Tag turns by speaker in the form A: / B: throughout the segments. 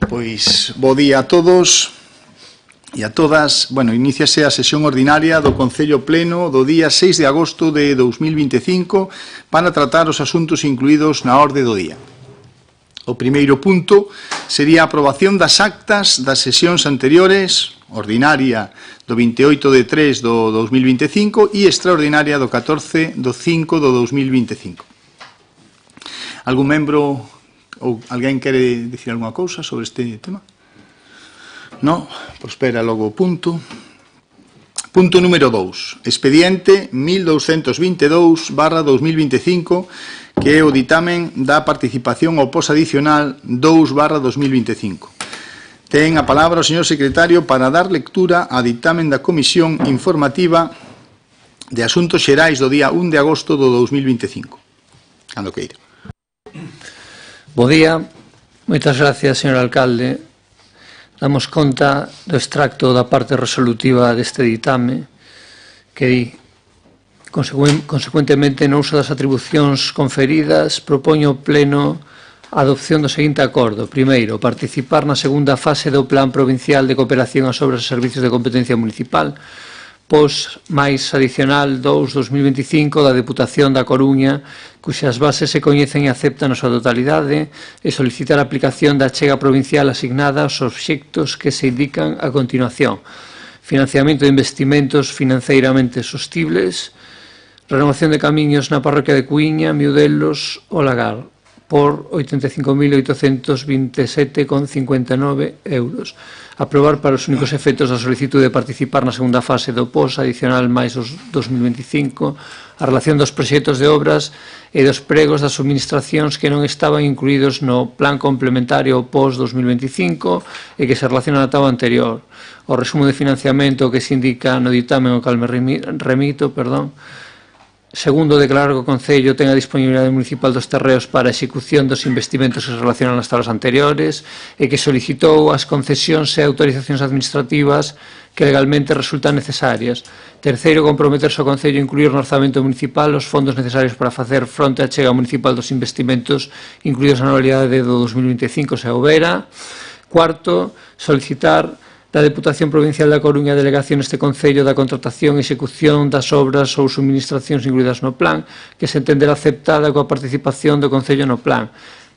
A: Pois, bo día a todos e a todas. Bueno, iníciase a sesión ordinaria do Concello Pleno do día 6 de agosto de 2025 para tratar os asuntos incluídos na orde do día. O primeiro punto sería a aprobación das actas das sesións anteriores, ordinaria do 28 de 3 do 2025 e extraordinaria do 14 do 5 do 2025. Algún membro ou alguén quere dicir algunha cousa sobre este tema? No, prospera logo o punto. Punto número 2. Expediente 1222/2025, que é o ditamen da participación ao POS adicional 2/2025. Ten a palabra o señor secretario para dar lectura a ditamen da Comisión Informativa de Asuntos Xerais do día 1 de agosto do 2025. Cando queira.
B: Bo día. Moitas gracias, señor alcalde. Damos conta do extracto da parte resolutiva deste ditame que di: consecuentemente, no uso das atribucións conferidas, propoño ao Pleno a adopción do seguinte acordo. Primeiro, participar na segunda fase do Plan Provincial de Cooperación ás Obras e Servicios de Competencia Municipal, POS máis adicional 2/2025 da Deputación da Coruña, cuxas bases se coñecen e aceptan na súa totalidade, e solicitar a aplicación da achega provincial asignada aos obxectos que se indican a continuación: financiamento de investimentos financeiramente sostibles, renovación de camiños na parroquia de Cuíña, Miudelos, o Lagar, por 85.827,59 euros. Aprobar para os únicos efectos da solicitude de participar na segunda fase do POS adicional máis os 2025, a relación dos proxectos de obras e dos pregos das subministracións que non estaban incluídos no Plan Complementario POS 2025 e que se relacionan a tao anterior. O resumo de financiamento que se indica no ditamen ao cal me remito, Segundo, declarar que o Concello ten a disponibilidade municipal dos terreos para a execución dos investimentos que se relacionan as tablas anteriores e que solicitou as concesións e autorizacións administrativas que legalmente resultan necesarias. Terceiro, comprometerse ao Concello a incluir no orzamento municipal os fondos necesarios para facer fronte á achega municipal dos investimentos incluídos na anualidade do 2025 se houbera. Cuarto, solicitar da Deputación Provincial da Coruña a delegación neste Concello da contratación e execución das obras ou subministracións incluídas no plan, que se entenderá aceptada coa participación do Concello no plan.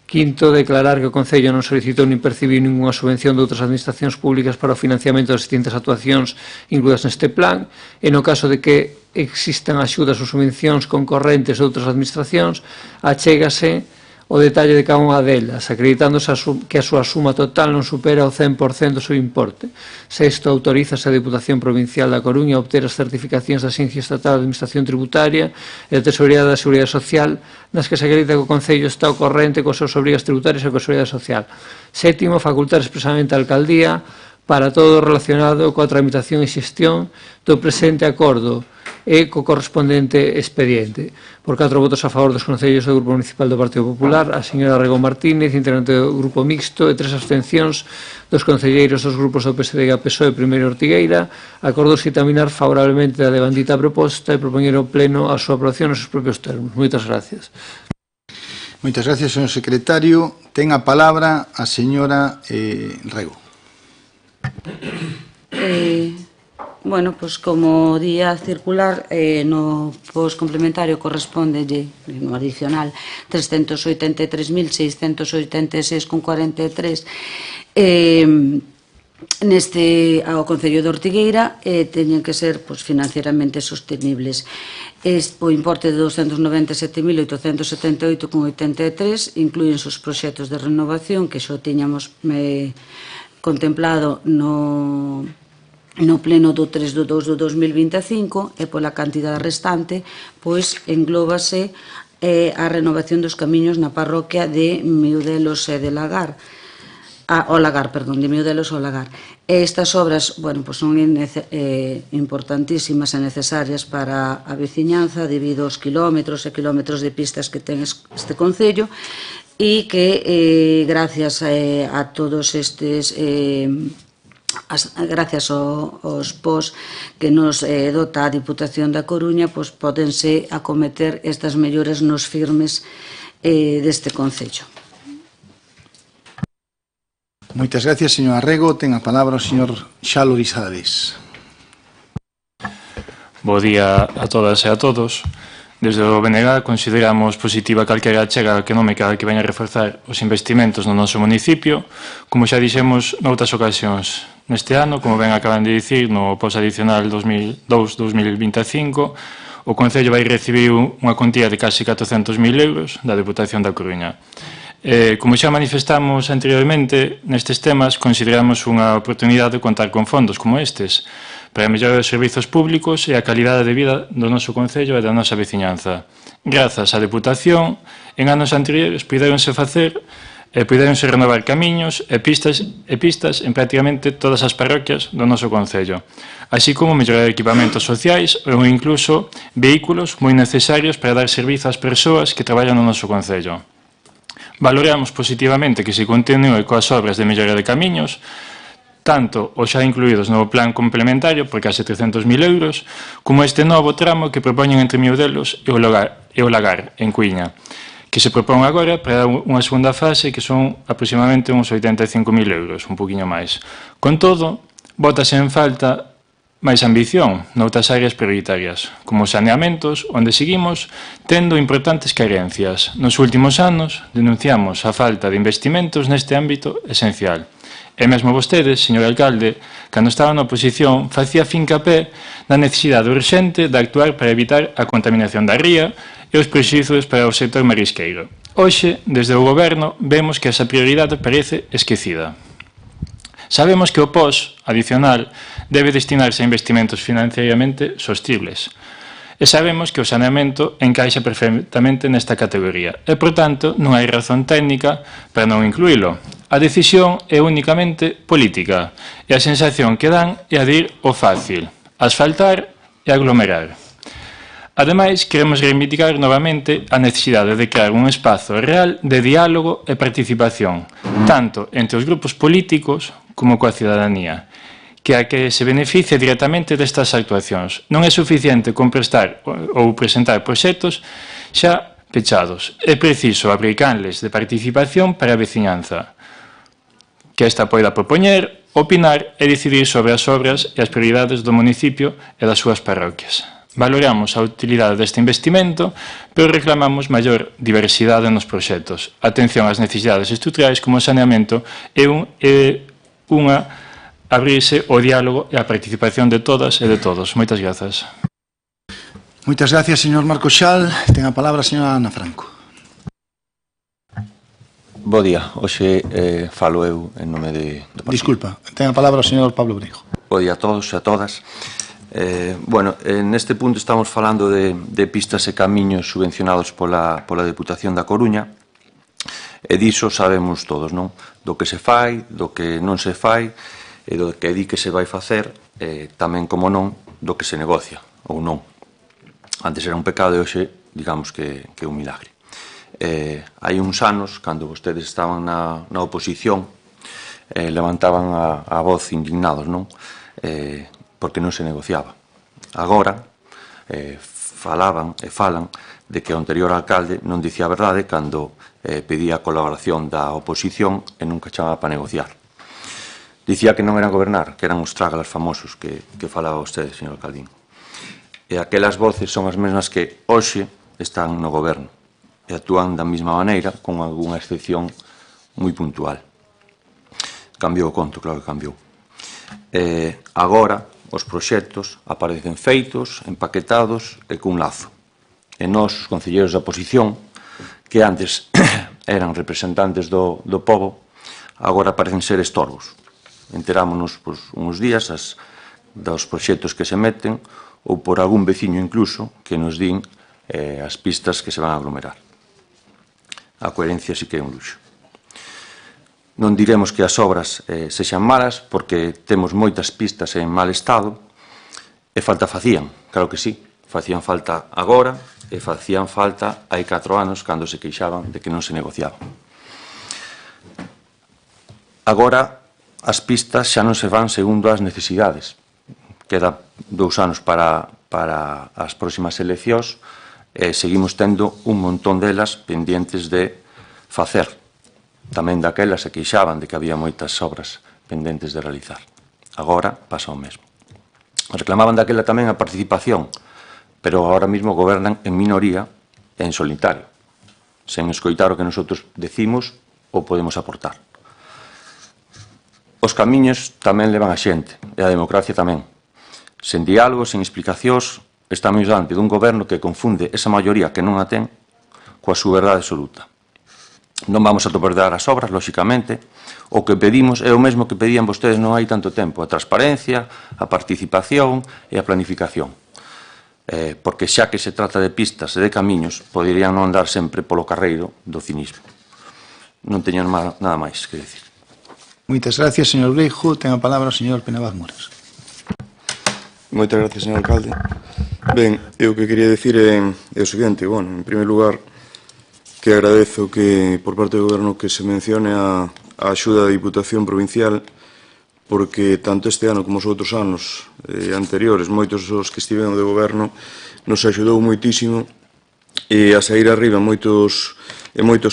B: Quinto, declarar que o Concello non solicitou nin percibiu ninguna subvención de outras administracións públicas para o financiamento das distintas actuacións incluídas neste plan, e no caso de que existan axudas ou subvencións concorrentes de outras administracións, achégase o detalle de cada unha delas, acreditándose que a súa suma total non supera o 100% do seu importe. Sexto, autorízase a Deputación Provincial da Coruña a obter as certificacións da Axencia Estatal de Administración Tributaria e da Tesorería da Seguridade Social, nas que se acredita que o Concello está ao corrente coas súas obrigas tributarias e coa Seguridade Social. Sétimo, facultar expresamente a Alcaldía para todo relacionado coa tramitación e xestión do presente acordo e co correspondente expediente. Por 4 votos a favor dos concellos do Grupo Municipal do Partido Popular, a señora Rego Martínez, integrante do Grupo Mixto, e 3 abstencións dos concelleiros dos grupos do PSD e a PSOE e Primeiro Ortigueira, acordouse examinar favorablemente a devandita proposta e propoñer ao Pleno a súa aprobación nos seus propios termos. Moitas gracias.
A: Moitas gracias, señor secretario. Ten a palabra a señora Rego.
C: Bueno, pois como día circular, no POS complementario correspondelle, no adicional, 383.686,43, neste ao Concello de Ortigueira, teñen que ser financieramente sostenibles. O importe de 297.878,83 incluyen os proxectos de renovación que xo tiñamos contemplado no pleno do 3 do 2 do 2025, e pola cantidad restante englóbase a renovación dos camiños na parroquia de Miudelos e de Lagar, de Miudelos ao Lagar. Estas obras, son importantísimas e necesarias para a veciñanza debido aos quilómetros e quilómetros de pistas que ten este Concello, e que gracias a todos estes gracias aos POS que nos dota a Diputación da Coruña, pódense acometer estas melloras nos firmes deste Concello.
A: Moitas gracias, señor Arrego. Ten a palabra o señor Xalo Guisades.
D: Bo día a todas e a todos. Desde o BNG consideramos positiva calquera achega económica que veña a reforzar os investimentos no noso municipio, como xa dixemos noutras ocasións. Neste ano, como ben acaban de dicir, no POS adicional 2002-2025, o Concello vai recibir unha cuantía de casi 400.000 euros da Deputación da Coruña. Como xa manifestamos anteriormente, nestes temas consideramos unha oportunidade de contar con fondos como estes para mellorar os servizos públicos e a calidade de vida do noso Concello e da nosa veciñanza. Grazas á Deputación, en anos anteriores puidéronse facer e puidéronse renovar camiños e pistas en prácticamente todas as parroquias do noso Concello, así como mellorar equipamentos sociais ou incluso vehículos moi necesarios para dar servizo ás persoas que traballan no noso Concello. Valoramos positivamente que se continue coas obras de mellora de camiños, tanto os xa incluídos no plan complementario por case 300.000 euros, como este novo tramo que propoñen entre Miudelos e o Lagar, en Cuíña, que se propón agora para unha segunda fase que son aproximadamente uns 85.000 euros, un poquinho máis. Con todo, bótase en falta máis ambición noutras áreas prioritarias, como saneamentos, onde seguimos tendo importantes carencias. Nos últimos anos denunciamos a falta de investimentos neste ámbito esencial. E mesmo vostedes, señor alcalde, cando estaba na oposición, facía fincapé na necesidade urxente de actuar para evitar a contaminación da ría e os prexuízos para o sector marisqueiro. Hoxe, desde o goberno, vemos que esa prioridade parece esquecida. Sabemos que o POS adicional debe destinarse a investimentos financieramente sostibles. E sabemos que o saneamento encaixa perfectamente nesta categoría. E, por tanto, non hai razón técnica para non incluílo. A decisión é únicamente política. E a sensación que dan é a de ir o fácil, asfaltar e aglomerar. Ademais, queremos reivindicar novamente a necesidade de crear un espazo real de diálogo e participación, tanto entre os grupos políticos como coa cidadanía, que a que se beneficie directamente destas actuacións. Non é suficiente con prestar ou presentar proxectos xa pechados. É preciso abrir canles de participación para a veciñanza, que esta poida propoñer, opinar e decidir sobre as obras e as prioridades do municipio e das súas parroquias. Valoramos a utilidade deste investimento, pero reclamamos maior diversidade nos proxectos, atención ás necesidades estruturais como o saneamento e abrirse o diálogo e a participación de todas e de todos. Moitas grazas.
A: Moitas gracias, señor Marco Xal. Ten a palabra a señora Ana Franco.
E: Bo día. Hoxe falo eu en nome do partido.
A: Disculpa, ten a palabra o señor Pablo Breijo.
E: Bo día a todos e a todas. Neste punto estamos falando de pistas e camiños subvencionados pola Deputación da Coruña, e diso sabemos todos, non? Do que se fai, do que non se fai, e do que di que se vai facer, tamén, como non, do que se negocia, ou non. Antes era un pecado e hoxe, digamos que é un milagre. Hai uns anos, cando vostedes estaban na oposición, levantaban a voz indignados, non? Porque non se negociaba. Agora, falan de que o anterior alcalde non dicía a verdade cando pedía a colaboración da oposición e nunca chamaba para negociar. Dicía que non eran gobernar, que eran os trágalas famosos que falaba vostede, señor alcaldín. E aquelas voces son as mesmas que hoxe están no goberno e actúan da mesma maneira, con algunha excepción moi puntual. Cambiou o conto, claro que cambiou. Agora, os proxectos aparecen feitos, empaquetados e cun lazo. E nós, os concelleiros da oposición, que antes eran representantes do pobo, agora parecen ser estorbos. Enterámonos uns días dos proxectos que se meten ou por algún veciño incluso que nos din as pistas que se van a aglomerar. A coherencia sí que é un luxo. Non diremos que as obras sexan malas, porque temos moitas pistas en mal estado e falta facían, claro que sí. Facían falta agora e facían falta hai 4 anos cando se queixaban de que non se negociaba. Agora as pistas xa non se van segundo as necesidades. Queda 2 anos para as próximas eleccións e seguimos tendo un montón delas pendientes de facer. tamén daquela se queixaban de que había moitas obras pendentes de realizar. Agora pasa o mesmo. Reclamaban daquela tamén a participación, pero agora mesmo gobernan en minoría e en solitario, sen escoitar o que nosotros decimos ou podemos aportar. Os camiños tamén levan a xente, e a democracia tamén. Sen diálogo, sen explicacións, estamos diante dun goberno que confunde esa maioría que non a ten coa súa verdade absoluta. Non vamos a topar as obras, lóxicamente. O que pedimos é o mesmo que pedían vostedes non hai tanto tempo, a transparencia, a participación e a planificación. Porque xa que se trata de pistas e de camiños, poderían non andar sempre polo carreiro do cinismo. Non teño nada máis que decir.
A: Moitas gracias, señor Breijo. Ten a palabra o señor Penabaz Muras.
F: Moitas gracias, señor alcalde. Ben, eu que quería decir é o seguinte. Bueno, en primeiro lugar, que agradezo que por parte do goberno que se mencione a axuda da Diputación Provincial, porque tanto este ano como os outros anos anteriores, moitos dos que estiveron de goberno, nos axudou moitísimo e a sair arriba en moitos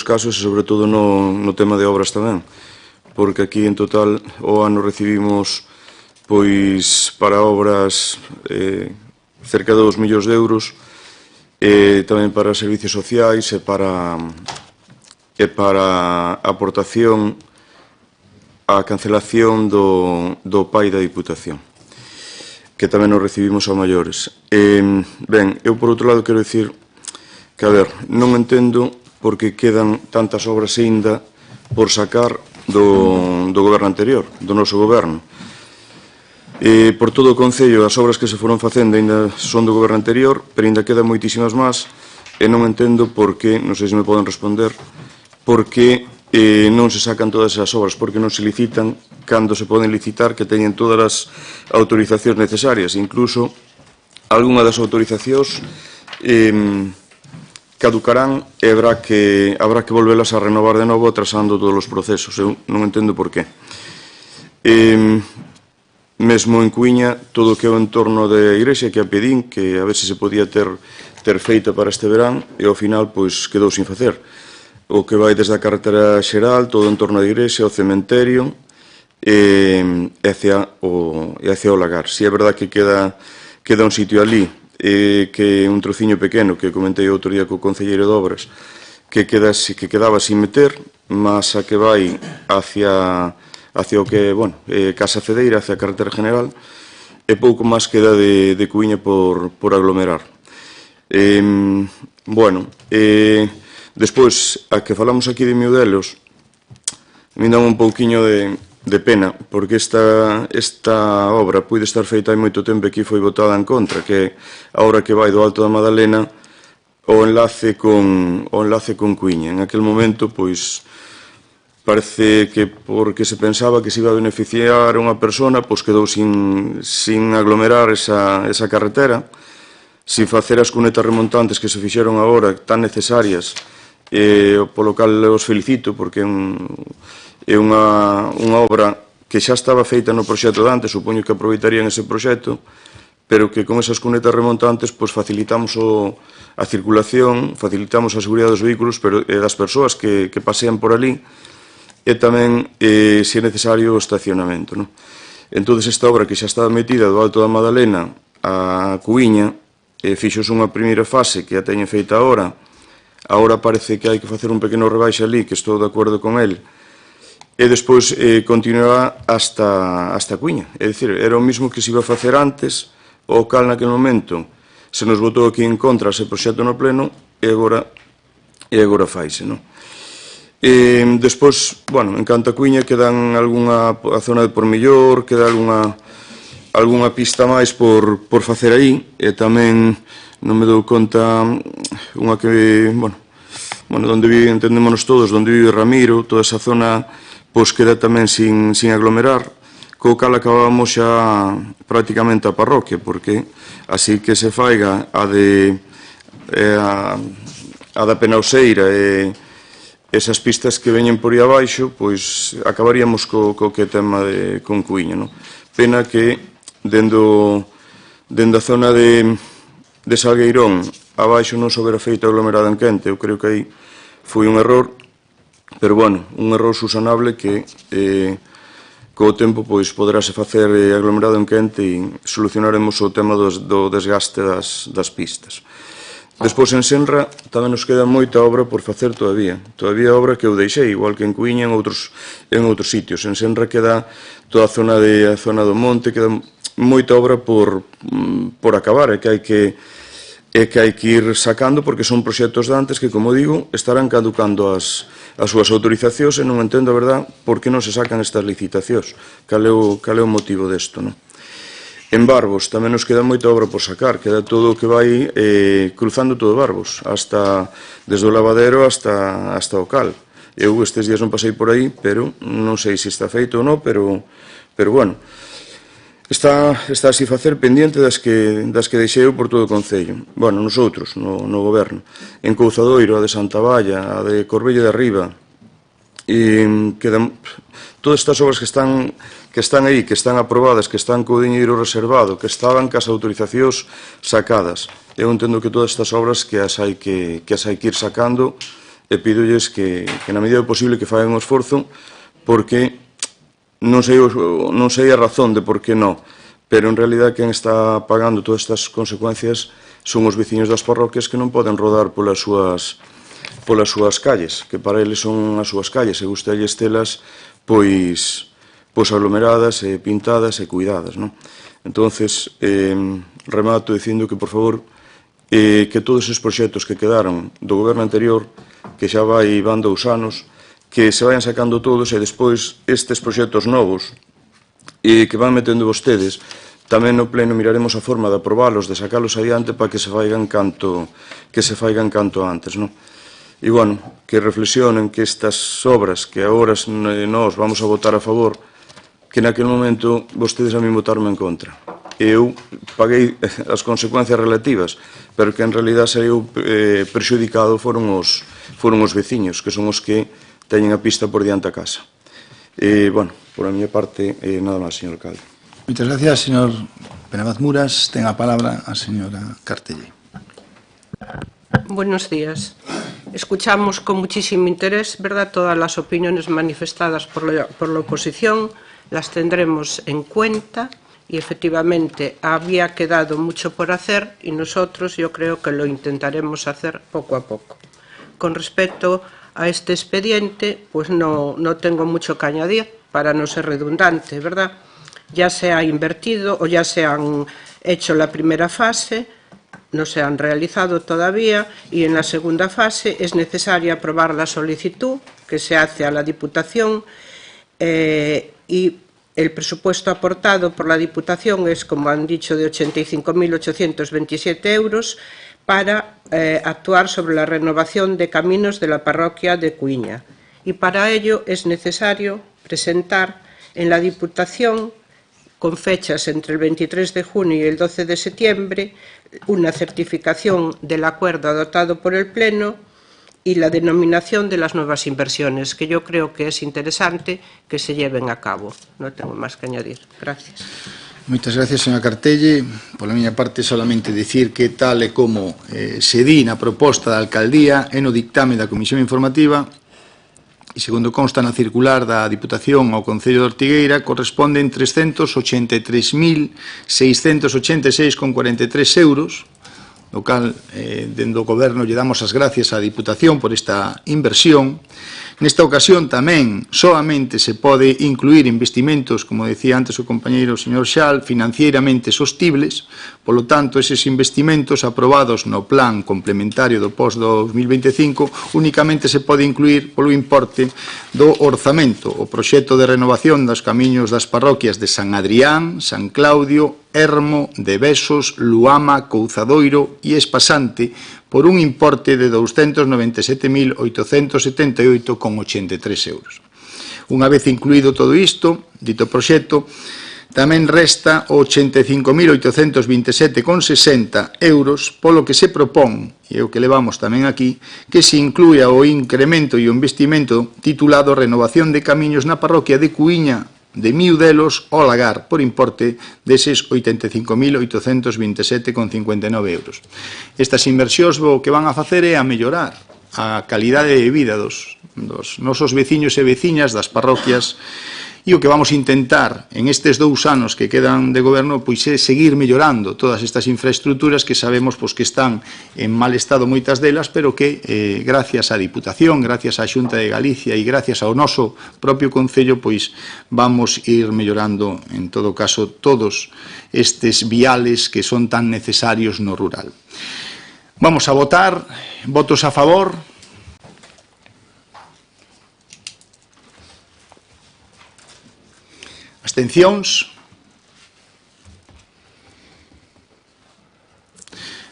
F: casos e sobre todo no tema de obras tamén, porque aquí en total o ano recibimos pois para obras cerca de 2 millóns de euros, tamén para servicios sociais e para aportación a cancelación do PAI da Diputación, que tamén nos recibimos a maiores. Ben, eu por outro lado quero dicir que, a ver, non entendo por que quedan tantas obras ainda por sacar do goberno anterior, do noso goberno. Por todo o Concello, as obras que se foron facendo ainda son do goberno anterior, pero ainda quedan moitísimas máis, e non entendo por que, non sei se me poden responder, por que non se sacan todas esas obras, porque non se licitan cando se poden licitar, que teñen todas as autorizacións necesarias. Incluso, algunha das autorizacións caducarán e habrá que volvelas a renovar de novo atrasando todos os procesos. Eu non entendo por qué. Mesmo en Cuíña, todo o que é o entorno da igrexa, que a pedín, que a ver se se podía ter feito para este verán, e ao final, pois, quedou sin facer. O que vai desde a carretera xeral, todo o entorno da igrexa, o cementerio e hacia o lagar. Si é verdad que queda un sitio ali, que un trociño pequeno, que comentei outro día co concelleiro de obras, que quedaba sin meter, mas a que vai hacia o que, bueno, Casa Cedeira, hacia a carretera general, e pouco máis queda de Cuíña por aglomerar. Bueno, despois, a que falamos aquí de Miudelos, me dá un pouquiño de pena, porque esta obra puide estar feita hai moito tempo e aquí foi votada en contra, que a obra que vai do Alto da Madalena o enlace con Cuíña. En aquel momento, pois, parece que porque se pensaba que se iba a beneficiar unha persona, pois quedou sin aglomerar esa carretera, sin facer as cunetas remontantes que se fixeron agora, tan necesarias, polo cal os felicito, porque é unha obra que xa estaba feita no proxecto de antes, supoño que aproveitarían ese proxecto, pero que con esas cunetas remontantes pois facilitamos a circulación, facilitamos a seguridade dos vehículos e das persoas que pasean por ali, e tamén, se é necesario, o estacionamento. Entón, esta obra que xa estaba metida do Alto da Madalena a Cuíña, fixos unha primeira fase que a teñen feita agora parece que hai que facer un pequeno rebaixe ali, que estou de acordo con el, e despois continuará hasta Cuíña. É dicir, era o mismo que se iba a facer antes, o cal naquele momento se nos votou aquí en contra ese proxecto no pleno, e agora faise, non? Despois, bueno, en canto a Cuíña quedan a zona de Pormillor, queda algunha pista máis por facer aí, e tamén non me dou conta unha que, bueno, onde vive, entendémonos todos, onde vive Ramiro, toda esa zona, pois queda tamén sin aglomerar, co cal acabamos xa prácticamente a parroquia, porque así que se faiga a da Penauseira e esas pistas que veñen por aí abaixo, pois acabaríamos co que tema con Cuíña, non? Pena que dende a zona de Salgueirón abaixo non se houbera feito aglomerada en Quente. Eu creo que aí foi un error, Pero, bueno, un error susanable que co tempo pois poderase facer aglomerado en quente e solucionaremos o tema do desgaste das pistas. Despois en Senra tamén nos queda moita obra por facer todavía obra que eu deixei, igual que en Cuíña en outros sitios. En Senra queda toda a zona do monte, queda moita obra por acabar e que hai que ir sacando porque son proxectos de antes que, como digo, estarán caducando as súas autorizacións e non entendo a verdad por que non se sacan estas licitacións. Cal é o motivo desto, non? En Barbos tamén nos queda moita obra por sacar, queda todo o que vai cruzando todo Barbos, desde o lavadero hasta o cal. Eu estes días non pasei por aí, pero non sei se está feito ou non, pero bueno, está así facer pendiente das que deixei eu por todo o Concello. Bueno, nosotros, no Goberno. En Couzadoiro, a de Santa Valla, a de Corbello de Arriba, quedan todas estas obras que están aí, que están aprobadas, que están co diñeiro reservado, que estaban cas autorizacións sacadas. Eu entendo que todas estas obras que as hai que ir sacando e pídolles que na medida do posible que fagan un esforzo porque non sei a razón de por que non, pero en realidad quen está pagando todas estas consecuencias son os veciños das parroquias que non poden rodar polas súas calles, que para eles son as súas calles, e gustalles telas pois aglomeradas, pintadas e cuidadas, non? Entonces, remato dicindo que, por favor, que todos esos proxectos que quedaron do goberno anterior, que xa van 2 anos, que se vayan sacando todos e despois estes proxectos novos que van metendo vostedes, tamén no pleno miraremos a forma de aprobalos, de sacalos adiante para que se faigan canto antes, non? E, bueno, que reflexionen que estas obras que agora nós vamos a votar a favor, que naquele momento vostedes a mí votaron en contra. Eu paguei as consecuencias relativas, pero que en realidad saiu perxudicado foron os veciños, que son os que teñen a pista por diante a casa. Bueno, por a miña parte, nada máis, señor alcalde.
A: Muchas gracias, señor Benavaz Muras. Ten a palabra a señora Cartelle.
G: Buenos días. Escuchamos con muchísimo interés, ¿verdad?, todas las opiniones manifestadas por la oposición. Las tendremos en cuenta y efectivamente había quedado mucho por hacer y nosotros yo creo que lo intentaremos hacer poco a poco. Con respecto a este expediente, pues no tengo mucho que añadir para no ser redundante, ¿verdad? Ya se ha invertido o ya se han hecho la primera fase, no se han realizado todavía y en la segunda fase es necesario aprobar la solicitud que se hace a la Diputación y el presupuesto aportado por la Diputación es, como han dicho, de 85.827 euros para actuar sobre la renovación de caminos de la parroquia de Cuíña. Y para ello es necesario presentar en la Diputación, con fechas entre el 23 de junio y el 12 de septiembre, una certificación del acuerdo adoptado por el Pleno y la denominación de las nuevas inversiones, que yo creo que es interesante que se lleven a cabo. No tengo más que añadir. Gracias.
A: Moitas gracias, señora Cartelle. Pola miña parte, solamente dicir que tal e como se di na proposta da alcaldía e no dictame da Comisión Informativa, e segundo consta na circular da Diputación ao Concello de Ortigueira, corresponden 383.686,43 euros, do cal, dende o Goberno, lle damos as gracias á Diputación por esta inversión. Nesta ocasión tamén solamente se pode incluir investimentos, como decía antes o compañeiro señor Xal, financieramente sostibles, polo tanto, eses investimentos aprobados no plan complementario do post-2025 únicamente se pode incluir polo importe do orzamento, o proxecto de renovación dos camiños das parroquias de San Adrián, San Claudio, Ermo, de Besos, Luama, Couzadoiro e Espasante, por un importe de 297.878,83 euros. Unha vez incluído todo isto, dito proxecto, tamén resta 85.827,60 euros, polo que se propón, e o que levamos tamén aquí, que se incluya o incremento e o investimento titulado Renovación de Camiños na parroquia de Cuíña de Miudelos ao Lagar, por importe deses 85.827,59 euros. Estas inversións o que van a facer é a mellorar a calidade de vida dos nosos veciños e veciñas das parroquias, e o que vamos intentar en estes 2 anos que quedan de goberno pois é seguir mellorando todas estas infraestructuras que sabemos pois que están en mal estado moitas delas, pero que gracias á Diputación, gracias á Xunta de Galicia e gracias ao noso propio Concello pois vamos ir mellorando en todo caso todos estes viales que son tan necesarios no rural. Vamos a votar. Votos a favor. Abstencións.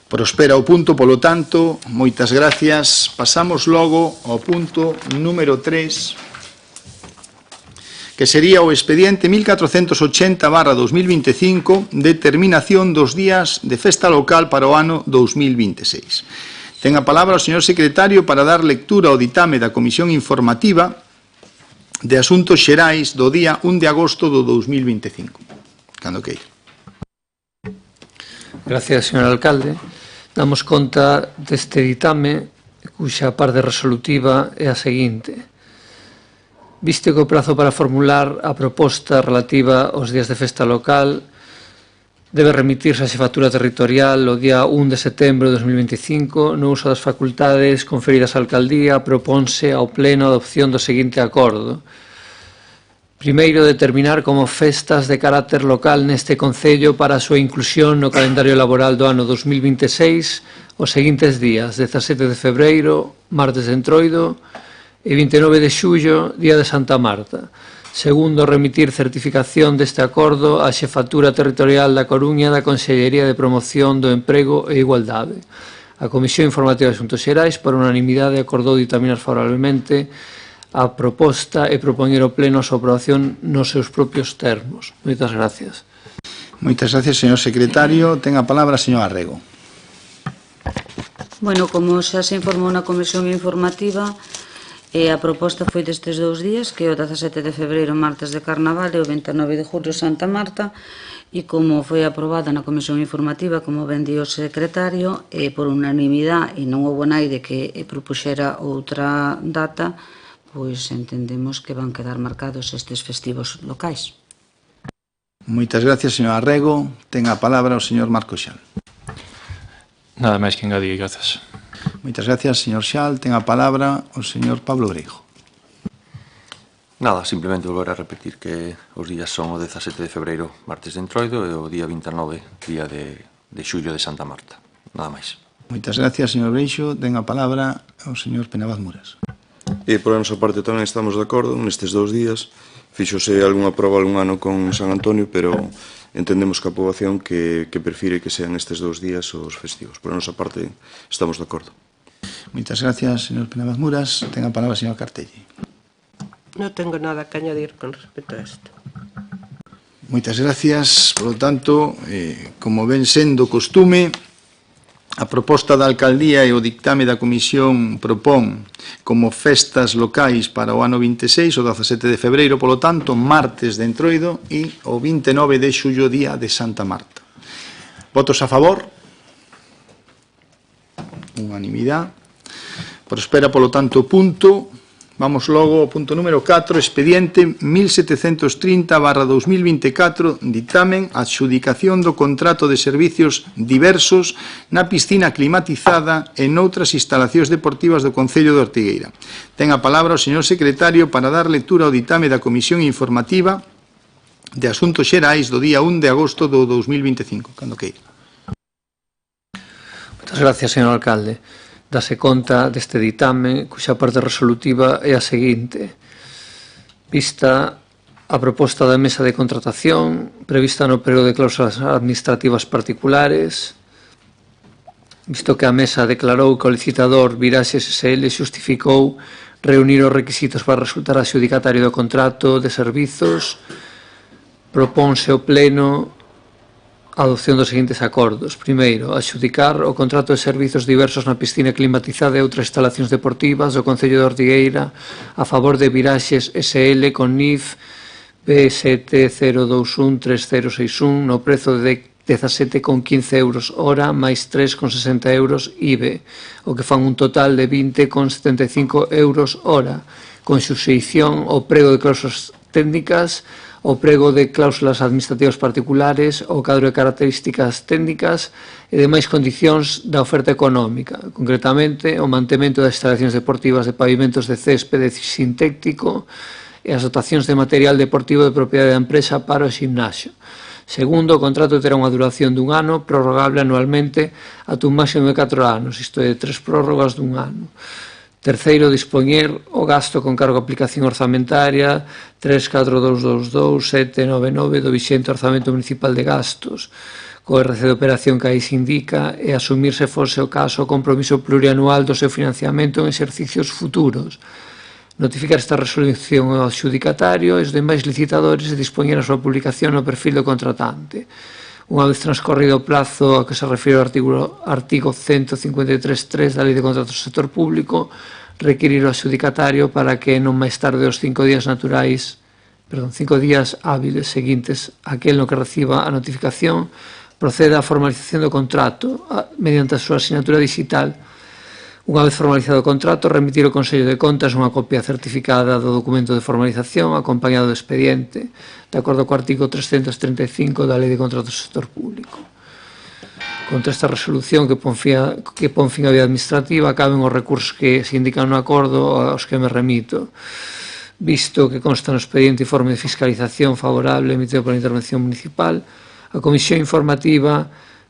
A: Prospera o punto, polo tanto, moitas gracias. Pasamos logo ao punto número 3, que sería o expediente 1480/2025, determinación dos días de festa local para o ano 2026. Ten a palabra o señor secretario para dar lectura ao ditame da Comisión Informativa de Asuntos Xerais do día 1 de agosto do 2025. Cando queira.
B: Gracias, señor alcalde. Damos conta deste ditame, cuxa parte resolutiva é a seguinte. Viste que o prazo para formular a proposta relativa aos días de festa local debe remitirse á xefatura territorial o día 1 de setembro de 2025. No uso das facultades conferidas á alcaldía, proponse ao pleno a adopción do seguinte acordo. Primeiro, determinar como festas de carácter local neste Concello para a súa inclusión no calendario laboral do ano 2026 os seguintes días: 17 de febreiro, martes de Entroido, e 29 de xullo, día de Santa Marta. Segundo, remitir certificación deste acordo á xefatura territorial da Coruña da Consellería de Promoción do Emprego e Igualdade. A Comisión Informativa de Asuntos Xerais, por unanimidade, acordou ditaminar favorablemente a proposta e propoñer ao pleno a súa aprobación nos seus propios termos. Moitas gracias.
A: Moitas gracias, señor secretario. Ten a palabra a señor Arrego.
C: Bueno, como xa se informou na Comisión Informativa, a proposta foi destes 2 días, que é o 17 de febreiro, martes de Carnaval, e o 29 de julio, Santa Marta, e como foi aprobada na Comisión Informativa, como ben di o secretario, por unanimidade, e non houve naide que propuxera outra data, pois entendemos que van quedar marcados estes festivos locais.
A: Moitas gracias, señor Arrego. Ten a palabra o señor Marco Xal.
D: Nada máis que engadir, grazas.
A: Moitas gracias, señor Xal. Ten a palabra o señor Pablo Breijo.
E: Nada, simplemente volver a repetir que os días son o 17 de febreiro, martes de Entroido, e o día 29, día de xullo de Santa Marta. Nada máis.
A: Moitas gracias, señor Breijo. Ten a palabra o señor Penabaz Muras.
F: E por a nosa parte tamén estamos de acordo nestes 2 días. Fíxose algunha proba algún ano con San Antonio, pero entendemos que a poboación que prefire que sean estes 2 días os festivos. Por a nosa parte estamos de acordo.
A: Moitas gracias, señor Penabaz Muras. Ten a palabra o señor Cartelli.
G: Non tengo nada que añadir con respecto a isto.
A: Moitas gracias. Por lo tanto, como ven sendo costume, a proposta da alcaldía e o dictame da comisión propón como festas locais para o ano 26, o 17 de febreiro, polo tanto, martes de Entroido, e o 29 de xullo, día de Santa Marta. Votos a favor? Unanimidade. Prospera, polo tanto, o punto. Vamos logo ao punto número 4, expediente 1730/2024, dictamen adxudicación do contrato de servicios diversos na piscina climatizada e noutras instalacións deportivas do Concello de Ortigueira. Ten a palabra o señor secretario para dar lectura ao ditame da Comisión Informativa de Asuntos Xerais do día 1 de agosto do 2025. Cando queira.
B: Moitas gracias, señor alcalde. Dase conta deste ditame, cuxa parte resolutiva é a seguinte. Vista a proposta da mesa de contratación, prevista no período de cláusulas administrativas particulares, visto que a mesa declarou que o licitador Viraxes SL xustificou reunir os requisitos para resultar adxudicatario do contrato de servizos, propónse o pleno a adopción dos seguintes acordos. Primeiro, adxudicar o contrato de servizos diversos na piscina climatizada e outras instalacións deportivas do Concello de Ortigueira a favor de Viraxes SL con NIF B70213061 no prezo de 17,15 euros hora máis 3,60 euros IBE, o que fan un total de 20,75 euros hora, con suxeición ao prego de cláusulas técnicas, o prego de cláusulas administrativas particulares, o cadro de características técnicas e demais condicións da oferta económica, concretamente o mantemento das instalacións deportivas de pavimentos de céspede sintético e as dotacións de material deportivo de propiedade da empresa para o ximnasio. Segundo, o contrato terá unha duración dun ano, prorrogable anualmente ata un máximo de 4 anos, isto é, 3 prórrogas dun ano. Terceiro, dispoñer o gasto con cargo a aplicación orzamentaria 34222-799 do vixente Orzamento Municipal de Gastos, co RC de operación que aí se indica, e asumir, se fose o caso, o compromiso plurianual do seu financiamento en exercicios futuros. Notificar esta resolución ao adxudicatario e os demais licitadores e dispoñer a súa publicación no perfil do contratante. Unha vez transcorrido o plazo a que se refire o artigo 153.3 da Lei de Contratos do Sector Público, requirir o adxudicatario para que non máis tarde os 5 días hábiles seguintes aquel no que reciba a notificación, proceda á formalización do contrato mediante a súa asignatura digital. Unha vez formalizado o contrato, remitir ao Consello de Contas unha copia certificada do documento de formalización acompañado do expediente, de acordo co artigo 335 da Lei de Contratos do Sector Público. Contra esta resolución que pon fin á vía administrativa, caben os recursos que se indican no acordo aos que me remito, visto que consta no expediente informe de fiscalización favorable emitido pola Intervención Municipal. A Comisión Informativa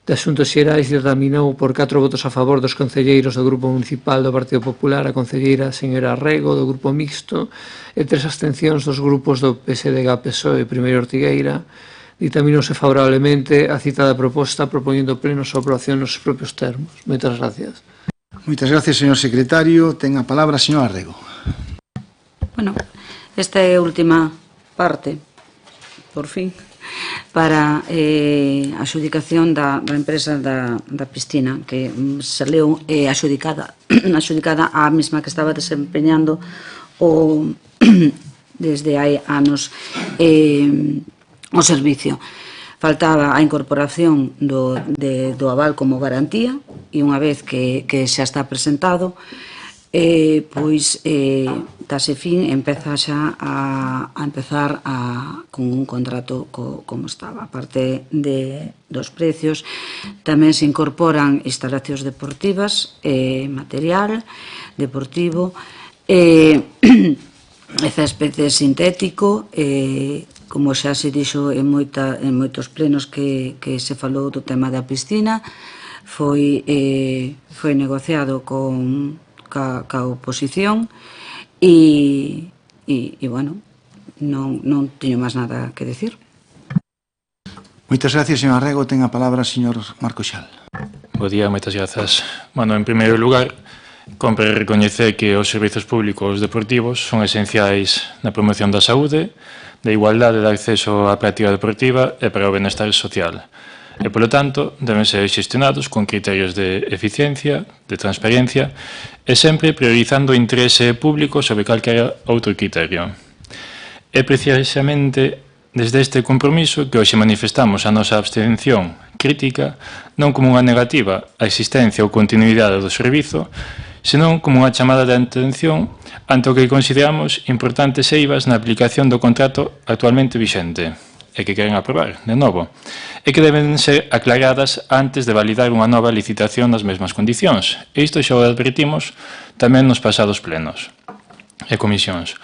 B: de Asuntos Xerais determinou por 4 votos a favor dos concelleiros do Grupo Municipal do Partido Popular, a concelleira señora Rego do Grupo Mixto, e 3 abstencións dos grupos do PSDG, PSOE e Primeiro Ortigueira. Ditaminouse favorablemente a citada proposta, propoñendo pleno a súa aprobación nos propios termos. Moitas gracias.
A: Moitas gracias, señor secretario. Ten a palabra a señora Rego.
C: Bueno, esta é a última parte, por fin, para a adxudicación da empresa da piscina, que se leu adxudicada á mesma que estaba desempeñando desde hai anos o servicio. Faltaba a incorporación do aval como garantía, e unha vez que xa está presentado, pois dase fin, empeza xa a empezar con un contrato como estaba. A parte dos precios, tamén se incorporan instalacións deportivas, material deportivo, céspede sintético, como xa se dixo en moitos plenos que se falou do tema da piscina, foi negociado ca oposición, e bueno, non teño máis nada que decir.
A: Moitas gracias, señor Rego. Ten a palabra o señor Marco Xal.
D: Bo día, moitas grazas. Bueno, en primeiro lugar, compre recoñecer que os servizos públicos deportivos son esenciais na promoción da saúde, da igualdade de acceso á práctica deportiva e para o benestar social. E, polo tanto, deben ser xestionados con criterios de eficiencia, de transparencia e sempre priorizando o interese público sobre calquera outro criterio. É precisamente desde este compromiso que hoxe manifestamos a nosa abstención crítica non como unha negativa á existencia ou continuidade do servizo, senón como unha chamada de atención ante o que consideramos importantes eivas na aplicación do contrato actualmente vixente e que queren aprobar, de novo, e que deben ser aclaradas antes de validar unha nova licitación nas mesmas condicións. E isto xa o advertimos tamén nos pasados plenos e comisións.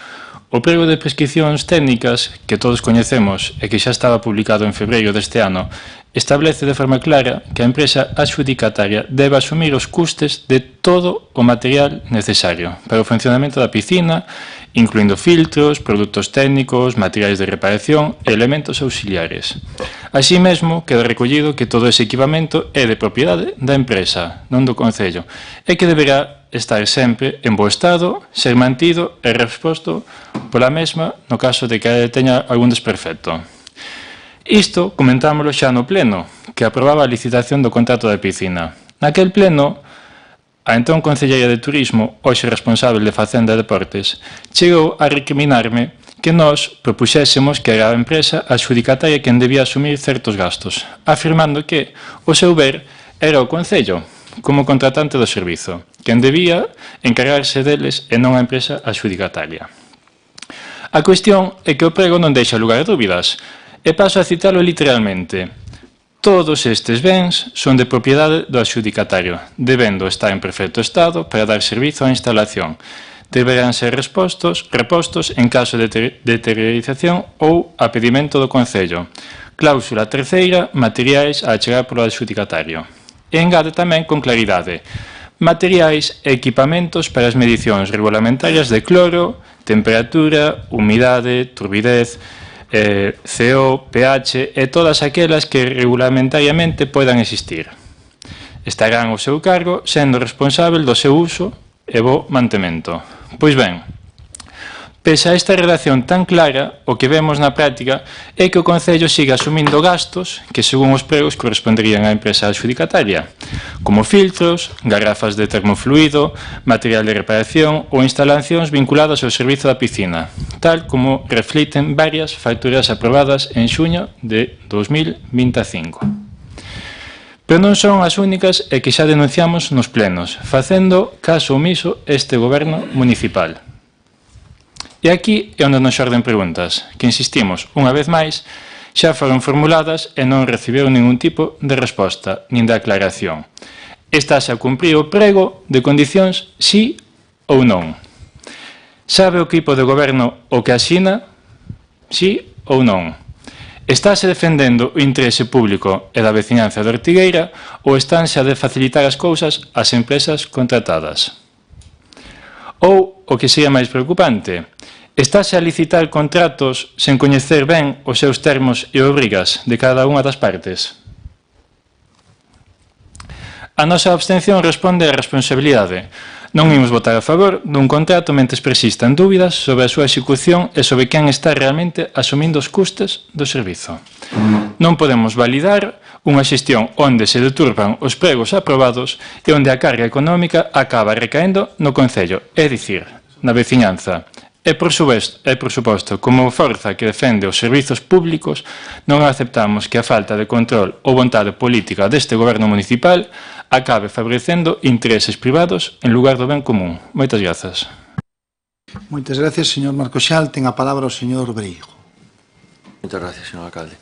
D: O prego de prescripcións técnicas que todos coñecemos e que xa estaba publicado en febreiro deste ano establece de forma clara que a empresa adxudicataria debe asumir os custes de todo o material necesario para o funcionamento da piscina, incluindo filtros, produtos técnicos, materiais de reparación e elementos auxiliares. Así mesmo, queda recollido que todo ese equipamento é de propiedade da empresa, non do Concello, e que deberá estar sempre en bo estado, ser mantido e resposto pola mesma no caso de que teña algún desperfecto. Isto comentámoslo xa no pleno, que aprobaba a licitación do contrato da piscina. Naquel pleno, a entón concelleira de Turismo, hoxe responsable de Facenda e Deportes, chegou a recriminarme que nós propuxésemos que era a empresa adxudicataria quen debía asumir certos gastos, afirmando que o seu ver era o Concello, como contratante do servizo, quen debía encargarse deles e non a empresa adxudicataria. A cuestión é que o prego non deixa lugar a dúbidas, e paso a citarlo literalmente. Todos estes bens son de propiedade do adxudicatario, debendo estar en perfecto estado para dar servizo á instalación. Deberán ser repostos en caso de deteriorización ou a pedimento do Concello. Cláusula terceira, materiais a achegar polo adxudicatario. E engade tamén con claridade materiais e equipamentos para as medicións regulamentarias de cloro, temperatura, humidade, turbidez, CO, pH e todas aquelas que regulamentariamente poidan existir. Estarán ao seu cargo sendo responsável do seu uso e bo mantemento. Pois ben, pese a esta redacción tan clara, o que vemos na práctica é que o Concello sigue asumindo gastos que, según os pregos, corresponderían á empresa adxudicataria, como filtros, garrafas de termofluido, material de reparación ou instalacións vinculadas ao servizo da piscina, tal como refliten varias facturas aprobadas en xuño de 2025. Pero non son as únicas e que xa denunciamos nos plenos, facendo caso omiso este goberno municipal. E aquí é onde nos xorden preguntas, que insistimos, unha vez máis, xa foron formuladas e non recibeu ningún tipo de resposta, nin de aclaración. Estase a cumprir o prego de condicións sí ou non? Sabe o equipo de goberno o que asina? Sí ou non? Estáse defendendo o interese público e da veciñanza de Ortigueira ou estánse a de facilitar as cousas ás empresas contratadas? Ou, o que sería máis preocupante, estáse a licitar contratos sen coñecer ben os seus termos e obrigas de cada unha das partes? A nosa abstención responde á responsabilidade. Non imos votar a favor dun contrato mentres persistan dúbidas sobre a súa execución e sobre quen está realmente asumindo os custes do servizo. Non podemos validar unha xestión onde se deturpan os pregos aprobados e onde a carga económica acaba recaendo no Concello, é dicir, na veciñanza. E, por suposto, como forza que defende os servizos públicos, non aceptamos que a falta de control ou vontade política deste goberno municipal acabe favorecendo intereses privados en lugar do ben común. Moitas grazas.
A: Moitas gracias, señor Marcoxal. Ten a palabra o señor Breijo.
E: Moitas gracias, señor alcalde.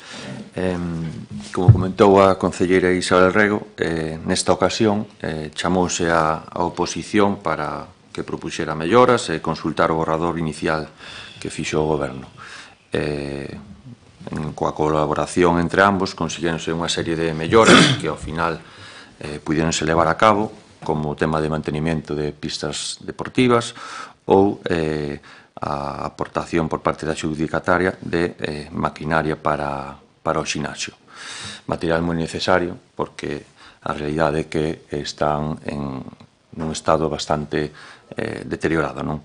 E: Como comentou a concelleira Isabel Rego, nesta ocasión chamouse a oposición para que propuxera melloras e consultar o borrador inicial que fixo o goberno. Coa colaboración entre ambos conseguíronse unha serie de melloras que ao final pudéronse levar a cabo, como o tema de mantenimento de pistas deportivas ou a aportación por parte da adxudicataria de maquinaria para o xinasio. Material moi necesario porque a realidade é que están nun estado bastante deteriorado, non?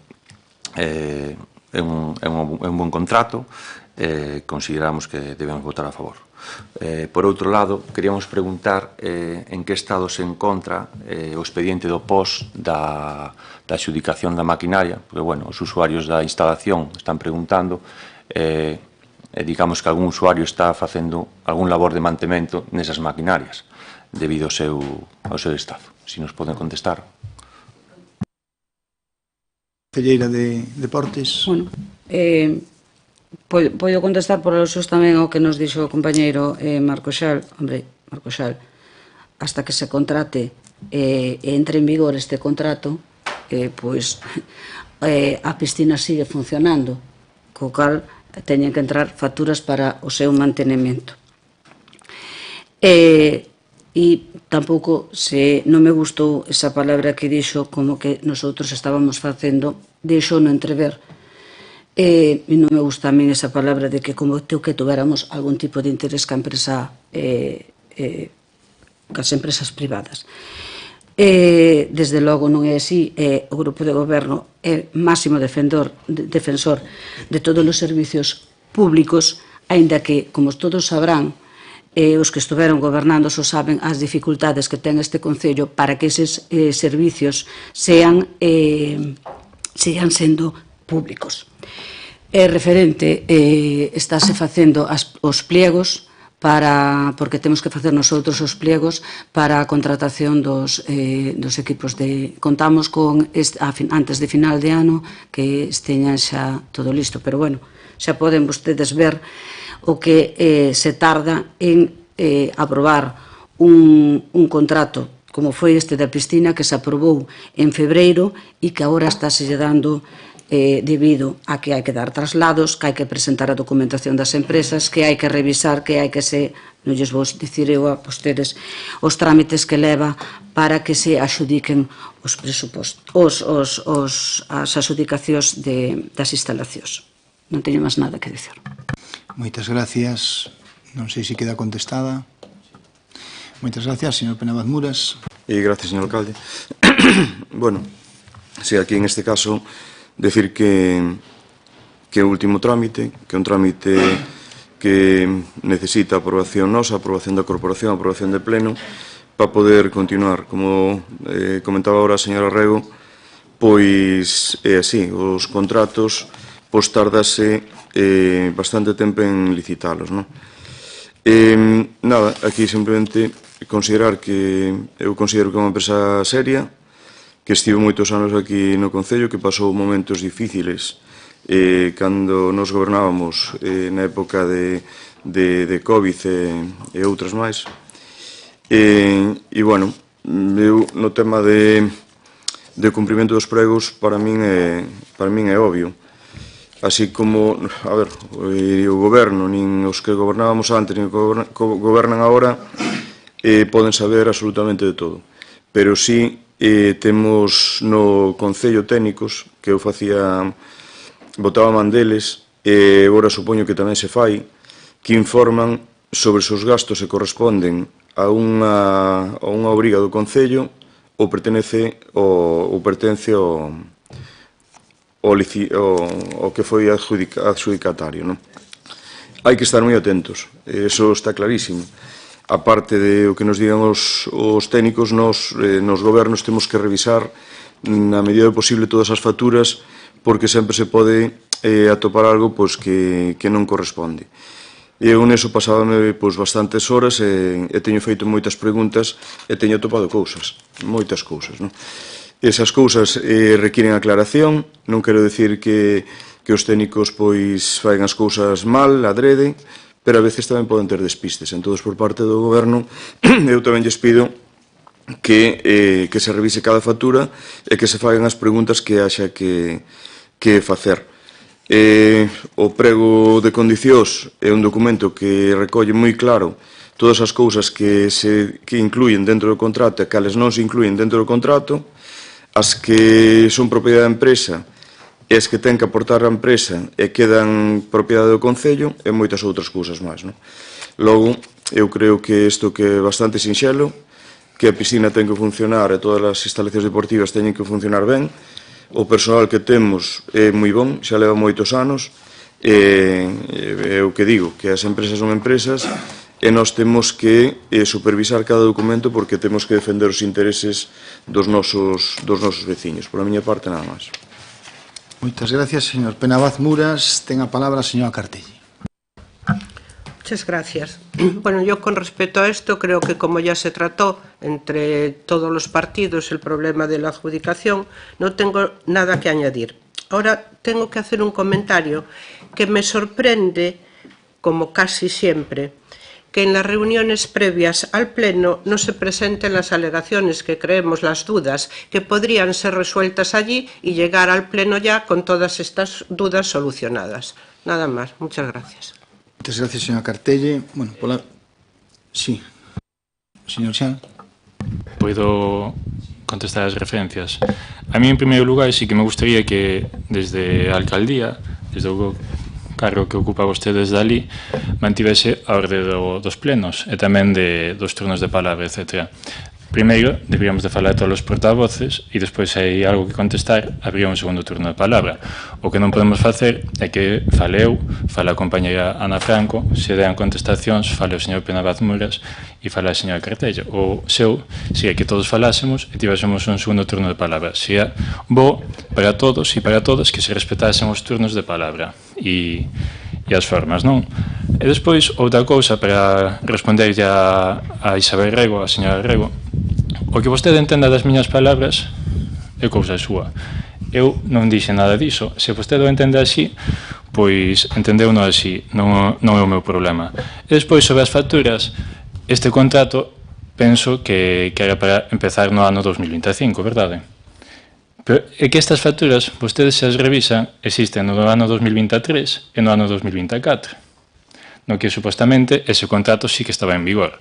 E: É un bon contrato, consideramos que debemos votar a favor. Por outro lado, queríamos preguntar en que estado se encontra o expediente do POS da adxudicación da maquinaria, porque, bueno, os usuarios da instalación están preguntando digamos que algún usuario está facendo algún labor de mantemento nesas maquinarias debido ao seu estado. Se nos poden contestar.
A: Concelleira de Deportes.
C: Bueno, podo contestar por alusións tamén ao que nos dixo o compañeiro Marcoxal. Hombre, Marcoxal, hasta que se contrate e entre en vigor este contrato, pois a piscina sigue funcionando, co cal teñen que entrar facturas para o seu mantenimento. E tampouco non me gustou esa palabra que dixo como que nosotros estábamos facendo, dixo no entrever. E non me gusta a min esa palabra de que como que tuveramos algún tipo de interés ca empresa, cas empresas privadas. Desde logo non é así. O grupo de goberno é máximo defensor de todos os servicios públicos, aínda que, como todos sabrán, os que estuveron gobernando só saben as dificultades que ten este Concello para que eses servicios sean sendo públicos. referente, estáse facendo os pliegos porque temos que facer nosotros os pliegos para a contratación dos equipos contamos con antes de final de ano que esteñan xa todo listo, pero bueno, xa poden vostedes ver o que se tarda en aprobar un contrato como foi este da piscina que se aprobou en febreiro e que agora estáse dando debido a que hai que dar traslados, que hai que presentar a documentación das empresas, que hai que revisar, que hai que non lles vou dicir eu a vostedes os trámites que leva para que se adxudiquen os presupostos, as adxudicacións das instalacións. Non teño máis nada que dicir.
A: Moitas gracias. Non sei se queda contestada. Moitas gracias, señor Penabaz Muras.
F: E gracias, señor alcalde. Bueno, si aquí en este caso decir que o último trámite, que é un trámite que necesita aprobación nosa, aprobación da corporación, aprobación de pleno, para poder continuar. Como comentaba ahora a señora Rego, pois é así, os contratos pois tardase bastante tempo en licitalos, non? Nada, aquí simplemente considerar que eu considero que é unha empresa seria, que estivo moitos anos aquí no Concello, que pasou momentos difíciles cando nos gobernábamos na época de Covid e outras máis. E, bueno, eu no tema de cumprimento dos pregos, para min é obvio. Así como, a ver, o goberno, nin os que gobernábamos antes, nin os que gobernan agora, poden saber absolutamente de todo. Pero sí, temos no Concello técnicos que eu botaba man deles e agora supoño que tamén se fai que informan sobre se os gastos se corresponden a unha obriga do Concello ou pertence ao que foi adxudicatario, non? Hai que estar moi atentos, eso está clarísimo. A parte de o que nos digan os técnicos, nos gobernos temos que revisar na medida do posible todas as facturas porque sempre se pode atopar algo que non corresponde. Eu neso pasábame bastantes horas e teño feito moitas preguntas e teño atopado cousas, moitas cousas, non? Esas cousas requiren aclaración, non quero dicir que os técnicos fagan as cousas mal, adrede, pero a veces tamén poden ter despistes. Entón, por parte do goberno, eu tamén lles pido que se revise cada factura e que se fagan as preguntas que haxa que facer. O prego de condicións é un documento que recolle moi claro todas as cousas que incluyen dentro do contrato e cales non se incluyen dentro do contrato, as que son propiedade da empresa e as que ten que aportar a empresa e quedan propiedade do Concello e moitas outras cousas máis, non? Logo, eu creo que isto que é bastante sinxelo, que a piscina ten que funcionar e todas as instalacións deportivas teñen que funcionar ben, o persoal que temos é moi bon, xa leva moitos anos, e o que digo, que as empresas son empresas e nós temos que supervisar cada documento porque temos que defender os intereses dos nosos veciños. Por a miña parte, nada máis.
A: Moitas gracias, señor Penabaz Muras. Ten a palabra a señora Cartelli.
G: Muchas gracias. Bueno, yo con respecto a esto creo que como ya se trató entre todos los partidos el problema de la adjudicación, no tengo nada que añadir. Ahora tengo que hacer un comentario que me sorprende, como casi siempre, que en las reuniones previas al Pleno no se presenten las alegaciones que creemos, las dudas, que podrían ser resueltas allí y llegar al Pleno ya con todas estas dudas solucionadas. Nada más. Muchas gracias.
A: Muchas gracias, señora Cartelli. Bueno, sí. Señor Xan.
D: Podo contestar as referencias. A mí, en primeiro lugar, sí que me gustaría que desde a alcaldía, desde o cargo que ocupa vostede desde ali, mantivese a orde dos plenos e tamén dos turnos de palabra, etc. primeiro deberíamos de falar todos os portavoces e despois se hai algo que contestar habría un segundo turno de palabra. O que non podemos facer é que fale eu, fale a compañera Ana Franco, se dean contestacións fale o señor Penabaz Muras e fale a señora Cartello. O seu sería que todos falásemos e tivésemos un segundo turno de palabra. Sería bo para todos e para todas que se respetasen os turnos de palabra e as formas, non? E despois, outra cousa para responderlle a Isabel Rego, a señora Rego, o que vostede entenda das miñas palabras é cousa súa. Eu non dixe nada diso. Se vostede o entende así, pois entendeu-no así, non é o meu problema. E despois, sobre as facturas, este contrato penso que era para empezar no ano 2025, verdade? Pero é que estas facturas, vostedes se as revisan, existen no ano 2023 e no ano 2024, no que supostamente ese contrato sí que estaba en vigor.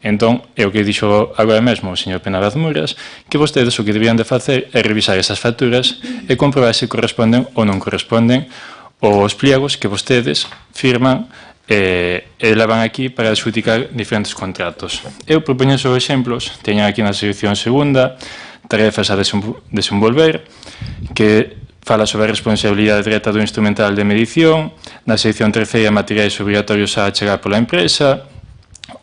D: Entón, é o que dixo agora mesmo o señor Penabaz Muras, que vostedes o que debían de facer é revisar esas facturas e comprobar se corresponden ou non corresponden os pliegos que vostedes firman e levan aquí para adxudicar diferentes contratos. Eu propoño os exemplos, teñen aquí na sección segunda, tarefas a desenvolver, que fala sobre a responsabilidade directa do instrumental de medición, na sección terceira materiais obrigatorios a chegar pola empresa,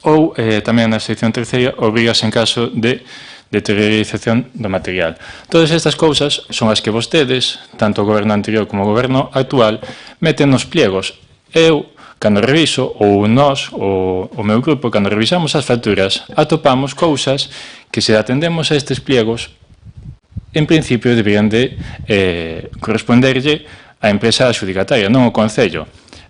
D: ou tamén na sección terceira obrigas en caso de deteriorización do material. Todas estas cousas son as que vostedes, tanto o goberno anterior como o goberno actual, meten nos pliegos. Eu, cando reviso, ou nós, o meu grupo, cando revisamos as facturas, atopamos cousas que se atendemos a estes pliegos, en principio deberían de corresponderlle á empresa adxudicataria, non ao Concello.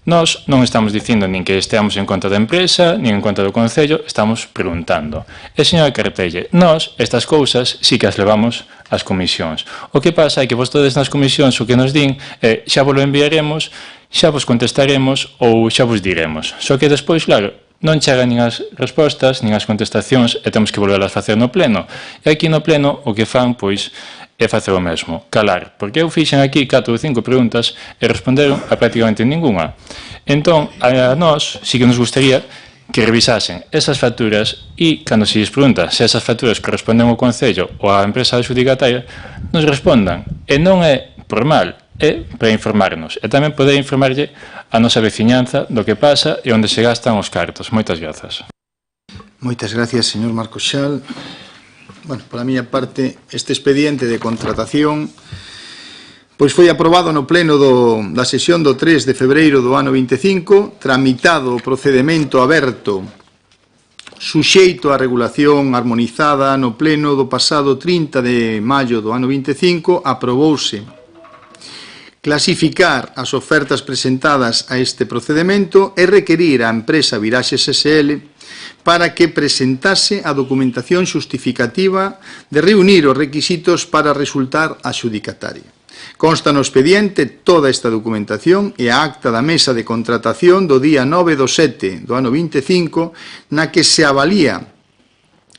D: Nós non estamos dicindo nin que esteamos en contra da empresa, nin en contra do Concello, estamos preguntando. E, señora Cartelle, nós estas cousas sí que as levamos ás comisións. O que pasa é que vostedes nas comisións o que nos din é xa vos lo enviaremos, xa vos contestaremos ou xa vos diremos. Só que despois, claro, non chegan nin as respostas, nin as contestacións e temos que volver a facer no pleno. E aquí no pleno o que fan, pois, é facer o mesmo, calar. Porque eu fixen aquí 4 ou 5 preguntas e responderon a prácticamente ninguna. Entón, a nós sí que nos gustaría que revisasen esas facturas e, cando se lles pregunta se esas facturas corresponden ao Concello ou á empresa adxudicataria, nos respondan. E non é por mal, é para informarnos. E tamén poder informarlle a nosa veciñanza do que pasa e onde se gastan os cartos. Moitas grazas.
A: Moitas gracias, señor Marcos Xal. Bueno, pola miña parte, este expediente de contratación pois foi aprobado no pleno da sesión do 3 de febreiro do ano 25, tramitado o procedemento aberto suxeito á regulación armonizada no pleno do pasado 30 de maio do ano 25, aprobouse clasificar as ofertas presentadas a este procedemento e requerir á empresa Viraxes SL para que presentase a documentación xustificativa de reunir os requisitos para resultar adxudicataria. Consta no expediente toda esta documentación e a acta da mesa de contratación do día 9/7 do ano 25, na que se avalía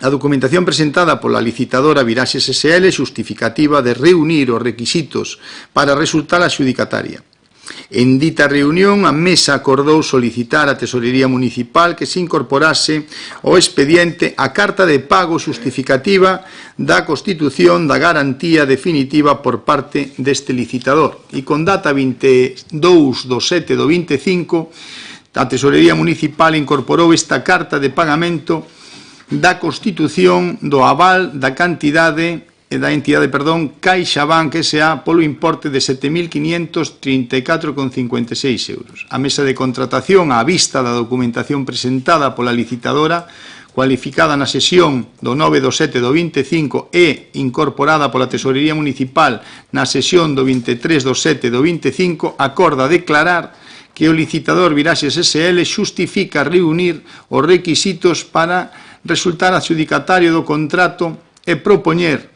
A: a documentación presentada pola licitadora Viraxes SL xustificativa de reunir os requisitos para resultar adxudicataria. En dita reunión, a mesa acordou solicitar á Tesorería Municipal que se incorporase ao expediente a carta de pago xustificativa da constitución da garantía definitiva por parte deste licitador. E con data 22/7 do 25, a Tesorería Municipal incorporou esta carta de pagamento da constitución do aval da cantidade da entidade, CaixaBank S.A. polo importe de 7.534,56 euros. A mesa de contratación, á vista da documentación presentada pola licitadora, cualificada na sesión do 9/7 do 25 e incorporada pola Tesorería Municipal na sesión do 23/7 do 25, acorda declarar que o licitador Viraxes SL xustifica reunir os requisitos para resultar adxudicatario do contrato e propoñer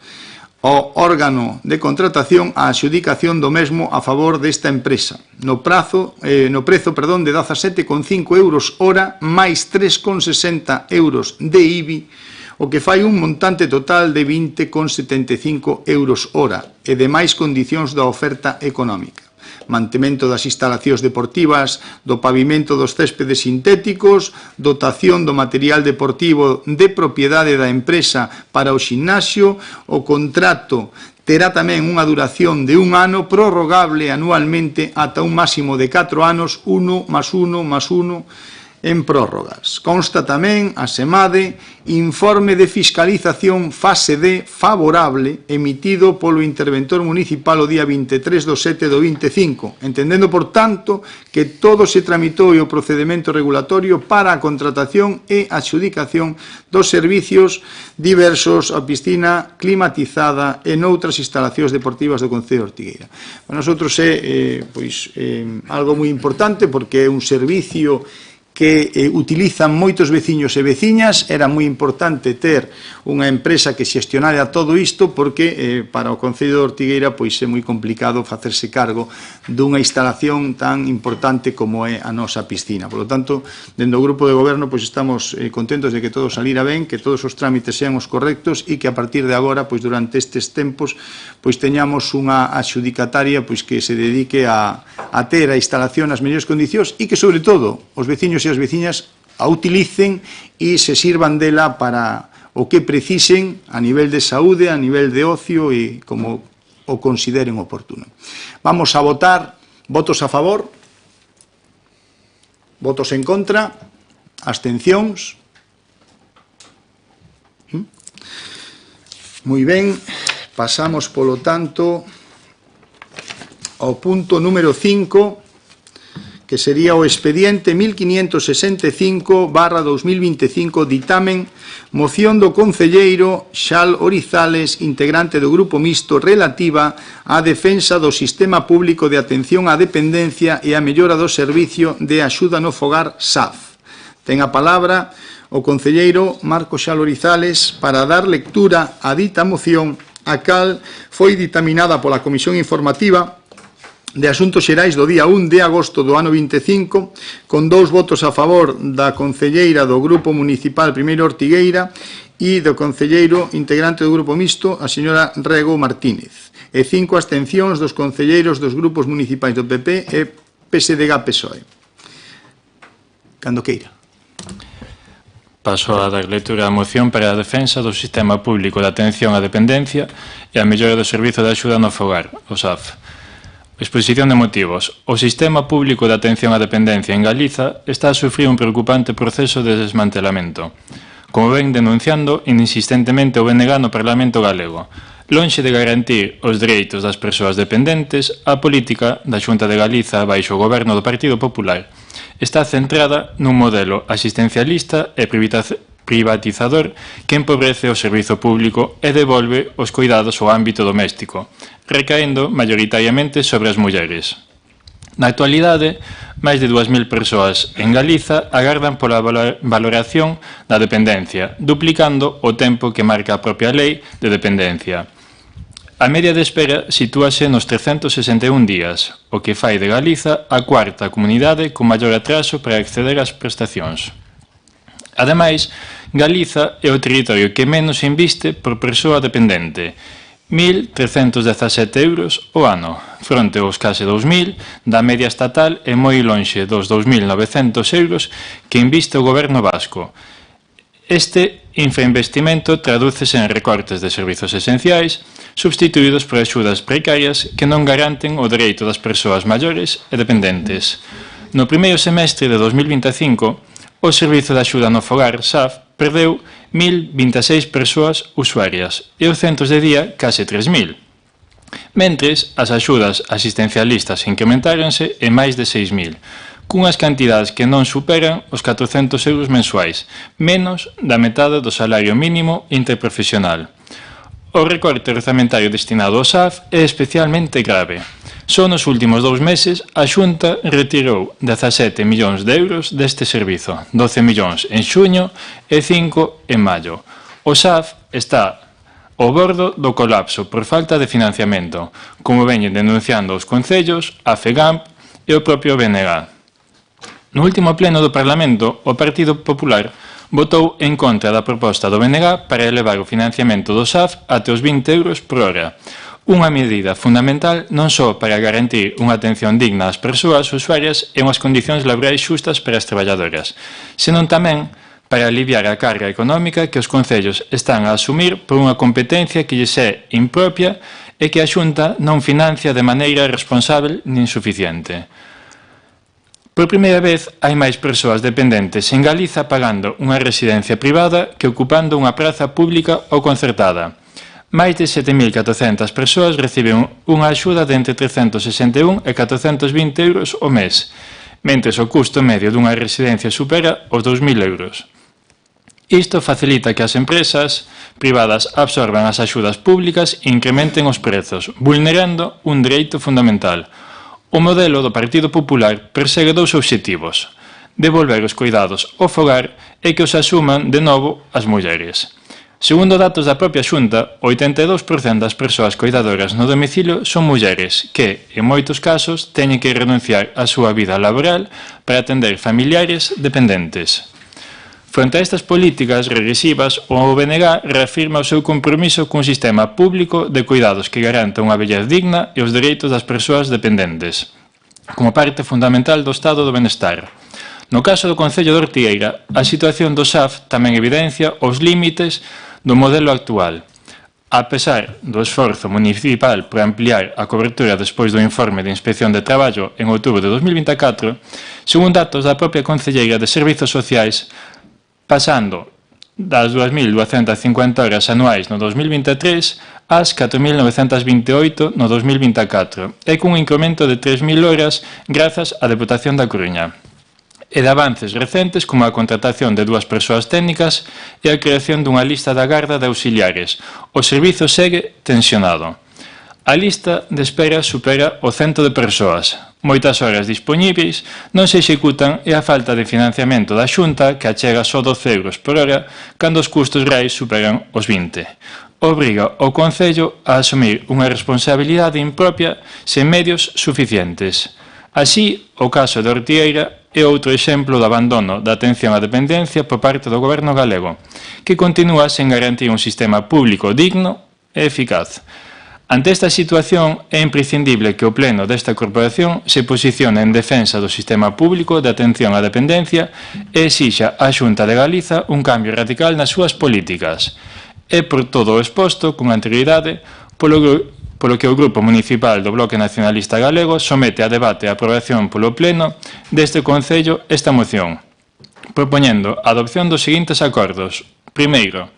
A: ao órgano de contratación a adxudicación do mesmo a favor desta empresa, no prezo de 17,5 euros hora máis 3,60 euros de IBI, o que fai un montante total de 20,75 euros hora e demais condicións da oferta económica. mantemento das instalacións deportivas, do pavimento dos céspedes sintéticos, dotación do material deportivo de propiedade da empresa para o ximnasio. O contrato terá tamén unha duración de 1 ano, prorrogable anualmente ata un máximo de 4 anos, 1 más 1 más 1, en prórrogas. Consta tamén a SEMADE informe de fiscalización fase D favorable emitido polo interventor municipal o día 23/7/25, entendendo, por tanto, que todo se tramitou e o procedimento regulatorio para a contratación e adxudicación dos servicios diversos a piscina climatizada e noutras instalacións deportivas do Concello de Ortigueira. Para nosotros é algo moi importante porque é un servicio que utilizan moitos veciños e veciñas. Era moi importante ter unha empresa que xestionara todo isto porque para o Concello de Ortigueira pois é moi complicado facerse cargo dunha instalación tan importante como é a nosa piscina. Por lo tanto, dentro do grupo de goberno pois estamos contentos de que todo salira ben, que todos os trámites sean os correctos e que a partir de agora, pois durante estes tempos, pois teñamos unha adxudicataria pois que se dedique a ter a instalación nas mellores condicións e que, sobre todo, os veciños e as veciñas a utilicen e se sirvan dela para o que precisen a nivel de saúde, a nivel de ocio e como o consideren oportuno. Vamos a votar. Votos a favor, votos en contra, abstencións. Moi ben, pasamos polo tanto ao punto número 5, que sería o expediente 1565/2025, ditamen, moción do concelleiro Xal Orizales, integrante do Grupo Mixto, relativa á defensa do sistema público de atención á dependencia e a mellora do servicio de axuda no fogar SAF. Ten a palabra o concelleiro Marco Xal Orizales para dar lectura a dita moción, a cal foi ditaminada pola Comisión Informativa de Asuntos Xerais do día 1 de agosto do ano 25, con 2 votos a favor da concelleira do Grupo Municipal Primeiro Ortigueira e do concelleiro integrante do Grupo Mixto, a señora Rego Martínez, e 5 abstencións dos concelleiros dos grupos municipais do PP e PSDG-PSOE. Cando queira.
D: Paso a dar lectura á moción para a defensa do sistema público de atención á dependencia e a mellora do servizo de axuda no fogar, o SAF. Exposición de motivos. O sistema público de atención á dependencia en Galiza está a sufrir un preocupante proceso de desmantelamento, como ven denunciando insistentemente o BNG no Parlamento galego. Lonxe de garantir os dereitos das persoas dependentes, a política da Xunta de Galiza baixo o goberno do Partido Popular está centrada nun modelo asistencialista e privatizador que empobrece o servizo público e devolve os cuidados ao ámbito doméstico, recaendo maioritariamente sobre as mulleres. Na actualidade, máis de 2.000 persoas en Galiza agardan pola valoración da dependencia, duplicando o tempo que marca a propia lei de dependencia. A media de espera sitúase nos 361 días, o que fai de Galiza a cuarta comunidade con maior atraso para acceder ás prestacións. Ademais, Galiza é o territorio que menos inviste por persoa dependente, 1.317 euros o ano, fronte aos case 2.000 da media estatal e moi lonxe dos 2.900 euros que inviste o goberno vasco. Este infrainvestimento tradúcese en recortes de servizos esenciais, substituídos por axudas precarias que non garanten o dereito das persoas maiores e dependentes. No primeiro semestre de 2025, o Servizo de Axuda no Fogar, SAF, perdeu 1.026 persoas usuarias e os centros de día case 3.000. Mentres, as axudas asistencialistas incrementáronse en máis de 6.000, cunhas cantidades que non superan os 400 euros mensuais, menos da metade do salario mínimo interprofesional. O recorte orzamentario destinado ao SAF é especialmente grave. Só nos últimos 2 meses a Xunta retirou 17 millóns de euros deste servizo, 12 millóns en xuño e 5 en maio. O SAF está ao bordo do colapso por falta de financiamento, como veñen denunciando os concellos, a FEGAMP e o propio BNG. No último pleno do Parlamento, o Partido Popular votou en contra da proposta do BNG para elevar o financiamento do SAF até os 20 euros por hora, Unha medida fundamental non só para garantir unha atención digna ás persoas usuarias e unhas condicións laborais xustas para as traballadoras, senón tamén para aliviar a carga económica que os concellos están a asumir por unha competencia que lles é impropia e que a Xunta non financia de maneira responsable nin suficiente. Por primeira vez, hai máis persoas dependentes en Galiza pagando unha residencia privada que ocupando unha praza pública ou concertada. Máis de 7.400 persoas reciben unha axuda de entre 361 e 420 euros ao mes, mentres o custo medio dunha residencia supera os 2.000 euros. Isto facilita que as empresas privadas absorban as axudas públicas e incrementen os prezos, vulnerando un dereito fundamental. O modelo do Partido Popular persegue dous obxectivos: devolver os cuidados ao fogar e que os asuman de novo as mulleres. Segundo datos da propia Xunta, 82% das persoas cuidadoras no domicilio son mulleres que, en moitos casos, teñen que renunciar á súa vida laboral para atender familiares dependentes. Fronte a estas políticas regresivas, o BNG reafirma o seu compromiso cun sistema público de cuidados que garanta unha vellez digna e os dereitos das persoas dependentes, como parte fundamental do estado do benestar. No caso do Concello de Ortigueira, a situación do SAF tamén evidencia os límites do modelo actual. A pesar do esforzo municipal por ampliar a cobertura despois do informe de inspección de traballo en outubro de 2024, según datos da propia Concelleira de Servizos Sociais, pasando das 2.250 horas anuais no 2023 ás 4.928 no 2024, e cun incremento de 3.000 horas grazas á Deputación da Coruña, e de avances recentes como a contratación de 2 persoas técnicas e a creación dunha lista da garda de auxiliares. O servizo segue tensionado. A lista de espera supera o 100 de persoas. Moitas horas dispoñíveis non se executan e a falta de financiamento da Xunta, que achega só 12 euros por hora, cando os custos reais superan os 20. Obriga o Concello a asumir unha responsabilidade impropia sen medios suficientes. Así, o caso de Ortigueira é outro exemplo do abandono da atención á dependencia por parte do Goberno galego, que continúa sen garantir un sistema público digno e eficaz. Ante esta situación, é imprescindible que o Pleno desta corporación se posicione en defensa do sistema público de atención á dependencia e exixa á Xunta de Galiza un cambio radical nas súas políticas. É por todo o exposto, con anterioridade, polo que o Grupo Municipal do Bloque Nacionalista Galego somete a debate e a aprobación polo Pleno deste Concello esta moción, propoñendo a adopción dos seguintes acordos. Primeiro,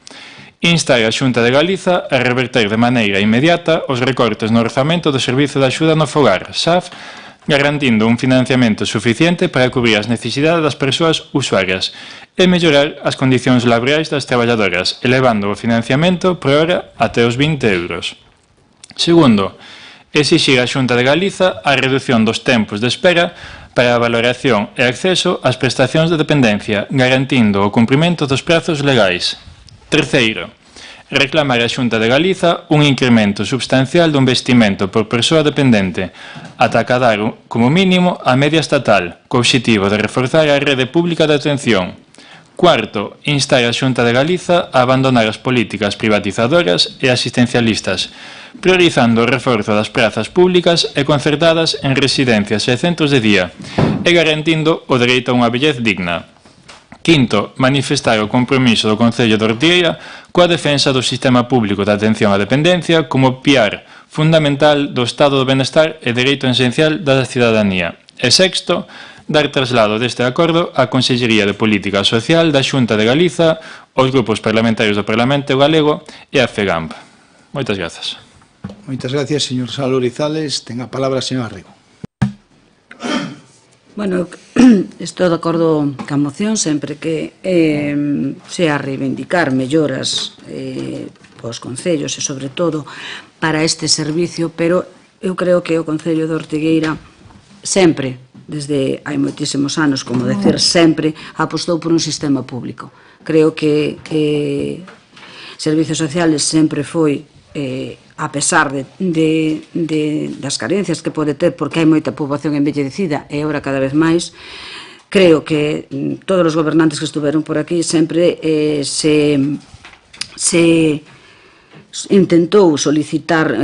D: instar a Xunta de Galiza a reverter de maneira inmediata os recortes no orzamento do Servizo de Axuda no Fogar, SAF, garantindo un financiamento suficiente para cubrir as necesidades das persoas usuarias e mellorar as condicións laborais das traballadoras, elevando o financiamento por hora até os 20 euros. Segundo, exixir á Xunta de Galiza a reducción dos tempos de espera para a valoración e acceso ás prestacións de dependencia, garantindo o cumprimento dos prazos legais. Terceiro, reclamar á Xunta de Galiza un incremento substancial do investimento por persoa dependente, ata acadar como mínimo a media estatal, co obxectivo de reforzar a rede pública de atención. Cuarto, instar a Xunta de Galiza a abandonar as políticas privatizadoras e asistencialistas, priorizando o reforzo das prazas públicas e concertadas en residencias e centros de día e garantindo o dereito a unha vellez digna. Quinto, manifestar o compromiso do Concello de Ortigueira coa defensa do sistema público de atención á dependencia como piar fundamental do estado do benestar e dereito esencial da cidadanía. E sexto, dar traslado deste acordo á Consellería de Política Social da Xunta de Galiza, aos grupos parlamentarios do Parlamento Galego e a FEGAMP. Moitas grazas.
A: Moitas gracias, señor Salo Rizales. Ten a palabra a señora Rigo.
C: Bueno, estou de acordo ca moción sempre que sea reivindicar melloras pos concellos e sobre todo para este servicio, pero eu creo que o Concello de Ortigueira sempre, desde hai moitísimos anos, como decir, sempre apostou por un sistema público. Creo que Servizos Sociales sempre foi, a pesar das carencias que pode ter, porque hai moita poboación envellecida e agora cada vez máis, creo que todos os gobernantes que estuveron por aquí sempre se intentou solicitar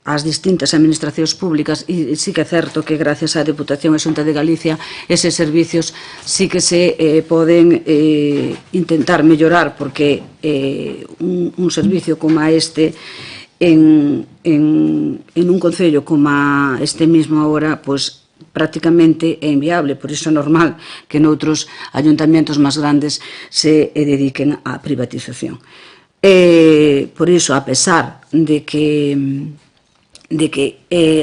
C: ás distintas administracións públicas e sí que é certo que gracias á Deputación e Xunta de Galicia eses servicios sí que se poden intentar mellorar porque un servicio como este en un concello como este mismo agora, pois prácticamente é inviable, por iso é normal que noutros ayuntamientos máis grandes se dediquen á privatización. Por iso, a pesar de que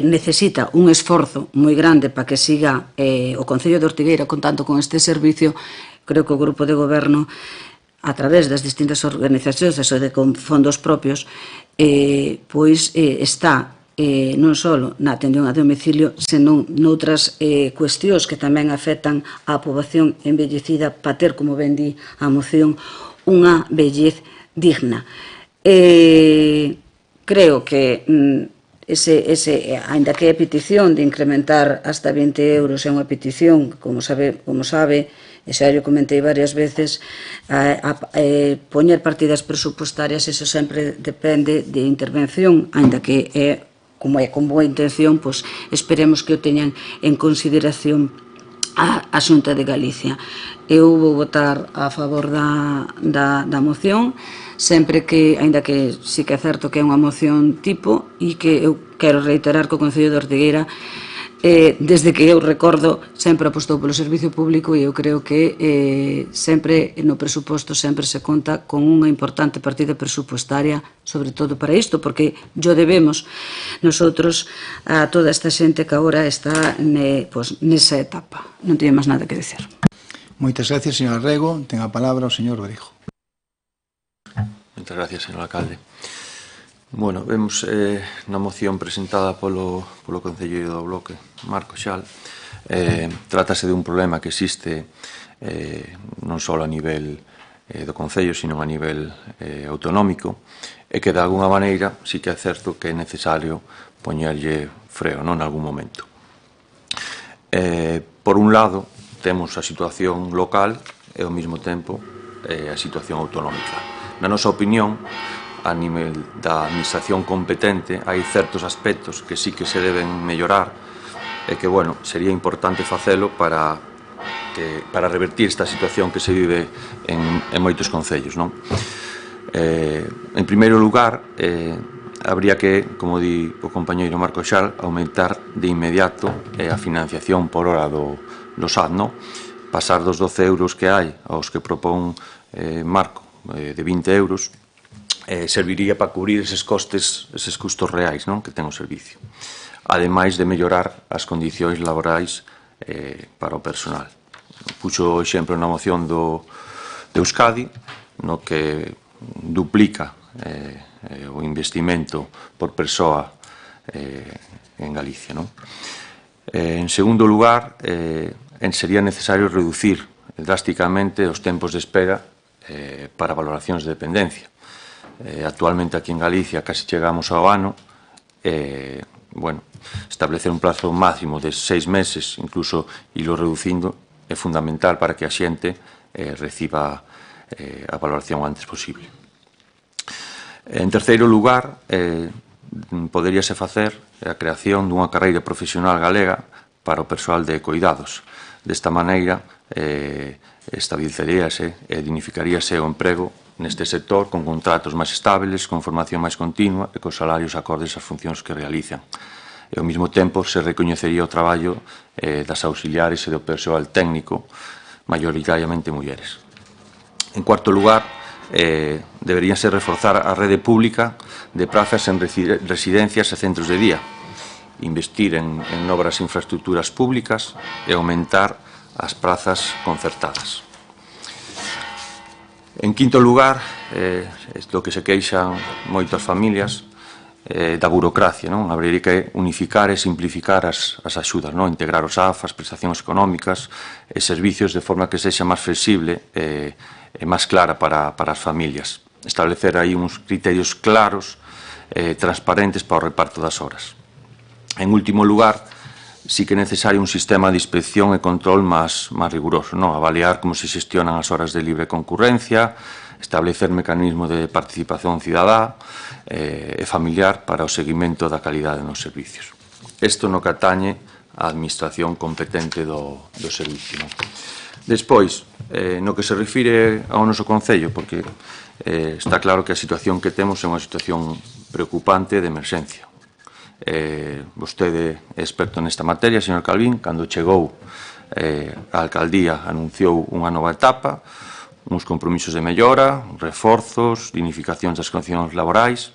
C: necesita un esforzo moi grande para que siga o Concello de Ortigueira contando con este servicio, creo que o Grupo de Goberno, a través das distintas organizacións e con fondos propios, pois está non só na atención a domicilio, senón noutras cuestións que tamén afectan á poboación envellecida para ter, como ben di a moción, unha vellez digna. Creo que ainda que é petición de incrementar hasta 20 euros é unha petición, como sabe, e xa yo comentei varias veces, poñer partidas presupuestarias, eso sempre depende de intervención, ainda que como é con boa intención, pois esperemos que o teñan en consideración a Xunta de Galicia. Eu vou votar a favor da moción, sempre que, ainda que sí que é certo que é unha moción tipo, e que eu quero reiterar que o Concello de Ortigueira, desde que eu recordo, sempre apostou polo servicio público e eu creo que sempre no presuposto sempre se conta con unha importante partida presupuestaria, sobre todo para isto, porque yo debemos nosotros a toda esta xente que agora está nesa etapa. Non teño máis nada que dicer.
A: Moitas gracias, señora Rego. Ten a palabra o señor Berijo.
E: Moitas gracias, señor alcalde. Bueno, vemos na moción presentada polo Concelleiro do Bloque, Marco Xal, trátase de un problema que existe non só a nivel do Concello, sino a nivel autonómico, e que de alguna maneira sí que é certo que é necesario poñerlle freo, non, en algún momento. Por un lado, temos a situación local e ao mesmo tempo a situación autonómica. Na nosa opinión, a nivel da administración competente hai certos aspectos que sí que se deben mellorar e que, bueno, sería importante facelo para revertir esta situación que se vive en moitos concellos, non? En primeiro lugar, habría que, como di o compañeiro Marco Xal, aumentar de inmediato a financiación por hora do SAT, non? Pasar dos 12 euros que hai aos que propón Marco de 20 euros, serviría para cubrir eses custos reais, non, que ten o servicio, ademais de mellorar as condicións laborais para o personal. Puxo o exemplo na moción de Euskadi, no que duplica o investimento por persoa en Galicia, non? En segundo lugar, sería necesario reducir drásticamente os tempos de espera para valoracións de dependencia. Actualmente aquí en Galicia casi chegamos ao ano, bueno, establecer un plazo máximo de 6 meses, incluso ilo reducindo, é fundamental para que a xente reciba a valoración o antes posible. En terceiro lugar, poderíase facer a creación dunha carreira profesional galega para o persoal de cuidados. Desta maneira, estabilizaríase e dignificaríase o emprego neste sector con contratos máis estables, con formación máis continua e con salarios acordes ás funcións que realizan. E ao mesmo tempo se recoñecería o traballo das auxiliares e do persoal técnico, maioritariamente mulleres. En cuarto lugar, deberíanse reforzar a rede pública de prazas en residencias e centros de día, investir en novas infraestructuras públicas e aumentar as prazas concertadas. En quinto lugar, isto que se queixan moitas familias da burocracia, non? Habría que unificar e simplificar as axudas, non? Integrar os AF, as prestacións económicas e servicios de forma que sexa máis flexible e máis clara para as familias. Establecer aí uns criterios claros e transparentes para o reparto das horas. En último lugar, sí que é necesario un sistema de inspección e control máis riguroso, non? Avaliar como se xestionan as horas de libre concurrencia, establecer mecanismo de participación cidadá e familiar para o seguimento da calidade nos servicios. Isto no que atañe a administración competente do servicio. Despois, no que se refire ao noso Concello, porque está claro que a situación que temos é unha situación preocupante de emerxencia. Vostede é experto nesta materia, señor Calvín, cando chegou a alcaldía anunciou unha nova etapa, uns compromisos de mellora, reforzos, dignificacións das condicións laborais,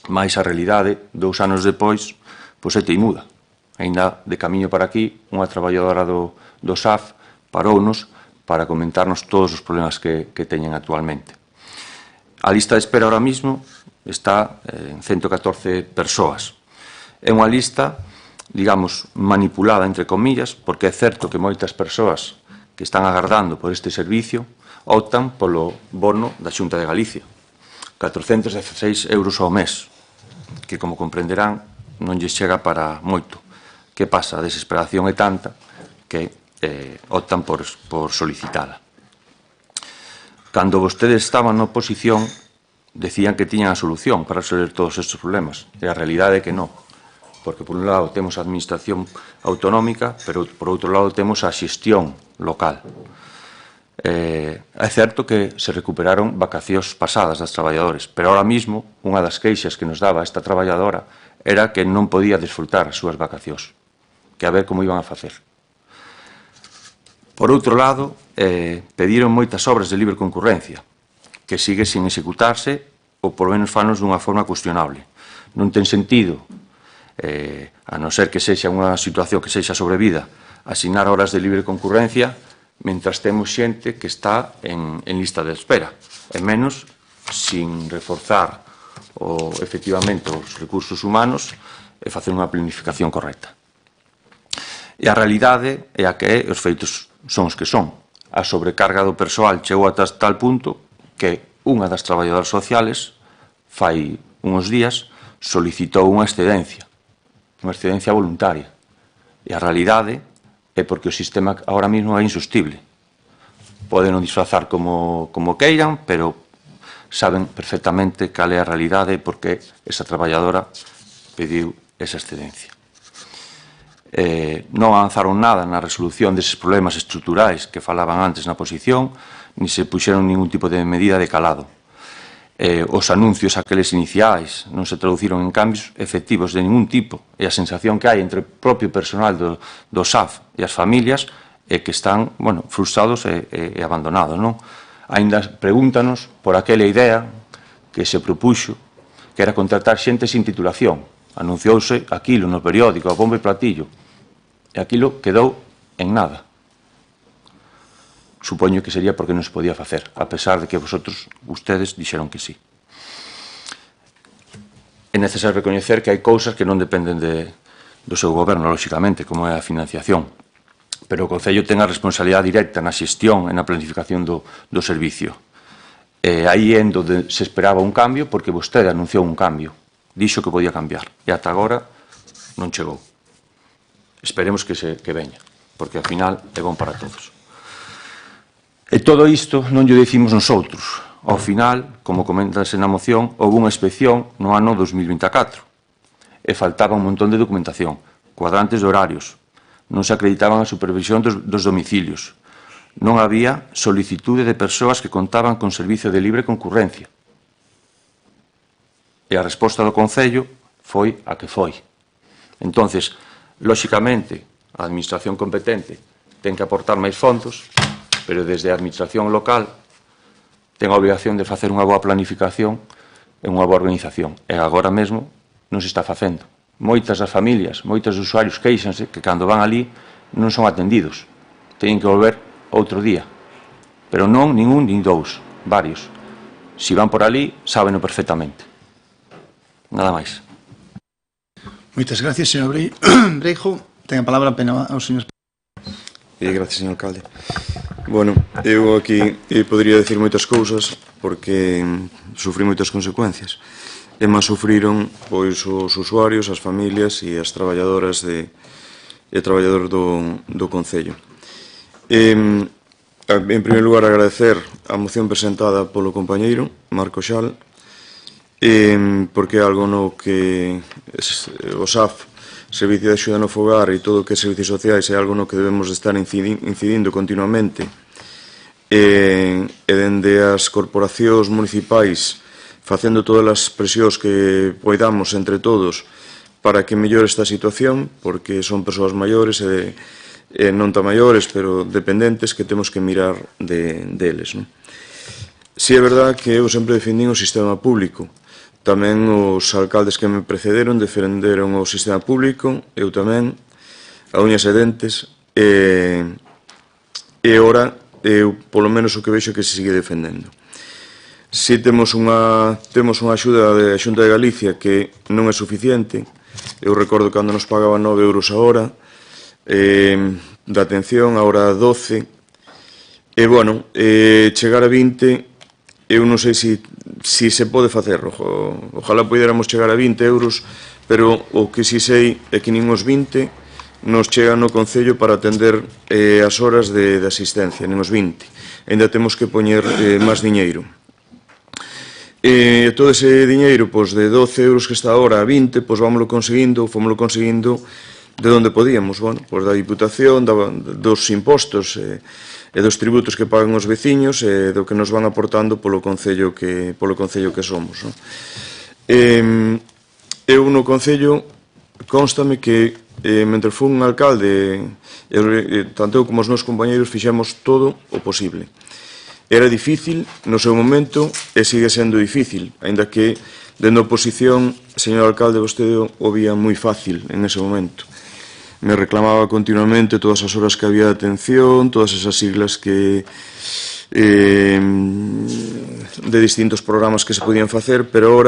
E: máis a realidade, 2 anos depois, pois é teimuda. Ainda de camiño para aquí, unha traballadora do SAF parounos para comentarnos todos os problemas que teñen actualmente. A lista de espera ahora mismo está en 114 persoas. É unha lista, digamos, manipulada, entre comillas, porque é certo que moitas persoas que están agardando por este servicio optan polo bono da Xunta de Galicia, 416 euros ao mes, que, como comprenderán, non lles chega para moito. Que pasa? A desesperación é tanta que optan por solicitala. Cando vostedes estaban na oposición, decían que tiñan a solución para resolver todos estes problemas, e a realidade é que non. Porque, por un lado, temos a administración autonómica, pero, por outro lado, temos a xestión local. É certo que se recuperaron vacacións pasadas das traballadores, pero ahora mismo, unha das queixas que nos daba esta traballadora era que non podía desfrutar as súas vacacións, que a ver como iban a facer. Por outro lado, pediron moitas obras de libre concurrencia, que sigue sin executarse, ou por menos fanos dunha forma cuestionable. Non ten sentido, a non ser que sexa unha situación que sexa sobrevida, asignar horas de libre concurrencia mentras temos xente que está en lista de espera, e menos sin reforzar efectivamente os recursos humanos e facer unha planificación correcta. E a realidade é a que os feitos son os que son. A sobrecarga do persoal chegou ata tal punto que unha das traballadoras sociales fai uns días solicitou unha excedencia voluntaria. E a realidade é porque o sistema ahora mismo é insostible. Poden disfrazar como queiran, pero saben perfectamente cal é a realidade porque esa traballadora pediu esa excedencia. Non avanzaron nada na resolución deses problemas estruturais que falaban antes na oposición, ni se puxeron ningún tipo de medida de calado. Os anuncios aqueles iniciais non se traduciron en cambios efectivos de ningún tipo, e a sensación que hai entre o propio personal do SAF e as familias é que están frustrados e abandonados. Ainda pregúntanos por aquela idea que se propuxo, que era contratar xente sin titulación. Anunciouse aquilo no periódico, a bombo e platillo, e aquilo quedou en nada. Supoño que sería porque non se podía facer, a pesar de que ustedes dixeron que sí. É necesario recoñecer que hai cousas que non dependen do seu goberno, lóxicamente, como é a financiación. Pero o Concello ten a responsabilidade directa na xestión e na planificación do servicio. Aí é onde se esperaba un cambio, porque vostede anunciou un cambio. Dixo que podía cambiar, e ata agora non chegou. Esperemos que veña, porque ao final é bon para todos. E todo isto non lle dicimos nosotros. Ao final, como comentase na moción, houve unha inspección no ano 2024 e faltaba un montón de documentación, cuadrantes de horarios, non se acreditaban a supervisión dos domicilios, non había solicitude de persoas que contaban con servicio de libre concurrencia. E a resposta do Concello foi a que foi. Entonces, lóxicamente, a administración competente ten que aportar máis fondos, pero desde a administración local ten a obligación de facer unha boa planificación e unha boa organización. E agora mesmo non se está facendo. Moitas das familias, moitos dos usuarios queixanse que cando van ali non son atendidos. Teñen que volver outro día. Pero non ningún nin dous, varios. Si van por ali, sábeno perfectamente. Nada máis.
A: Moitas gracias, señor Breijo. Ten a palabra ao señor.
F: Gracias, señor alcalde. Bueno, eu aquí podría decir moitas cousas porque sufrí moitas consecuencias. E máis sufriron pois os usuarios, as familias e as traballadoras e traballadores do Concello. En primeiro lugar, agradecer a moción presentada polo compañeiro Marco Xal, porque é algo no que o SAF, Servicio de Axuda no Fogar e todo o que é servicios sociais é algo no que debemos de estar incidindo continuamente, e dende as corporacións municipais facendo todas as presións que poidamos entre todos para que mellore esta situación, porque son persoas maiores e non tan maiores, pero dependentes, que temos que mirar deles. Si é verdad que eu sempre defendín o sistema público. Tamén os alcaldes que me precederon defenderon o sistema público, eu tamén, a uñas e dentes, e ora, eu, polo menos, o que vexo que se sigue defendendo. Si temos unha axuda da Xunta de Galicia que non é suficiente, eu recordo cando nos pagaban 9 euros a hora, da atención, a hora 12, e, bueno, chegar a 20, eu non sei si se pode facer, ojalá poidéramos chegar a 20 euros, pero o que si sei é que nin os 20 nos chegan no Concello para atender as horas de asistencia, nin os 20. Ainda temos que poñer máis diñeiro. Todo ese diñeiro, de 12 euros que está agora a 20, fomoslo conseguindo de onde podíamos, da Diputación, dos impostos e dos tributos que pagan os veciños e do que nos van aportando polo Concello que somos. Eu no Concello constame que mentre fui un alcalde, tanto eu como os meus compañeros fixemos todo o posible. Era difícil no seu momento e sigue sendo difícil, aínda que dende a oposición, señor alcalde, vostede o vía moi fácil en ese momento. Me reclamaba continuamente todas as horas que había de atención, todas esas siglas que de distintos programas que se podían facer, pero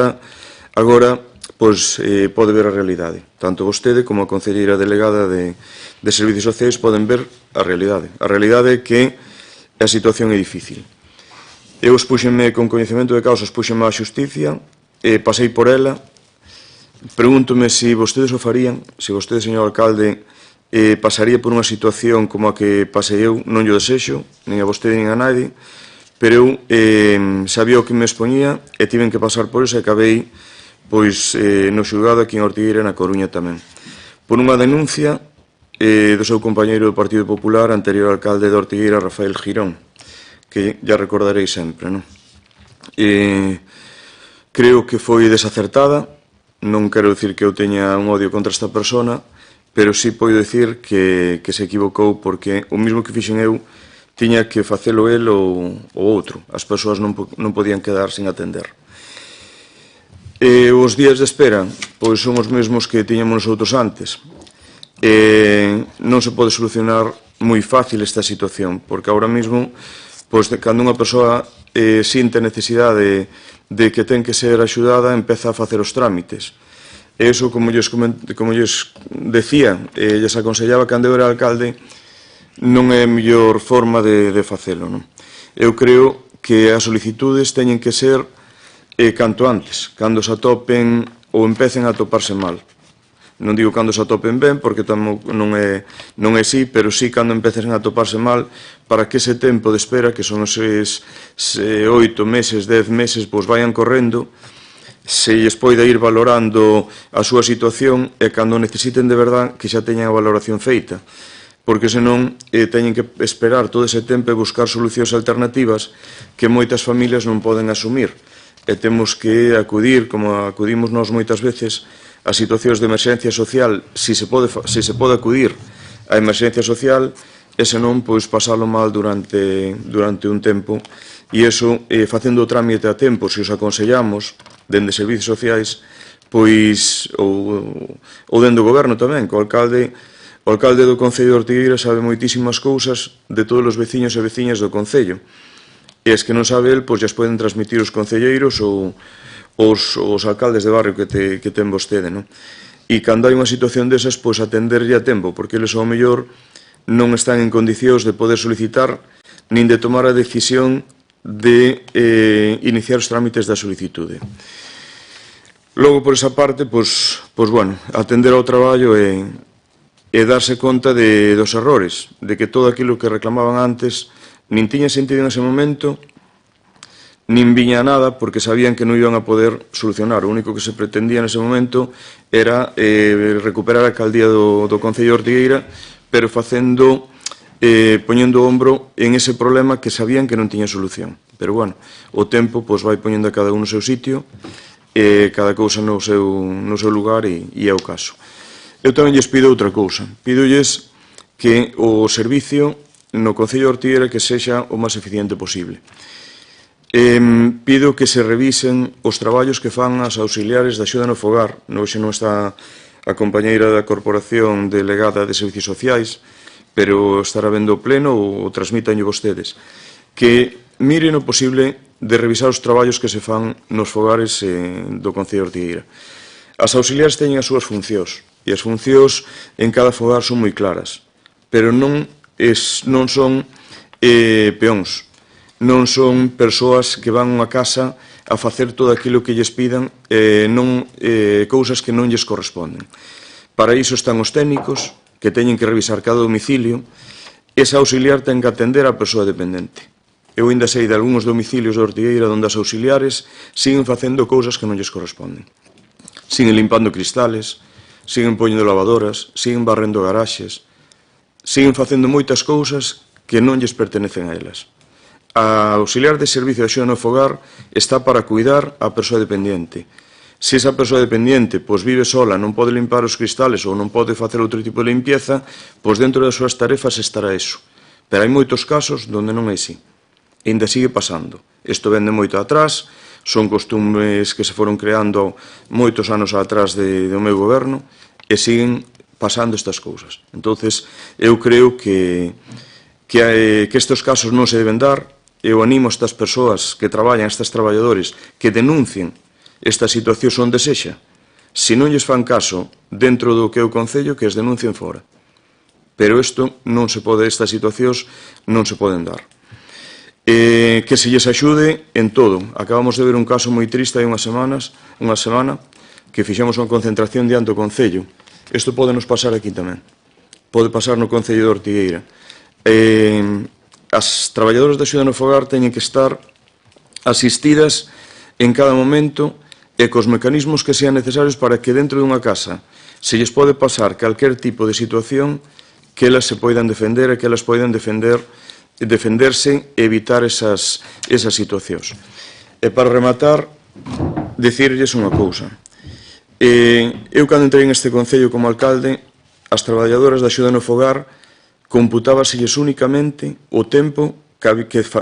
F: agora pode ver a realidade. Tanto vostede como a concelleira delegada de Servicios Sociais poden ver a realidade. A realidade é que a situación é difícil. Eu expúxenme con coñecemento de causa, expúxenme á xusticia, pasei por ela. Pregúntome se vostedes o farían, se vostede, señor alcalde, pasaría por unha situación como a que pasei eu, non lle desexo, nin a vostede nin a nadie, pero eu sabía o que me expoñía e tiven que pasar por eso e acabei no xulgado aquí en Ortigueira, na Coruña tamén, por unha denuncia do seu compañeiro do Partido Popular, anterior alcalde de Ortigueira, Rafael Girón, que ya recordarei sempre. Creo que foi desacertada. Non quero dicir que eu teña un odio contra esta persona, pero sí podo dicir que se equivocou, porque o mesmo que fixen eu tiña que facelo el ou outro. As persoas non podían quedar sin atender. Os días de espera son os mesmos que tiñamos nosotros antes. Non se pode solucionar moi fácil esta situación, porque ahora mesmo, cando unha persoa sinte a necesidade de que ten que ser axudada, empeza a facer os trámites. E iso, como lles decía, lles aconsellaba cando eu era alcalde, non é a mellor forma de facelo. Eu creo que as solicitudes teñen que ser canto antes, cando se atopen ou empecen a atoparse mal. Non digo cando se atopen ben, porque non é así, pero sí cando empecen a atoparse mal, para que ese tempo de espera, que son eses 8 meses, 10 meses, vayan correndo, se lles poida ir valorando a súa situación e cando necesiten de verdad que xa teñan a valoración feita, porque senón teñen que esperar todo ese tempo e buscar solucións alternativas que moitas familias non poden asumir, e temos que acudir, como acudimos nós moitas veces, a situacións de emerxencia social, se se pode acudir a emerxencia social, e senón pasalo mal durante un tempo, e iso, facendo o trámite a tempo, se os aconsellamos dende servicios sociais, ou dende o goberno tamén, que o alcalde do Concello de Ortigueira sabe moitísimas cousas de todos os veciños e veciñas do Concello, e as que non sabe el, as poden transmitir os concelleiros ou os alcaldes de barrio que ten vostede. E cando hai unha situación desas, atenderlle a tempo, porque eles ao mellor non están en condicións de poder solicitar nin de tomar a decisión de iniciar os trámites da solicitude. Logo, por esa parte, atender ao traballo e darse conta dos errores, de que todo aquilo que reclamaban antes nin tiña sentido en ese momento, nin viña nada, porque sabían que non iban a poder solucionar. O único que se pretendía nese momento era recuperar a alcaldía do Concello de Ortigueira, pero poñendo o ombro en ese problema que sabían que non tiña solución. Pero, bueno, o tempo vai poñendo a cada un no seu sitio, cada cousa no seu lugar, e é o caso. Eu tamén lles pido outra cousa. Pídolles que o servicio no Concello de Ortigueira que sexa o máis eficiente posible. Pido que se revisen os traballos que fan as auxiliares da axuda no fogar. Hoxe non está a compañeira da Corporación Delegada de Servicios Sociais, pero estará vendo o pleno ou transmitanlle vostedes. Que miren o posible de revisar os traballos que se fan nos fogares do Concello de Ortigueira. As auxiliares teñen as súas funcións, e as funcións en cada fogar son moi claras, pero non son peóns. Non son persoas que van a unha casa a facer todo aquilo que lles pidan, cousas que non lles corresponden. Para iso están os técnicos, que teñen que revisar cada domicilio. Esa auxiliar ten que atender a persoa dependente. Eu ainda sei de algúns domicilios de Ortigueira onde as auxiliares siguen facendo cousas que non lles corresponden. Siguen limpando cristales, siguen poñendo lavadoras, siguen barrendo garaxes, siguen facendo moitas cousas que non lles pertenecen a elas. A auxiliar de servicio de axuda no fogar está para cuidar a persoa dependente. Se esa persoa dependente vive sola, non pode limpar os cristales ou non pode facer outro tipo de limpieza, dentro das súas tarefas estará eso. Pero hai moitos casos onde non é así. E ainda sigue pasando. Isto vende moito atrás, son costumes que se foron creando moitos anos atrás do meu goberno, e siguen pasando estas cousas. Entonces, eu creo que estes casos non se deben dar. Eu animo a estas persoas que traballan, a estes traballadores, que denuncien estas situacións onde sexa. Se non lles fan caso dentro do que é o Concello, que as denuncien fora. Pero estas situacións non se poden dar. Que se lles axude en todo. Acabamos de ver un caso moi triste hai unha semana, que fixemos unha concentración diante do Concello. Isto pode nos pasar aquí tamén. Pode pasar no Concello de Ortigueira. As traballadoras da axuda no fogar teñen que estar asistidas en cada momento e cos mecanismos que sean necesarios para que dentro dunha casa se lles pode pasar calquer tipo de situación que elas se poidan defender e que elas poidan defenderse e evitar esas situacións. E para rematar, dicirlles unha cousa. Eu, cando entrei neste Concello como alcalde, as traballadoras da axuda no fogar computábaselles únicamente o tempo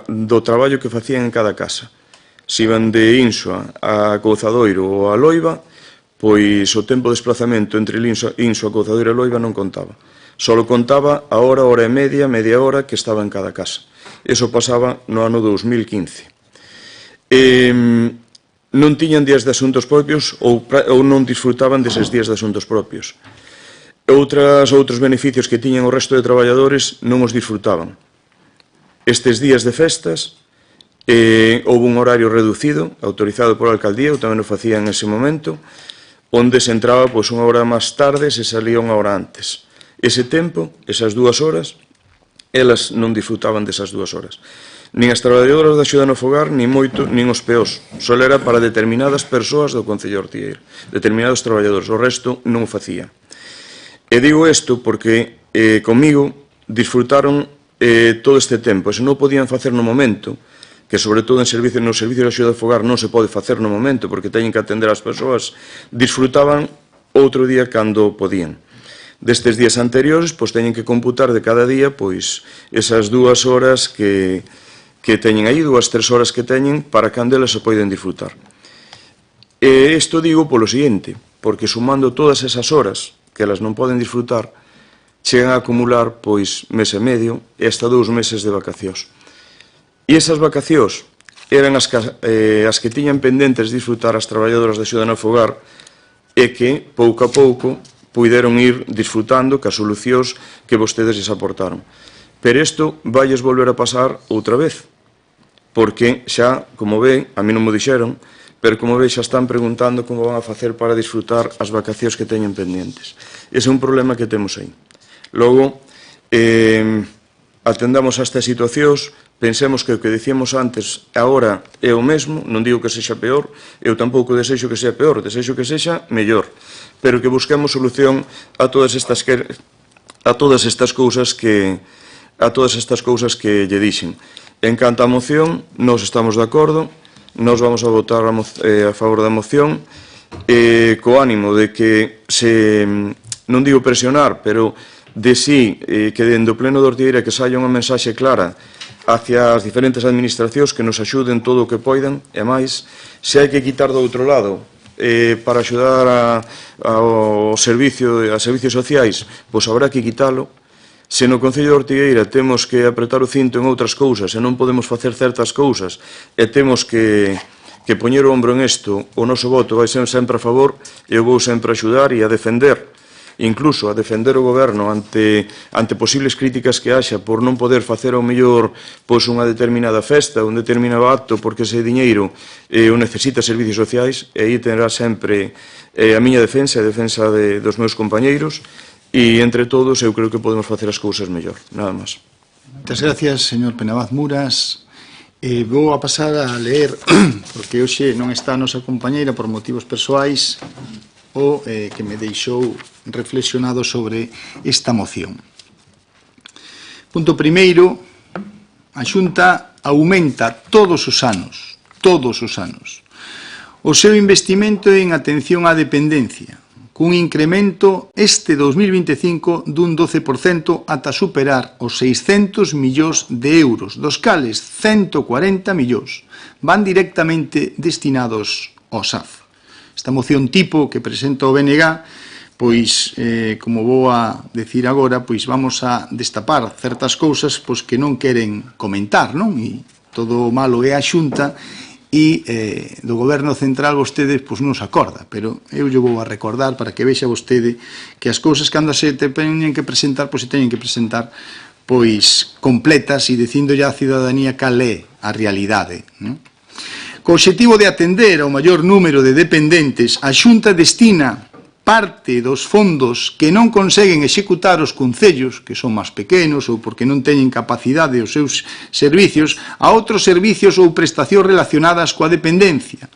F: do traballo que facían en cada casa. Se iban de Insua a Couzadoiro ou a Loiva, pois o tempo de desplazamento entre Insua, Couzadoiro e Loiva non contaba. Só contaba a hora e media hora que estaba en cada casa. Eso pasaba no ano 2015. Non tiñan días de asuntos propios ou non disfrutaban deses días de asuntos propios. Outros beneficios que tiñan o resto de traballadores non os disfrutaban. Estes días de festas houve un horario reducido, autorizado por a alcaldía, eu tamén o facía en ese momento, onde se entraba unha hora máis tarde e se salía unha hora antes. Ese tempo, esas 2 horas, elas non disfrutaban desas 2 horas. Nin as traballadoras da axuda no fogar, nin os peós. Só era para determinadas persoas do Concello de Ortigueira, determinados traballadores, o resto non o facía. E digo isto porque comigo disfrutaron todo este tempo. Se non podían facer no momento, que sobre todo no servicio de axuda de fogar non se pode facer no momento porque teñen que atender as persoas, disfrutaban outro día cando podían. Destes días anteriores, teñen que computar de cada día esas 2 horas que teñen aí, 2-3 horas que teñen para cando elas se poden disfrutar. E isto digo polo seguinte, porque sumando todas esas horas que elas non poden disfrutar, chegan a acumular mes e medio e hasta 2 meses de vacacións. E esas vacacións eran as que tiñan pendentes disfrutar as traballadoras da axuda no fogar e que, pouco a pouco, puideron ir disfrutando cas solucións que vostedes lles aportaron. Pero isto vailles volver a pasar outra vez, porque xa, como ve, a mí non mo dixeron, pero como ve, xa están preguntando como van a facer para disfrutar as vacacións que teñen pendentes. Ese é un problema que temos aí. Logo, atendamos a estas situacións, pensemos que o que dicíamos antes agora é o mesmo, non digo que sexa peor, eu tampouco desexo que sea peor, desexo que sexa mellor, pero que busquemos solución a todas estas cousas que lle dixen. En canto á moción, nós estamos de acordo, nós vamos a votar a favor da moción, co ánimo de que se, non digo presionar, pero de sí, que dende o Pleno de Ortigueira que saia unha mensaxe clara hacia as diferentes administracións que nos axuden todo o que poidan, e máis, se hai que quitar do outro lado para axudar aos servicios sociais, pois habrá que quitalo. Se no Concello de Ortigueira temos que apretar o cinto en outras cousas e non podemos facer certas cousas e temos que poñer o ombro en isto, o noso voto vai ser sempre a favor e eu vou sempre a axudar e a defender, incluso a defender o goberno ante posibles críticas que haxa por non poder facer ao mellor pois unha determinada festa, un determinado acto, porque ese diñeiro o necesita servicios sociais, e aí terá sempre a miña defensa e a defensa dos meus compañeiros, e entre todos eu creo que podemos facer as cousas mellor, nada máis.
A: Moitas gracias, señor Penabaz Muras. Vou a pasar a ler, porque hoxe non está a nosa compañeira por motivos persoais, o que me deixou reflexionado sobre esta moción. Punto primeiro, a Xunta aumenta todos os anos, o seu investimento en atención á dependencia, cun incremento este 2025 dun 12% ata superar os 600 millóns de euros, dos cales 140 millóns van directamente destinados ao SAF. Esta moción tipo que presenta o BNG, pois, como vou a decir agora, pois vamos a destapar certas cousas pois que non queren comentar, non? E todo o malo é a Xunta e do Goberno Central vostede pois non se acorda, pero eu lle vou a recordar para que vexa vostede que as cousas cando se teñen que presentar, pois se teñen que presentar pois completas e dicindolle á cidadanía cal é a realidade, non? Co obxectivo de atender ao maior número de dependentes, a Xunta destina parte dos fondos que non conseguen executar os concellos, que son máis pequenos ou porque non teñen capacidade os seus servicios, a outros servicios ou prestacións relacionadas coa dependencia,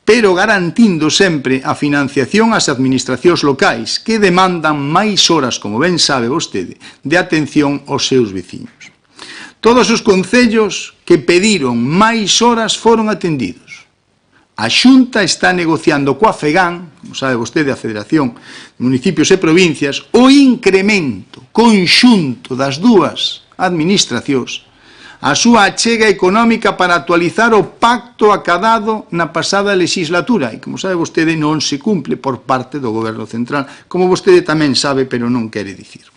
A: pero garantindo sempre a financiación ás administracións locais que demandan máis horas, como ben sabe vostede, de atención aos seus veciños. Todos os concellos que pediron máis horas foron atendidos. A Xunta está negociando coa FEGAN, como sabe vostede, a Federación de Municipios e Provincias, o incremento conxunto das dúas administracións, a súa achega económica para actualizar o pacto acadado na pasada legislatura, e como sabe vostede non se cumple por parte do Goberno Central, como vostede tamén sabe, pero non quere dicir.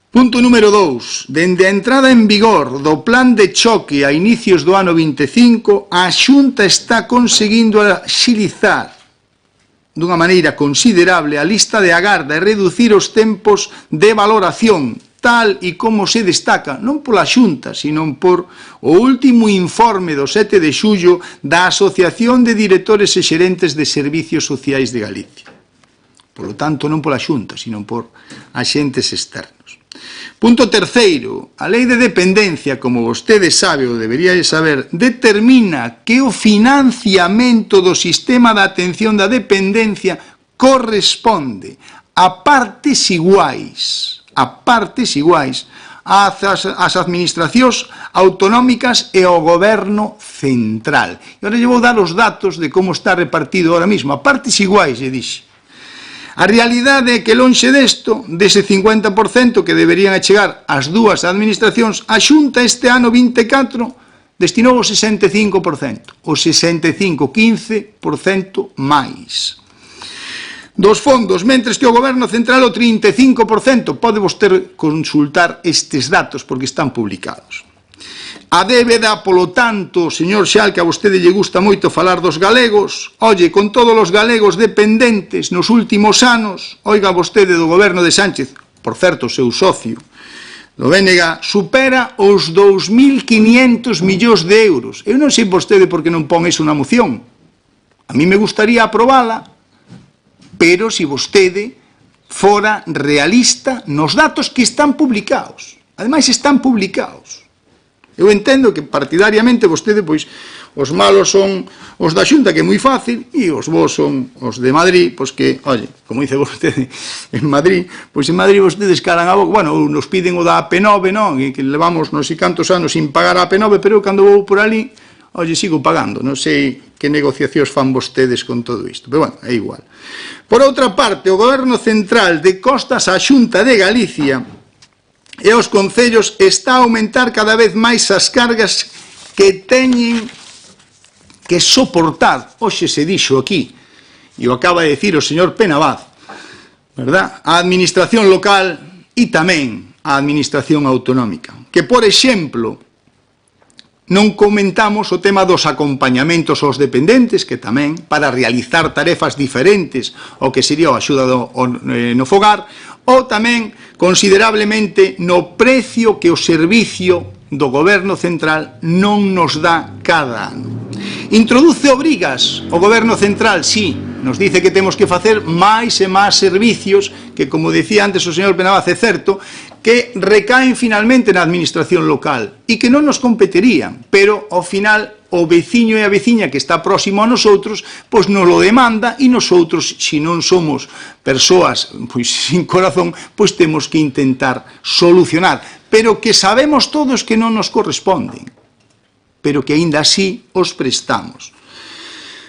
A: Punto número 2. Dende a entrada en vigor do plan de choque a inicios do ano 25, a Xunta está conseguindo axilizar dunha maneira considerable a lista de agarda e reducir os tempos de valoración, tal e como se destaca, non pola Xunta, sino por o último informe do 7 de xullo da Asociación de Directores e Xerentes de Servicios Sociais de Galicia. Por lo tanto, non pola Xunta, sino por axentes externos. Punto terceiro, a Lei de Dependencia, como vostede sabe ou debería saber, determina que o financiamento do sistema de atención da dependencia corresponde a partes iguais ás administracións autonómicas e ao Goberno Central. E agora lle vou dar os datos de como está repartido ahora mismo, a partes iguais, lle dixe. A realidade é que lonxe desto, dese 50% que deberían achegar as dúas administracións, a Xunta este ano 24 destinou o 65%, o 15% máis dos fondos, mentres que o Goberno Central o 35%. Pode vostede consultar estes datos porque están publicados. A débeda, polo tanto, señor Xal, que a vostede lle gusta moito falar dos galegos, olle, con todos os galegos dependentes nos últimos anos, oiga vostede do goberno de Sánchez, por certo, o seu socio, do BNG, supera os 2.500 millóns de euros. Eu non sei vostede por que non pon iso na moción. A mí me gustaría aprobala, pero se vostede fora realista nos datos que están publicados. Ademais, están publicados. Eu entendo que partidariamente vostede, pois, os malos son os da Xunta, que é moi fácil, e os vos son os de Madrid, pois que, oye, como dice vostede, en Madrid, pois en Madrid vostedes calan a boca, bueno, nos piden o da AP9, non? E que levamos non sei cantos anos sin pagar a AP9, pero eu cando vou por ali, oye, sigo pagando, non sei que negociacións fan vostedes con todo isto, pero bueno, é igual. Por outra parte, o Goberno Central de costas á Xunta de Galicia e os concellos está a aumentar cada vez máis as cargas que teñen que soportar. Hoxe se dixo aquí, e o acaba de dicir o señor Penabaz, verdad? A administración local e tamén a administración autonómica, que, por exemplo, non comentamos o tema dos acompañamentos aos dependentes, que tamén, para realizar tarefas diferentes ao que sería a axuda no fogar, ou tamén considerablemente no precio que o servicio do Goberno Central non nos dá cada ano. Introduce obrigas o Goberno Central, sí, nos dice que temos que facer máis e máis servicios que, como decía antes o señor Penabaz, é certo, que recaen finalmente na administración local e que non nos competerían, pero ao final o veciño e a veciña que está próximo a nosotros, pois nos lo demanda e nosotros, se non somos persoas pois sin corazón, pois temos que intentar solucionar, pero que sabemos todos que non nos corresponden, pero que aínda así os prestamos.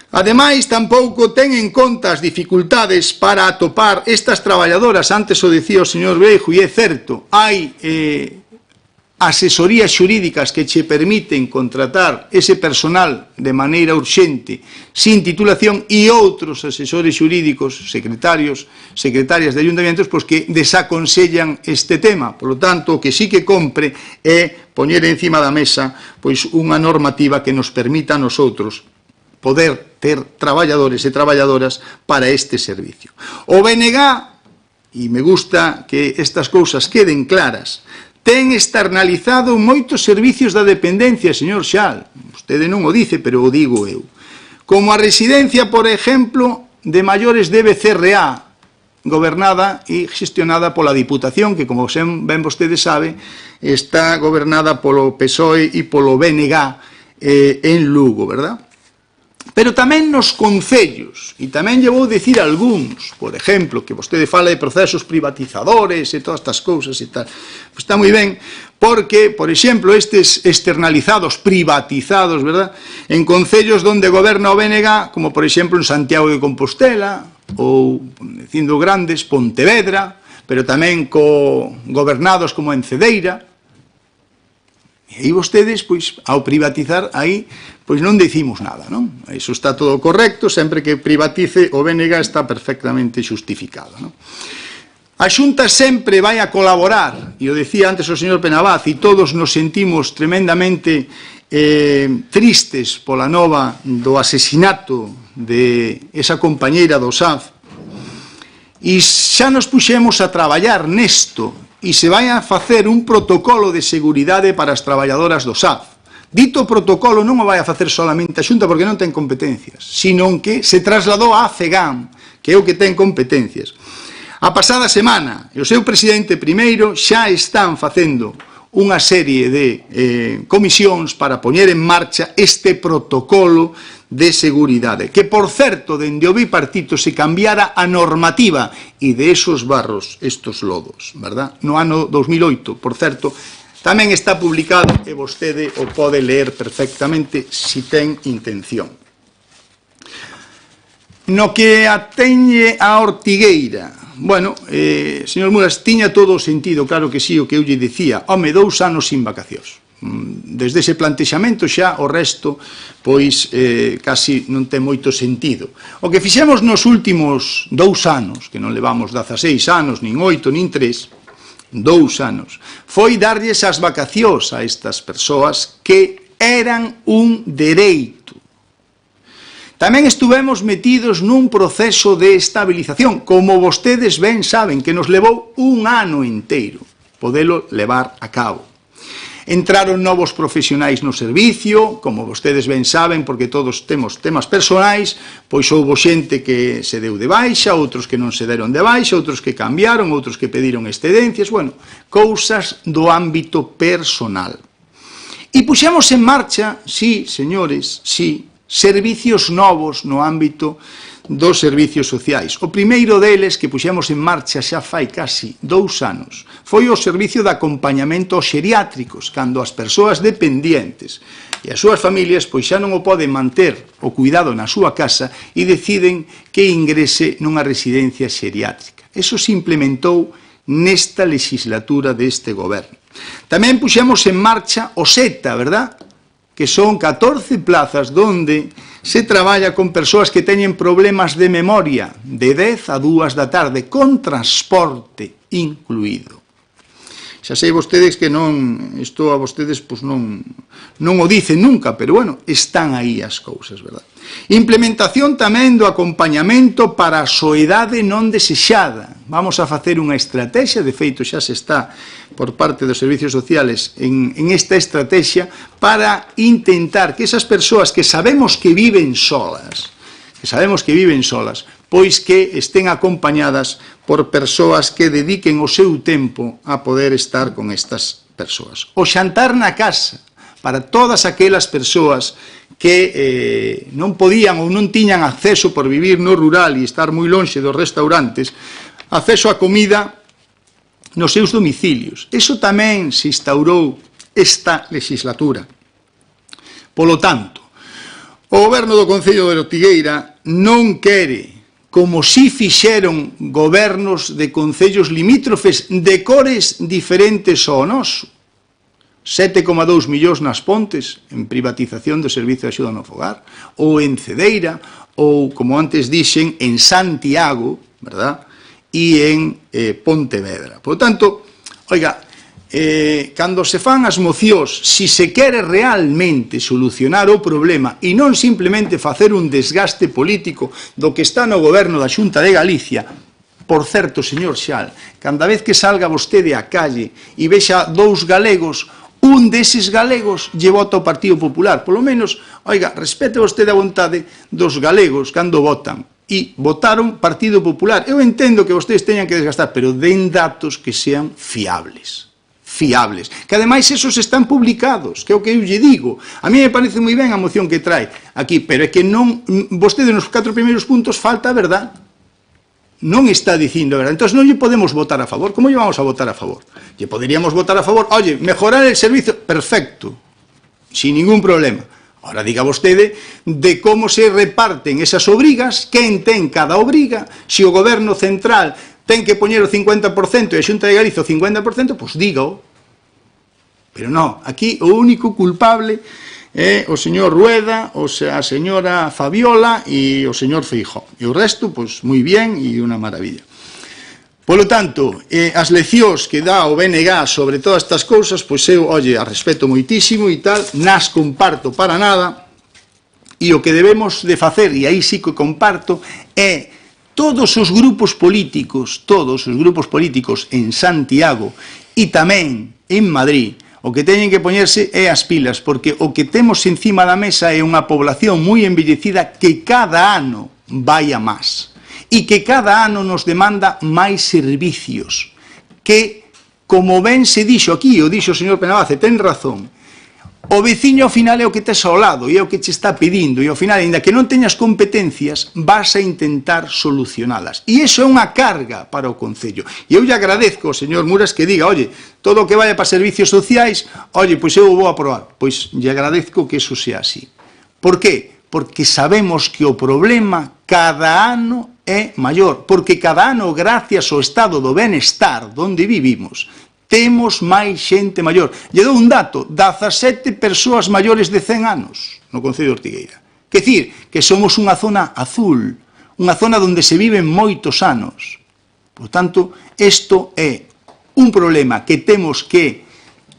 A: Ademais, tampouco ten en conta as dificultades para atopar estas traballadoras. Antes o decía o señor Beijo, e é certo, hai asesorías xurídicas que che permiten contratar ese personal de maneira urxente, sin titulación, e outros asesores xurídicos, secretarias de ayuntamientos, pois que desaconsellan este tema. Por lo tanto, o que sí que compre é poñer encima da mesa pois unha normativa que nos permita a nosotros poder ter traballadores e traballadoras para este servicio. O BNG, e me gusta que estas cousas queden claras, ten externalizado moitos servicios da dependencia, señor Xal. Vostede non o dice, pero o digo eu. Como a residencia, por exemplo, de maiores de BCRA, gobernada e gestionada pola Diputación, que, como ben vostede sabe, está gobernada polo PSOE e polo BNG en Lugo, verdad? Pero tamén nos concellos, e tamén lle vou dicir algúns, por exemplo, que vostede fala de procesos privatizadores e todas estas cousas e tal, pues está moi ben, porque, por exemplo, estes externalizados, privatizados, verdad, en concellos onde goberna o BNG, como por exemplo en Santiago de Compostela, ou, dicindo grandes, Pontevedra, pero tamén gobernados como en Cedeira, e aí vostedes, pois, ao privatizar, aí, pois non decimos nada, non? Iso está todo correcto, sempre que privatice o BNG está perfectamente justificado, non? A Xunta sempre vai a colaborar, e o decía antes o señor Penabaz, e todos nos sentimos tremendamente tristes pola nova do asesinato de esa compañeira do SAF, e xa nos puxemos a traballar nesto, e se vai a facer un protocolo de seguridade para as traballadoras do SAF. Dito protocolo non o vai a facer solamente a Xunta porque non ten competencias, sino que se trasladou á CEGAM, que é o que ten competencias. A pasada semana, e o seu presidente primeiro xa están facendo unha serie de comisións para poñer en marcha este protocolo de seguridade, que, por certo, dende o bipartito se cambiara a normativa e de esos barros, estos lodos, verdad? No ano 2008, por certo, tamén está publicado e vostede o pode ler perfectamente si ten intención. No que ateñe a Ortigueira, bueno, señor Muras, tiña todo o sentido, claro que sí, o que eu lle dicía, home, 2 anos sin vacacións. Desde ese plantexamento xa o resto pois casi non ten moito sentido. O que fixemos nos últimos 2 anos, que non levamos 16 anos, nin 8, nin 3, 2 anos, foi darlles as vacacións a estas persoas que eran un dereito. Tamén estuvemos metidos nun proceso de estabilización, como vostedes ben saben, que nos levou 1 ano inteiro podelo levar a cabo. entraron novos profesionais no servicio, como vostedes ben saben, porque todos temos temas personais, pois houve xente que se deu de baixa, outros que non se deron de baixa, outros que cambiaron, outros que pediron excedencias, bueno, cousas do ámbito personal. E puxemos en marcha, sí, señores, sí, servicios novos no ámbito dos servicios sociais. O primeiro deles que puxemos en marcha xa fai casi 2 anos foi o servicio de acompañamento aos xeriátricos, cando as persoas dependientes e as súas familias pois xa non o poden manter o cuidado na súa casa e deciden que ingrese nunha residencia xeriátrica. Eso se implementou nesta legislatura deste goberno. Tamén puxemos en marcha o SETA, verdad? Que son 14 plazas donde se traballa con persoas que teñen problemas de memoria de 10 a 2 da tarde, con transporte incluído. Xa sei vostedes que non, isto a vostedes pois non o dicen nunca, pero bueno, están aí as cousas, verdad? Implementación tamén do acompañamento para a soidade non desexada. Vamos a facer unha estrategia, de feito xa se está por parte dos servicios sociales en esta estrategia para intentar que esas persoas que sabemos que viven solas, pois que estén acompañadas por persoas que dediquen o seu tempo a poder estar con estas persoas. O xantar na casa, para todas aquelas persoas que non podían ou non tiñan acceso por vivir no rural e estar moi lonxe dos restaurantes, acceso a comida nos seus domicilios. Eso tamén se instaurou esta legislatura. Polo tanto, o goberno do Concello de Ortigueira non quere, como si fixeron gobernos de concellos limítrofes de cores diferentes ao noso, 7,2 millóns nas Pontes en privatización do servicio de axuda no fogar, ou en Cedeira, ou, como antes dixen, en Santiago, verdad?, e en Pontevedra. Por tanto, oiga, cando se fan as mocións, si se quere realmente solucionar o problema e non simplemente facer un desgaste político do que está no goberno da Xunta de Galicia, por certo, señor Xal, cada vez que salga vostede á calle e vexa 2 galegos, un deses galegos lle vota o Partido Popular. Polo menos, oiga, respete vostede a vontade dos galegos cando votan. E votaron Partido Popular. Eu entendo que vostedes teñan que desgastar, pero den datos que sean fiables. Fiables. Que ademais esos están publicados, que é o que eu lle digo. A mí me parece moi ben a moción que trae aquí, pero é que non, vostede nos 4 primeiros puntos falta a verdad. Non está dicindo a verdad. Entón non lle podemos votar a favor. Como lle vamos a votar a favor? Lle poderíamos votar a favor, oye, mejorar el servicio, perfecto, sin ningún problema. Ahora diga vostede de como se reparten esas obrigas, quen ten cada obriga, se o goberno central ten que poñer o 50% e a Xunta de Galicia o 50%, pois dígao. Pero non, aquí o único culpable é o señor Rueda, a señora Fabiola e o señor Feijóo. E o resto, pois, moi bien e unha maravilla. Polo tanto, as leccións que dá o BNG sobre todas estas cousas, pois eu, oye, as respeto moitísimo e tal, nas comparto para nada, e o que debemos de facer, e aí sí que comparto, é todos os grupos políticos en Santiago e tamén en Madrid, o que teñen que poñerse é as pilas, porque o que temos encima da mesa é unha población moi envellecida que cada ano vai a máis. E que cada ano nos demanda máis servicios, que, como ben se dixo aquí, o dixo o señor Penabase, ten razón, o veciño ao final é o que tes ao lado, e é o que te está pedindo, e ao final, ainda que non teñas competencias, vas a intentar solucionalas. E iso é unha carga para o Concello. E eu lle agradezco ao señor Muras que diga, oye, todo o que vaya para servicios sociais, oye, pois eu o vou aprobar. Pois lle agradezco que iso sea así. Por qué? Porque sabemos que o problema cada ano é maior, porque cada ano, gracias ao estado do benestar onde vivimos, temos máis xente maior. Lle dou un dato, 17 persoas maiores de 100 anos no Concello de Ortigueira. Quer dicir, que somos unha zona azul, unha zona onde se viven moitos anos. Por tanto, isto é un problema que temos que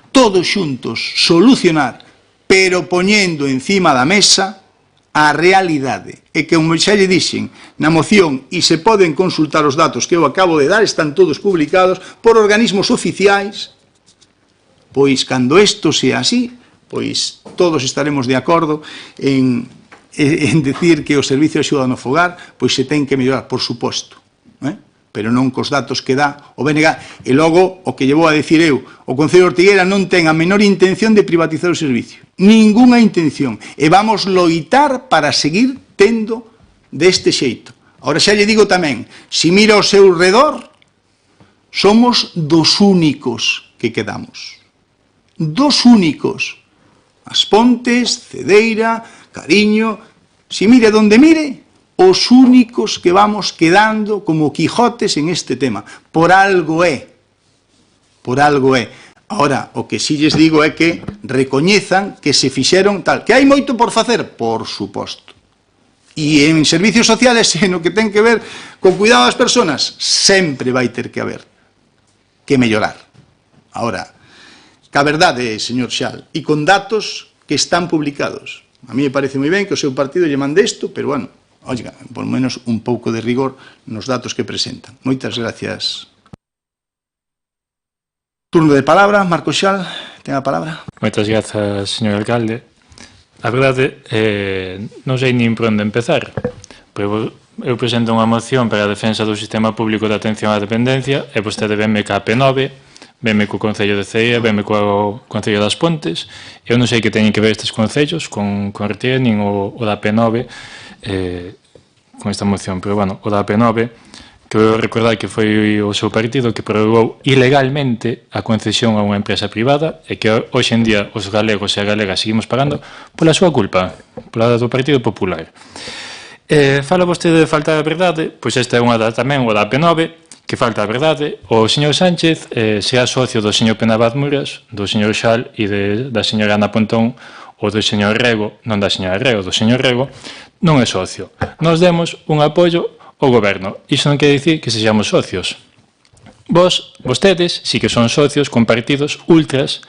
A: todos xuntos solucionar, pero poñendo encima da mesa a realidade. E que, como xa lle dixen na moción, e se poden consultar os datos que eu acabo de dar, están todos publicados por organismos oficiais, Pois, cando isto sea así, pois todos estaremos de acordo en decir que o servicio de axuda no fogar pois se ten que mellorar, por suposto, pero non cos datos que dá o BNG. E logo, o que lle vou a decir eu, o Concello de Ortigueira non ten a menor intención de privatizar o servicio, ninguna intención, e vamos loitar para seguir tendo deste xeito. Ahora xa lle digo tamén, se mira ao seu redor, somos dos únicos que quedamos. Dos únicos. As Pontes, Cedeira, Cariño, se mire donde mire, os únicos que vamos quedando como Quijotes en este tema. Por algo é. Por algo é. Ahora, o que si lles digo é que recoñezan que se fixeron tal. Que hai moito por facer? Por suposto. E en servicios sociales, en o que ten que ver con cuidado das persoas, sempre vai ter que haber que mellorar. Ahora, ca verdade, señor Xal, e con datos que están publicados. A mí me parece moi ben que o seu partido lle mande isto, pero, bueno, oiga, por lo menos un pouco de rigor nos datos que presentan. Moitas gracias. Turno de palabra, Marcos Xal, ten a palabra.
D: Moitas grazas, señor alcalde. A verdade, non sei nin por onde empezar, pero eu presento unha moción para a defensa do sistema público de atención á dependencia e vostede venme ca P9, venme co Concello de Ceia, venme co Concello das Pontes. Eu non sei que teñen que ver estes concellos con Ortigueira nin o da P9 con esta moción, pero, bueno, o da P9, quero recordar que foi o seu partido que prorrogou ilegalmente a concesión a unha empresa privada e que hoxe en día os galegos e a galegas seguimos pagando pola súa culpa, pola do Partido Popular. Fala vostede de falta de verdade, pois esta é unha tamén, o da P9, que falta a verdade. O señor Sánchez será socio do señor Penabad Muras, do señor Xal e da señora Ana Pontón, ou do señor Rego, non da señora Rego, do señor Rego, non é socio. Nos demos un apoio ao goberno. Iso non quere dicir que sexamos socios. Vostedes sí que son socios con partidos ultras,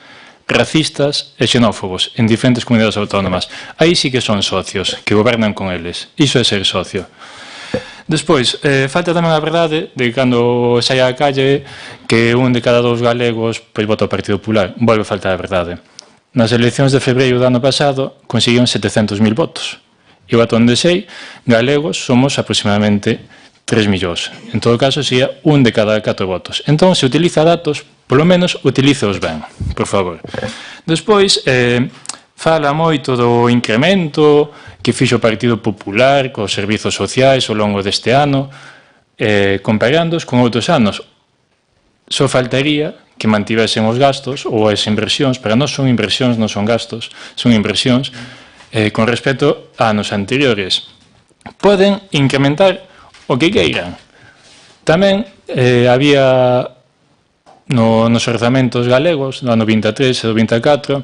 D: racistas e xenófobos en diferentes comunidades autónomas. Aí sí que son socios, que gobernan con eles. Iso é ser socio. Despois, falta tamén a verdade de que cando saia a calle que un de cada dous galegos pois vota o Partido Popular. Volve a faltar a verdade. Nas eleccións de febreiro do ano pasado conseguiron 700.000 votos. E o atón de sei, galegos somos aproximadamente 3 millóns. En todo caso, sería un de cada 4 votos. Entón, se utiliza datos, polo menos utilíceos ben, por favor. Despois, fala moito do incremento que fixo o Partido Popular cos servizos sociais ao longo deste ano, comparándoos con outros anos. Só faltaría que mantivesen os gastos ou as inversións, para nós son inversións, non son gastos, son inversións, con respecto a anos anteriores. Poden incrementar o que queiran. Tamén había nos orzamentos galegos do ano 23 e do 24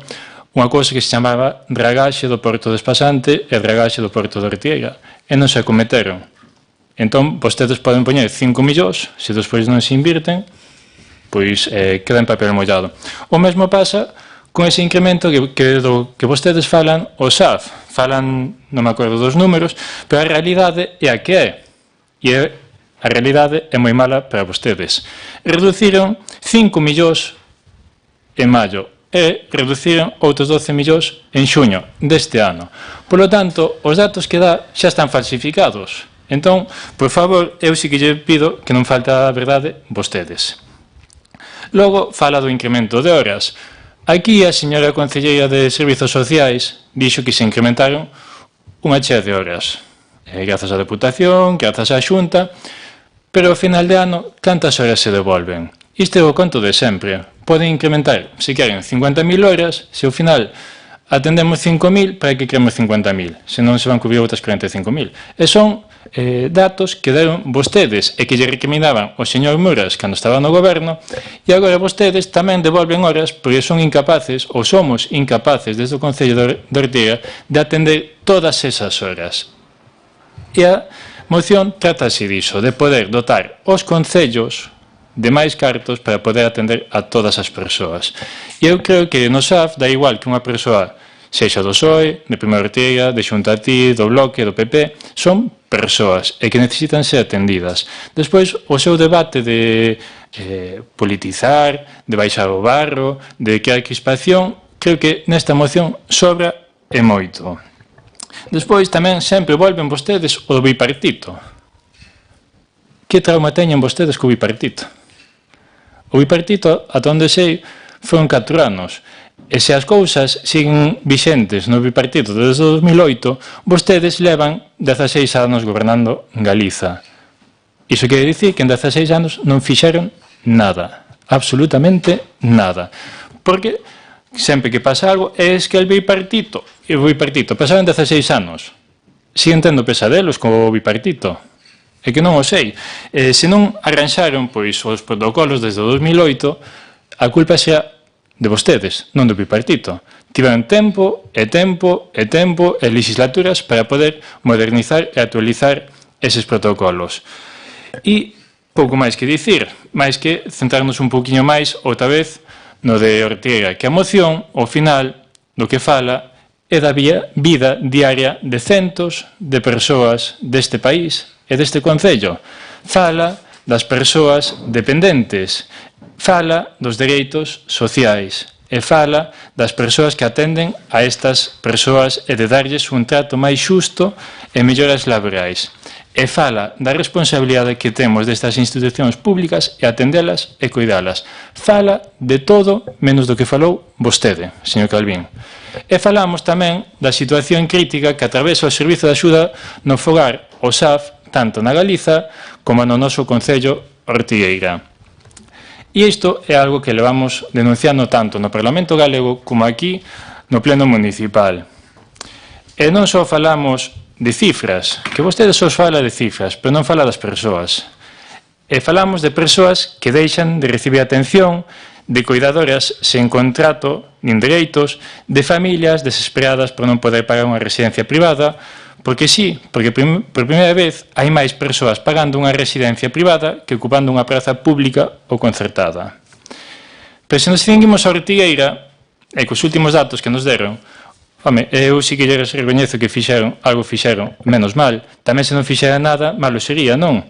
D: unha cousa que se chamaba dragaxe do Porto de Espasante e dragaxe do Porto de Ortigueira e non se acometeron. Entón, vostedes poden poñer 5 millóns, se despois non se invirten, pois queda en papel mollado. O mesmo pasa con ese incremento que vostedes falan o SAF. Falan, non me acordo dos números, pero a realidade é a que é. E a realidade é moi mala para vostedes. Reduciron 5 millóns en maio e reduciron outros 12 millóns en xuño deste ano. Por lo tanto, os datos que dá xa están falsificados. Entón, por favor, eu sí que lle pido que non falta a verdade vostedes. Logo, fala do incremento de horas. Aquí a señora concelleira de Servizos Sociais dixo que se incrementaron unha chea de horas. Grazas á Deputación, grazas á Xunta, pero ao final de ano, cantas horas se devolven? Isto é o conto de sempre. Poden incrementar, se queren, 50.000 horas, se ao final atendemos 5.000, para que queremos 50.000? Se non se van cubrir outras 45.000. E son datos que deron vostedes e que lle recriminaban o señor Muras cando estaba no goberno, e agora vostedes tamén devolven horas porque son incapaces, ou somos incapaces desde o Concello de Ortigueira, de atender todas esas horas. E a moción trátase diso, de poder dotar os concellos de máis cartos para poder atender a todas as persoas. E eu creo que no SAF dá igual que unha persoa sexa do PSOE, de Primeira Ortigueira, de Xunta Ti, do Bloque, do PP, son persoas e que necesitan ser atendidas. Despois, o seu debate de politizar, de baixar o barro, de crear crispación. Creo que nesta moción sobra e moito. Despois tamén sempre volven vostedes o do bipartito. Que trauma teñen vostedes co bipartito? O bipartito, ata onde sei, foron 4 anos. E se as cousas siguen vixentes no bipartito desde 2008, vostedes levan 16 anos gobernando Galiza. Iso quere dicir que en 16 anos non fixeron nada, absolutamente nada. Porque sempre que pasa algo, é que o bipartito pasaron 16 anos. Siguen tendo pesadelos co bipartito. É que non o sei. Se non arranxaron pois os protocolos desde 2008, a culpa xa de vostedes, non do bipartito. Tiveron tempo e legislaturas para poder modernizar e actualizar eses protocolos. E pouco máis que dicir, máis que centrarnos un poquinho máis, outra vez, no de Ortega, que a moción, ao final, do que fala, é da vida diaria de centos de persoas deste país e deste concello. Fala das persoas dependentes, fala dos dereitos sociais e fala das persoas que atenden a estas persoas e de darlles un trato máis xusto e melloras laborais. E fala da responsabilidade que temos destas institucións públicas e atendelas e cuidalas. Fala de todo menos do que falou vostede, señor Calvín. E falamos tamén da situación crítica que atravesa o Servizo de Axuda no Fogar, o SAF, tanto na Galiza como no noso concello Ortigueira. E isto é algo que levamos denunciando tanto no Parlamento Galego como aquí no Pleno Municipal. E non só falamos de cifras, que vostede só fala de cifras, pero non fala das persoas. E falamos de persoas que deixan de recibir atención, de cuidadoras sen contrato nin dereitos, de familias desesperadas por non poder pagar unha residencia privada, porque sí, porque por primeira vez hai máis persoas pagando unha residencia privada que ocupando unha praza pública ou concertada. Pero se nos distinguimos a Ortigueira, e cos últimos datos que nos deron, home, eu sí que lles recoñezo que algo fixeron, menos mal. Tamén se non fixera nada, malo sería, non?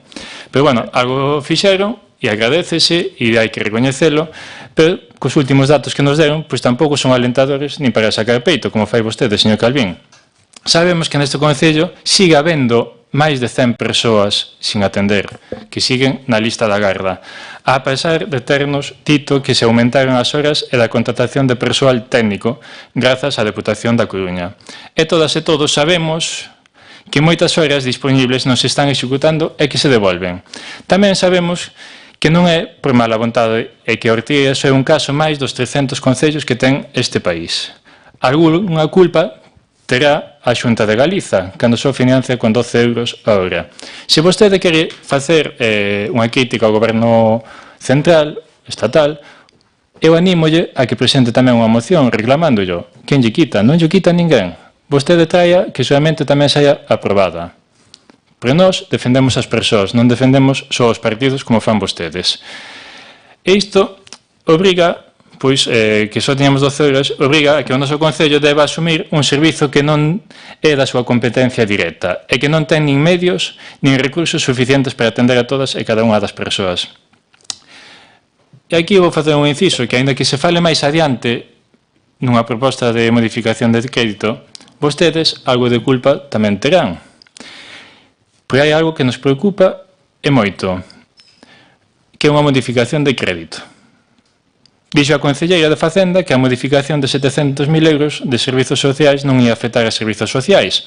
D: Pero, bueno, algo fixeron e agradécese e hai que recoñecelo, pero cos últimos datos que nos deron, pois tampouco son alentadores nin para sacar peito, como fai vostede, señor Calvín. Sabemos que neste concello sigue habendo máis de 100 persoas sin atender, que siguen na lista da garda, a pesar de ternos dito que se aumentaron as horas e da contratación de persoal técnico grazas á Deputación da Coruña. E todas e todos sabemos que moitas horas disponibles non se están executando e que se devolven. Tamén sabemos que non é por mala vontade e que Ortigueira é un caso máis dos 300 concellos que ten este país. Algúnha culpa terá a Xunta de Galiza, cando só financia con 12 euros a hora. Se vostede quere facer unha crítica ao goberno central, estatal, eu anímolle a que presente tamén unha moción reclamándolle. Quen lle quita? Non lle quita ninguén. Vostede traia que solamente tamén saia aprobada. Pero nós defendemos as persoas, non defendemos só os partidos como fan vostedes. E isto obriga, pois, que só teñamos 12 horas, obriga a que o noso concello deba asumir un servizo que non é da súa competencia directa e que non ten nin medios nin recursos suficientes para atender a todas e cada unha das persoas. E aquí vou facer un inciso que, aínda que se fale máis adiante nunha proposta de modificación de crédito, vostedes algo de culpa tamén terán. Pero hai algo que nos preocupa e moito, que é unha modificación de crédito. Dixo a concelleira de Facenda que a modificación de 700.000 euros de servizos sociais non ia afectar a servizos sociais,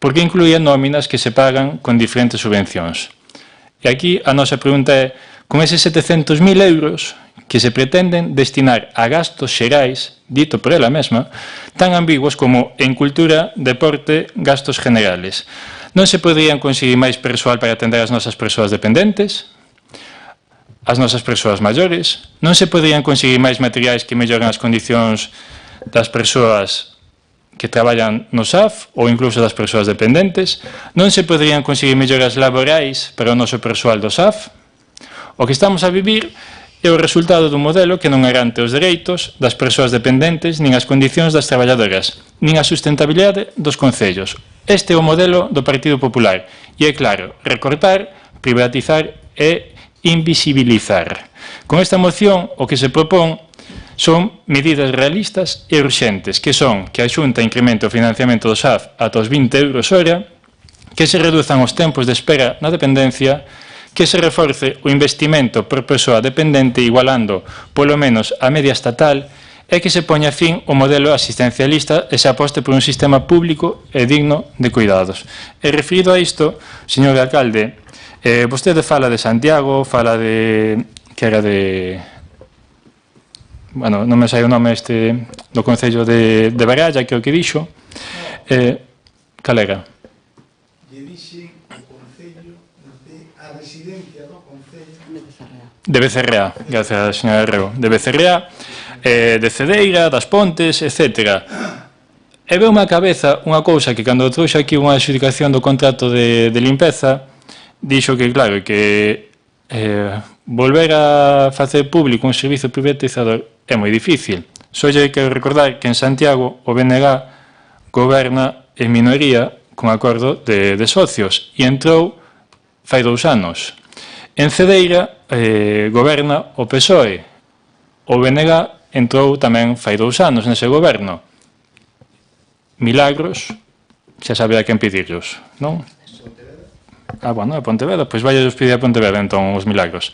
D: porque incluía nóminas que se pagan con diferentes subvencións. E aquí a nosa pregunta é, con eses 700.000 euros que se pretenden destinar a gastos xerais, dito por ela mesma, tan ambiguos como en cultura, deporte, gastos generales, non se poderían conseguir máis persoal para atender as nosas persoas dependentes, as nosas persoas maiores, non se poderían conseguir máis materiais que melloren as condicións das persoas que traballan no SAF ou incluso das persoas dependentes, non se poderían conseguir melloras laborais para o noso persoal do SAF. O que estamos a vivir é o resultado dun modelo que non garante os dereitos das persoas dependentes nin as condicións das traballadoras, nin a sustentabilidade dos concellos. Este é o modelo do Partido Popular e é claro, recortar, privatizar e invisibilizar. Con esta moción o que se propón son medidas realistas e urxentes, que son que a Xunta incremente o financiamento do SAF ata os 20 euros hora, que se reduzan os tempos de espera na dependencia, que se reforce o investimento por persoa dependente igualando polo menos a media estatal e que se poña fin ao modelo asistencialista e se aposte por un sistema público e digno de cuidados. E referido a isto, señor alcalde, vostede fala de Santiago, fala de que era de... Bueno, non me sai o nome do Concello de Baralla, que é o que dixo. Cal era?
A: Lle dixe o Concello de a residencia do Concello
D: de Becerrea, gracias, señora Rego. De Becerrea, de Cedeira, das Pontes, etc. E veume a cabeza unha cousa que cando trouxe aquí unha adxudicación do contrato de limpeza, dixo que, claro, que volver a facer público un servizo privatizador é moi difícil. Só lle quero recordar que en Santiago o BNG goberna en minoría con acordo de socios e entrou fai 2 anos. En Cedeira goberna o PSOE. O BNG entrou tamén fai 2 anos nese goberno. Milagros, xa sabe a quen pedirlos, non? Bueno, a Pontevedra, pois vai os pedir a Pontevedra entón os milagros.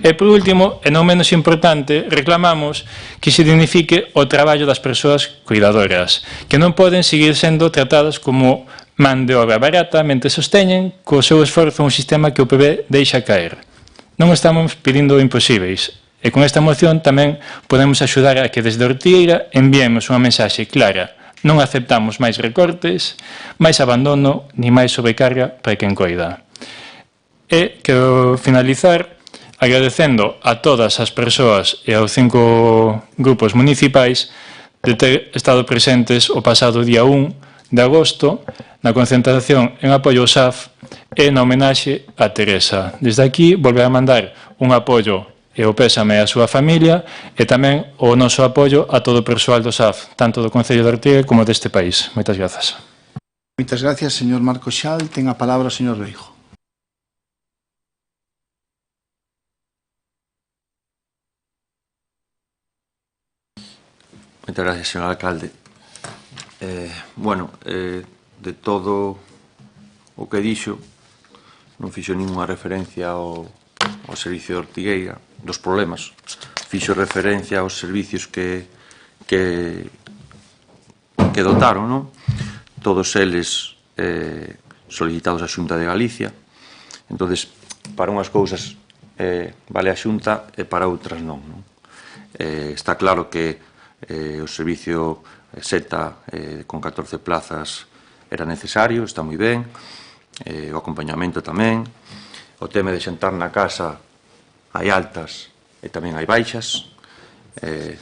D: E por último, e non menos importante, reclamamos que se dignifique o traballo das persoas cuidadoras, que non poden seguir sendo tratadas como man de obra barata mentre sosteñen co seu esforzo un sistema que o PB deixa caer. Non estamos pedindo imposíveis, e con esta moción tamén podemos axudar a que desde Ortigueira enviemos unha mensaxe clara. Non aceptamos máis recortes, máis abandono, ni máis sobrecarga para quen coida. E quero finalizar agradecendo a todas as persoas e aos 5 grupos municipais de ter estado presentes o pasado día 1 de agosto na concentración en apoio ao SAF e na homenaxe a Teresa. Desde aquí volver a mandar un apoio e o pésame á súa familia e tamén o noso apoio a todo o persoal do SAF, tanto do Concello de Ortigueira como deste país. Moitas grazas.
A: Moitas gracias, señor Marco Xal. Ten a palabra o señor Reijo.
E: Moitas gracias, señor alcalde. De todo o que dixo, non fixo ninguna referencia ao servicio de Ortigueira, dos problemas. Fixo referencia aos servicios que dotaron, non? Todos eles solicitados á Xunta de Galicia. Entonces, para unhas cousas vale a Xunta e para outras non. Está claro que o servicio SETA con 14 plazas era necesario, está moi ben, o acompañamento tamén, o tema de xantar na casa hai altas e tamén hai baixas,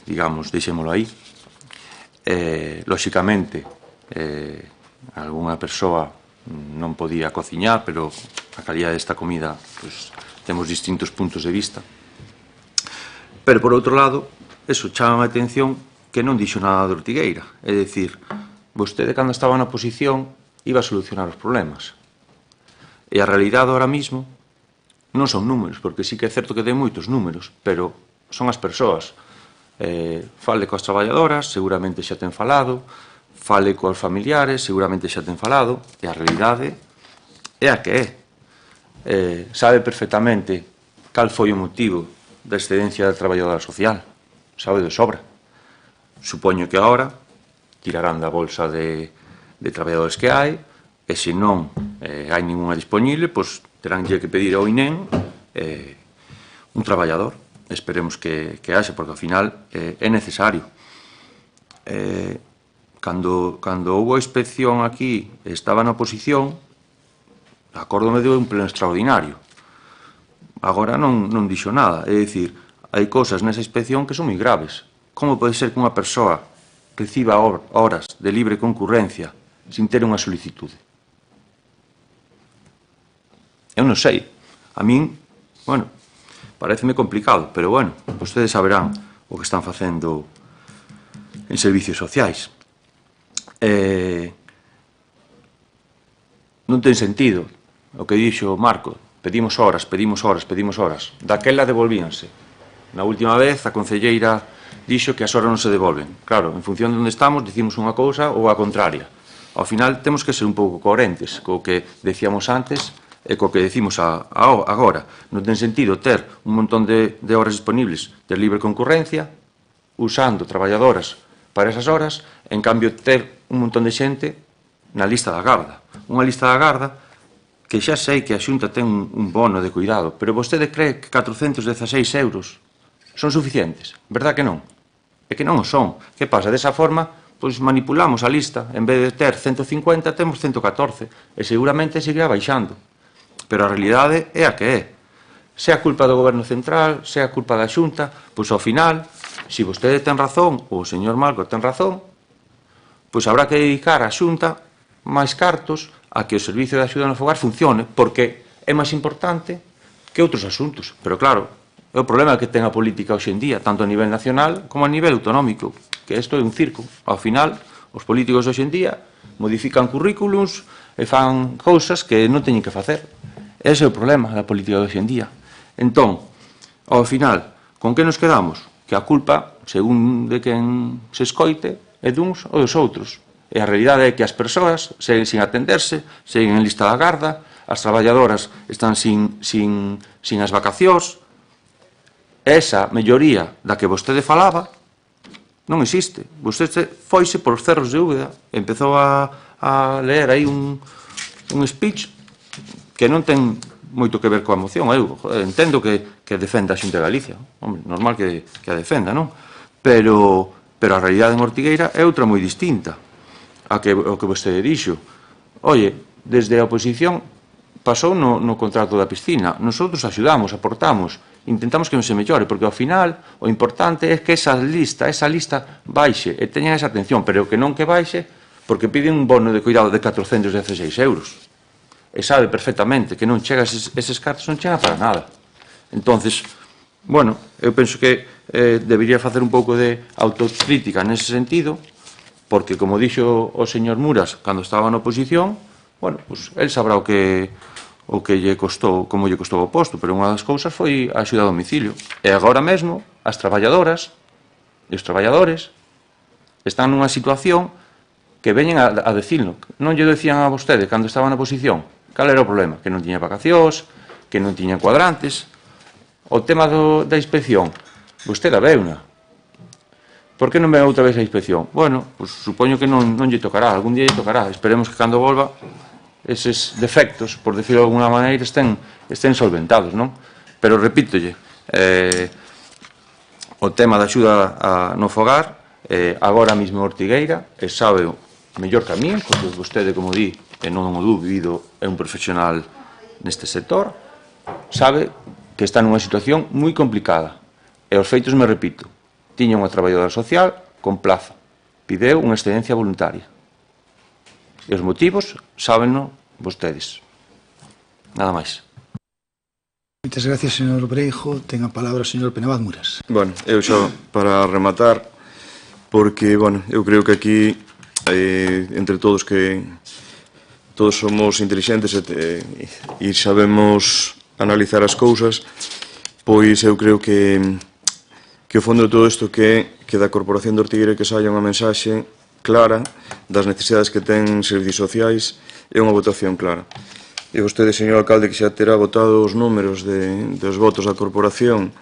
E: digamos, deixémolo aí. Lóxicamente, algunha persoa non podía cociñar, pero a calidad desta comida, pues, temos distintos puntos de vista. Pero, por outro lado, eso chama a atención que non dixo nada de Ortigueira. É dicir, vostede, cando estaba na oposición, iba a solucionar os problemas. E a realidade ahora mismo non son números, porque sí que é certo que ten moitos números, pero son as persoas. Fale coas traballadoras, seguramente xa ten falado, fale coas familiares, seguramente xa ten falado, e a realidade é a que é. Sabe perfectamente cal foi o motivo da excedencia da traballadora social, sabe de sobra. Supoño que agora tirarán da bolsa de traballadores que hai, e se non hai ninguna disponible, pois teránlle que pedir ao INEM un traballador. Esperemos que haxe, porque ao final é necesario. Cando houve a inspección aquí, estaba na oposición, acórdome de un pleno extraordinario. Agora non dixo nada. É dicir, hai cousas nesa inspección que son moi graves. Como pode ser que unha persoa reciba horas de libre concurrencia sin ter unha solicitude? Eu non sei. A min, bueno, pareceme complicado, pero bueno, vostedes saberán o que están facendo en servicios sociais. Non ten sentido o que dixo Marco, Pedimos horas. Daquela devolvíanse. Na última vez, a concelleira dixo que as horas non se devolven. Claro, en función de onde estamos, dicimos unha cousa ou a contraria. Ao final, temos que ser un pouco coherentes co que decíamos antes e co que decimos agora. Non ten sentido ter un montón de horas disponibles de libre concurrencia, usando traballadoras para esas horas, en cambio ter un montón de xente na lista da garda. Unha lista da garda que xa sei que a Xunta ten un bono de cuidado, pero vostede cree que 416 euros son suficientes? Verdad que non? É que non o son. Que pasa? Desa forma, pois manipulamos a lista. En vez de ter 150, temos 114. E seguramente seguirá baixando. Pero a realidade é a que é. Se a culpa do Goberno Central, se a culpa da Xunta, pois ao final, se vostede ten razón, ou o señor Malco ten razón, pois habrá que dedicar a Xunta máis cartos a que o servicio de axuda no fogar funcione, porque é máis importante que outros asuntos. Pero claro, é o problema que ten a política hoxe en día, tanto a nivel nacional como a nivel autonómico, que isto é un circo. Ao final, os políticos hoxe en día modifican currículums e fan cousas que non teñen que facer. Ese é o problema da política de hoxe en día. Entón, ao final, con que nos quedamos? Que a culpa, según de quen se escoite, é duns ou dos outros. E a realidade é que as persoas seguen sin atenderse, seguen en lista da garda, as traballadoras están sin as vacacións. Esa melloría da que vostede falaba non existe. Vostede foise por cerros de Úbeda, empezou a leer aí un speech que non ten moito que ver coa moción. Eu entendo que defenda a Xunta de Galicia. Hombre, normal que a defenda, non? Pero a realidade en Ortigueira é outra moi distinta ao que vostede dixo. Oye, desde a oposición pasou no contrato da piscina. Nosotros axudamos, aportamos, intentamos que non se mellore, porque ao final o importante é que esa lista baixe e teñan esa atención, pero que non que baixe porque piden un bono de cuidado de 416 euros. E sabe perfectamente que non chega eses cartos, non chega para nada. Entonces, bueno, eu penso que debería facer un pouco de autocrítica nese sentido, porque, como dixo o señor Muras cando estaba na oposición, bueno, pues, el sabrá o que lle costou, como lle costou o posto, pero unha das cousas foi a axuda a domicilio. E agora mesmo, as traballadoras e os traballadores están nunha situación que veñen a decirlo. Non lle decían a vostede cando estaba na oposición. Cal era o problema? Que non tiña vacacións, que non tiña cuadrantes. O tema da inspección, vostede a veuna. Por que non ven outra vez a inspección? Bueno, pues supoño que non lle tocará, algún día lle tocará. Esperemos que cando volva eses defectos, por decirlo de alguna maneira, estén solventados, non? Pero repítolle, o tema da axuda no fogar, agora mesmo Ortigueira, sabe o mellor camiño, porque vostede, como di, e non o dubido, é un profesional neste sector, sabe que está nunha situación moi complicada. E os feitos me repito. Tiña unha traballadora social con plaza. Pideu unha excedencia voluntaria. E os motivos sábenno vostedes. Nada máis.
A: Moitas gracias, señor Breijo. Ten a palabra o señor Penabad Muras.
F: Bueno, eu xa para rematar, porque, bueno, eu creo que aquí, entre todos somos inteligentes e sabemos analizar as cousas, pois eu creo que o fondo de todo isto que da Corporación de Ortigueira que saia unha mensaxe clara das necesidades que ten servicios sociais e unha votación clara. E vostede, señor alcalde, que xa terá votado os números dos votos da Corporación,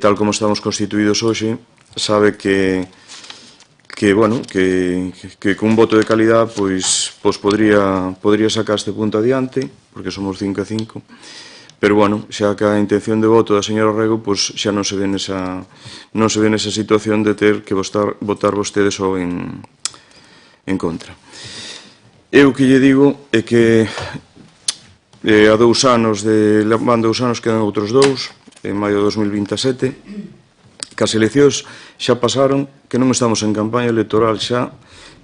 F: tal como estamos constituídos hoxe, sabe que con un voto de calidad pois podría sacar este punto adiante, porque somos 5-5. Pero, bueno, xa que a intención de voto da señora Rego, pois xa non se ve nesa situación de ter que votar vostede só en contra. Eu que lle digo é que a 2 anos, van 2 anos, quedan outros 2, en maio de 2027, que as eleccións xa pasaron, que non estamos en campaña electoral xa,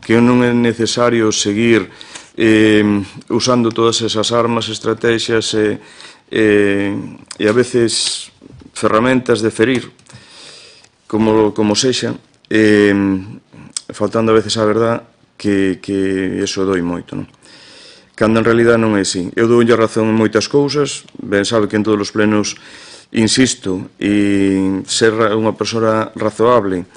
F: que non é necesario seguir usando todas esas armas, estrategias e a veces ferramentas de ferir, como sexa, faltando a veces a verdad que eso doi moito, non? cando en realidad non é así. Eu dou-lle razón en moitas cousas, ben sabe que en todos os plenos insisto, e ser unha persoa razoable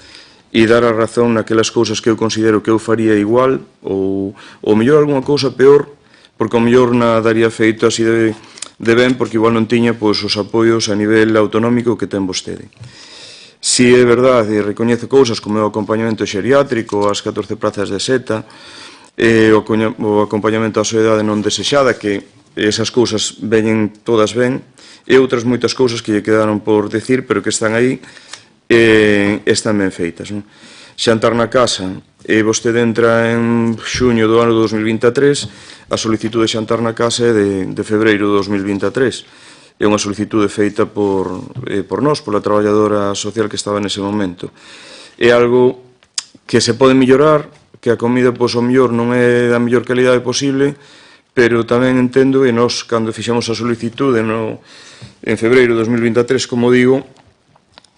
F: e dar a razón naquelas cousas que eu considero que eu faría igual ou mellor algunha cousa peor, porque o mellor na daría feito así de ben, porque igual non tiña os apoios a nivel autonómico que ten vostede. Si é verdade, recoñece cousas como o acompañamento xeriátrico, as 14 plazas de seta, o acompañamento á soedade non desexada, que esas cousas veñen todas ben, e outras moitas cousas que lle quedaron por decir, pero que están aí, están ben feitas. Xantar na casa, vostede entra en xuño do ano 2023, a solicitude de xantar na casa é de febreiro de 2023. É unha solicitude feita por nós, pola traballadora social que estaba nese momento. É algo que se pode mellorar, que a comida, pois, ao mellor non é da mellor calidade posible, pero tamén entendo, e nós, cando fixemos a solicitude en febreiro de 2023, como digo,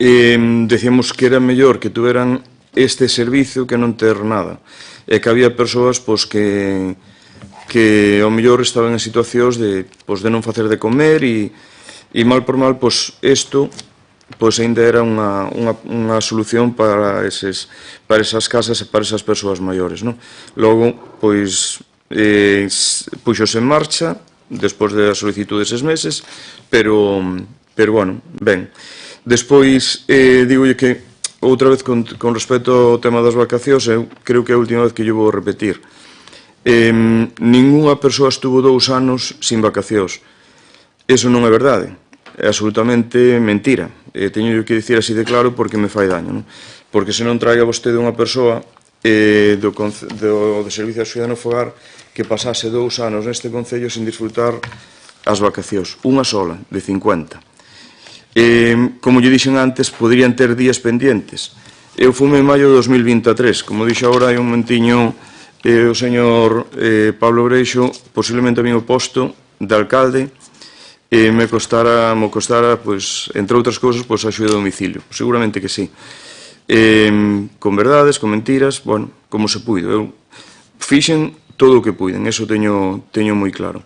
F: decíamos que era mellor que tuveran este servizo que non ter nada, e que había persoas que ao mellor estaban en situacións de non facer de comer e mal por mal, isto ainda era unha solución para esas casas e para esas persoas maiores. Logo, puxose en marcha despois da solicitud deses meses, pero bueno, ben. Despois, digolle que, outra vez, con respecto ao tema das vacacións, eu creo que é a última vez que lle vou repetir. Ninguna persoa estuvo 2 anos sin vacacións. Eso non é verdade. É absolutamente mentira. Teño que dicir así de claro porque me fai daño. Porque se non traiga vostede unha persoa do Servicio de Axuda no Fogar que pasase 2 anos neste Concello sin disfrutar as vacacións. Unha sola, de 50. Como lle dixen antes, poderían ter días pendientes. Eu fume en maio de 2023. Como dixo agora, hai un momentiño o señor Pablo Breixo, posiblemente a mí o posto de alcalde, me costara, entre outras cousas, a axuda a domicilio. Seguramente que sí. Con verdades, con mentiras, bueno, como se puido. Eu fixen todo o que puiden, eso teño moi claro.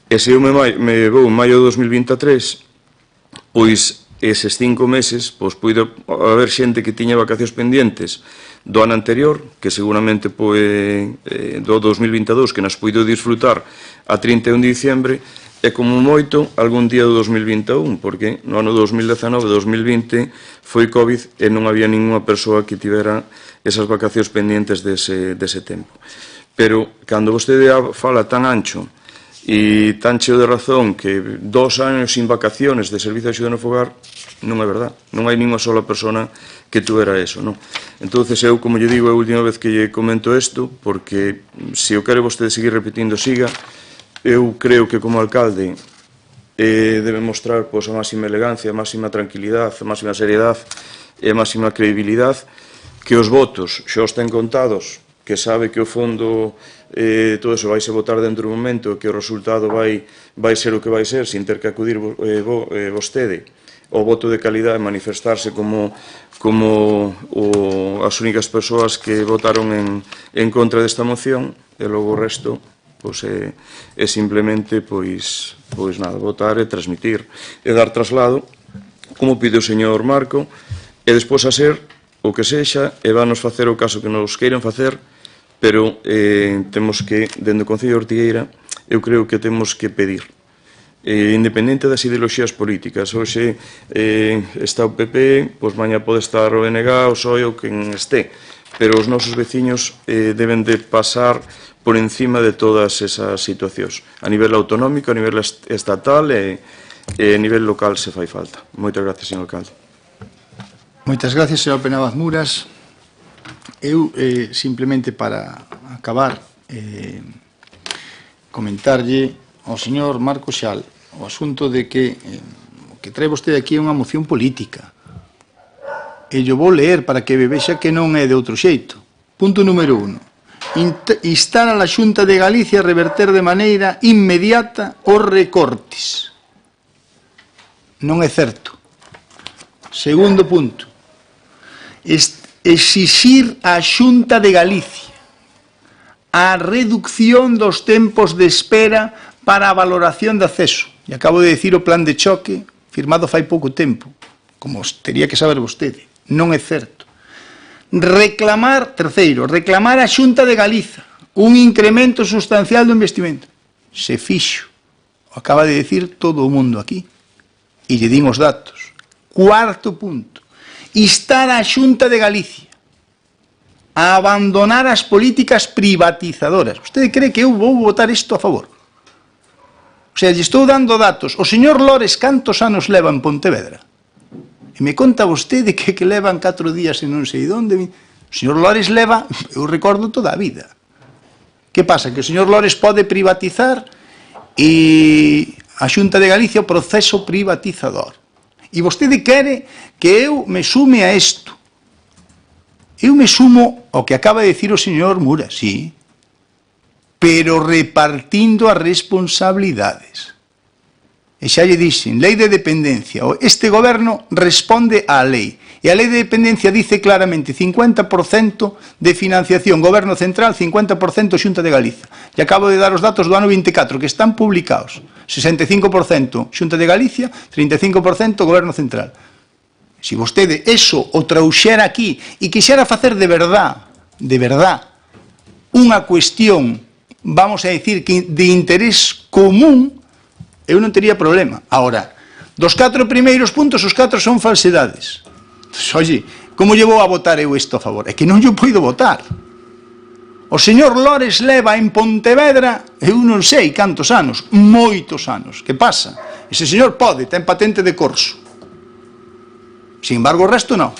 F: E se eu me vou en maio de 2023, pois eses 5 meses, puido haber xente que tiña vacacións pendientes do ano anterior, que seguramente do 2022, que nas puido disfrutar a 31 de diciembre, e como moito algún día do 2021, porque no ano 2019-2020 foi COVID e non había ninguna persoa que tivera esas vacacións pendientes dese tempo. Pero, cando vostede fala tan ancho e tan cheo de razón que 2 anos sin vacaciones de Servicio de Axuda no Fogar, non é verdad. Non hai ninguna sola persona que tuvera eso, non? Entonces, eu, como lle digo, é a última vez que lle comento isto, porque se o quere vostede seguir repetindo, siga. Eu creo que como alcalde debe mostrar a máxima elegancia, a máxima tranquilidade, a máxima seriedade e a máxima credibilidade, que os votos xa os ten contados, que sabe que o fondo todo eso vai se votar dentro do momento, que o resultado vai ser o que vai ser, sin ter que acudir vostede o voto de calidade e manifestarse como as únicas persoas que votaron en contra desta moción, e logo o resto é simplemente nada, votar e transmitir e dar traslado, como pide o señor Marco, e despois a ser o que sexa, e vanos facer o caso que nos queiran facer, pero temos que, dende o Concello de Ortigueira, eu creo que temos que pedir, independente das ideoloxías políticas. Hoxe está o PP, mañá pode estar o BNG, o PSOE ou quen este, pero os nosos veciños deben de pasar por encima de todas esas situacións, a nivel autonómico, a nivel estatal e a nivel local se fai falta. Moitas gracias, señor alcalde.
A: Moitas gracias, señor Penabaz Muras. Eu, simplemente para acabar, comentarlle ao señor Marco Xal o asunto de que o que trae vostede aquí é unha moción política. E yo vou ler para que vexa que non é de outro xeito. Punto número 1. Instar a la Xunta de Galicia a reverter de maneira inmediata os recortes. Non é certo. Segundo punto. Exixir á Xunta de Galicia a reducción dos tempos de espera para a valoración de acceso. E acabo de dicir o plan de choque firmado fai pouco tempo, como teria que saber vostede. Non é certo. Terceiro, reclamar a Xunta de Galiza un incremento sustancial do investimento. Se fixo. O acaba de dicir todo o mundo aquí. E lle din os datos. Cuarto punto. Instar a Xunta de Galicia a abandonar as políticas privatizadoras. Vostede cree que eu vou votar isto a favor? O sea, lle estou dando datos. O señor Lores cantos anos leva en Pontevedra? E me conta vostede que levan 4 días e non sei onde. O señor Lores leva, eu recordo toda a vida. Que pasa? Que o señor Lores pode privatizar e a Xunta de Galicia o proceso privatizador. E vostede quere que eu me sume a isto. Eu me sumo ao que acaba de dicir o señor Mura, sí, pero repartindo as responsabilidades. E xa lle dixen, lei de dependencia, este goberno responde á lei, e a lei de dependencia dice claramente 50% de financiación goberno central, 50% Xunta de Galiza. E acabo de dar os datos do ano 24, que están publicados. 65% Xunta de Galicia, 35% goberno central. Se vostede eso o trouxera aquí e quixera facer de verdad, unha cuestión, vamos a decir, de interés común, eu non tería problema. Ahora, dos 4 primeiros puntos, os 4 son falsedades. Oye, como lle vou a votar eu isto a favor? É que non lle poido votar. O señor Lores leva en Pontevedra, eu non sei cantos anos, moitos anos. Que pasa? Ese señor pode, ten patente de corso. Sin embargo, o resto non.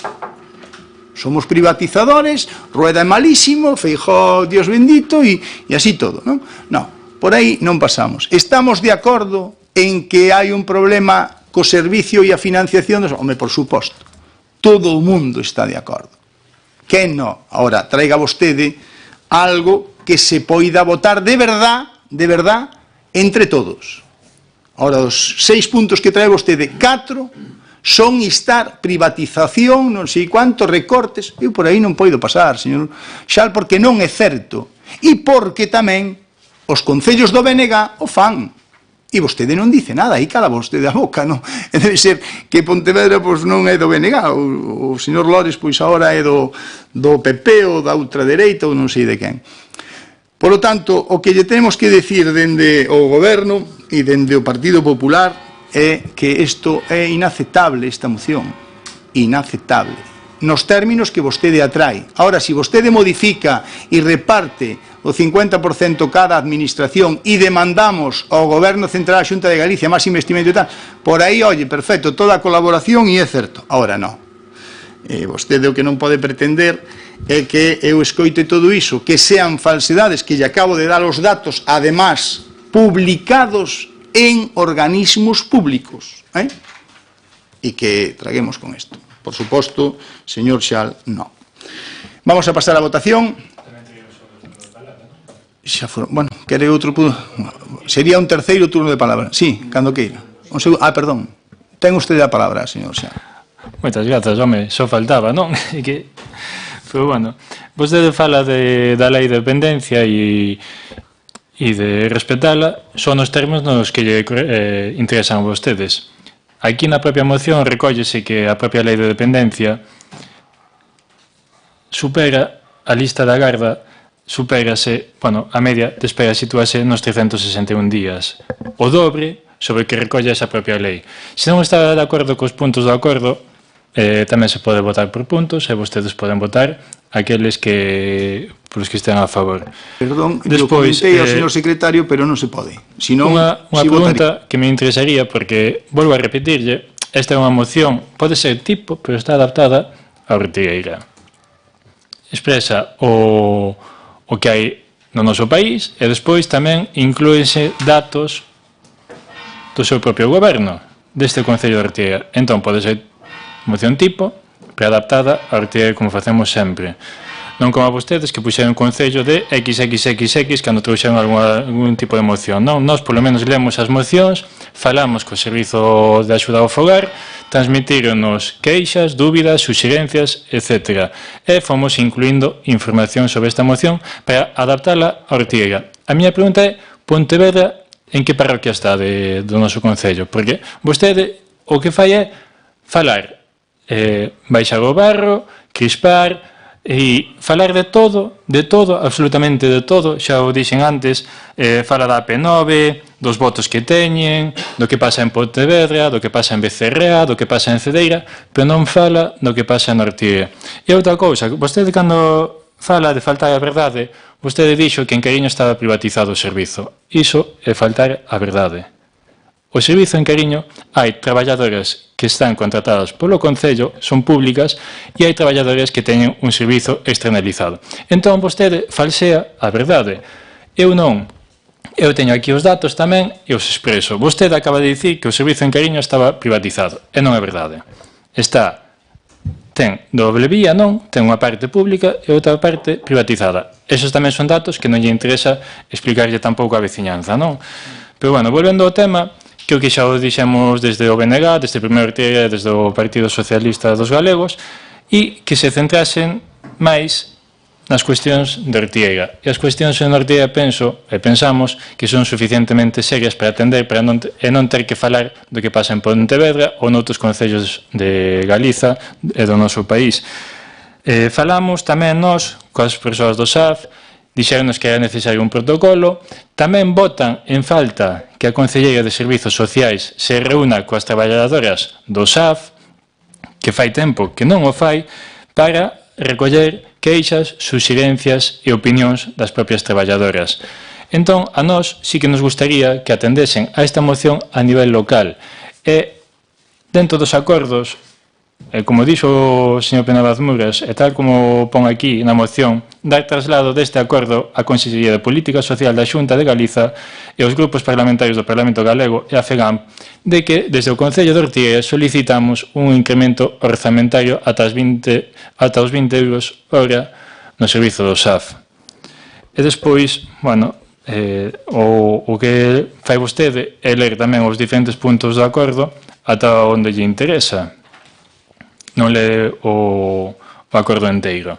A: Somos privatizadores, Rueda é malísimo, Feijóo, Dios bendito, e así todo, non? Non, por aí non pasamos. Estamos de acordo en que hai un problema co servicio e a financiación? Home, por suposto. Todo o mundo está de acordo. Que non? Ahora, traiga vostede algo que se poida votar de verdad, entre todos. Ahora, os 6 puntos que trae vostede, 4 son instar privatización, non sei cuántos recortes. Eu por aí non poido pasar, señor Xal, porque non é certo. E porque tamén os concellos do BNG o fan. E vostede non dice nada, aí cala vostede a boca, non? Debe ser que Pontevedra pois, non é do BNG, o señor Lores pois agora é do PP ou da ultradereita ou non sei de quen. Por lo tanto, o que lle temos que decir dende o goberno e dende o Partido Popular é que isto é inaceptable, esta moción. Inaceptable. Nos términos que vostede atrae. Ahora, se vostede modifica e reparte o 50% cada administración e demandamos ao Goberno Central, a Xunta de Galicia, máis investimento e tal, por aí, oye, perfecto, toda a colaboración e é certo. Ahora, non. Vostede o que non pode pretender é que eu escoite todo iso, que sean falsedades, que lle acabo de dar os datos, además, publicados en organismos públicos, e que traguemos con isto. Por suposto, señor Xal, non. Vamos a pasar a votación. Bueno, quere outro punto? Sería un terceiro turno de palabra. Sí, cando queira. Perdón. Ten usted a palabra, señor Xal.
D: Moitas grazas, home, só faltaba, non? Pero, bueno, vostede fala da lei de dependencia e de respetala son os termos nos que lle interesan a vostedes. Aquí na propia moción recóllese que a propia lei de dependencia supera a lista da garda, supérase, bueno, a media de espera situase nos 361 días, o dobre sobre o que recolle esa propia lei. Se non está de acordo cos puntos do acordo, tamén se pode votar por puntos e vostedes poden votar aqueles que polos que estén a favor.
A: Perdón, eu comentei ao señor secretario, pero non se pode.
D: Unha pregunta que me interesaría, porque, volvo a repetirlle, esta é unha moción, pode ser tipo, pero está adaptada ao Ortigueira. Expresa o que hai no noso país e despois tamén inclúense datos do seu propio goberno, deste Concello de Ortigueira. Entón, pode ser moción tipo, preadaptada a Ortigueira como facemos sempre. Non como a vostedes que puxeron un concello de XXXX cando trouxeron algún tipo de moción. Non, nós polo menos lemos as mocións, falamos co Servizo de Axuda ao Fogar, transmitíronos queixas, dúbidas, suxerencias, etc. E fomos incluindo información sobre esta moción para adaptala a Ortigueira. A miña pregunta é, Pontevedra, en que parroquia está do noso concello? Porque vostede o que fai é falar, baixar o barro, crispar, e falar de todo, absolutamente de todo, xa o dixen antes, fala da AP9, dos votos que teñen, do que pasa en Pontevedra, do que pasa en Becerrea, do que pasa en Cedeira, pero non fala do que pasa en Ortigueira. E outra cousa, vostede cando fala de faltar a verdade, vostede dixo que en Cariño estaba privatizado o servizo. Iso é faltar a verdade. O servizo en Cariño hai traballadoras que están contratadas polo Concello, son públicas, e hai traballadoras que teñen un servizo externalizado. Entón, vostede falsea a verdade. Eu non. Eu teño aquí os datos tamén e os expreso. Vostede acaba de dicir que o servizo en Cariño estaba privatizado. E non é verdade. Ten doble vía, non? Ten unha parte pública e outra parte privatizada. Esos tamén son datos que non lle interesa explicarlle tampouco a veciñanza, non? Pero, bueno, volvendo ao tema, que o que xa o dixemos desde o BNG, desde o primeiro Ortigueira, desde o Partido Socialista dos Galegos, e que se centrasen máis nas cuestións de Ortigueira. E as cuestións en Ortigueira pensamos que son suficientemente serias para atender e non ter que falar do que pasa en Pontevedra ou noutros concellos de Galiza e do noso país. Falamos tamén nós coas persoas do SAF, dixéronos que era necesario un protocolo, tamén votan en falta que a Concelleira de Servizos Sociais se reúna coas traballadoras do SAF, que fai tempo que non o fai, para recoller queixas, suxerencias e opinións das propias traballadoras. Entón, a nós sí que nos gustaría que atendesen a esta moción a nivel local e, dentro dos acordos, como dixo o señor Penabaz Muras, e tal como pon aquí na moción, dar traslado deste acordo á Consellería de Política Social da Xunta de Galiza e aos grupos parlamentarios do Parlamento Galego e a FEGAM, de que desde o Concello de Ortigueira solicitamos un incremento orzamentario ata os 20 euros hora no servizo do SAF. E despois, bueno, o que fai vostede é ler tamén os diferentes puntos do acordo ata onde lle interesa. Non le o acordo inteiro.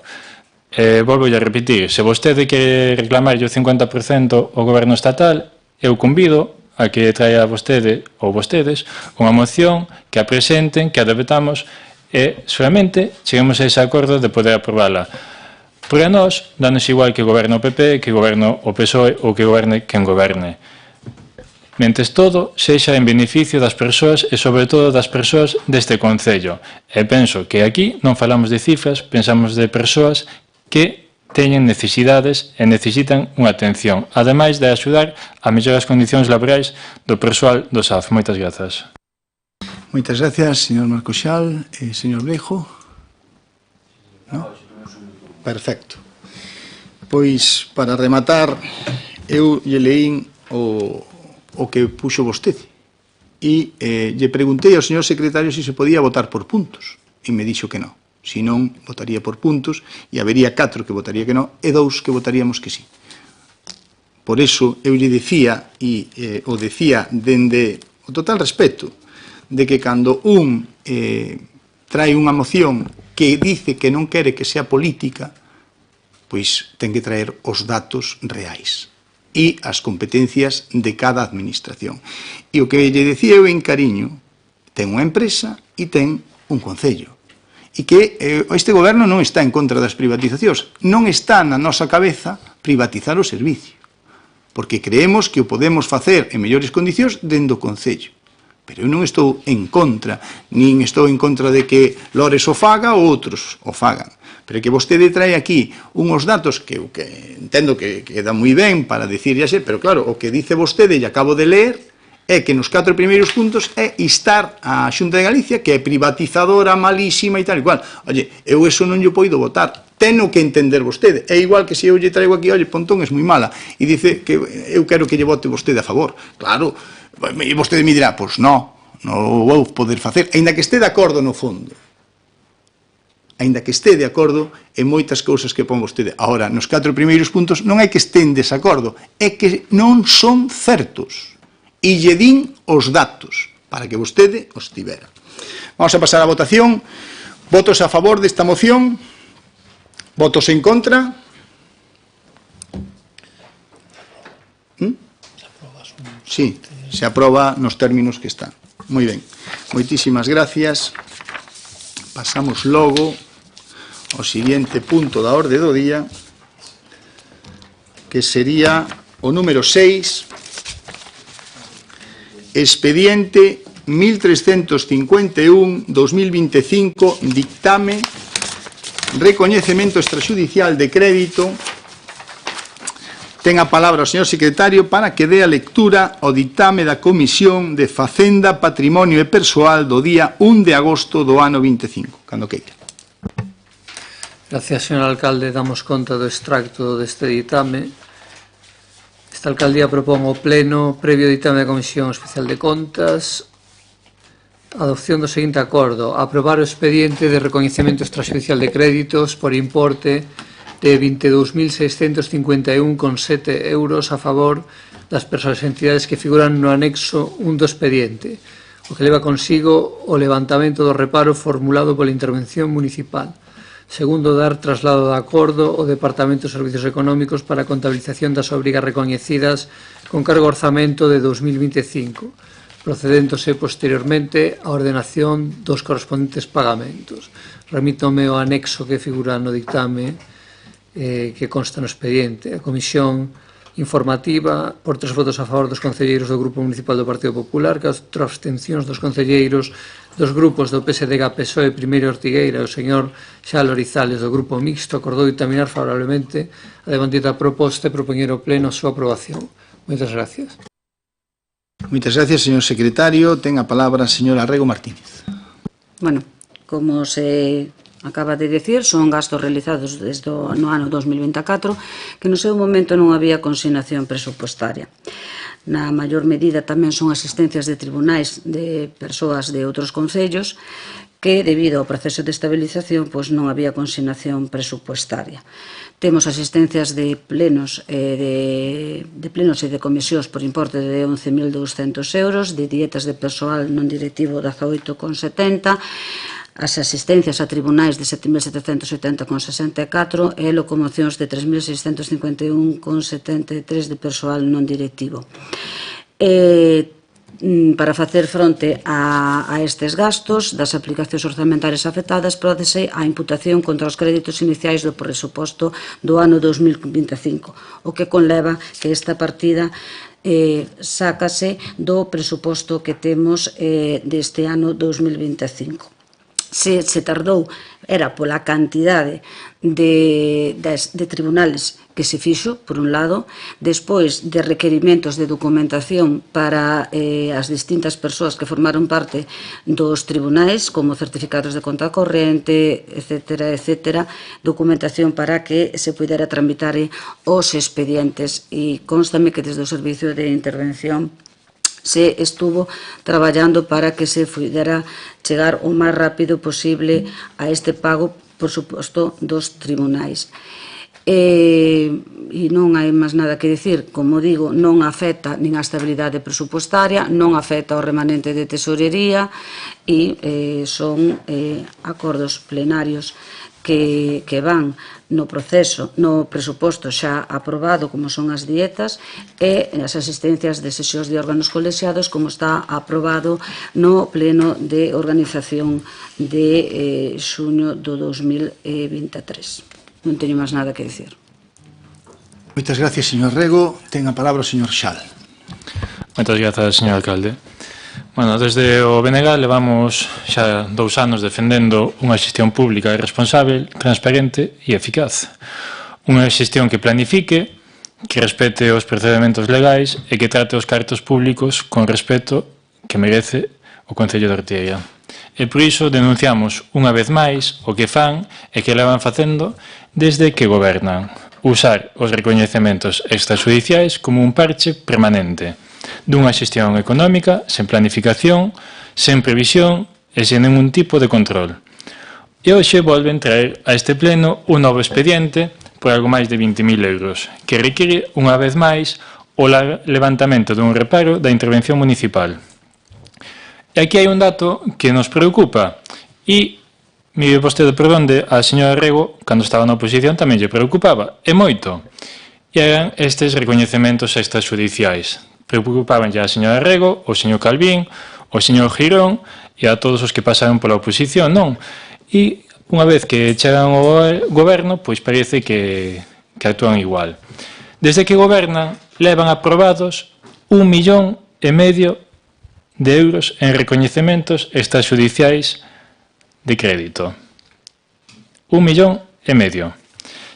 D: Volvo a repetir, se vostede quere reclamar o 50% ao goberno estatal, eu convido a que traia a vostede ou vostedes unha moción que a presenten, que a debatamos e solamente cheguemos a ese acordo de poder aprobala. Porque a nós, danos igual que goberne o PP, que goberne o PSOE ou que goberne quen goberne. Mentes todo sexa en beneficio das persoas e sobre todo das persoas deste Concello. E penso que aquí non falamos de cifras, pensamos de persoas que teñen necesidades e necesitan unha atención, ademais de axudar a mellorar as condicións laborais do persoal do SAF. Moitas grazas.
A: Moitas grazas, señor Marcoxal. Señor Blejo? No? Perfecto. Pois, para rematar, eu lle leín o que puxo vostede e lle preguntei ao señor secretario se podía votar por puntos e me dixo que non, se non votaría por puntos e habería 4 que votaría que non e 2 que votaríamos que sí. Por eso eu lle decía e o decía dende o total respeto de que cando un trae unha moción que dice que non quere que sea política, pois ten que traer os datos reais e as competencias de cada administración. E o que lle decía eu en Cariño, ten unha empresa e ten un concello. E que este goberno non está en contra das privatizacións, non está na nosa cabeza privatizar o servicio, porque creemos que o podemos facer en mellores condicións dentro do concello. Pero eu non estou en contra, nin estou en contra de que Lores o faga ou outros o fagan. Pero que vostede trae aquí unhos datos que eu entendo que queda moi ben para dicirlle así, pero claro, o que dice vostede, e acabo de ler, é que nos 4 primeiros puntos é instar a Xunta de Galicia, que é privatizadora, malísima e tal e cual. Oye, eu eso non lle poido votar. Teno que entender vostede. É igual que se eu lle traigo aquí, oye, Pontón é moi mala, e dice que eu quero que lle vote vostede a favor. Claro, e vostede me dirá, pois non vou poder facer, aínda que este de acordo no fondo. aínda que este de acordo en moitas cousas que pon vostede. Ahora, nos 4 primeiros puntos non é que este en desacordo, é que non son certos. E lle din os datos, para que vostede os tivera. Vamos a pasar á votación. Votos a favor desta moción? Votos en contra? Sí, se aproba nos términos que están. Moi ben. Moitísimas gracias. Pasamos logo ao seguinte punto da orde do día, que sería o número 6, expediente 1351-2025, dictame, recoñecemento extrajudicial de crédito. Ten a palabra o señor secretario para que dé a lectura ao dictame da Comisión de Facenda, Patrimonio e Persoal do día 1 de agosto do ano 25. Cando queira.
B: Gracias, señor alcalde. Damos conta do extracto deste ditame. Esta alcaldía propón ao pleno, previo ditame da Comisión Especial de Contas, a adopción do seguinte acordo: aprobar o expediente de recoñecemento extrajudicial de créditos por importe de 22.651,7 euros a favor das persoas e entidades que figuran no anexo 1 do expediente, o que leva consigo o levantamento do reparo formulado pola intervención municipal. Segundo, dar traslado de acordo ao Departamento de Servicios Económicos para a contabilización das obrigas recoñecidas con cargo ao orzamento de 2025, procedéndose posteriormente a ordenación dos correspondentes pagamentos. Remítome o anexo que figura no dictame que consta no expediente. A Comisión Informativa, por 3 votos a favor dos concelleiros do Grupo Municipal do Partido Popular, 4 abstencións dos concelleiros dos grupos do PSDG, PSOE, Primeiro Ortigueira e o señor Xal Orizales do Grupo Mixto, acordou dictaminar favorablemente a devandita proposta e propoñer ao pleno a súa aprobación. Moitas gracias.
A: Moitas gracias, señor secretario. Ten a palabra a señora Rego Martínez.
C: Bueno, como se acaba de decir, son gastos realizados desde no ano 2024 que no seu momento non había consignación presupuestaria. Na maior medida tamén son asistencias de tribunais de persoas de outros concellos que, debido ao proceso de estabilización, pois non había consignación presupuestaria. Temos asistencias de plenos e de comisións por importe de 11.200 euros, de dietas de persoal non directivo 18,70, as asistencias a tribunais de 7.780,64 e locomocións de 3.651,73 de persoal non directivo. Para facer fronte a estes gastos das aplicacións orzamentarias afectadas, pródese a imputación contra os créditos iniciais do presuposto do ano 2025, o que conleva que esta partida sácase do presuposto que temos deste ano 2025. Se tardou, era pola cantidade de tribunales que se fixo, por un lado, despois de requerimentos de documentación para as distintas persoas que formaron parte dos tribunais, como certificados de conta corrente, etc., documentación para que se pudera tramitar os expedientes. E constame que desde o Servicio de Intervención se estuvo traballando para que se pudera chegar o máis rápido posible a este pago, por suposto, dos tribunais. E non hai máis nada que dicir. Como digo, non afecta nin a estabilidade presupuestaria, non afecta ao remanente de tesorería e son acordos plenarios que van no proceso, no presuposto xa aprobado, como son as dietas, e as asistencias de sesións de órganos colexiados, como está aprobado no pleno de organización de xuño do 2023. Non teño máis nada que dicir.
A: Moitas gracias, señor Rego. Ten a palabra o señor Xal.
D: Moitas grazas, señor alcalde. Bueno, desde o BNG levamos xa 2 anos defendendo unha xestión pública responsable, transparente e eficaz. Unha xestión que planifique, que respete os procedementos legais e que trate os cartos públicos con respeto que merece o Concello de Ortigueira. E por iso denunciamos unha vez máis o que fan e que levan facendo desde que gobernan. Usar os recoñecementos extrajudiciais como un parche permanente dunha xestión económica sen planificación, sen previsión e sen ningún tipo de control. E hoxe volven traer a este pleno un novo expediente por algo máis de 20.000 euros, que require, unha vez máis, o levantamento dun reparo da intervención municipal. E aquí hai un dato que nos preocupa, e mire vostede por onde a señora Rego, cando estaba na oposición, tamén lle preocupaba, e moito. E eran estes recoñecementos extrajudiciais. Preocupabanlle a señora Rego, o señor Calvín, o señor Girón e a todos os que pasaron pola oposición, non? E unha vez que chegan ao goberno, pois parece que actúan igual. Desde que gobernan, levan aprobados 1,5 millón de euros en recoñecementos extrajudiciais de crédito. 1,5 millón.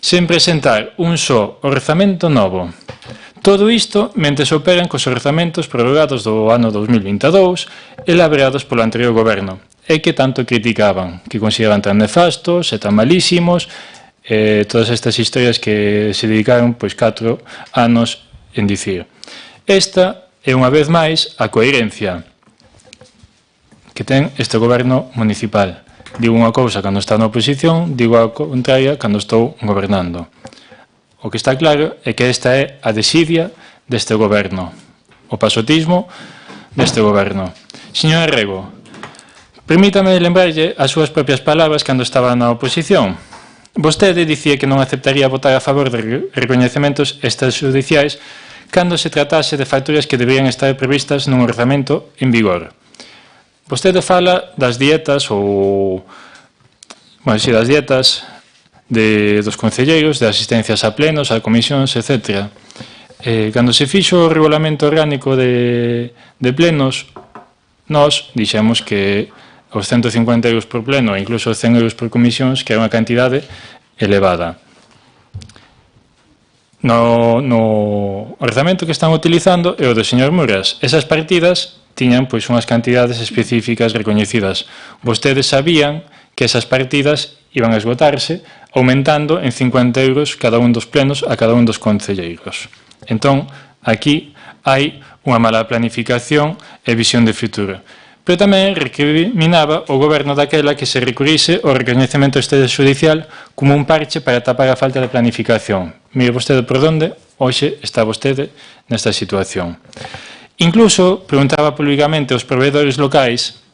D: Sen presentar un só orzamento novo. Todo isto mentres operan cos orzamentos prorrogados do ano 2022 elaborados polo anterior goberno, e que tanto criticaban, que consideraban tan nefastos e tan malísimos, todas estas historias que se dedicaron 4 anos en dicir. Esta é unha vez máis a coherencia que ten este goberno municipal. Digo unha cousa cando está na oposición, digo a contraria cando estou gobernando. O que está claro é que esta é a desidia deste goberno, o pasotismo deste goberno. Señora Rego, permítame lembrarlle as súas propias palabras cando estaba na oposición. Vostede dicía que non aceptaría votar a favor de recoñecementos extrajudiciais cando se tratase de facturas que deberían estar previstas nun orzamento en vigor. Vostede fala das dietas das dietas dos concelleiros, de asistencias a plenos, a comisións, etc. Cando se fixo o regulamento orgánico de plenos, nós dixemos que os 150 euros por pleno e incluso os 100 euros por comisións, que é unha cantidade elevada. No orzamento que están utilizando é o do señor Muras. Esas partidas tiñan unhas cantidades específicas recoñecidas. Vostedes sabían que esas partidas iban a esgotarse aumentando en 50 euros cada un dos plenos a cada un dos concelleiros. Entón, aquí hai unha mala planificación e visión de futuro. Pero tamén recriminaba o goberno daquela que se recurrise ao recoñecemento extrajudicial como un parche para tapar a falta de planificación. Mire vostede por onde hoxe está vostede nesta situación. Incluso preguntaba públicamente aos proveedores locais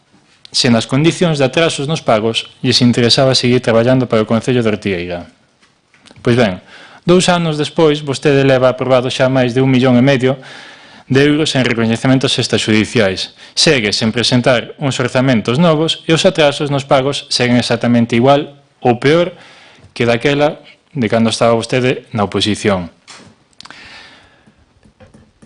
D: se nas condicións de atrasos nos pagos lles interesaba seguir traballando para o Concello de Ortigueira. Pois ben, 2 anos despois, vostede leva aprobado xa máis de 1,5 millón de euros en recoñecementos extrajudiciais. Segue sen presentar uns orzamentos novos e os atrasos nos pagos seguen exactamente igual ou peor que daquela de cando estaba vostede na oposición.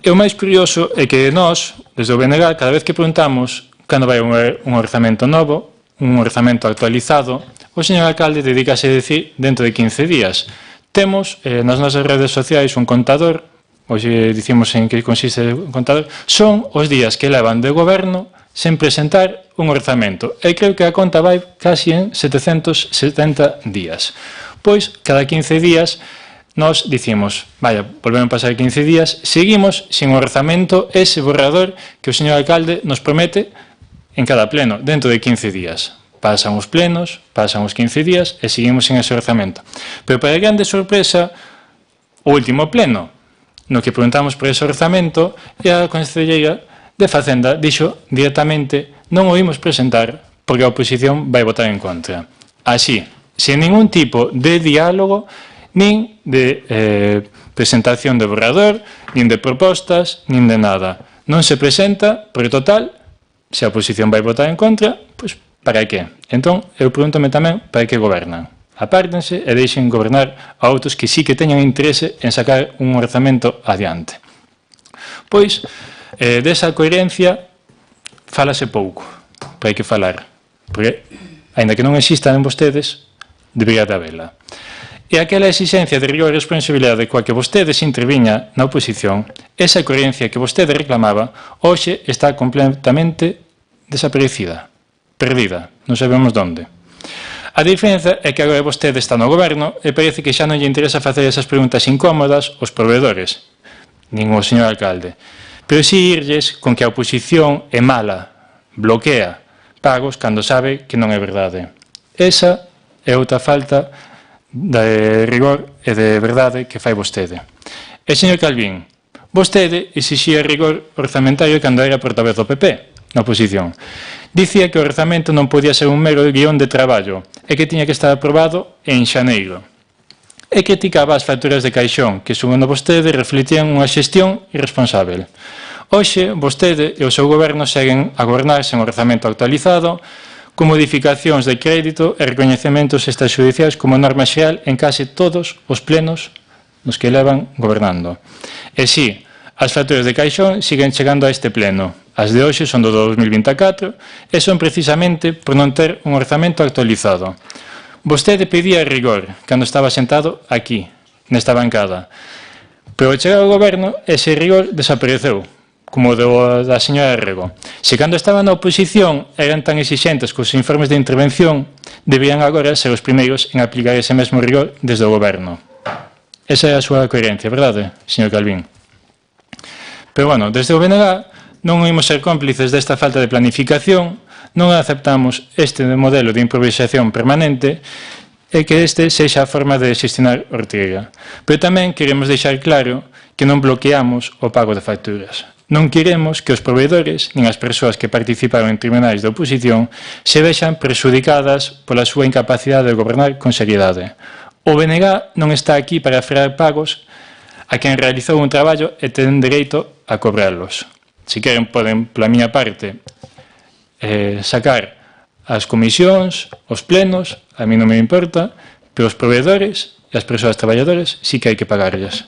D: E o máis curioso é que nós, desde o BNG, cada vez que preguntamos cando vai un orzamento novo, un orzamento actualizado, o señor alcalde dedícase a decir dentro de 15 días. Temos nas nosas redes sociais un contador, hoxe dicimos en que consiste o contador, son os días que levan de goberno sen presentar un orzamento. E creo que a conta vai casi en 770 días. Pois, cada 15 días, nós dicimos, volvemos a pasar 15 días, seguimos sin o orzamento, ese borrador que o señor alcalde nos promete en cada pleno, dentro de 15 días. Pasan os plenos, pasan os 15 días e seguimos sin ese orzamento. Pero para grande sorpresa, o último pleno, no que preguntamos por ese orzamento, e a concelleira de Facenda dixo directamente non o imos presentar porque a oposición vai votar en contra. Así, sen ningún tipo de diálogo, nin de presentación de borrador, nin de propostas, nin de nada. Non se presenta, porque total, se a oposición vai votar en contra, pois para que? Entón, eu pregúntome tamén para que gobernan. Apártense e deixen gobernar a outros que sí que teñan interese en sacar un orzamento adiante. Pois, desa coherencia, falase pouco, para que falar, porque, aínda que non existan en vostedes, debería de habela. E aquela exigencia de rigor e responsabilidade coa que vostedes interviña na oposición, esa coherencia que vostede reclamaba, hoxe está completamente desaparecida, perdida, non sabemos onde. A diferenza é que agora vostede está no goberno e parece que xa non lle interesa facer esas preguntas incómodas aos proveedores, nin ao señor alcalde, pero si irlles con que a oposición é mala, bloquea pagos cando sabe que non é verdade. Esa é outra falta de rigor e de verdade que fai vostede. E, señor Calvín, vostede exixía rigor orzamentario cando era portavoz do PP, na oposición. Dicía que o orzamento non podía ser un mero guión de traballo e que tiña que estar aprobado en xaneiro. E criticaba as facturas de caixón, que, segundo vostede, refletían unha xestión irresponsável. Hoxe, vostede e o seu goberno seguen a gobernar sen orzamento actualizado, con modificacións de crédito e recoñecementos extrajudiciais como norma xeral en case todos os plenos nos que levan gobernando. E si, as facturas de caixón siguen chegando a este pleno. As de hoxe son do 2024 e son precisamente por non ter un orzamento actualizado. Vostede pedía rigor cando estaba sentado aquí, nesta bancada. Pero ao chegar ao goberno, ese rigor desapareceu, como o da señora Rego. Se cando estaban na oposición eran tan exixentes cos informes de intervención, deberían agora ser os primeiros en aplicar ese mesmo rigor desde o goberno. Esa é a súa coherencia, verdade, señor Calvín? Pero, bueno, desde o BNG non imos ser cómplices desta falta de planificación, non aceptamos este modelo de improvisación permanente e que este sexa a forma de xestionar Ortega. Pero tamén queremos deixar claro que non bloqueamos o pago de facturas. Non queremos que os proveedores, nin as persoas que participaron en tribunais de oposición, se vexan prejudicadas pola súa incapacidade de gobernar con seriedade. O BNG non está aquí para frear pagos a quen realizou un traballo e ten dereito a cobrarlos. Se queren, poden, pola miña parte, sacar as comisións, os plenos, a mí non me importa, pero os proveedores e as persoas traballadoras sí que hai que pagarllas.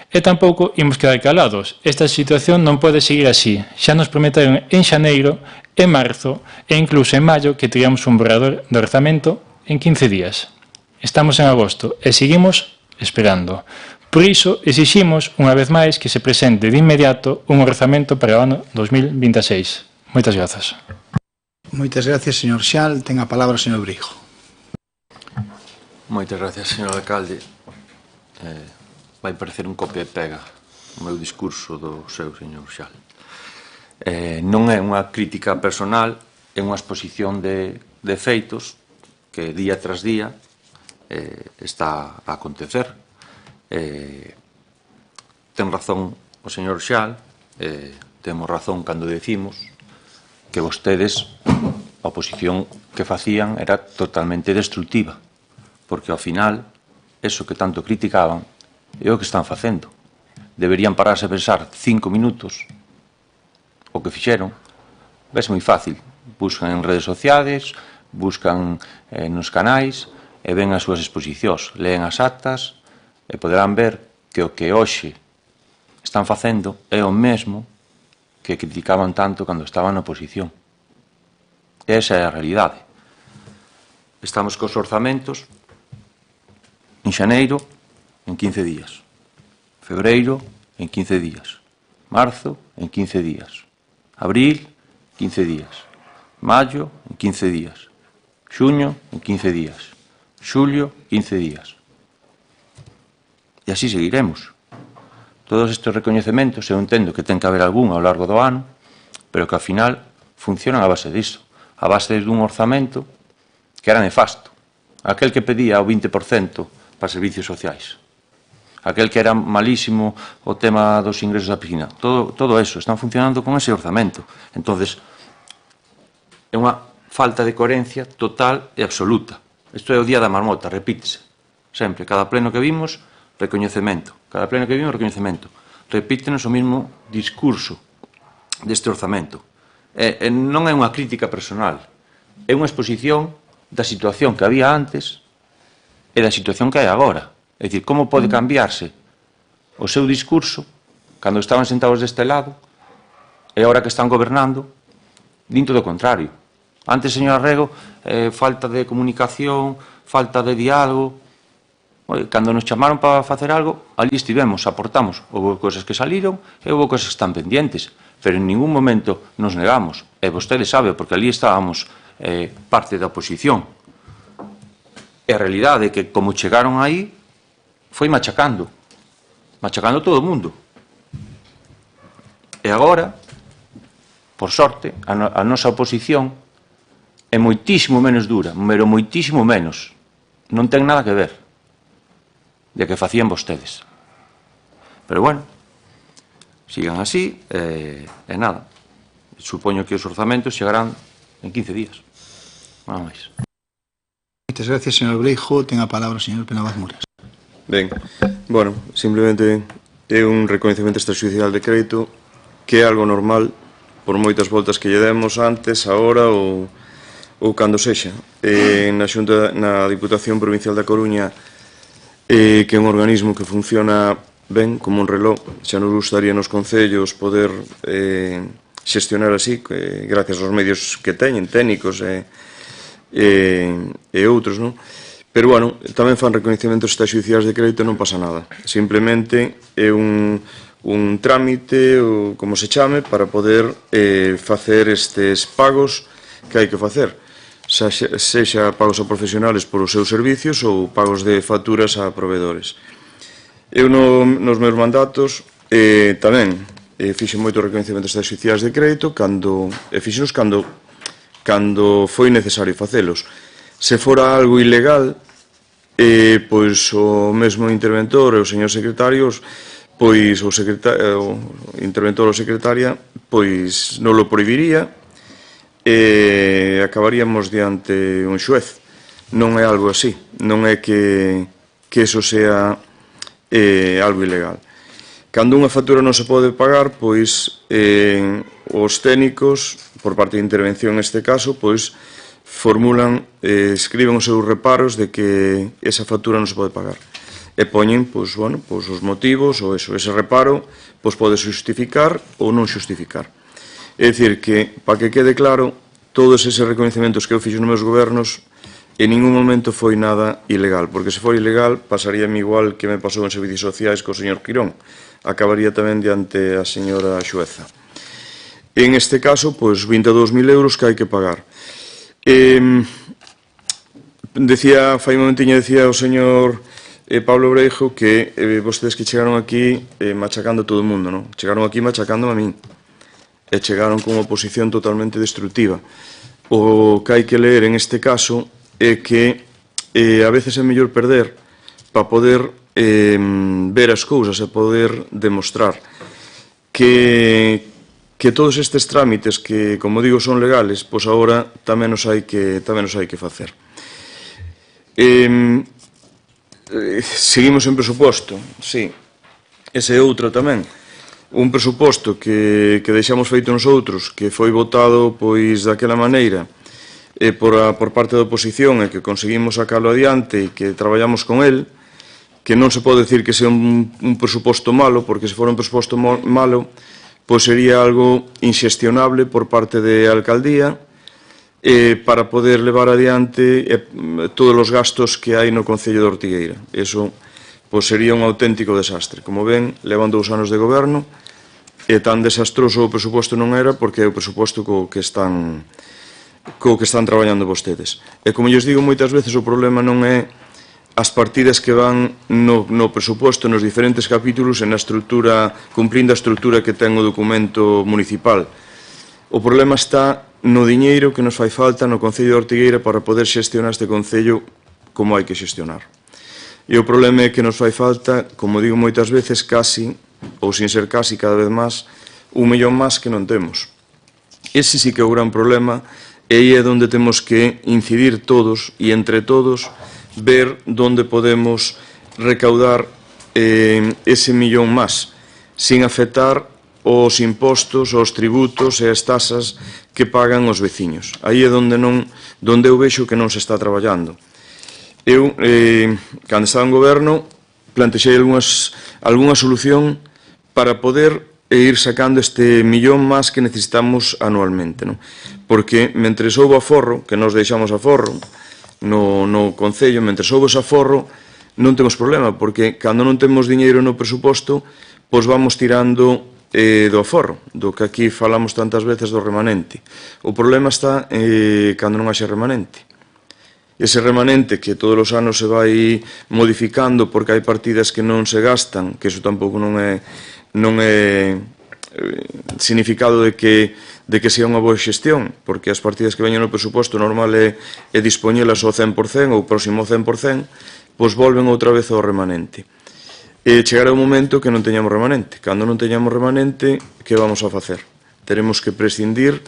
D: E tampouco imos quedar calados. Esta situación non pode seguir así. Xa nos prometeron en xaneiro, en marzo e incluso en maio que teríamos un borrador de orzamento en 15 días. Estamos en agosto e seguimos esperando. Por iso, exiximos, unha vez máis, que se presente de inmediato un orzamento para o ano 2026. Moitas grazas.
A: Moitas gracias, señor Xal. Ten a palabra o señor Brijo.
E: Moitas gracias, señor alcalde. Vai parecer un copia e pega o meu discurso do seu, señor Xal. Non é unha crítica personal, é unha exposición de feitos que día tras día está a acontecer. Ten razón o señor Xal, temos razón cando decimos que vostedes, a oposición que facían era totalmente destructiva, porque ao final, eso que tanto criticaban, é o que están facendo. Deberían pararse a pensar 5 minutos o que fixeron. Ves moi fácil. Buscan en redes sociales, buscan nos canais e ven as súas exposicións, leen as actas e poderán ver que o que hoxe están facendo é o mesmo que criticaban tanto cando estaban na oposición. Esa é a realidade. Estamos cos orzamentos en xaneiro en 15 días, febreiro en 15 días, marzo en 15 días, abril 15 días, maio en 15 días, xuño en 15 días, xulio 15 días. E así seguiremos. Todos estes recoñecementos, eu entendo que ten que haber algún ao largo do ano, pero que ao final funcionan a base disso, a base dun orzamento que era nefasto, aquel que pedía o 20% para servicios sociais, aquel que era malísimo o tema dos ingresos da piscina, todo eso, están funcionando con ese orzamento. Entonces, é unha falta de coherencia total e absoluta. Isto é o día da marmota, repítese. Sempre, cada pleno que vimos, recoñecemento. Cada pleno que vimos, recoñecemento. Repítenos o mesmo discurso deste orzamento. Non é unha crítica personal, é unha exposición da situación que había antes e da situación que hai agora. É dicir, como pode cambiarse o seu discurso cando estaban sentados deste lado e agora que están gobernando dinto do contrario. Antes, señora Rego, falta de comunicación, falta de diálogo. Cando nos chamaron para facer algo, ali estivemos, aportamos. Houve cousas que saliron e houve cousas que están pendientes, pero en ningún momento nos negamos. E vostede sabe, porque ali estábamos parte da oposición. E a realidade é que, como chegaron aí, foi machacando todo o mundo. E agora, por sorte, a nosa oposición é moitísimo menos dura, pero moitísimo menos. non ten nada que ver de que facían vostedes. Pero bueno, sigan así e nada. Supoño que os orzamentos chegarán en 15 días. Nada máis.
A: Moitas gracias, señor Breijo. Ten a palabra o señor Penabaz Muras.
F: Ben, bueno, simplemente é un recoñecemento extrajudicial de crédito que é algo normal por moitas voltas que lle demos antes, agora ou cando sexa. Na Xunta, na Diputación Provincial da Coruña, que é un organismo que funciona ben, como un reloj, xa nos gustaría nos concellos poder xestionar así, gracias aos medios que teñen, técnicos e outros, non? Pero, bueno, tamén fan recoñecementos extrajudiciais de crédito e non pasa nada. Simplemente é un trámite, ou como se chame, para poder facer estes pagos que hai que facer. Sexa pagos a profesionales por os seus servicios ou pagos de facturas a proveedores. Eu nos meus mandatos tamén fixen moitos recoñecementos extrajudiciais de crédito fixenos cando foi necesario facelos. Se fora algo ilegal, pois o mesmo interventor e os señores secretarios, pois o interventor ou secretaria, pois non lo prohibiría e acabaríamos diante un xuez. Non é algo así, non é que eso sea algo ilegal. Cando unha factura non se pode pagar, pois os técnicos, por parte de intervención neste caso, pois formulan, escriben os seus reparos de que esa factura non se pode pagar. E poñen, pois, bueno, pois os motivos, ou ese reparo, pois pode justificar ou non justificar. É dicir, que, para que quede claro, todos eses recoñecementos que eu fixo nos meus gobernos, en ningún momento foi nada ilegal, porque se for ilegal, pasaríame igual que me pasou en servicios sociais co señor Quirón. Acabaría tamén diante a señora xueza. En este caso, pois, 22.000 euros que hai que pagar. Fai un momentiño decía o señor Pablo Breijo que vostedes que chegaron aquí machacando a todo o mundo, non? Chegaron aquí machacándome a min e chegaron con unha posición totalmente destructiva. O que hai que ler en este caso é que a veces é mellor perder para poder ver as cousas e poder demostrar que todos estes trámites que, como digo, son legales, pois agora tamén os hai que facer. Seguimos en presuposto, sí. Ese é outro tamén. Un presuposto que deixamos feito nosotros, que foi votado, pois, daquela maneira, por parte da oposición, e que conseguimos sacalo adiante e que traballamos con el, que non se pode decir que sea un presuposto malo, porque se fora un presuposto malo, pois sería algo inxestionable por parte da alcaldía para poder levar adiante todos os gastos que hai no Concello de Ortigueira. Eso pois sería un auténtico desastre. Como ven, levan 2 anos de goberno e tan desastroso o presuposto non era porque é o presuposto co que están traballando vostedes. E como lles digo moitas veces, o problema non é as partidas que van no presuposto, nos diferentes capítulos, e na estrutura, cumprindo a estrutura que ten o documento municipal. O problema está no diñeiro que nos fai falta no Concello de Ortigueira para poder xestionar este Concello como hai que xestionar. E o problema é que nos fai falta, como digo moitas veces, casi, ou sin ser casi, cada vez máis, 1 millón máis que non temos. Ese sí que é o gran problema, e aí é onde temos que incidir todos, e entre todos, ver onde podemos recaudar ese millón máis, sin afectar os impostos, os tributos e as tasas que pagan os veciños. Aí é onde eu vexo que non se está traballando. Eu, cando estaba en goberno, plantexei algunha solución para poder ir sacando este millón máis que necesitamos anualmente, non? Porque, mentre houve aforro, que nos deixamos aforro, no Concello, mentre houve ese aforro, non temos problema, porque cando non temos diñeiro no presuposto, pois vamos tirando do aforro, do que aquí falamos tantas veces do remanente. O problema está cando non haxe remanente. Ese remanente que todos os anos se vai modificando porque hai partidas que non se gastan, que iso tampouco non é significado de que sea unha boa xestión, porque as partidas que veñen no presuposto normal é dispoñelas ao 100% ou próximo ao 100%, pois volven outra vez ao remanente. E chegará un momento que non teñamos remanente. Cando non teñamos remanente, que vamos a facer? Teremos que prescindir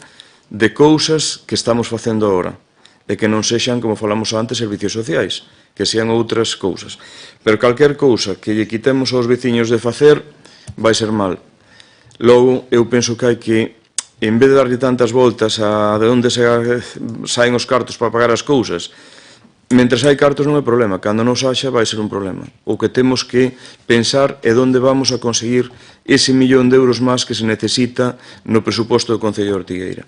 F: de cousas que estamos facendo agora, e que non sexan, como falamos antes, servicios sociais, que sean outras cousas. Pero calquer cousa que lle quitemos aos veciños de facer, vai ser mal. Logo, eu penso que hai que, en vez de darlle tantas voltas a de onde saen os cartos para pagar as cousas, mentres hai cartos non é problema, cando non haxa vai ser un problema. O que temos que pensar é onde vamos a conseguir ese 1.000.000 de euros máis que se necesita no presuposto do Concello de Ortigueira.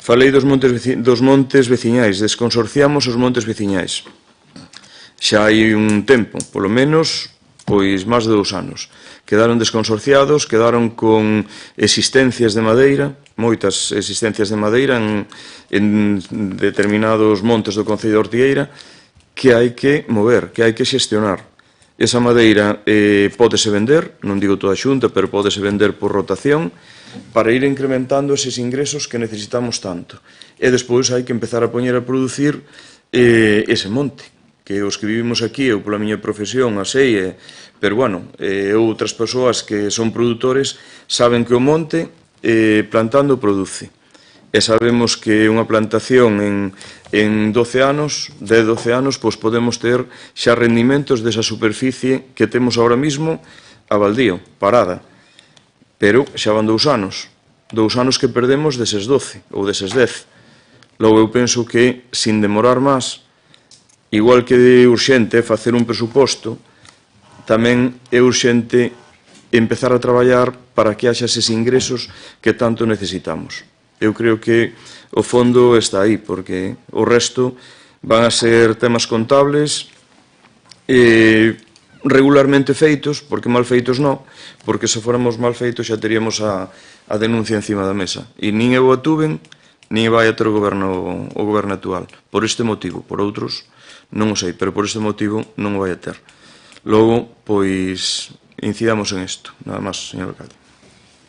F: Falei dos montes veciñais, desconsorciamos os montes veciñais. Xa hai un tempo, polo menos, pois máis de 2 anos. Quedaron desconsorciados, quedaron con existencias de madeira, moitas existencias de madeira en determinados montes do Concello de Ortigueira, que hai que mover, que hai que xestionar. Esa madeira pódese vender, non digo toda xunta, pero pódese vender por rotación, para ir incrementando eses ingresos que necesitamos tanto. E despois hai que empezar a poñer a producir ese monte, que os que vivimos aquí, eu pola miña profesión, a sei, pero, bueno, outras persoas que son produtores saben que o monte plantando produce. E sabemos que unha plantación en 12 anos, 10-12 anos, pois podemos ter xa rendimentos desa superficie que temos ahora mismo a baldío, parada. Pero xa van 2 anos. 2 anos que perdemos deses 12 ou deses 10. Logo eu penso que, sin demorar máis, igual que é urxente facer un presuposto, tamén é urxente empezar a traballar para que haxa eses ingresos que tanto necesitamos. Eu creo que o fondo está aí, porque o resto van a ser temas contables regularmente feitos, porque mal feitos non, porque se fóramos mal feitos xa teríamos a denuncia encima da mesa. E nin eu a tuven, nin vai a ter o goberno actual. Por este motivo, por outros, non o sei, pero por este motivo non o vai a ter. Logo, pois, incidamos en isto. Nada máis, señor alcalde.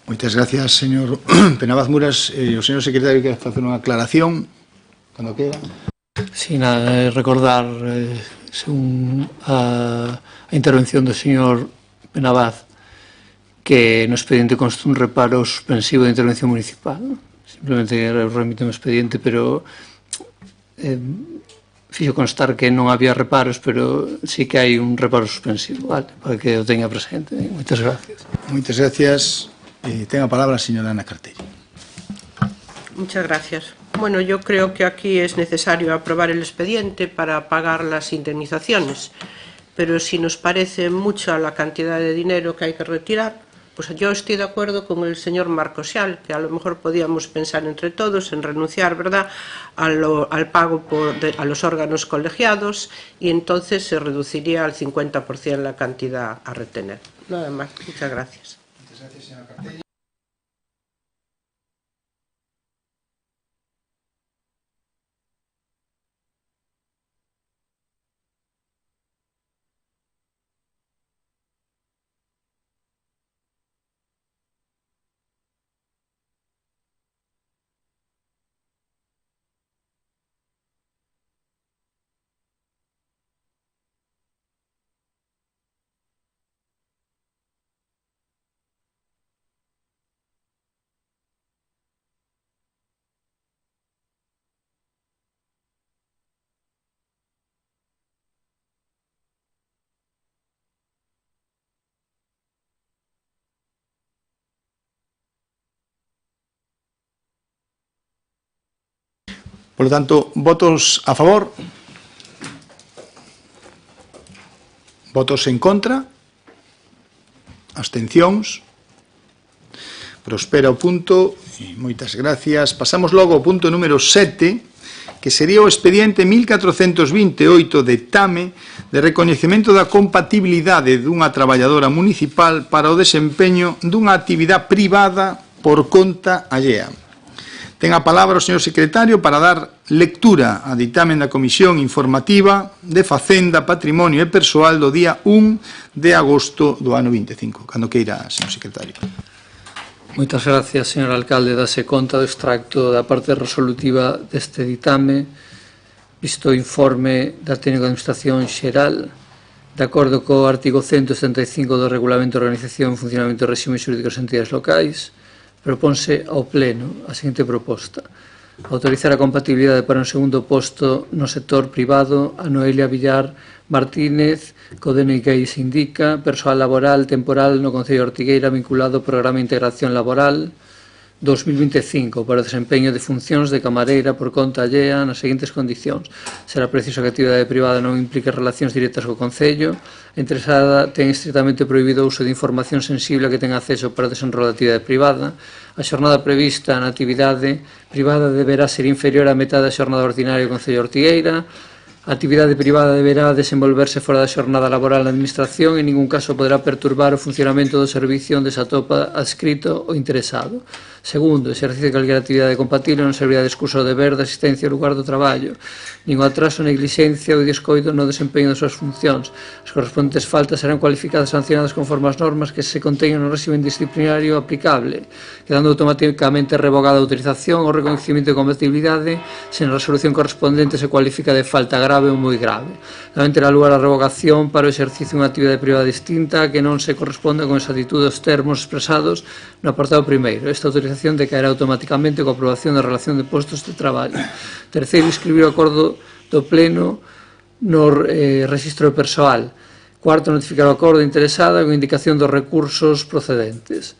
A: Moitas gracias, señor Penabaz Muras. O señor secretario quer facer unha aclaración, cando quera.
B: Sí, nada, recordar, según a intervención do señor Penabaz, que no expediente consta un reparo suspensivo de intervención municipal. Simplemente remite un expediente, pero fixo constar que non había reparos, pero sí que hai un reparo suspensivo, vale, para que o teña presente. Moitas gracias.
A: Moitas gracias. Ten a palabra a señora Ana Cartello.
G: Muchas gracias. Bueno, yo creo que aquí es necesario aprobar el expediente para pagar las indemnizaciones, pero si nos parece mucha la cantidad de dinero que hay que retirar, pues yo estoy de acuerdo con el señor Marcosial, que a lo mejor podíamos pensar entre todos en renunciar, ¿verdad?, al pago a los órganos colegiados, y entonces se reduciría al 50% la cantidad a retener. Nada más. Muchas gracias.
A: Muchas gracias, señora Cartello. Por lo tanto, votos a favor, votos en contra, abstencións. Prospera o punto, e moitas gracias. Pasamos logo ao punto número 7, que sería o expediente 1428 de TAME de recoñecemento da compatibilidade dunha traballadora municipal para o desempeño dunha actividade privada por conta allea. Ten a palabra o señor secretario para dar lectura a ditamen da Comisión Informativa de Facenda, Patrimonio e Persoal do día 1 de agosto do ano 25. Cando queira, señor secretario.
B: Moitas gracias, señor alcalde. Dase conta do extracto da parte resolutiva deste ditame, visto o informe da técnica de administración xeral, de acordo co artigo 175 do Regulamento de Organización e Funcionamento do Réxime Xurídico das Entidades Locais, propónse ao Pleno a seguinte proposta: autorizar a compatibilidade para un segundo posto no sector privado a Noelia Villar Martínez, co DNI que aí se indica, persoal laboral temporal no Concello de Ortigueira vinculado ao Programa de Integración Laboral 2025 para o desempeño de funcións de camareira por conta allea nas seguintes condicións. Será preciso que a actividade privada non implique relacións directas co Concello. A interesada ten estritamente prohibido o uso de información sensible a que ten acceso para o desenrolo da actividade privada. A xornada prevista na actividade privada deberá ser inferior á metade da xornada ordinaria do Concello de Ortigueira. A actividade privada deberá desenvolverse fora da xornada laboral na Administración e en ningún caso poderá perturbar o funcionamento do servicio onde se atopa adscrito o interesado. Segundo, o exercicio de calquera actividade compatible non servirá de excusa ao deber de asistencia ao lugar do traballo, nin o atraso, neglixencia ou descoido no desempeño das súas funcións. As correspondentes faltas serán cualificadas e sancionadas conforme as normas que se conteñen no régimen disciplinario aplicable, quedando automáticamente revogada a autorización ou reconhecimento de compatibilidade se na resolución correspondente se cualifica de falta grave ou moi grave. Tamén terá lugar a revogación para o exercicio dunha actividade privada distinta que non se corresponda con exactitud dos termos expresados no apartado primeiro. Esta autorización decaerá automáticamente coa aprobación da relación de postos de traballo. Terceiro, inscribir o acordo do Pleno no rexistro de persoal. Cuarto, notificar o acordo interesada con indicación dos recursos procedentes.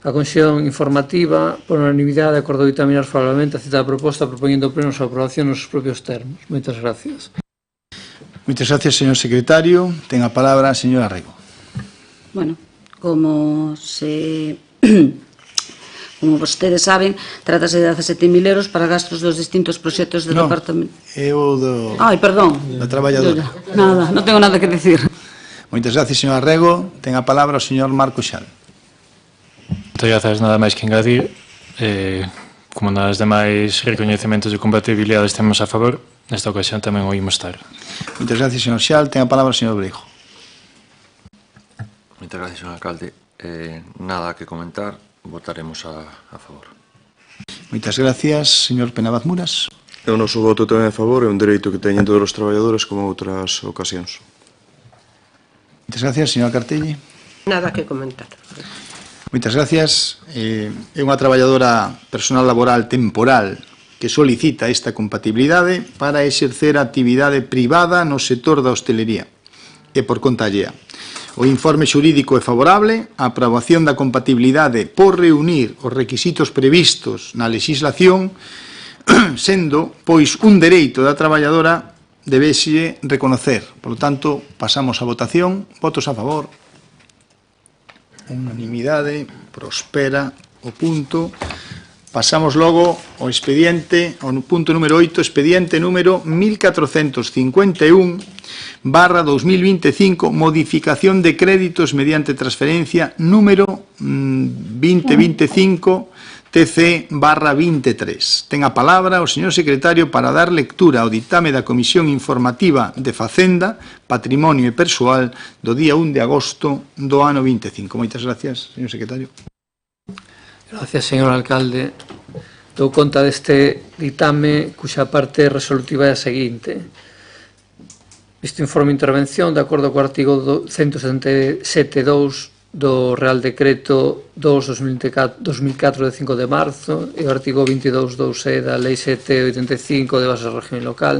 B: A Comisión Informativa, por unanimidade, acordou ditaminar favorablemente a citada proposta propoñendo ao Pleno a súa aprobación nos seus propios termos. Moitas gracias.
A: Moitas gracias, señor secretario. Ten a palabra a señora Rego.
C: Bueno, como vostedes saben, trátase de 17.000 euros para gastos dos distintos proxectos do departamento.
A: É o do...
C: Ai, perdón.
A: Da traballadora.
C: Nada, non tengo nada que decir.
A: Moitas gracias, señora Rego. Ten a palabra o señor Marco Xal.
D: Moitas grazas, nada máis que engadir. Como nas demais recoñecementos de compatibilidade estemos a favor, nesta ocasión tamén o imos estar.
A: Moitas gracias, señor Xal. Ten a palabra o señor Breijo.
E: Moitas gracias, señor alcalde. Nada que comentar, votaremos a favor.
A: Moitas gracias, señor Penabaz Muras.
F: O noso voto tamén a favor, é un dereito que teñen todos os traballadores como outras ocasións.
A: Moitas gracias, señor Cartelle.
G: Nada que comentar.
A: Moitas gracias. É unha traballadora personal laboral temporal que solicita esta compatibilidade para exercer a actividade privada no sector da hostelería e por conta allea. O informe xurídico é favorable, a aprobación da compatibilidade por reunir os requisitos previstos na legislación, sendo, pois, un dereito da traballadora debese reconocer. Por lo tanto, pasamos a votación. Votos a favor. Unanimidade, prospera o punto. Pasamos logo ao expediente, ao punto número 8, expediente número 1451/2025, modificación de créditos mediante transferencia número 2025 TC/23. Ten a palabra o señor secretario para dar lectura ao ditame da Comisión Informativa de Facenda, Patrimonio e Persoal do día 1 de agosto do ano 25. Moitas gracias, señor secretario.
B: Gracias, señor alcalde. Dou conta deste ditame cuxa parte resolutiva é a seguinte. Este informe de intervención, de acordo co artigo 177.2 do Real Decreto 2/2004 de 5 de marzo e o artigo 22.2e da Lei 785 de base do régimen local,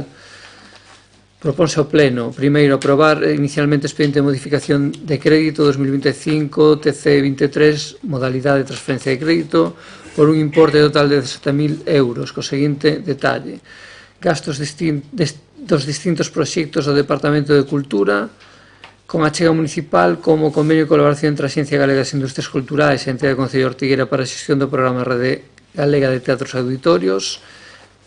B: propónse ao Pleno, primeiro, aprobar inicialmente expediente de modificación de crédito 2025 TC23, modalidade de transferencia de crédito, por un importe total de 17.000 euros, co seguinte detalle: gastos dos distintos proxectos do Departamento de Cultura, con achega municipal como convenio de colaboración entre a Axencia Galega das Industrias Culturais e a entidade do Concello de Ortigueira para a xestión do programa Rede Galega de Teatros e Auditorios,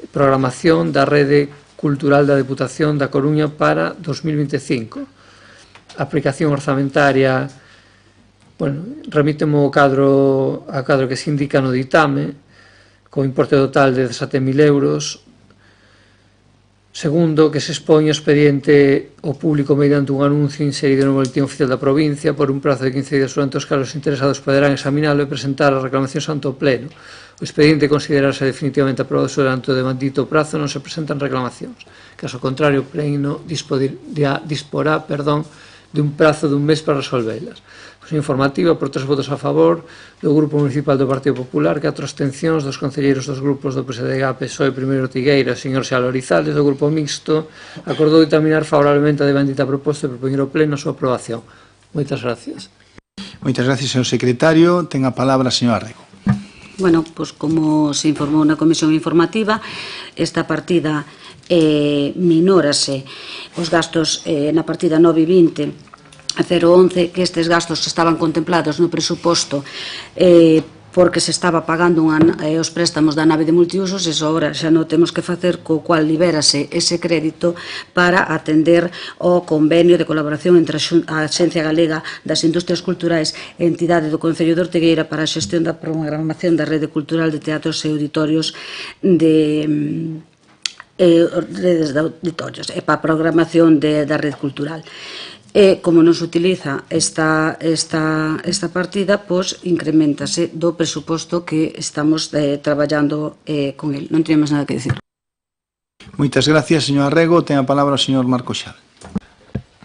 B: programación da Rede Cultural da Deputación da Coruña para 2025. Aplicación orzamentaria, remítemo ao cadro que se indica no ditame, co importe total de 17.000 euros. Segundo, que se expoña o expediente ao público mediante un anuncio inserido no boletín oficial da provincia por un prazo de 15 días durante os que os interesados poderán examinalo e presentar as reclamacións ante o Pleno. O expediente considerarse definitivamente aprobado durante o demandito prazo non se presentan reclamacións. Caso contrario, o Pleno disporá de un prazo dun mes para resolvelas. Posición informativa por 3 votos a favor do Grupo Municipal do Partido Popular, 4 abstencións dos concelleiros dos grupos do PSDG, PSOE, Primeiro Tigueira, o señor Xalo Orizales, do Grupo Mixto, acordou dictaminar favorablemente a bendita proposta e propoñer ao Pleno a súa aprobación. Moitas gracias.
A: Moitas gracias, señor secretario. Ten a palabra a señora Rego.
C: Bueno, pois como se informou na comisión informativa, esta partida minórase os gastos na partida 9 e 20 a 011, que estes gastos estaban contemplados no presuposto porque se estaba pagando os préstamos da nave de multiusos, e agora xa non temos que facer, co cual libérase ese crédito para atender o convenio de colaboración entre a Axencia Galega das Industrias Culturais e a entidade do Concello de Ortigueira para a xestión da programación da rede cultural de teatros e auditorios redes de auditorios e para a programación da rede cultural. E como non se utiliza esta partida, pois incrementase do presuposto que estamos traballando con el. Non teníamos nada que decir.
A: Moitas gracias, señora Rego. Ten a palabra o señor Marco Xal.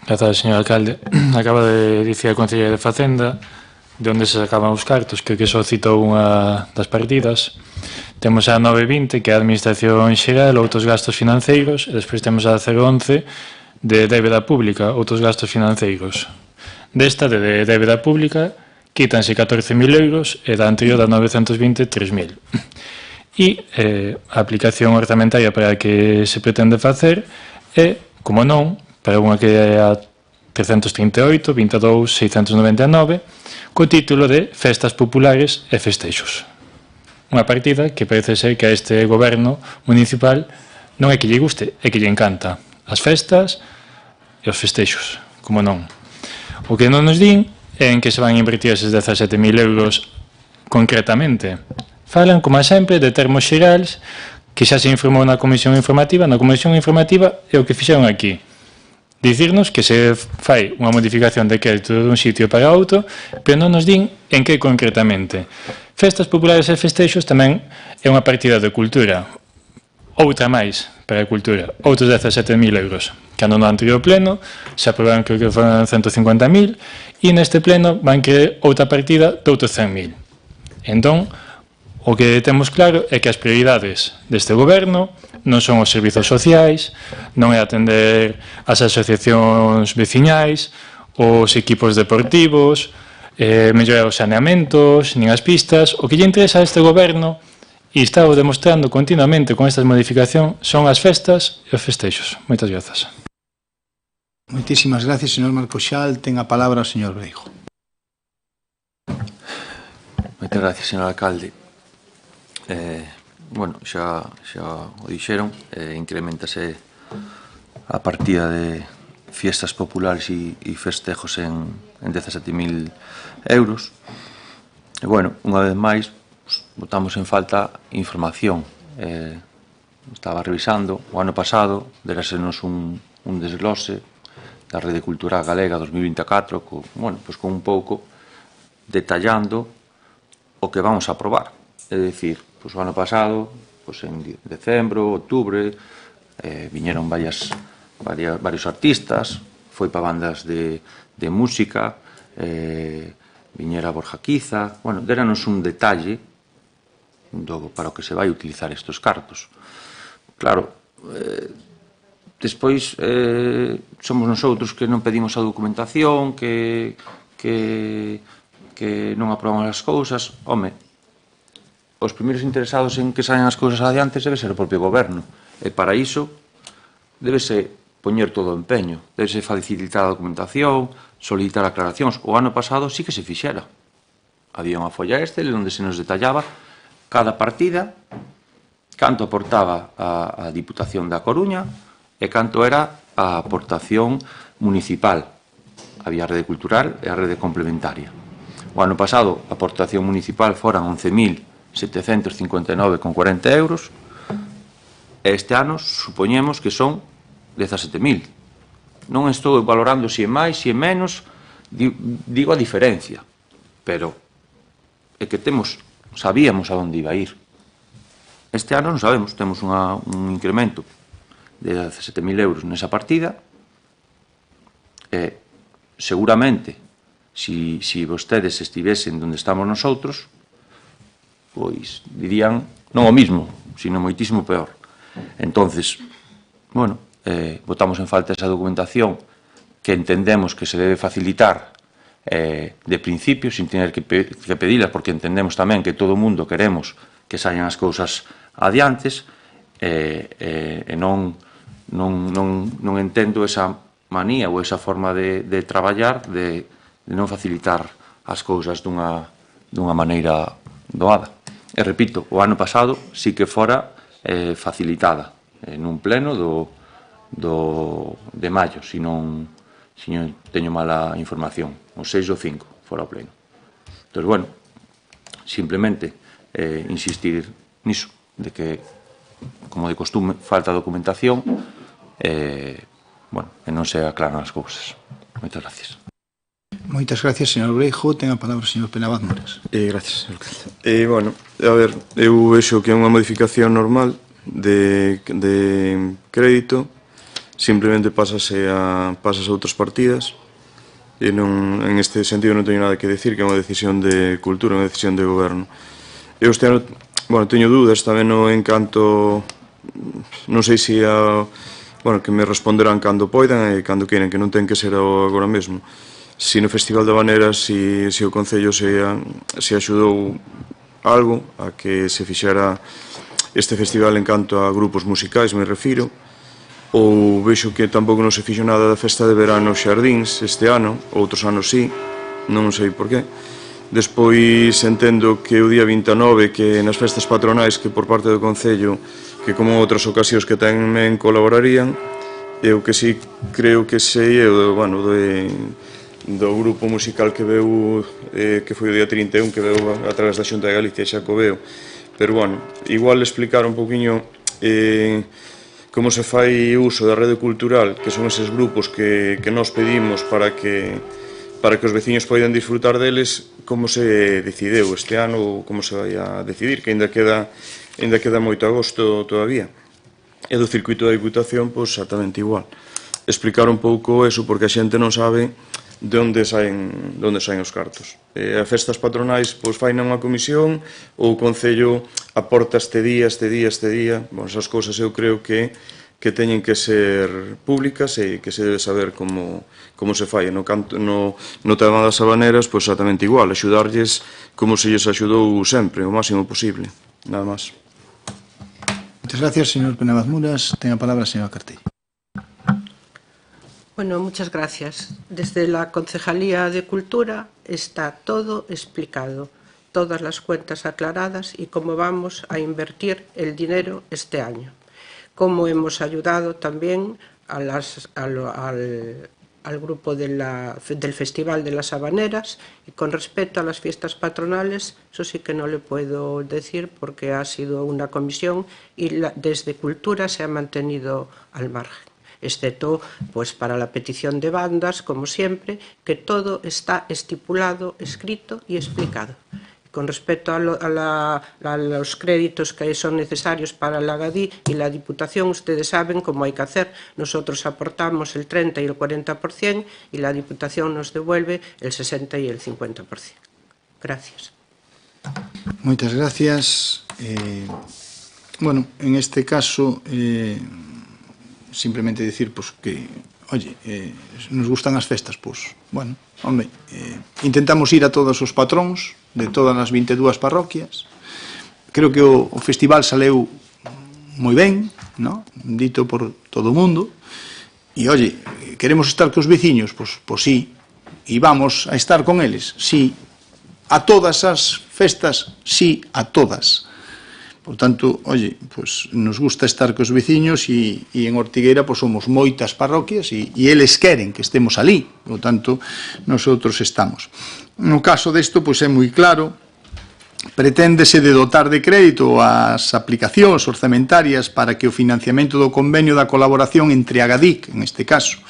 D: Grazas, señor alcalde. Acaba de dicir a Conselleira de Facenda de onde se sacaban os cartos, que só citou unha das partidas. Temos a 920, que é a Administración Xeral, outros gastos financeiros, e despois temos a 011, de débeda pública, outros gastos financeiros. Desta, de débeda pública, quítanse 14.000 euros e da anterior da 920, 3.000. E a aplicación orzamentaria para a que se pretende facer é, como non, para unha que é a 338, 22, 699, co título de Festas Populares e Festeixos. Unha partida que parece ser que a este goberno municipal non é que lle guste, é que lle encanta as festas e os festeixos, como non. O que non nos din é en que se van a invertir eses 17.000 euros concretamente. Falan, como sempre, de termos xerais que xa se informou na comisión informativa. Na comisión informativa é o que fixeron aquí. Dicirnos que se fai unha modificación de crédito dun sitio para outro, pero non nos din en que concretamente. Festas populares e festeixos tamén é unha partida de cultura. Outra máis para a cultura, outros 17.000 euros. Cando no anterior pleno se aprobaron, creo que foron 150.000, e neste pleno van querer outra partida de outros 100.000. Entón, o que temos claro é que as prioridades deste goberno non son os servizos sociais, non é atender as asociacións veciñais, os equipos deportivos, mellorar os saneamentos, nin as pistas. O que lle interesa a este goberno, e está o demostrando continuamente con estas modificacións, son as festas e os festeixos. Moitas grazas.
A: Moitísimas gracias, señor Marco Xal. Ten a palabra o señor Breijo.
E: Moitas gracias, señor alcalde. Bueno, xa o dixeron, incrementase a partida de fiestas populares e festejos en 17.000 euros. E, bueno, unha vez máis, botamos en falta información. Estaba revisando, o ano pasado, derasenos un desglose da Rede Cultural Galega 2024, con un pouco detallando o que vamos a aprobar. É dicir, o ano pasado, en decembro, outubro, viñeron varios artistas, foi para bandas de música, viñera Borja Quiza, déranos un detalle para o que se vai utilizar estes cartos. Claro, despois somos nosotros que non pedimos a documentación, que non aprobamos as cousas. Home, os primeiros interesados en que saian as cousas adiante debe ser o propio goberno, e para iso debese poñer todo o empeño, debese facilitar a documentación, solicitar aclaracións. O ano pasado sí que se fixera. Había unha folla onde se nos detallaba cada partida, canto aportaba a Diputación da Coruña e canto era a aportación municipal. Había a rede cultural e a rede complementaria. O ano pasado a aportación municipal foran 11.759,40 euros, este ano supoñemos que son 17.000. Non estou valorando se é máis, se é menos, digo a diferencia, pero é que sabíamos a onde iba a ir. Este ano non sabemos, temos un incremento de 17.000 euros nesa partida, e seguramente, se vostedes estivesen onde estamos nosotros, pois dirían non o mismo, sino moitísimo peor. Entonces, bueno, botamos en falta esa documentación que entendemos que se debe facilitar de principio, sin tener que pedila, porque entendemos tamén que todo o mundo queremos que saian as cousas adiantes, e non entendo esa manía ou esa forma de traballar de non facilitar as cousas dunha maneira doada. E repito, o ano pasado sí que fora facilitada nun pleno de maio, se non teño mala información, o 6 ou 5 fora o pleno. Entón, bueno, simplemente insistir niso, de que, como de costume, falta documentación, bueno, e non se aclaran as cousas. Moitas gracias.
A: Moitas gracias, señor Breijo. Ten a palabra o señor Penabaz Moras.
F: Gracias, señor alcalde. Bueno, a ver, eu vexo que é unha modificación normal de crédito, simplemente pasase a outras partidas, e en este sentido non teño nada que decir, que é unha decisión de cultura, unha decisión de goberno. Eu este ano, bueno, teño dúdas tamén no encanto, non sei se bueno, que me responderán cando poidan e cando queiran, que non ten que ser agora mesmo. Se no Festival de Habaneras, se o Concello se axudou algo a que se fixera este festival en canto a grupos musicais, me refiro, ou vexo que tampouco non se fixo nada da festa de verano Xardíns este ano, outros anos sí, non sei por qué. Despois entendo que o día 29, que nas festas patronais, que por parte do Concello, que como outras ocasións que tamén colaborarían, eu que sí creo que sei, bueno, do grupo musical que veu, que foi o día 31, que veu a través da Xunta de Galicia, xa co veu. Pero, bueno, igual explicar un poquinho como se fai uso da rede cultural, que son eses grupos que nos pedimos para que os veciños poidan disfrutar deles, como se decideu este ano ou como se vai a decidir, que ainda queda moito agosto todavía. E do circuito da Diputación, pois, exactamente igual. Explicar un pouco eso, porque a xente non sabe de onde saen os cartos. As festas patronais, pois, faina unha comisión, ou o Concello aporta este día. Bon, esas cousas eu creo que teñen que ser públicas e que se debe saber como se fai. No tema das habaneras, pois, exactamente igual, axudarlles como se lles axudou sempre, o máximo posible. Nada máis.
A: Moitas gracias, señor Penabaz Moras. Ten a palabra a señora Cartell.
G: Bueno, muchas gracias. Desde la Concejalía de Cultura está todo explicado, todas las cuentas aclaradas y cómo vamos a invertir el dinero este año. Cómo hemos ayudado también al grupo del Festival de las Habaneras, y con respecto a las fiestas patronales, eso sí que no le puedo decir porque ha sido una comisión y desde Cultura se ha mantenido al margen, excepto pues para la petición de bandas, como siempre, que todo está estipulado, escrito y explicado. Con respecto a los créditos que son necesarios para la GADI y la Diputación, ustedes saben cómo hay que hacer. Nosotros aportamos el 30 y el 40% y la Diputación nos devuelve el 60 y el 50%. Gracias.
A: Muchas gracias. Bueno, en este caso, simplemente decir pues, que, oye, nos gustan as festas, pues, bueno, hombre, intentamos ir a todos os patróns de todas as 22 parroquias. Creo que o festival saleu moi ben, ¿no? Dito por todo o mundo. E, oye, queremos estar cos veciños? Pues sí. E vamos a estar con eles? Sí. A todas as festas? Sí, a todas. Por tanto, oye, pues nos gusta estar cos veciños e en Ortigueira pues somos moitas parroquias e eles queren que estemos ali, por tanto, nosotros estamos. No caso desto, pues é moi claro Preténdese de dotar de crédito as aplicacións orzamentarias para que o financiamento do convenio da colaboración entre a GADIC, en este caso,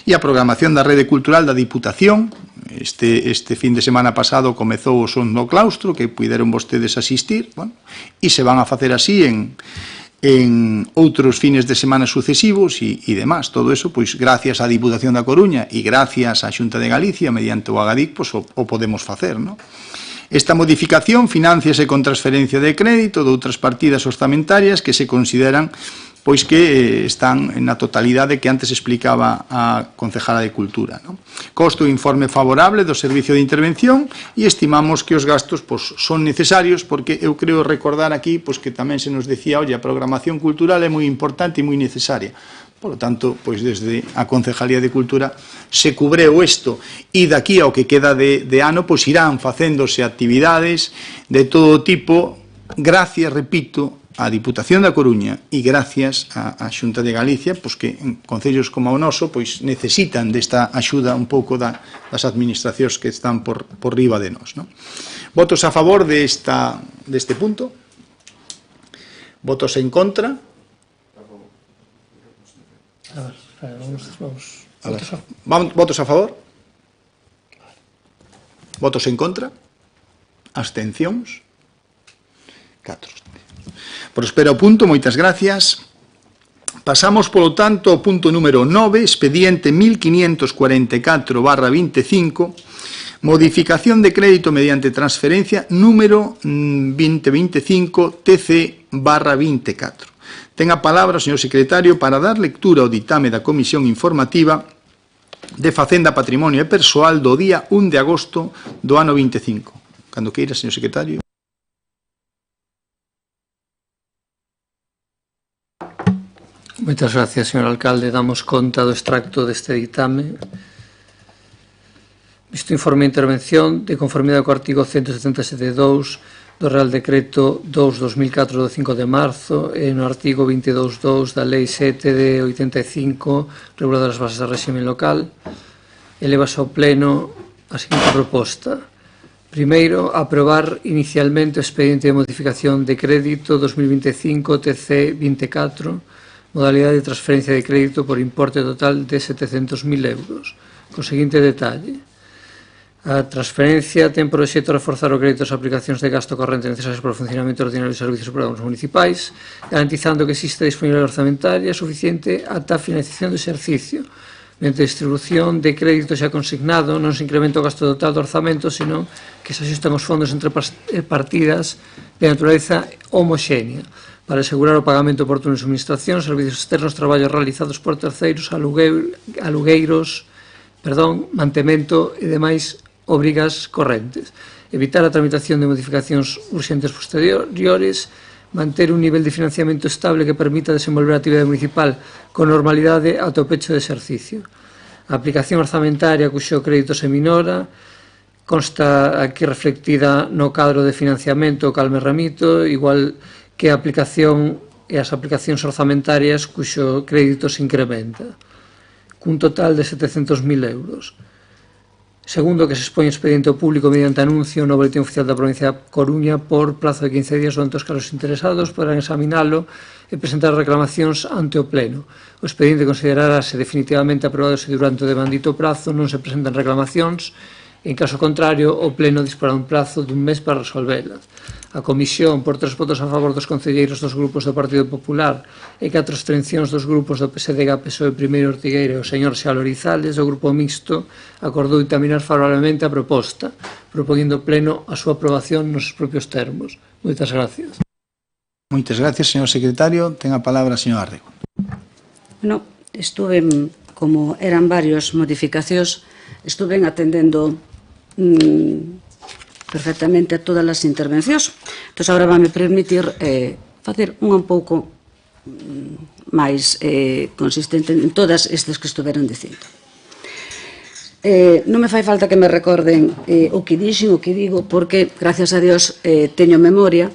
A: e a programación da rede cultural da Diputación. Este fin de semana pasado comezou o Son no Claustro, que puideron vostedes asistir, e se van a facer así en outros fines de semana sucesivos e demás. Todo eso, pois, gracias á Diputación da Coruña e gracias á Xunta de Galicia, mediante o AGADIC, pois, o podemos facer, non? Esta modificación finánciase con transferencia de crédito de outras partidas orzamentarias que se consideran pois que están na totalidade que antes explicaba a concejala de Cultura. Costo e informe favorable do Servicio de Intervención e estimamos que os gastos son necesarios porque eu creo recordar aquí que tamén se nos decía, a programación cultural é moi importante e moi necesaria. Por lo tanto, pois desde a Concejalía de Cultura se cubreu isto e daqui ao que queda de ano pois irán facéndose actividades de todo tipo, gracias, repito, a Diputación da Coruña e gracias á Xunta de Galicia, pois que en concellos como o noso pois necesitan desta axuda un pouco das administracións que están por riba de nós. Votos a favor deste punto? Votos en contra? Votos a favor? Votos en contra? Abstencións? 4. Prospera o punto, moitas gracias. Pasamos, polo tanto, ao punto número 9, expediente 1544/25, modificación de crédito mediante transferencia número 2025 TC/24. Ten a palabra o señor secretario para dar lectura ao ditame da Comisión Informativa de Facenda, Patrimonio e Persoal do día 1 de agosto do ano 25. Cando queira, señor secretario.
B: Moitas gracias, señor alcalde. Damos conta do extracto deste ditame. Visto informe de intervención, de conformidade co artigo 177.2 do Real Decreto 2/2004 do 5 de marzo e no artigo 22.2 da Lei 7 de 85, reguladora das bases de réxime local, elevase ao Pleno a seguinte proposta. Primeiro, aprobar inicialmente o expediente de modificación de crédito 2025 TC24, modalidade de transferencia de crédito por importe total de 700.000 euros. Con seguinte detalle. A transferencia ten por obxecto reforzar o crédito das aplicacións de gasto corrente necesarias para o funcionamento ordinario de servicios e programas municipais, garantizando que existe disponibilidade orzamentaria suficiente ata a finalización do exercicio. Mediante a distribución de crédito xa consignado non se incrementa o gasto total do orzamento, senón que se axustan os fondos entre partidas de naturaleza homoxénea para asegurar o pagamento oportuno de suministración, servicios externos, traballos realizados por terceiros, alugueiros, mantemento e demais obrigas correntes. Evitar a tramitación de modificacións urxentes posteriores, manter un nivel de financiamento estable que permita desenvolver a actividade municipal con normalidade ata o pecho de exercicio. A aplicación orzamentaria cuxo crédito se minora consta aquí reflectida no cadro de financiamento cal me remito, igual que a aplicación e as aplicacións orzamentarias cuxo crédito se incrementa, cun total de 700.000 euros. Segundo, que se expón expediente ao público mediante anuncio no boletín oficial da provincia de Coruña por plazo de 15 días onde os casos interesados poderán examinalo e presentar reclamacións ante o Pleno. O expediente considerarase definitivamente aprobado se durante o demandito prazo non se presentan reclamacións. En caso contrario, o Pleno disporá un prazo dun mes para resolvelas. A Comisión, por 3 votos a favor dos concelleiros dos grupos do Partido Popular e 4 abstencións dos grupos do PSDG, PSOE, Primeiro Ortigueira e o señor Xalo Orizales, o Grupo Mixto acordou dictaminar favorablemente a proposta, propoñendo Pleno a súa aprobación nos propios termos. Moitas gracias.
A: Moitas gracias, señor secretario. Ten a palabra a señora Arrego.
C: Bueno, estuve, como eran varios modificacións, estuve atendendo perfectamente a todas as intervencións. Entón, agora vai me permitir facer unha un pouco máis consistente en todas estas que estuveron dicindo. Non me fai falta que me recorden o que dixen, o que digo, porque, gracias a Dios, teño memoria,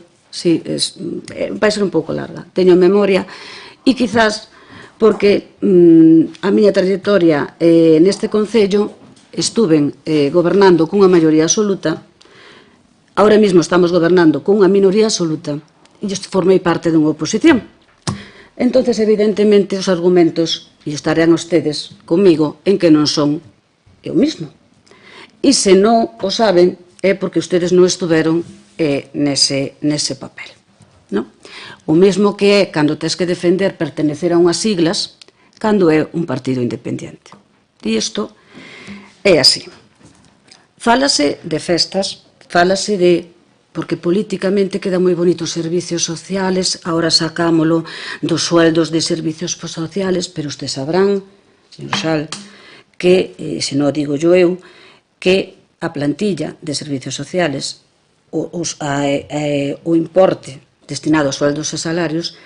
C: vai ser un pouco larga, teño memoria, e quizás porque a miña trayectoria neste Concello estuven gobernando cunha maioría absoluta ahora mismo estamos gobernando con unha minoría absoluta e eu formei parte dunha oposición. Entonces, evidentemente, os argumentos e estarán ustedes comigo en que non son eu mismo. E se non o saben é porque ustedes non estuveron nese papel. No? O mesmo que é cando tens que defender pertenecer a unhas siglas cando é un partido independiente. E isto é así. Fálase de festas, fálase de... porque políticamente queda moi bonito os servicios sociales, ahora sacámolo dos sueldos de servicios sociales, pero ustedes sabrán, señor Sal, que, se non digo eu, que a plantilla de servicios sociales, o importe destinado a sueldos e salarios,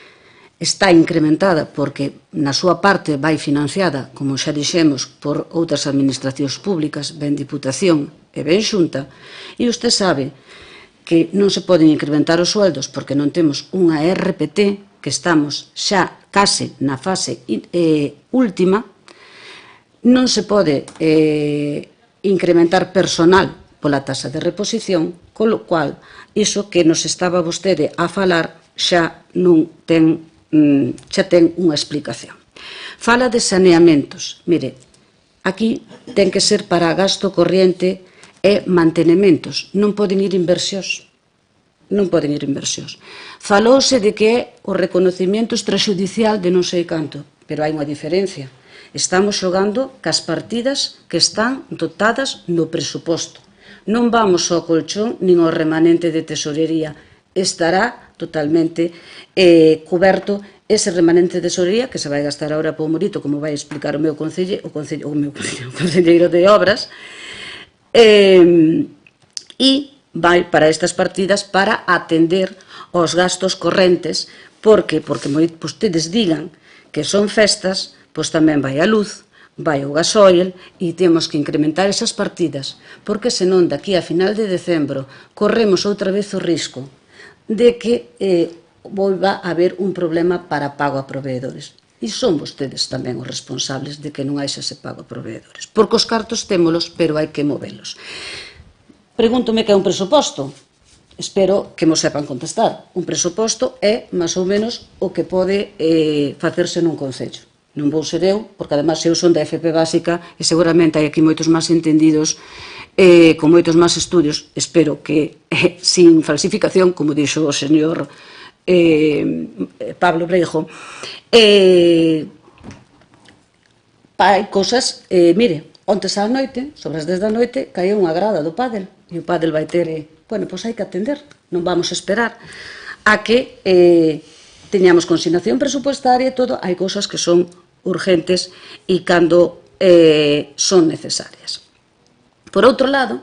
C: está incrementada porque na súa parte vai financiada, como xa dixemos, por outras administracións públicas, ben Diputación e ben Xunta, e usted sabe que non se poden incrementar os sueldos porque non temos unha RPT, que estamos xa case na fase última, non se pode incrementar personal pola tasa de reposición, con lo cual, iso que nos estaba vostede a falar xa non ten, xa ten unha explicación. Fala de saneamentos. Mire, aquí ten que ser para gasto corriente e mantenementos, non poden ir inversións. Non poden ir inversións. Falouse de que é o reconocimiento extrajudicial de non sei canto, pero hai unha diferencia. Estamos xogando cas partidas que están dotadas no presuposto. Non vamos ao colchón nin ao remanente de tesorería. Estará totalmente coberto ese remanente de tesorería que se vai gastar ahora po Morito, como vai explicar o meu concelleiro de obras, e vai para estas partidas para atender os gastos correntes, porque vostedes digan que son festas, pois tamén vai a luz, vai o gasoil, e temos que incrementar esas partidas, porque senón daqui a final de decembro corremos outra vez o risco de que volva a haber un problema para pago a proveedores. E son vostedes tamén os responsables de que non haxa ese pago a proveedores. Porque os cartos témolos, pero hai que movelos. Pregúntome que é un presuposto. Espero que mo sepan contestar. Un presuposto é, máis ou menos, o que pode facerse nun concello. Non vou ser eu, porque además eu son da FP básica e seguramente hai aquí moitos máis entendidos con moitos máis estudios. Espero que sin falsificación, como dixo o señor Pablo Breijo, hai cosas, mire, ontes á noite, sobre as 10 da noite, caía unha grada do pádel, e o pádel vai ter, bueno, pois hai que atender, non vamos a esperar a que teñamos consignación presupuestaria e todo, hai cousas que son urgentes e cando son necesarias. Por outro lado,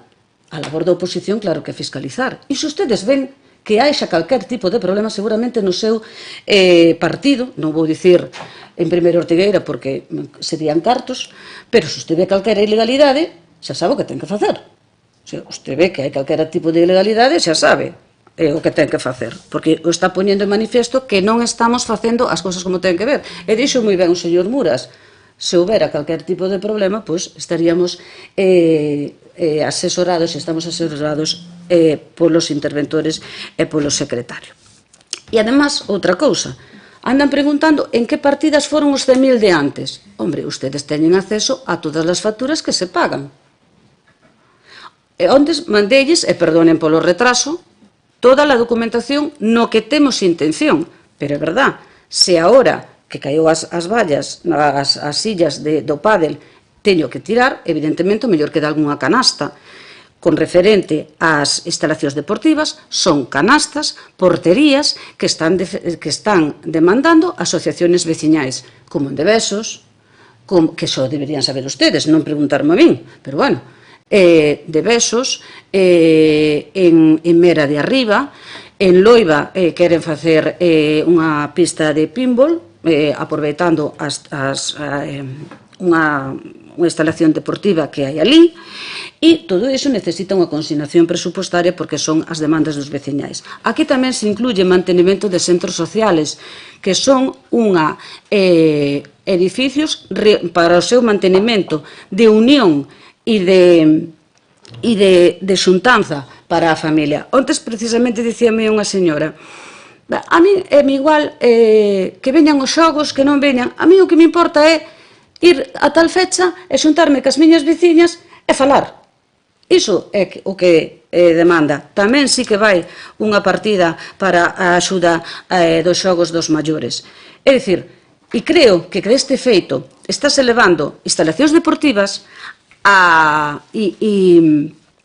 C: a labor da oposición, claro que fiscalizar, e se ustedes ven que haixa calquer tipo de problema seguramente no seu partido, non vou dicir en primeira Ortigueira porque serían cartos, pero se usted ve calquera ilegalidade, xa sabe o que ten que facer. Se usted ve que hai calquera tipo de ilegalidade, xa sabe o que ten que facer, porque o está poñendo en manifesto que non estamos facendo as cousas como ten que ver. E dixo moi ben o señor Muras, se houbera calquer tipo de problema, pois estaríamos asesorados, estamos asesorados polos interventores e polo secretario. E además, outra cousa, andan preguntando en que partidas foron os 100.000 de antes. Hombre, ustedes teñen acceso a todas as facturas que se pagan. E ondes mandelles, e perdonen polo retraso, toda a documentación no que temos intención. Pero é verdad, se agora que caiu as vallas, as sillas do pádel, teño que tirar, evidentemente, o mellor que dá algunha canasta. Con referente ás instalacións deportivas, son canastas, porterías que están demandando asociaciones veciñais, como en Devesos, que só deberían saber ustedes, non preguntarme a min, pero bueno, Devesos, en Mera de Arriba, en Loiba queren facer unha pista de pinball, aproveitando unha instalación deportiva que hai ali, e todo iso necesita unha consignación presupuestaria porque son as demandas dos veciñais. Aquí tamén se incluye mantenimento de centros sociales, que son edificios para o seu mantenimento de unión e de xuntanza para a familia. Ontes, precisamente, dicíame unha señora, a mí é igual que veñan os xogos, que non veñan, a mí o que me importa é ir a tal fecha e xuntarme cas miñas veciñas e falar. Iso é o que demanda. Tamén sí que vai unha partida para a axuda dos xogos dos maiores. É dicir, e creo que deste feito estás elevando instalacións deportivas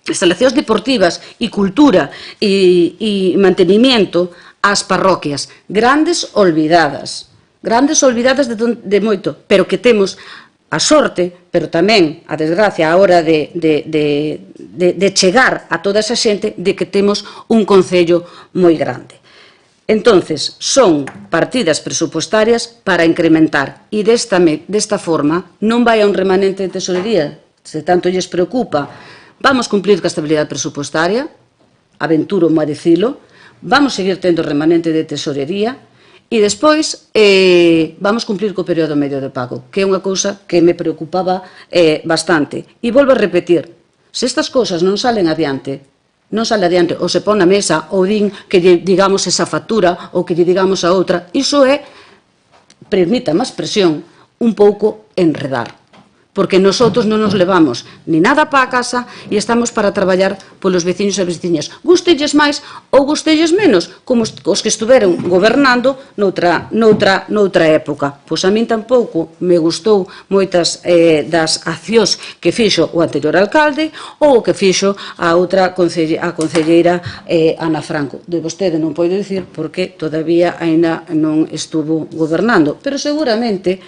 C: instalacións deportivas e cultura e mantenimiento ás parroquias, grandes olvidadas de moito, pero que temos a sorte, pero tamén a desgracia a hora de chegar a toda esa xente de que temos un concello moi grande. Entonces, son partidas presupuestarias para incrementar e desta forma non vai a un remanente de tesorería, se tanto lles preocupa. Vamos cumplir ca estabilidade presupuestaria, aventuro-mo a dicilo, vamos seguir tendo remanente de tesorería e despois vamos cumplir co período medio de pago, que é unha cousa que me preocupaba bastante. E volvo a repetir, se estas cousas non salen adiante, ou se pon na mesa, ou din que lle digamos esa factura, ou que lle digamos a outra, iso é, permita máis presión, un pouco enredar. Porque nosotros non nos levamos ni nada para a casa e estamos para traballar polos veciños e veciñas. Gústelles máis ou gústelles menos, como os que estuveron gobernando noutra época. Pois a min tampouco me gustou moitas das accións que fixo o anterior alcalde ou o que fixo a outra concelleira Ana Franco. De vostede non podo dicir porque todavía aínda non estuvo gobernando, pero seguramente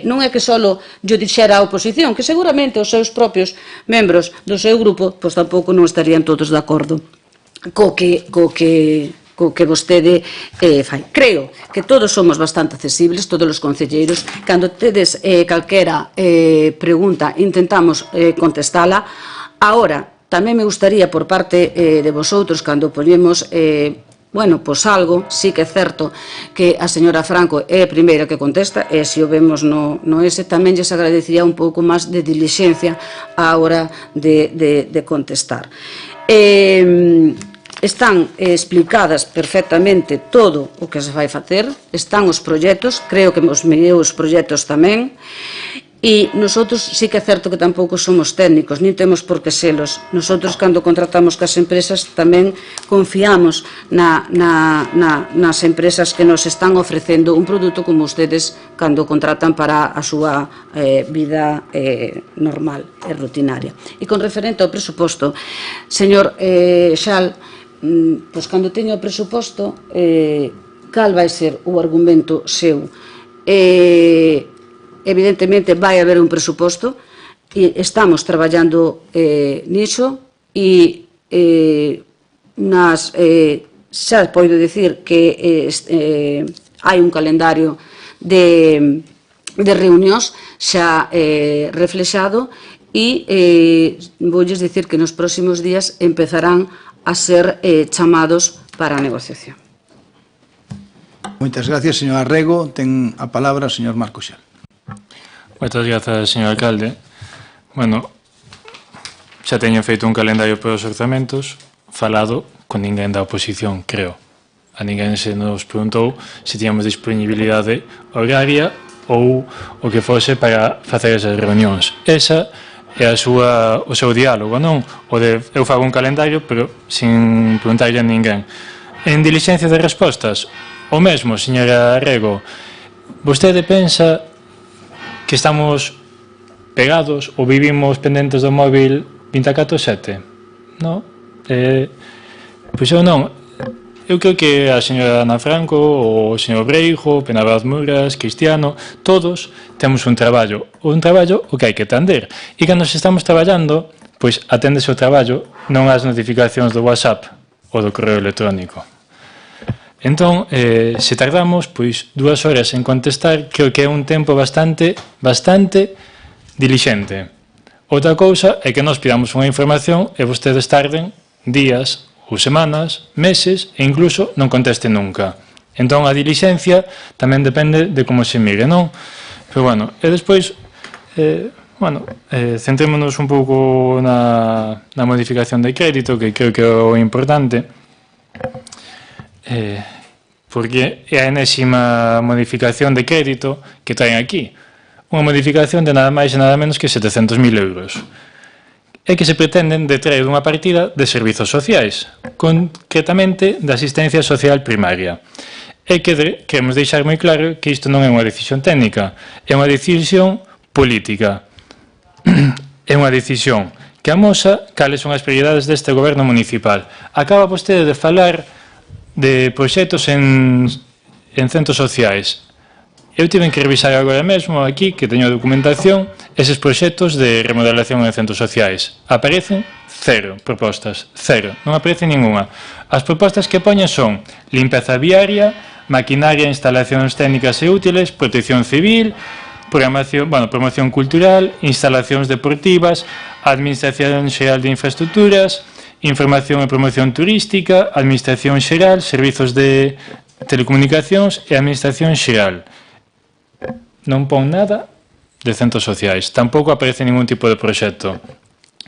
C: non é que só yo dixera a oposición, que seguramente os seus propios membros do seu grupo pois tampouco non estarían todos de acordo co que vostede fai. Creo que todos somos bastante accesibles, todos os concelleiros. Cando tedes calquera pregunta, intentamos contestala. Ahora, tamén me gustaría por parte de vosotros, cando poñemos pois algo, sí que é certo que a señora Franco é a primeira que contesta e se o vemos no ese tamén lles agradecería un pouco máis de dilixencia á hora de contestar. Están explicadas perfectamente todo o que se vai facer, están os proxectos, creo que os meus proxectos tamén. E nosotros sí que é certo que tampouco somos técnicos, nin temos por que selos. Nosotros, cando contratamos cas empresas, tamén confiamos nas empresas que nos están ofrecendo un produto como ustedes cando contratan para a súa vida normal e rutinaria. E con referente ao presuposto, señor Xal, pois cando teño o presuposto, cal vai ser o argumento seu? Evidentemente vai haber un presuposto e estamos traballando niso e xa podo dicir que hai un calendario de reunións xa reflexado e voulles dicir que nos próximos días empezarán a ser chamados para a negociación.
A: Moitas gracias, señor Arrego. Ten a palabra o señor Marco Xal.
D: Moitas grazas, señor alcalde. Bueno, xa teño feito un calendario para os orzamentos, falado con ninguén da oposición, creo. A ninguén se nos preguntou se tiñamos disponibilidade horaria ou o que fose para facer esas reunións. Esa é o seu diálogo, non? O de eu fago un calendario, pero sin preguntarlle a ninguén. En dilixencia de respostas, o mesmo, señora Rego, vostede pensa que estamos pegados ou vivimos pendentes do móvil 24/7, non? Pois eu non. Eu creo que a señora Ana Franco, o señor Breijo, Penabraz Muras, Cristiano, todos temos un traballo o que hai que atender. E cando se estamos traballando, pois aténdese o traballo, non as notificacións do WhatsApp ou do correo electrónico. Entón, se tardamos, pois, 2 horas en contestar, creo que é un tempo bastante dilixente. Outra cousa é que nos pidamos unha información e vostedes tarden días ou semanas, meses e incluso non contesten nunca. Entón, a dilixencia tamén depende de como se mire, non? Pero, bueno, e despois, Bueno, centrémonos un pouco na modificación de crédito, que creo que é o importante, porque é a enésima modificación de crédito que traen aquí. Unha modificación de nada máis e nada menos que 700.000 euros. E que se pretenden detraer dunha partida de servizos sociais, concretamente de asistencia social primaria. E que queremos deixar moi claro que isto non é unha decisión técnica, é unha decisión política. É unha decisión que amosa cales son as prioridades deste goberno municipal. Acaba vostede de falar de proxectos en centros sociais. Eu tiven que revisar agora mesmo aquí, que teño documentación, eses proxectos de remodelación en centros sociais. Aparecen 0 propostas, 0, non aparece ninguna. As propostas que poñen son limpeza viaria, maquinaria, instalacións técnicas e útiles, protección civil, promoción cultural, instalacións deportivas, administración xeral de infraestructuras, información e promoción turística, administración xeral, servizos de telecomunicacións e administración xeral. Non pon nada de centros sociais, tampouco aparece ningún tipo de proxecto.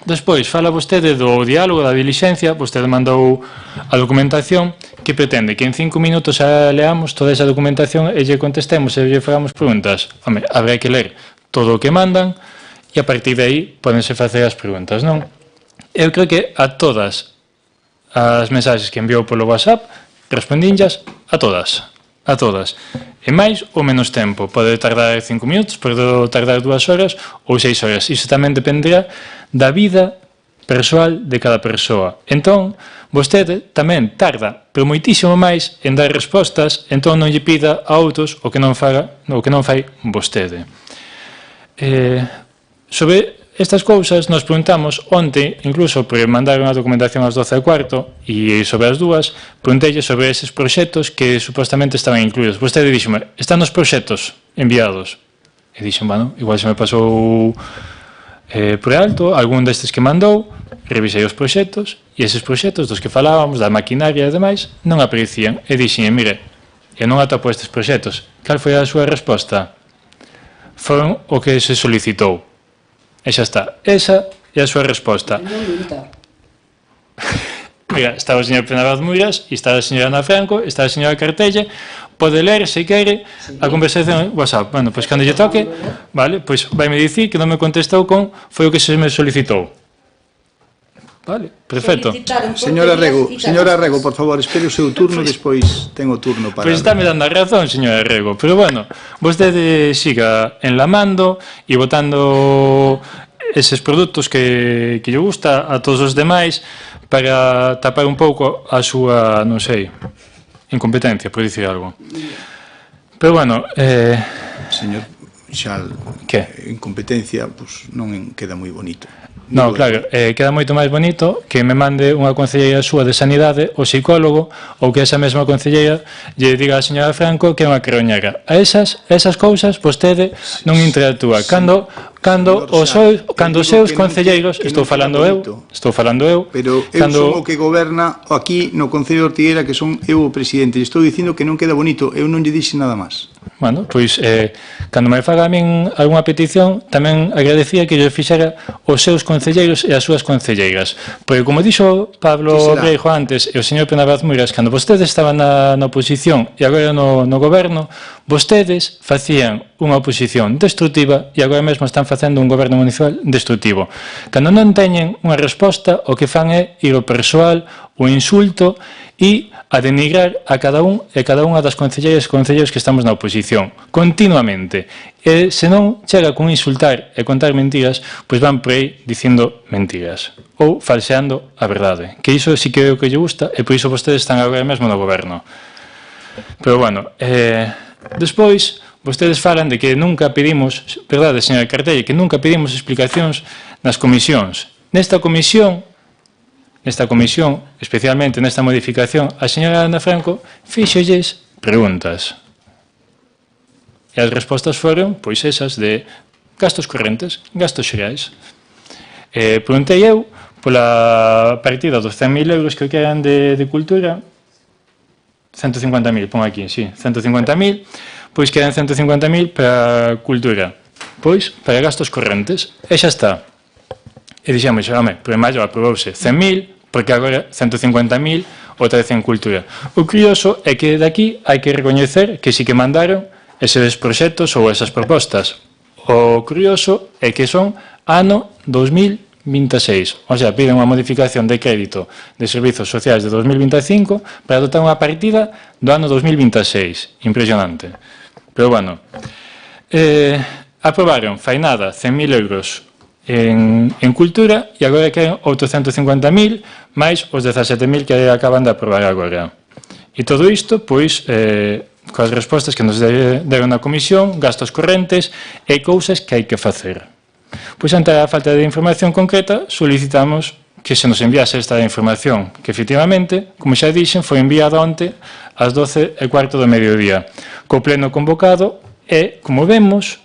D: Despois, fala vostede do diálogo, da dilixencia, vostede mandou a documentación que pretende que en 5 minutos leamos toda esa documentación e lle contestemos e lle fagamos preguntas. Home, habrá que ler todo o que mandan e a partir de aí podense facer as preguntas, non? Eu creo que a todas as mensaxes que enviou polo WhatsApp respondinllas a todas. A todas. E máis ou menos tempo. Pode tardar 5 minutos, pode tardar 2 horas ou 6 horas. Iso tamén dependerá da vida persoal de cada persoa. Entón, vostede tamén tarda, pero moitísimo máis en dar respostas, entón non lle pida a outros o que non fai vostede. Sobre estas cousas nos preguntamos onte, incluso por mandar unha documentación ás 12:15 e sobre as dúas, preguntelle sobre eses proxectos que supostamente estaban incluídos. Vostede díxome, están os proxectos enviados? E dixen, bueno, igual se me pasou por alto algún destes que mandou, revisei os proxectos e eses proxectos dos que falábamos, da maquinaria e demais, non aparecían. E dixen, mire, eu non atopo estes proxectos. Cal foi a súa resposta? Foron o que se solicitou. E xa está. Esa é a súa resposta. Mira, está o señor Penabaz Muiras, está a señora Ana Franco, está a señora Cartelle. Pode ler, se quere, a conversación en WhatsApp. Bueno, pois cando lle toque, vale, pois vai me dicir que non me contestou con foi o que se me solicitou. Vale, perfecto.
A: Señora Rego, por favor, espere o seu turno, despois ten o turno para...
D: Pois está me dando a razón, señora Rego, pero bueno, vostede siga enlamando e botando eses produtos que lle gusta a todos os demais para tapar un pouco a súa, non sei, incompetencia, por dicir algo. Pero bueno...
A: Señor Xal, incompetencia, pues non queda moi bonito.
D: No, claro, queda moito máis bonito que me mande unha concelleira súa de Sanidade o psicólogo ou que esa mesma concelleira lle diga a señora Franco que é unha creoñera. A esas cousas vostede non interactúa. Cando os seus concelleiros, estou falando eu,
A: pero eu son o que goberna aquí no Concello de Ortigueira, que son eu o presidente, e estou dicindo que non queda bonito, eu non lle dixe nada máis.
D: Bueno, pois, cando me faga a min algunha petición, tamén agradecía que lle fixera os seus concelleiros e as súas concelleiras. Porque, como dixo Pablo Breijo antes e o señor Penabaz Muiras, cando vostedes estaban na oposición e agora no goberno, vostedes facían unha oposición destructiva e agora mesmo están facendo un goberno municipal destructivo. Cando non teñen unha resposta, o que fan é ir ao persoal, o insulto e a denigrar a cada un e cada unha das concelleiras e concelleiros que estamos na oposición, continuamente. E se non chega con insultar e contar mentiras, pois van por aí dicindo mentiras ou falseando a verdade, que iso sí que é o que lle gusta e por iso vostedes están agora mesmo no goberno. Pero bueno, despois vostedes falan de que nunca pedimos, verdade, señora Cartelle, que nunca pedimos explicacións nas comisións. Nesta comisión, especialmente nesta modificación, a señora Ana Franco fíxolles preguntas. E as respostas foron, pois, esas de gastos correntes, gastos xerais. Preguntei eu pola partida dos 100.000 euros que eran de cultura, 150.000, pon aquí, sí, 150.000, pois quedan 150.000 para cultura. Pois, para gastos correntes, e xa está. E dixemos, home, pero en maio aprobouse 100.000, porque agora 150.000, outra vez en cultura. O curioso é que daqui hai que recoñecer que sí que mandaron eses proxectos ou esas propostas. O curioso é que son ano 2026, o sea, piden unha modificación de crédito de servizos sociais de 2025 para dotar unha partida do ano 2026. Impresionante. Pero bueno, aprobaron, fai nada, 100.000 euros en cultura e agora queren outros 150.000 máis os 17.000 que acaban de aprobar agora. E todo isto, pois, coas respostas que nos deron na comisión, gastos correntes e cousas que hai que facer. Pois, ante a falta de información concreta, solicitamos que se nos enviase esta información, que efectivamente, como xa dixen, foi enviada onte ás 12:15 do mediodía, co pleno convocado e, como vemos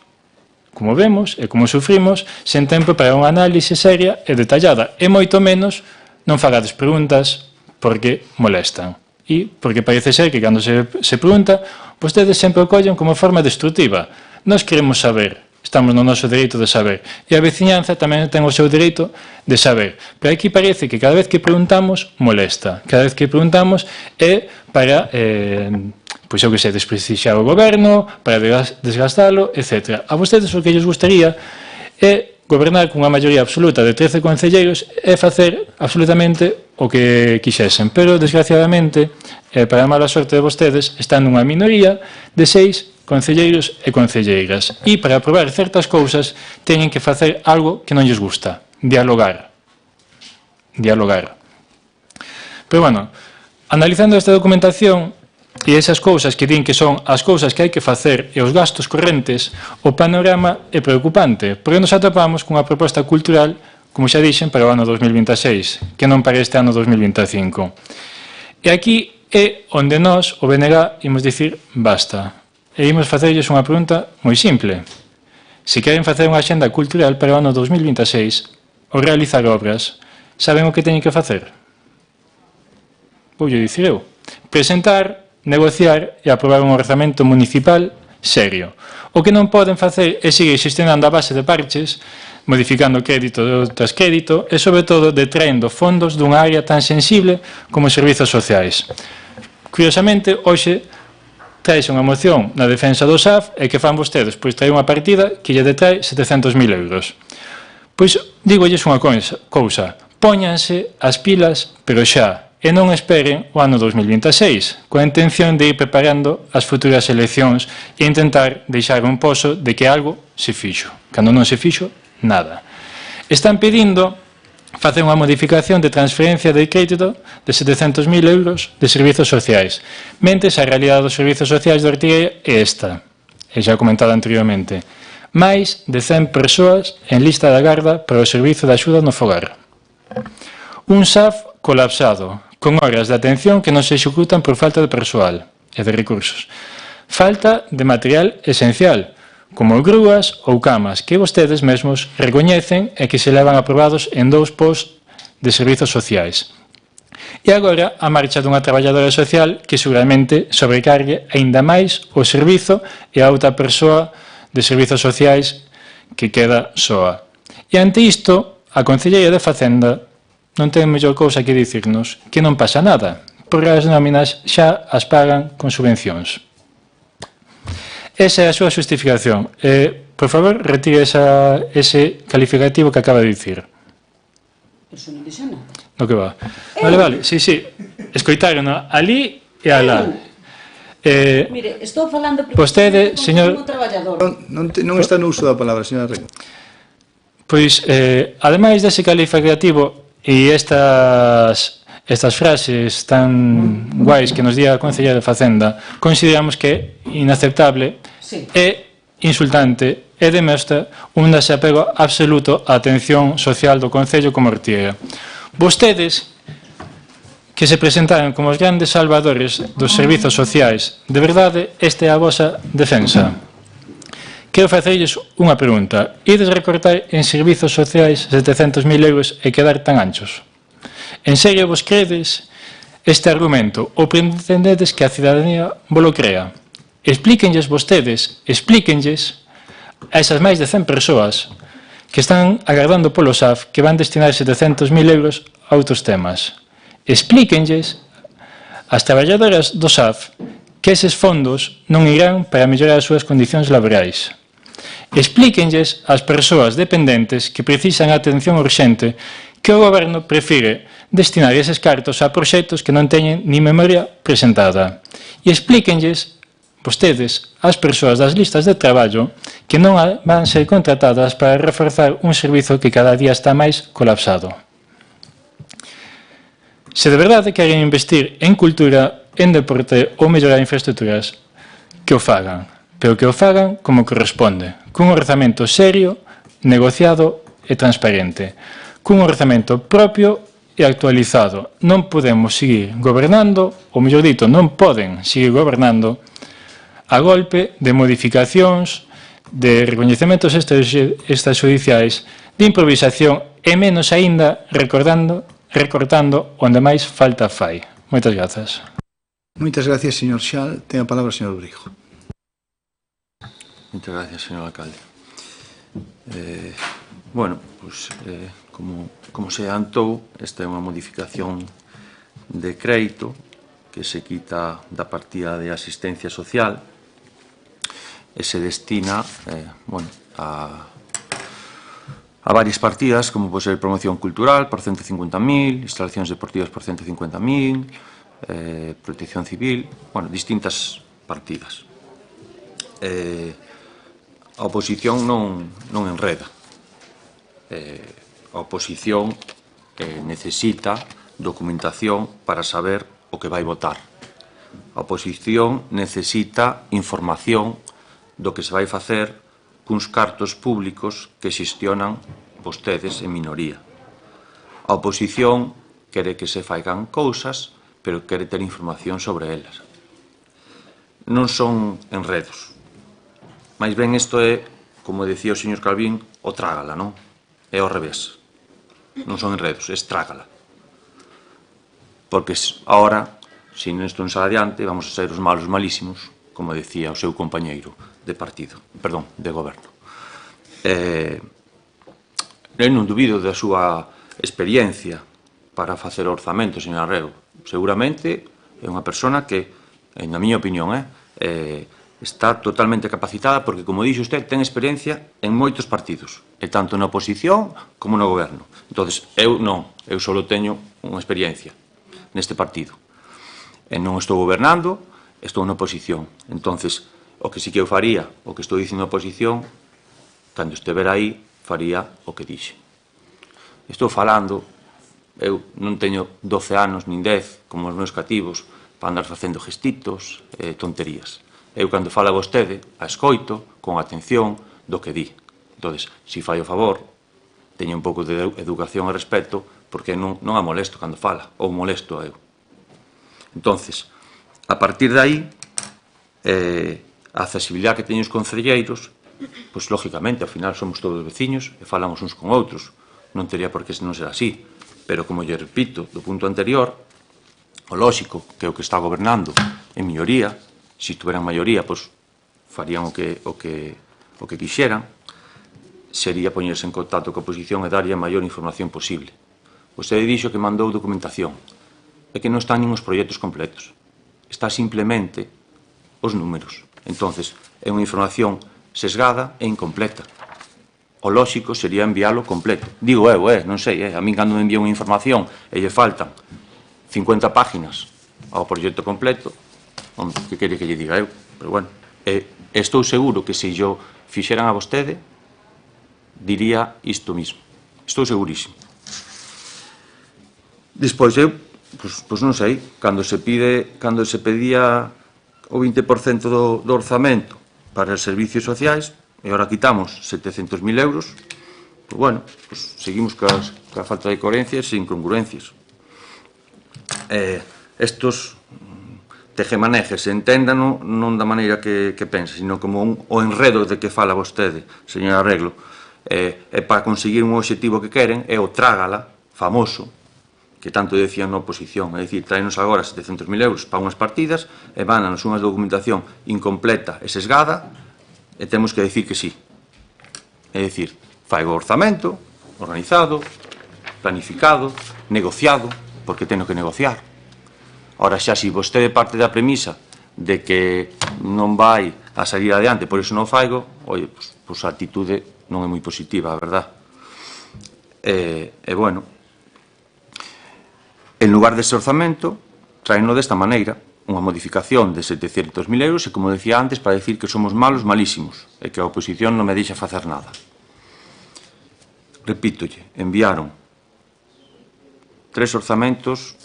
D: e como sufrimos, sen tempo para unha análise seria e detallada, e moito menos non fagades preguntas porque molestan. E porque parece ser que cando se pregunta, vostedes sempre o collen como forma destructiva. Nós queremos saber, estamos no noso dereito de saber, e a veciñanza tamén ten o seu dereito de saber. Pero aquí parece que cada vez que preguntamos, molesta. Cada vez que preguntamos é para, pois eu que sei, desprestixiar o goberno, para desgastalo, etc. A vostedes o que lles gustaría é gobernar cunha maioría absoluta de 13 concelleiros e facer absolutamente o que quixesen. Pero, desgraciadamente, para a mala sorte de vostedes, están nunha minoría de 6 concelleiros e concelleiras. E para aprobar certas cousas, teñen que facer algo que non lles gusta. Dialogar. Pero, bueno, analizando esta documentación e esas cousas que din que son as cousas que hai que facer e os gastos correntes, o panorama é preocupante, porque nos atopamos cunha proposta cultural, como xa dixen, para o ano 2026, que non para este ano 2025. E aquí é onde nós, o BNG, imos dicir basta. E imos facerlles unha pregunta moi simple. Se queren facer unha axenda cultural para o ano 2026 ou realizar obras, saben o que teñen que facer? Voulle dicir eu. Presentar, negociar e aprobar un orzamento municipal serio. O que non poden facer é seguir xestionando a base de parches, modificando crédito tras crédito e, sobre todo, detraendo fondos dunha área tan sensible como os servizos sociais. Curiosamente, hoxe traese unha moción na defensa do SAF e que fan vostedes? Pois trae unha partida que lle detrae 700.000 euros. Pois, dígolles unha cousa, póñanse as pilas, pero xa, e non esperen o ano 2026, coa intención de ir preparando as futuras eleccións e intentar deixar un pozo de que algo se fixo, cando non se fixo nada. Están pedindo facer unha modificación de transferencia de crédito de 700.000 euros de servizos sociais, mentres a realidade dos servizos sociais de Ortigueira é esta, e xa comentado anteriormente, máis de 100 persoas en lista de agarda para o servizo de axuda no fogar. Un SAF colapsado, con horas de atención que non se executan por falta de persoal e de recursos. Falta de material esencial, como grúas ou camas, que vostedes mesmos recoñecen e que se levan aprobados en 2 posts de servizos sociais. E agora a marcha dunha traballadora social que seguramente sobrecargue aínda máis o servizo e a outra persoa de servizos sociais que queda soa. E ante isto, a Concelleira de Facenda non ten mellor cousa que dicirnos que non pasa nada, porque as nóminas xa as pagan con subvencións. Esa é a súa justificación. Por favor, retire ese calificativo que acaba de dicir.
C: Eso non dixe nada.
D: No que va. Vale, sí. Escoitaron ali e alá.
C: Mire, estou falando
D: vostede, señor,
C: como traballador.
A: Non está no uso da palabra, señora Rego.
D: Pois, ademais dese calificativo e estas frases tan guais que nos di a Concelleira de Facenda, consideramos que é inaceptable, é insultante e demostra un desapego absoluto á atención social do Concello como Ortigueira. Vostedes, que se presentaron como os grandes salvadores dos servizos sociais, de verdade, esta é a vosa defensa. Quero facerlles unha pregunta. Ides recortar en servizos sociais 700.000 euros e quedar tan anchos? En serio vos credes este argumento ou pretendedes que a cidadanía vos lo crea? Explíquenlles vostedes, explíquenlles a esas máis de 100 persoas que están agardando polo SAF que van destinar 700.000 euros a outros temas. Explíquenlles ás traballadoras do SAF que eses fondos non irán para mellorar as súas condicións laborais. Explíquenlles ás persoas dependentes que precisan atención urxente que o Goberno prefire destinar eses cartos a proxectos que non teñen ni memoria presentada. E explíquenlles vostedes ás persoas das listas de traballo que non van ser contratadas para reforzar un servizo que cada día está máis colapsado. Se de verdade queren investir en cultura, en deporte ou mellorar infraestructuras, que o fagan, pero que o fagan como corresponde, cun orzamento serio, negociado e transparente, cun orzamento propio e actualizado. Non podemos seguir gobernando, ou mellor dito, non poden seguir gobernando a golpe de modificacións, de recoñecementos extrajudiciais, de improvisación e menos aínda recortando onde máis falta fai. Moitas grazas.
A: Moitas gracias, señor Xal. Ten a palabra o señor Brijo.
E: Moitas gracias, señor alcalde. Bueno, pues, como se adiantou, esta é unha modificación de crédito que se quita da partida de asistencia social e se destina a varias partidas, como pode ser promoción cultural por 150.000, instalacións deportivas por 150.000, protección civil, distintas partidas. A oposición non enreda. A oposición necesita documentación para saber o que vai votar. A oposición necesita información do que se vai facer cuns cartos públicos que xestionan vostedes en minoría. A oposición quere que se faigan cousas, pero quere ter información sobre elas. Non son enredos. Mais ben, isto é, como decía o señor Calvín, o trágala, non? É ao revés. Non son enredos, é trágala. Porque agora, se isto non sale adiante, vamos a ser os malos malísimos, como decía o seu compañeiro de partido, perdón, de goberno. Eu non dubido da súa experiencia para facer orzamento, señor Arrego. Seguramente é unha persona que, na miña opinión, está totalmente capacitada porque, como dixo usted, ten experiencia en moitos partidos, e tanto na oposición como no goberno. Entón, eu non, eu só teño unha experiencia neste partido. E non estou gobernando, estou na oposición. Entón, o que sí que eu faría, o que estou dicindo na oposición, cando estiver aí, faría o que dixe. Estou falando, eu non teño 12 anos, nin 10, como os meus cativos, para andar facendo gestitos e tonterías. Eu, cando fala vostede, a escoito, con atención, do que di. Entón, se fai o favor, teño un pouco de educación e respeto, porque non a molesto cando fala, ou molesto a eu. Entón, a partir de aí, a accesibilidade que teñen os concelleiros, pois, lógicamente, ao final somos todos veciños e falamos uns con outros. Non teria por que non ser así. Pero, como lle repito, do punto anterior, o lóxico que é o que está gobernando en minoría, se tuveran maioría, pois, farían o que quixeran, sería poñerse en contacto coa oposición e darlle a maior información posible. Vostede dixo que mandou documentación, e que non están nin os proxectos completos. Está simplemente os números. Entón, é unha información sesgada e incompleta. O lóxico sería enviálo completo. Digo eu, non sei, a min cando me envía unha información e lle faltan 50 páginas ao proxecto completo, que quere que lle diga eu? Pero bueno, estou seguro que se yo fixeran a vostede, diría isto mismo. Estou segurísimo. Despois eu, pois non sei, cando se pedía o 20% do orzamento para os servicios sociais, e agora quitamos 700.000 euros, pois bueno, seguimos coa falta de coherencias e incongruencias. Estos tejemanejes, enténdano non da maneira que pensa, sino como o enredo de que fala vostede, señor Arreglo, para conseguir un obxectivo que queren, é o trágala, famoso, que tanto decían na oposición, é dicir, traenos agora 700.000 euros para unhas partidas e vannos unha documentación incompleta e sesgada e temos que decir que sí. É dicir, fai o orzamento, organizado, planificado, negociado, porque teno que negociar. Ora, xa, se vostede parte da premisa de que non vai a salir adiante, por iso non faigo, oi, pois a atitude non é moi positiva, a verdad. E bueno, en lugar dese orzamento, traeno desta maneira, unha modificación de 700.000 euros, e, como decía antes, para decir que somos malos, malísimos, e que a oposición non me deixa facer nada. Repítolle, enviaron 3 orzamentos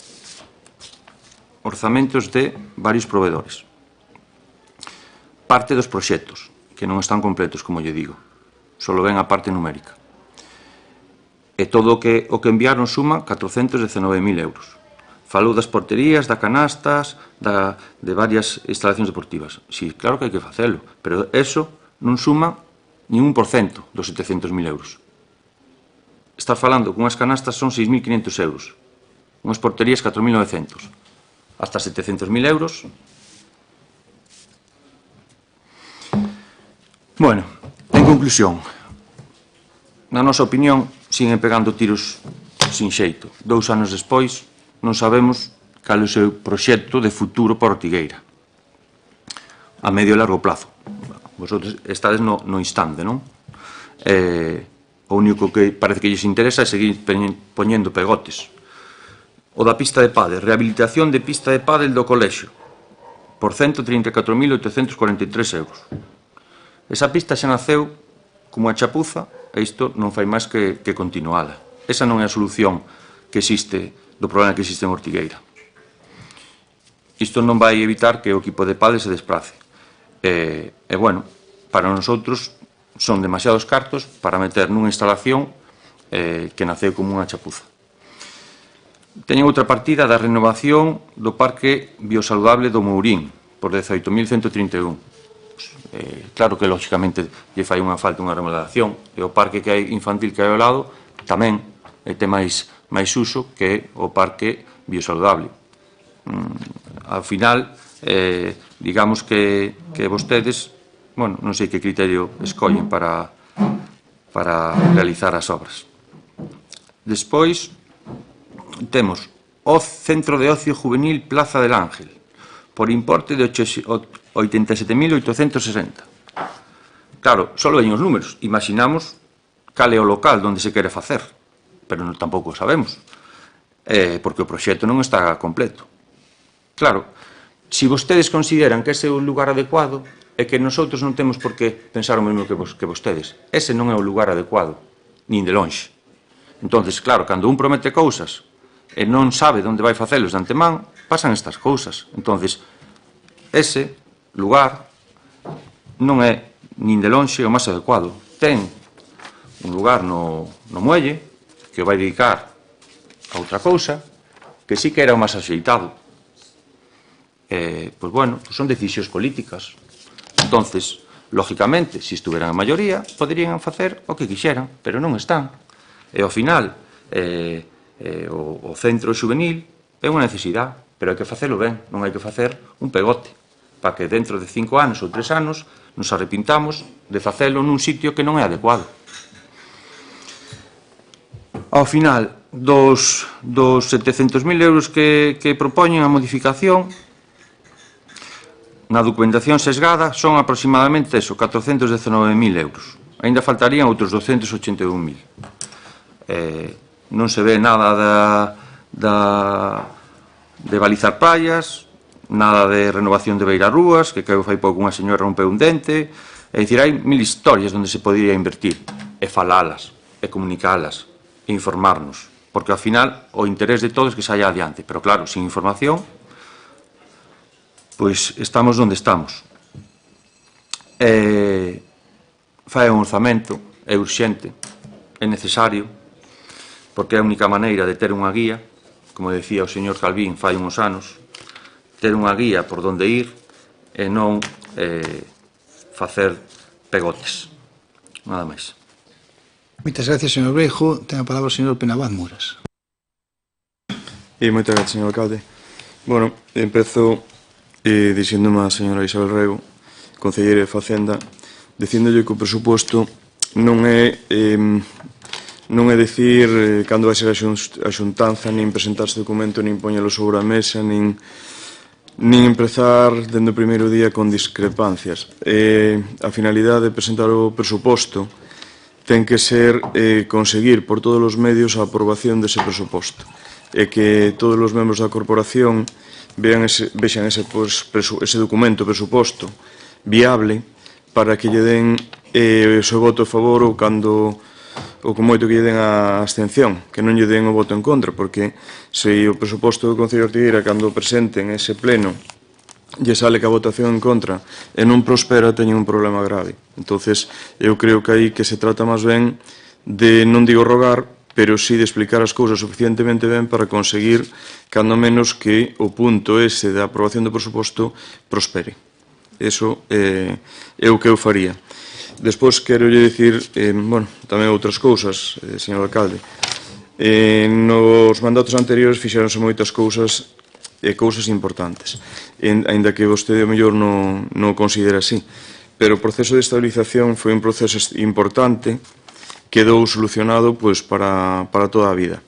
E: de varios proveedores. Parte dos proxectos, que non están completos, como lle digo, solo ven a parte numérica. E todo o que enviaron suma 419.000 euros. Falou das porterías, das canastas, de varias instalacións deportivas. Sí, claro que hai que facelo, pero eso non suma ni 1% dos 700.000 euros. Estar falando que unhas canastas son 6.500 euros, unhas porterías 4.900, hasta 700.000 euros. Bueno, en conclusión, na nosa opinión, siguen pegando tiros sin xeito. 2 anos despois, non sabemos cal é o seu proxecto de futuro para Ortigueira, a medio e largo plazo. Vosotros estades no instante, non? O único que parece que lles interesa é seguir poñendo pegotes. O da pista de pádel, rehabilitación de pista de pádel do colexio, por 134.843 euros. Esa pista xa naceu como a chapuza, e isto non fai máis que continuala. Esa non é a solución que existe do problema que existe en Ortigueira. Isto non vai evitar que o equipo de pádel se desprace. E, bueno, para nosotros son demasiados cartos para meter nunha instalación que naceu como unha chapuza. Teñen outra partida da renovación do Parque Biosaludable do Mourín, por 18.131. Claro que, lógicamente, lle fai unha falta unha remodelación, e o parque que hai infantil que hai ao lado tamén ten máis uso que o Parque Biosaludable. Ao final, digamos que vostedes, bueno, non sei que criterio escollen para realizar as obras. Despois, temos o Centro de Ocio Juvenil Plaza del Ángel, por importe de 87.860. Claro, só veñen os números. Imaginamos cal é o local onde se quere facer, pero tampouco o sabemos, porque o proxecto non está completo. Claro, se vostedes consideran que ese é o lugar adecuado, é que nosotros non temos por que pensar o mesmo que vostedes. Ese non é o lugar adecuado, nin de lonxe. Entón, claro, cando un promete cousas e non sabe onde vai facelos de antemán, pasan estas cousas. Entón, ese lugar non é nin de lonxe o máis adecuado. Ten un lugar no muelle que vai dedicar a outra cousa que sí que era o máis axeitado. Pois, bueno, son decisións políticas. Entonces, lógicamente, se estuveran a maioría, poderían facer o que quixeran, pero non están. E, ao final, o centro juvenil é unha necesidade, pero hai que facelo ben, non hai que facer un pegote, para que dentro de 5 anos ou 3 anos nos arrepintamos de facelo nun sitio que non é adecuado. Ao final, dos 700.000 euros que propoñen a modificación, na documentación sesgada son aproximadamente 419.000 euros. Ainda faltarían outros 281.000. Non se ve nada de balizar praias, nada de renovación de beirarrúas, que fai pouco unha señora rompeu un dente. É dicir, hai 1000 historias onde se podría invertir, e falalas, e comunicalas, e informarnos, porque ao final o interés de todos é que saia adiante, pero claro, sin información, pois estamos onde estamos. Fai un orzamento, é urxente, é necesario, porque é a única maneira de ter unha guía, como decía o señor Calvín fai uns anos, ter unha guía por onde ir e non facer pegotes. Nada máis.
A: Moitas gracias, señor Breijo. Ten a palabra o señor Penabad Muras.
F: Moitas gracias, señor alcalde. Bueno, empezo dixéndome a señora Isabel Rego, concelleira de Facenda, dicíndolle que o presuposto non é dicir cando vai ser a xuntanza, nin presentar este documento, nin poñelo sobre a mesa, nin empezar dende o primeiro día con discrepancias. A finalidade de presentar o presuposto ten que ser conseguir por todos os medios a aprobación dese presuposto e que todos os membros da corporación vexan ese documento, presuposto, viable para que lle den o seu voto a favor ou con moito que lle den a abstención, que non lle den o voto en contra, porque se o presuposto do Concello de Ortigueira, cando presenten ese pleno, lle sale que a votación en contra e non prospera, teñen un problema grave. Entonces, eu creo que aí que se trata máis ben de, non digo rogar, pero sí de explicar as cousas suficientemente ben para conseguir, cando menos, que o punto ese da aprobación do presuposto prospere. Eso é o que eu faría. Despois, quero lle dicir, tamén outras cousas, señor alcalde. Nos mandatos anteriores fixeronse moitas cousas importantes, aínda que vostede o mellor non o considera así. Pero o proceso de estabilización foi un proceso importante, quedou solucionado para toda a vida.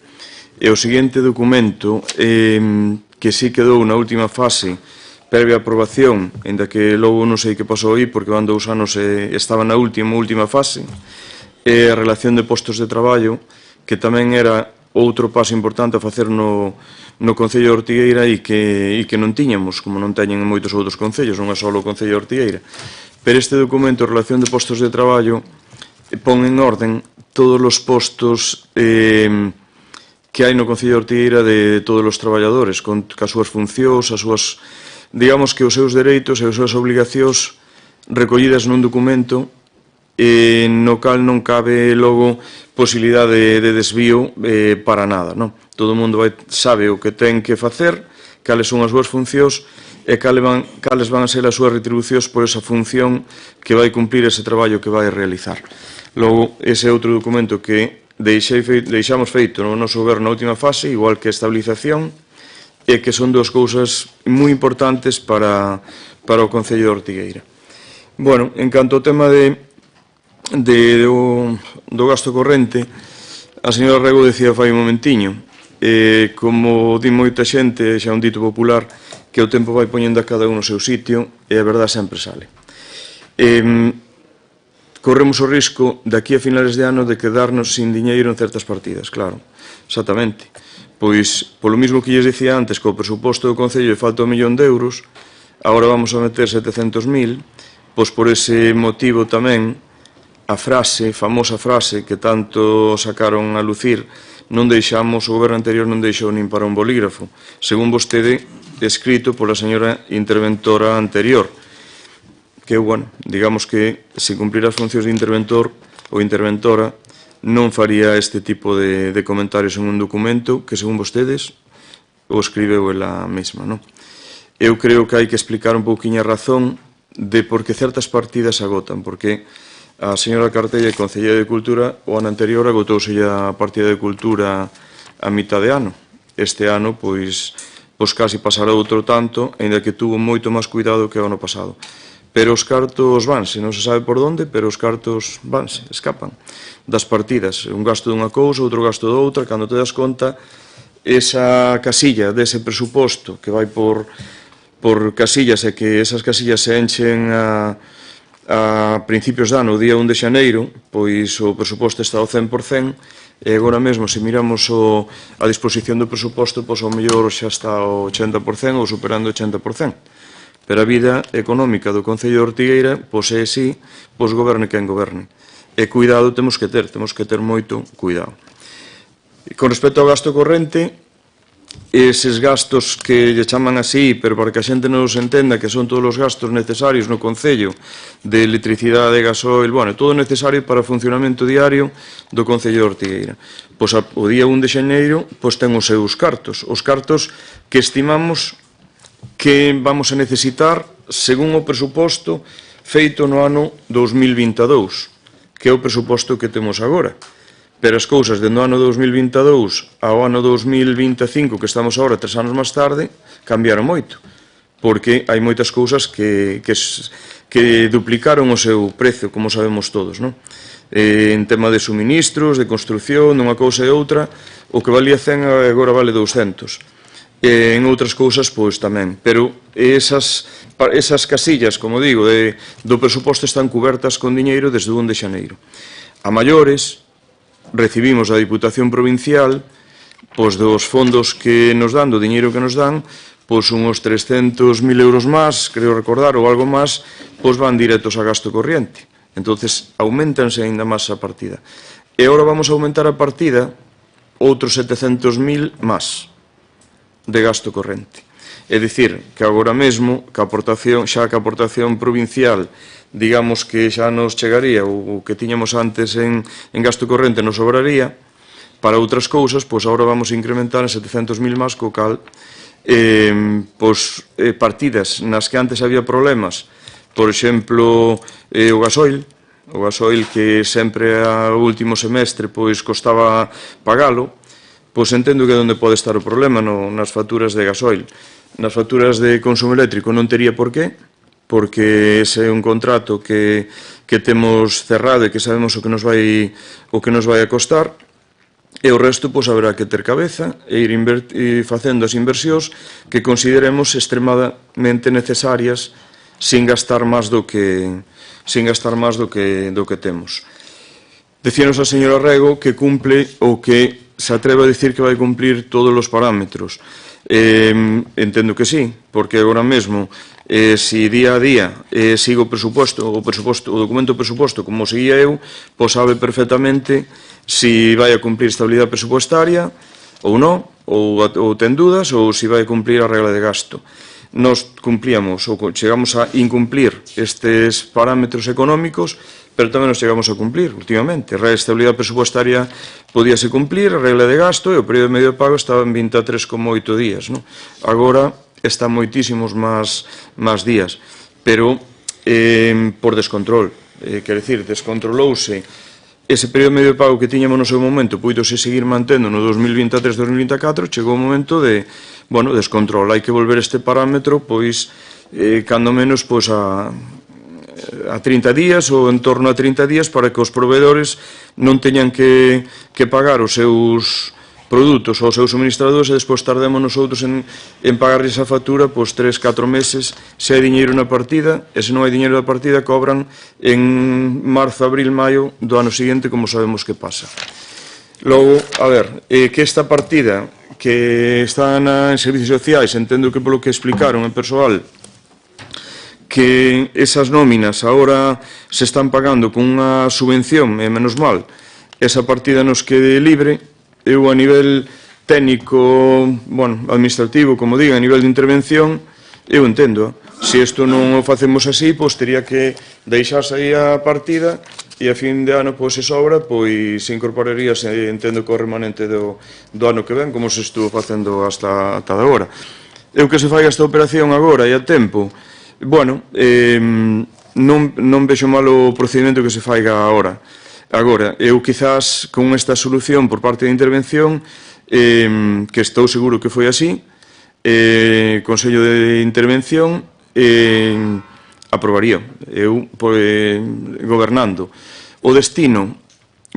F: E o seguinte documento, que sí quedou na última fase, previa aprobación, aínda que logo non sei que pasou aí, porque van 2 anos estaba na última fase, é a relación de postos de traballo, que tamén era outro paso importante a facer no Concello de Ortigueira e que non tiñamos, como non teñen en moitos outros concellos, non é só o Concello de Ortigueira. Pero este documento, relación de postos de traballo, pon en orden todos os postos que hai no Concello de Ortigueira de todos os traballadores, con as súas funcións, as súas, digamos que os seus dereitos e as súas obligacións recollidas nun documento no cal non cabe logo posibilidade de desvío para nada. Todo o mundo sabe o que ten que facer, cales son as súas funcións e cales van a ser as súas retribucións por esa función que vai cumplir ese traballo que vai realizar. Logo, ese é outro documento que deixamos feito no noso goberno na última fase, igual que a estabilización, e que son 2 cousas moi importantes para o Concello de Ortigueira. Bueno, en canto ao tema do gasto corrente, a señora Rego decía fai un momentiño, como di moita xente, xa un dito popular, que o tempo vai poñendo a cada un no seu sitio e a verdade sempre sale. Corremos o risco de aquí a finales de ano de quedarnos sin diñeiro en certas partidas, claro, exactamente. Pois, polo mismo que lles dicía antes, que o presuposto do Concello falta 1 millón de euros, agora vamos a meter 700.000, pois por ese motivo tamén, a famosa frase que tanto sacaron a lucir, o goberno anterior non deixou nin para un bolígrafo, según vostede, escrito pola señora interventora anterior, que, digamos que se cumplir as funcións de interventor ou interventora, non faría este tipo de comentarios en un documento que, según vostedes, o escribeu ela mesma. Eu creo que hai que explicar un pouquiño a razón de por que certas partidas se agotan, porque a señora Cartella, Concelleira de Cultura, o ano anterior agotouse a partida de Cultura a mitad de ano. Este ano, pois casi pasará outro tanto, ainda que tuvo moito máis cuidado que o ano pasado. Pero os cartos vanse, non se sabe por onde, pero os cartos vanse, escapan das partidas. Un gasto dunha cousa, outro gasto doutra, cando te das conta, esa casilla dese presuposto que vai por casillas e que esas casillas se enchen a principios de ano, o día 1 de xaneiro, pois o presuposto está ao 100%, e agora mesmo, se miramos a disposición do presuposto, pois ao mellor xa está ao 80% ou superando o 80%. Pero a vida económica do Concello de Ortigueira, pois é así, pois goberne quen goberne. E cuidado temos que ter moito cuidado. E con respecto ao gasto corrente, eses gastos que lle chaman así, pero para que a xente non os entenda, que son todos os gastos necesarios no Concello, de electricidade, gasoil, todo necesario para o funcionamento diario do Concello de Ortigueira. Pois o día 1 de xaneiro ten os seus cartos, os cartos que estimamos que vamos a necesitar según o presuposto feito no ano 2022, que é o presuposto que temos agora. Pero as cousas dende o ano 2022 ao ano 2025, que estamos agora 3 anos máis tarde, cambiaron moito, porque hai moitas cousas que duplicaron o seu precio, como sabemos todos, non? En tema de suministros, de construcción, dunha cousa e outra, o que valía 100 agora vale 200. En outras cousas, pois tamén. Pero esas casillas, como digo, do presuposto están cubertas con diñeiro desde o 1 de xaneiro. A maiores, recibimos a Diputación Provincial, pois dos fondos que nos dan, do diñeiro que nos dan, pois uns 300.000 euros máis, creo recordar, ou algo máis, pois van directos a gasto corriente. Entonces, aumentanse ainda máis a partida. E agora vamos a aumentar a partida outros 700.000 máis de gasto corrente. É dicir, que agora mesmo, xa que a aportación provincial, digamos que xa nos chegaría, o que tiñamos antes en gasto corrente nos sobraría, para outras cousas, pois agora vamos a incrementar en 700.000 máis, co cal, partidas nas que antes había problemas, por exemplo, o gasoil que sempre ao último semestre pois costaba pagalo, pois entendo que é onde pode estar o problema nas facturas de gasoil. Nas facturas de consumo eléctrico non tería por qué, porque ese é un contrato que temos cerrado e que sabemos o que nos vai a costar, e o resto pois haberá que ter cabeza e ir facendo as inversións que consideremos extremadamente necesarias sin gastar máis do que temos. Decíanos a señora Rego que cumple ou que se atreve a dicir que vai cumplir todos os parámetros. Entendo que sí, porque agora mesmo, si día a día sigo o documento presuposto como seguía eu, pois sabe perfectamente si vai a cumplir estabilidade presupuestaria ou non, ou ten dudas, ou si vai a cumplir a regla de gasto. Nos cumplíamos ou chegamos a incumplir estes parámetros económicos, pero tamén nos chegamos a cumplir últimamente. A regla de estabilidade presupuestaria podíase cumplir, a regla de gasto e o período de medio de pago estaba en 23,8 días. Agora está moitísimos máis días, pero por descontrol. Quer dicir, descontrolouse ese período de medio de pago que tiñamos no seu momento, puidose seguir mantendo no 2023-2024, chegou o momento de descontrol. Hai que volver este parámetro, pois, cando menos, pois, a 30 días ou en torno a 30 días para que os proveedores non teñan que pagar os seus produtos aos seus suministradores e despois tardemos nosotros en pagarles a factura, pois 3-4 meses, se hai diñeiro na partida, e se non hai diñeiro na partida, cobran en marzo, abril, maio do ano seguinte, como sabemos que pasa. Logo, a ver, que esta partida que está en servicios sociais, entendo que polo que explicaron en persoal, que esas nóminas agora se están pagando con unha subvención, e menos mal, esa partida nos quede libre. Eu a nivel técnico, administrativo, como digo, a nivel de intervención, eu entendo. Se isto non o facemos así, pois teria que deixarse aí a partida e a fin de ano, pois se sobra, pois se incorporaría, entendo, co remanente do ano que ven, como se estuvo facendo hasta agora. Eu que se fai esta operación agora e a tempo, non vexo mal o procedimento que se faiga agora. Agora, eu quizás con esta solución por parte da intervención, que estou seguro que foi así, Consello de Intervención aprobaría, eu gobernando. O destino,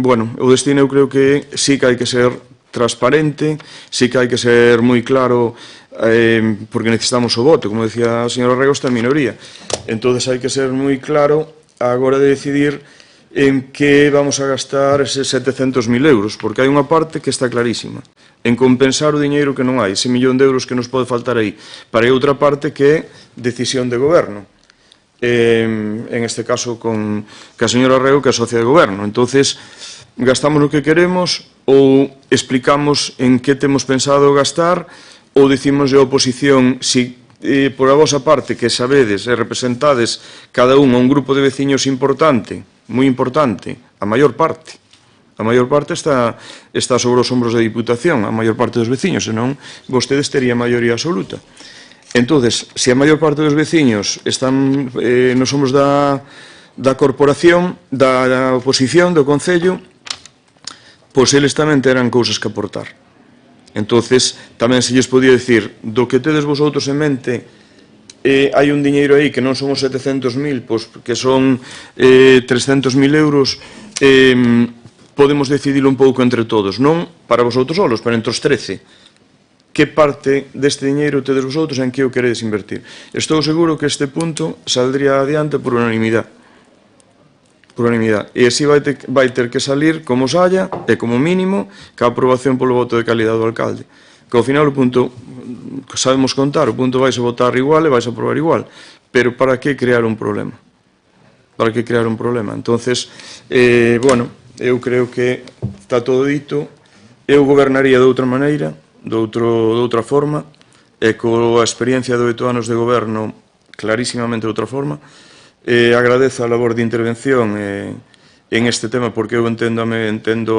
F: eu creo que sí que hai que ser transparente, sí que hai que ser moi claro, porque necesitamos o voto, como decía a señora Rego, esta minoría. Entón, hai que ser moi claro a hora de decidir en que vamos a gastar eses 700.000 euros, porque hai unha parte que está clarísima, en compensar o diñeiro que non hai, ese millón de euros que nos pode faltar aí, para outra parte que é decisión de goberno, en este caso con a señora Rego, que é socia de goberno. Entonces, gastamos o que queremos ou explicamos en que temos pensado gastar, ou dicimos a oposición, si por a vosa parte, que sabedes e representades cada un a un grupo de veciños importante, moi importante, a maior parte está sobre os ombros da Diputación, a maior parte dos veciños, senón vostedes terían maioría absoluta. Entonces, se a maior parte dos veciños están nos ombros da corporación, da oposición, do Concello, pois eles tamén terán cousas que aportar. Entonces, tamén se lles podía dicir, do que tedes vosotros en mente, hai un diñeiro aí que non son os 700.000, pois que son 300.000 euros podemos decidirlo un pouco entre todos, non para vosotros solos, pero entre os 13. Que parte deste diñeiro tedes vosotros en que o queredes invertir? Estou seguro que este punto saldría adiante por unanimidade. Por unanimidade. E así vai ter que salir como salla, e como mínimo, que a aprobación polo voto de calidad do alcalde. Que ao final o punto, sabemos contar, o punto vais a votar igual e vais a aprobar igual. Pero para que crear un problema? Para que crear un problema? Entonces, bueno, eu creo que está todo dito. Eu gobernaría de outra maneira, de outra forma, e coa experiencia de 8 anos de goberno clarísimamente de outra forma. Agradezo a labor de intervención en este tema, porque eu entendo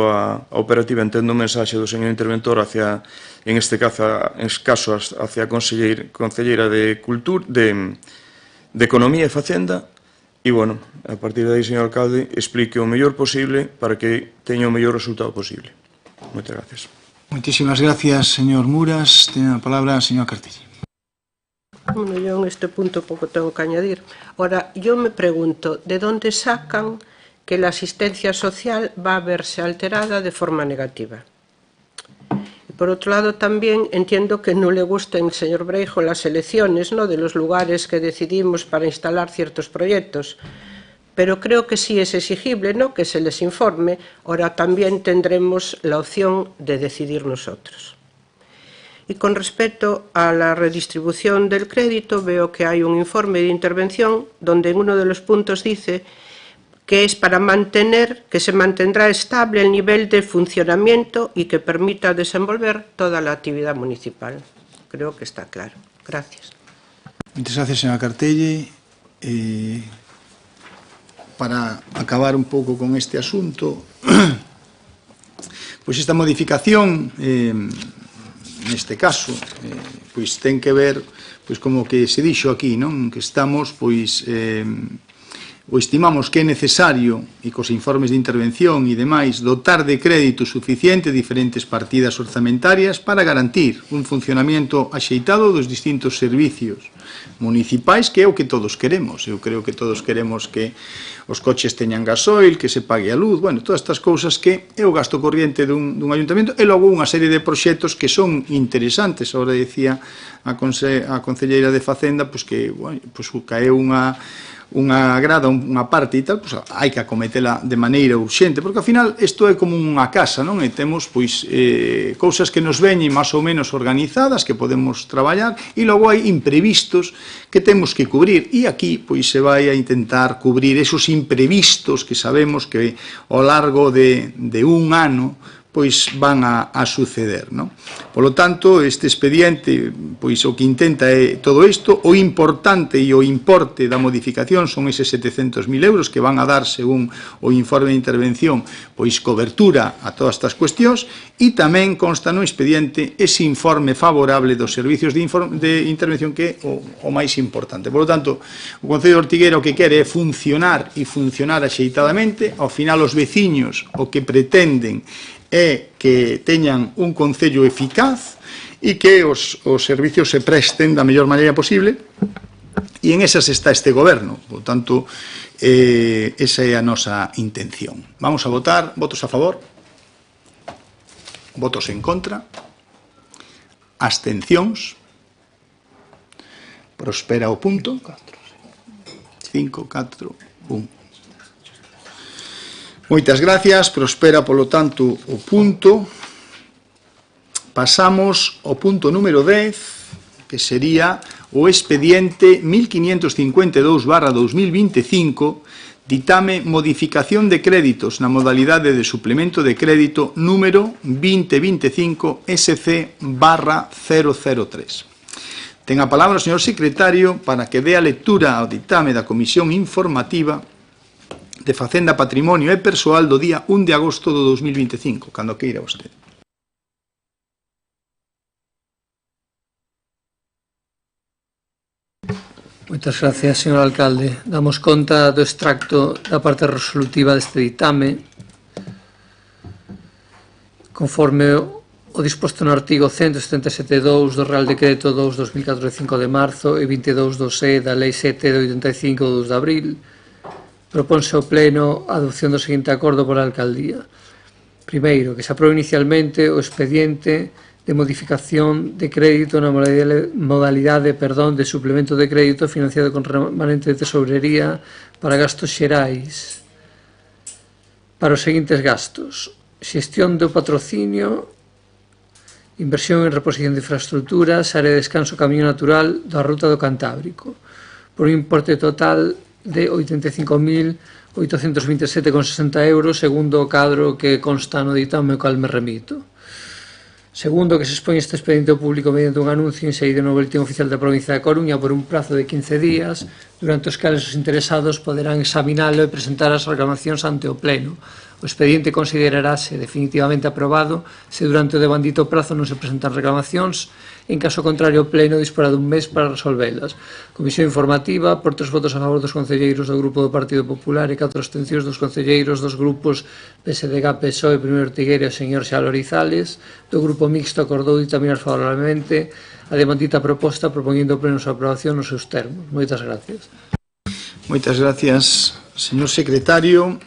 F: a operativa, entendo o mensaxe do señor interventor hacia, en este caso, hacia a concelleira de Cultura, de Economía e Facenda. E, bueno, a partir de aí, señor alcalde, explique o mellor posible para que teña o mellor resultado posible. Moitas gracias.
A: Muchísimas gracias, señor Muras. Tiene la palabra el señor Cartelli.
G: Bueno, yo en este punto poco tengo que añadir. Ahora, yo me pregunto, ¿de dónde sacan que la asistencia social va a verse alterada de forma negativa? Por otro lado, también entiendo que no le gusten, señor Breijo, las elecciones, ¿no?, de los lugares que decidimos para instalar ciertos proyectos, pero creo que sí es exigible, ¿no?, que se les informe. Ahora también tendremos la opción de decidir nosotros. Y con respecto a la redistribución del crédito, veo que hay un informe de intervención donde en uno de los puntos dice que es para mantener, que se mantendrá estable el nivel de funcionamiento y que permita desenvolver toda la actividad municipal. Creo que está claro. Gracias.
A: Muchas gracias, señora Cartelli. Para acabar un pouco con este asunto, pois esta modificación, neste caso, pois ten que ver, pois como que se dixo aquí, non? Que estamos, pois, o estimamos que é necesario, e cos informes de intervención e demais, dotar de crédito suficiente diferentes partidas orzamentarias para garantir un funcionamento axeitado dos distintos servicios municipais, que é o que todos queremos. Eu creo que todos queremos que os coches teñan gasoil, que se pague a luz, bueno, todas estas cousas que é o gasto corriente dun ayuntamento, e logo unha serie de proxectos que son interesantes. Agora decía a concelleira de Facenda, pois que, bueno, pois caeu unha grada, unha parte e tal, pois hai que acometela de maneira urxente, porque ao final isto é como unha casa, non? E temos, pois, cousas que nos veñen máis ou menos organizadas, que podemos traballar, e logo hai imprevistos que temos que cubrir, e aquí, pois, se vai a intentar cubrir esos imprevistos que sabemos que ao largo de un ano pois van a suceder, non? Polo tanto, este expediente, pois o que intenta é todo isto. O importante e o importe da modificación son eses 700.000 euros que van a dar, según o informe de intervención, pois cobertura a todas estas cuestións, e tamén consta no expediente ese informe favorable dos servicios de intervención, que é o máis importante. Polo tanto, o Concello de Ortigueira o que quere é funcionar, e funcionar axeitadamente. Ao final, os veciños o que pretenden é que teñan un concello eficaz e que os servicios se presten da mellor maneira posible, e en esas está este goberno. Por tanto, esa é a nosa intención. Vamos a votar. Votos a favor, votos en contra, abstencións. Prospera o punto. 5, 4, 1. Moitas gracias, prospera, polo tanto, o punto. Pasamos ao punto número 10, que sería o expediente 1552/2025, ditame modificación de créditos na modalidade de suplemento de crédito número 2025 SC/003. Ten a palabra o señor secretario para que dé a lectura ao ditame da Comisión Informativa de Facenda, Patrimonio e Persoal do día 1 de agosto do 2025, cando queira vostede.
B: Moitas gracias, señor alcalde. Damos conta do extracto da parte resolutiva deste ditame. Conforme o disposto no artigo 177.2 do Real Decreto 2/2004 de 5 de marzo e 22 do C da Lei 7 de 85 2 de abril, Proponse ao Pleno a adopción do seguinte acordo pola Alcaldía. Primeiro, que se aprobe inicialmente o expediente de modificación de crédito na modalidade de suplemento de crédito financiado con remanente de tesourería para gastos xerais para os seguintes gastos: xestión do patrocinio, inversión en reposición de infraestructuras, área de descanso camiño natural da Ruta do Cantábrico, por un importe total de 85.827,60 euros, segundo o cadro que consta no ditame ao cal me remito. Segundo, que se expone este expediente ao público mediante un anuncio inserido no Boletín Oficial da Provincia da Coruña por un prazo de 15 días, durante os cales os interesados poderán examinalo e presentar as reclamacións ante o Pleno. O expediente considerarase definitivamente aprobado se durante o devandito prazo non se presentan reclamacións. En caso contrario, o Pleno disporá dun mes para resolvelas. Comisión informativa, por 3 votos a favor dos concelleiros do Grupo do Partido Popular e 4 abstencións dos concelleiros dos grupos PSDG, PSOE, Primeiro Ortigueira e o señor Xa Lorizales. Do Grupo Mixto acordou ditaminar favorablemente a demandita proposta, propoñendo ao Pleno a súa aprobación nos seus termos. Moitas gracias.
A: Moitas gracias, señor secretario.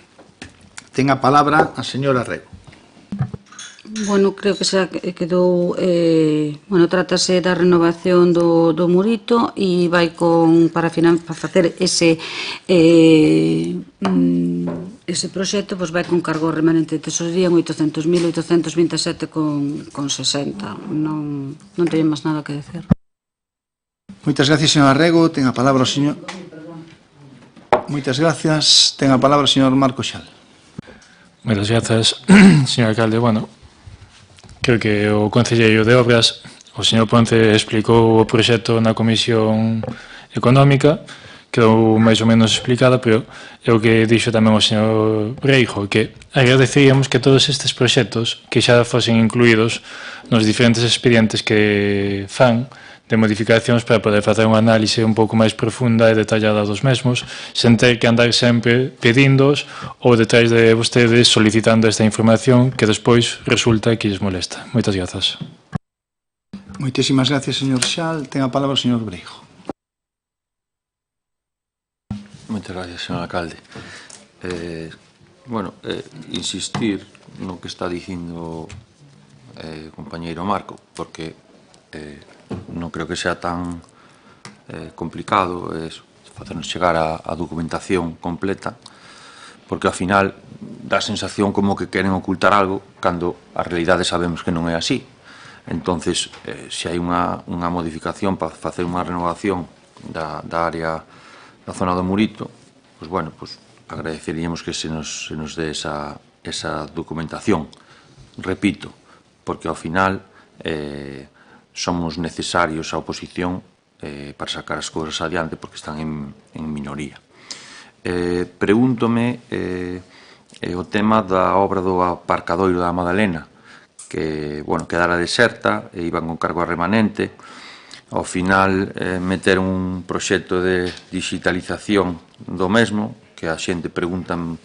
A: Ten a palabra a señora Rego.
C: Bueno, creo que xa quedou, trátase da renovación do murito e vai para facer ese proxecto, vai con cargo remanente de tesorería en 800.827,60. Non teño máis nada que decir.
A: Moitas gracias, señora Rego. Ten a palabra o señor... Moitas gracias. Ten a palabra o señor Marco Xal.
D: Moitas grazas, señor alcalde. Bueno, creo que o concelleiro de Obras, o señor Ponce, explicou o proxecto na Comisión Económica, quedou máis ou menos explicada, pero é o que dixo tamén o señor Breijo, que agradeceríamos que todos estes proxectos que xa fosen incluídos nos diferentes expedientes que fan de modificacións para poder facer unha análise un pouco máis profunda e detallada dos mesmos, sen ter que andar sempre pedíndoos ou detrás de vostedes solicitando esta información que despois resulta que lles molesta. Moitas grazas.
A: Moitísimas gracias, señor Xal. Ten a palabra o señor Breijo.
E: Moitas gracias, señor alcalde. Insistir no que está dicindo o compañeiro Marco, porque non creo que sea tan complicado facernos chegar a documentación completa, porque ao final dá a sensación como que queren ocultar algo cando a realidade sabemos que non é así. Entonces, se hai unha modificación para facer unha renovación da área da zona do Murito, pois bueno, agradeceríamos que se nos dé esa documentación. Repito, porque ao final somos necesarios a oposición para sacar as cousas adiante, porque están en minoría. Pregúntome o tema da obra do aparcadoiro da Madalena, que, quedara deserta e iban con cargo a remanente. Ao final, meter un proxecto de digitalización do mesmo, que a xente preguntan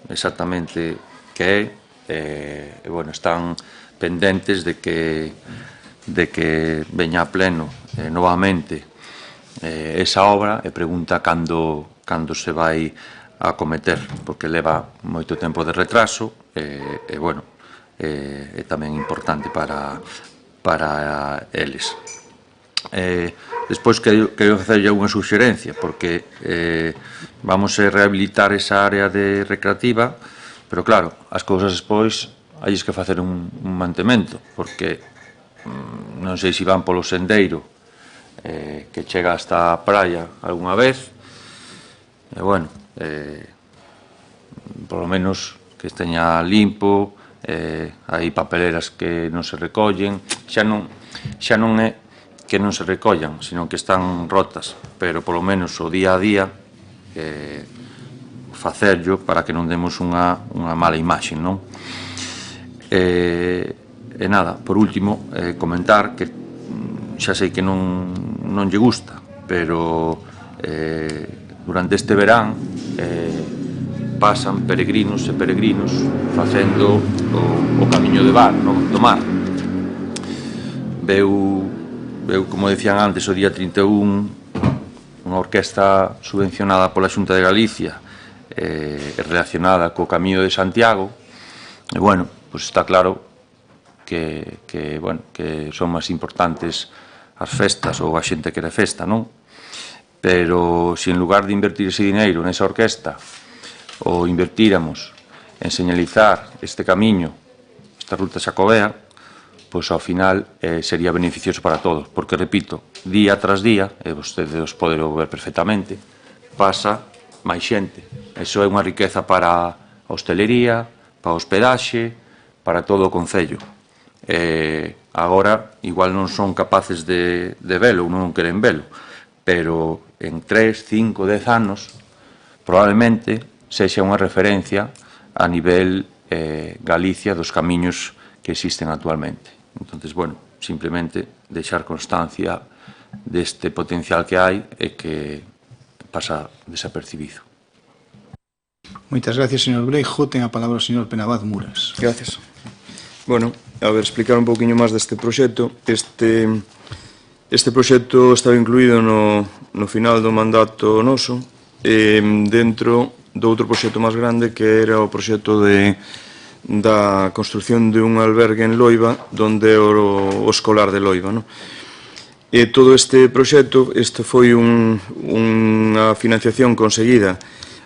E: exactamente que é, están pendentes de que veña a pleno novamente esa obra, e pregunta cando se vai a acometer, porque leva moito tempo de retraso e tamén importante para eles. Despois quero facerlle unha suxerencia, porque vamos a rehabilitar esa área de recreativa, pero claro, as cousas despois hai que facer un mantemento, porque non sei se van polo sendeiro que chega hasta a praia algunha vez, e polo menos que esteña limpo, hai papeleras que non se recollen, xa non é que non se recollan, sino que están rotas, pero polo menos o día a día facerlo para que non demos unha mala imaxe, non? E nada, por último, comentar que xa sei que non lle gusta, pero durante este verán pasan peregrinos e peregrinos facendo o camiño de bar, do mar. Veu, como decían antes, o día 31 unha orquesta subvencionada pola Xunta de Galicia relacionada co Camiño de Santiago, e, bueno, pois está claro que son máis importantes as festas ou a xente que quere festa, non? Pero se en lugar de invertir ese dineiro nesa orquesta ou invertíramos en señalizar este camiño, esta ruta xacobea, pois ao final sería beneficioso para todos, porque, repito, día tras día, e vostedes os poden ver perfectamente, pasa máis xente. Iso é unha riqueza para a hostelería, para o hospedaxe, para todo o concello. Agora, igual non son capaces de velo, non queren velo, pero en 3, 5, 10 anos probablemente sexa unha referencia a nivel Galicia dos camiños que existen actualmente. Entonces, bueno, simplemente deixar constancia deste potencial que hai e que pasa desapercibido.
A: Moitas gracias, señor Breijo. Ten a palabra o señor Penabad Muras.
F: Gracias. Bueno, a ver, explicar un pouquiño máis deste proxecto. Este proxecto estaba incluído no final do mandato noso, dentro do outro proxecto máis grande, que era o proxecto da construción de un albergue en Loiva, donde é o escolar de Loiva, non? E todo este proxecto, foi unha financiación conseguida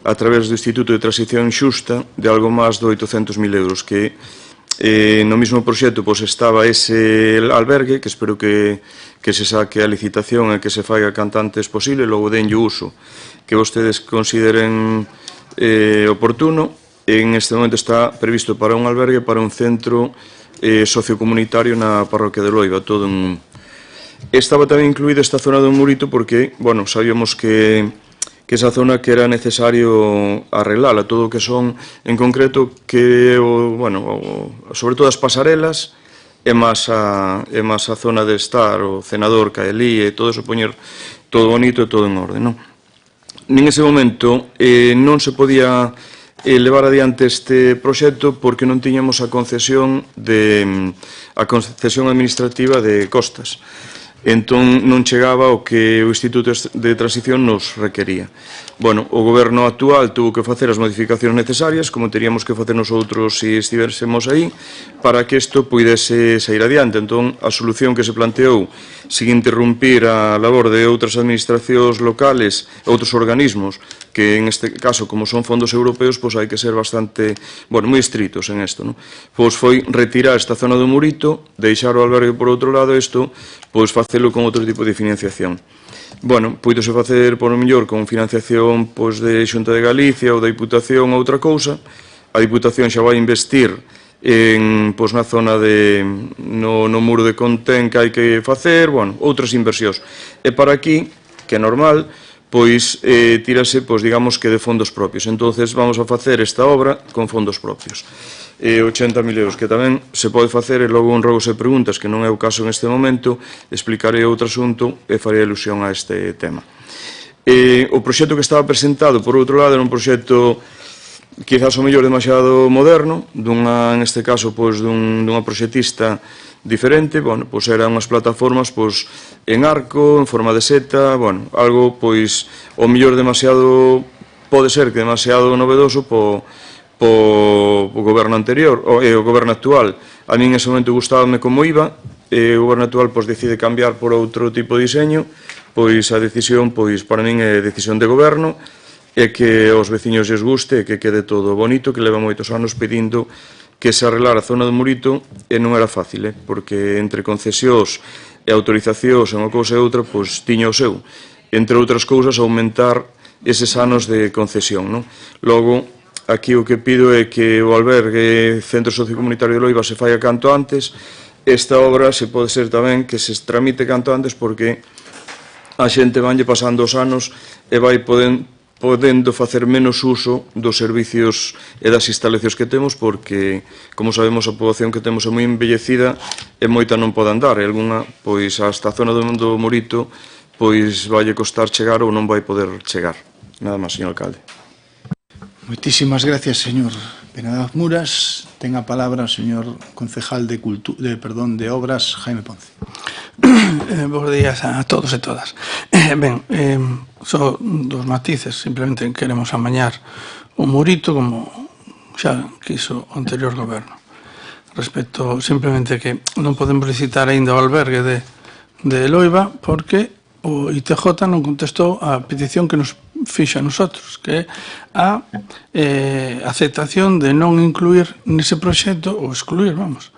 F: a través do Instituto de Transición Xusta de algo máis de 800.000 euros, que no mesmo proxecto estaba ese albergue, que espero que se saque a licitación e que se faiga canto antes posible, logo denlle uso que vostedes consideren oportuno. En este momento está previsto para un albergue, para un centro sociocomunitario na parroquia de Loiva, todo en... Estaba tamén incluída esta zona do Murito porque, bueno, sabíamos que esa zona que era necesario arreglala, todo o que son, en concreto, que, sobre todo as pasarelas, e máis a zona de estar, o cenador, caelí, e todo eso, poñer todo bonito e todo en orden, non? En ese momento non se podía levar adiante este proxecto porque non tiñamos a concesión administrativa de costas. Entón non chegaba o que o Instituto de Transición nos requería. Bueno, o goberno actual tuvo que facer as modificacións necesarias, como teríamos que facer nosotros se estivérsemos aí, para que isto pudese sair adiante. Entón, a solución que se planteou, sin interrumpir a labor de outras administracións locales, outros organismos, que en este caso, como son fondos europeos, pois hai que ser bastante, moi estritos en isto, non? Pois foi retirar esta zona do Murito, deixar o albergue por outro lado, isto, pois facelo con outro tipo de financiación. Bueno, púidose facer, por o mellor, con financiación de Xunta de Galicia ou da Diputación ou outra cousa. A Diputación xa vai investir na zona no muro de contén que hai que facer, outras inversións. E para aquí, que é normal, tírase, digamos que de fondos propios. Entonces vamos a facer esta obra con fondos propios. 80.000 euros, que tamén se pode facer, e logo un rogo se preguntas, que non é o caso en este momento, explicarei outro asunto e farei alusión a este tema. O proxecto que estaba presentado, por outro lado, era un proxecto quizás o mellor demasiado moderno, en este caso, dunha proxectista diferente, eran unhas plataformas en arco, en forma de seta, algo, o mellor demasiado, pode ser que demasiado novedoso po goberno anterior, e o goberno actual. A mí en ese momento gustábame como iba, e o goberno actual decide cambiar por outro tipo de diseño, a decisión, para min é decisión de goberno, e que aos veciños lles guste, e que quede todo bonito, que leva moitos anos pedindo que se arreglara a zona do Murito, e non era fácil, porque entre concesións e autorizacións e unha cousa e outra, tiña o seu. Entre outras cousas, aumentar eses anos de concesión, non? Logo, aquí o que pido é que o albergue Centro Sociocomunitario de Loiva se faia canto antes. Esta obra se pode ser tamén que se tramite canto antes porque a xente vanlle pasando os anos e vai podendo facer menos uso dos servicios e das instalacións que temos porque, como sabemos, a poboación que temos é moi envellecida e moita non pode andar. E algunha, hasta a zona do Murito, valle costar chegar ou non vai poder chegar. Nada máis, señor alcalde.
A: Moitísimas gracias, señor Penabad Muras. Ten a palabra o señor concejal de Obras, Jaime Ponce.
H: Bos días a todos e todas. Ben, só dos matices, simplemente queremos amañar o Murito como xa quiso o anterior goberno. Respecto simplemente que non podemos licitar aínda o albergue de Loiva porque o ITJ non contestou a petición que nos fixa a nosotros, que é a aceptación de non incluir nese proxecto, ou excluir, vamos,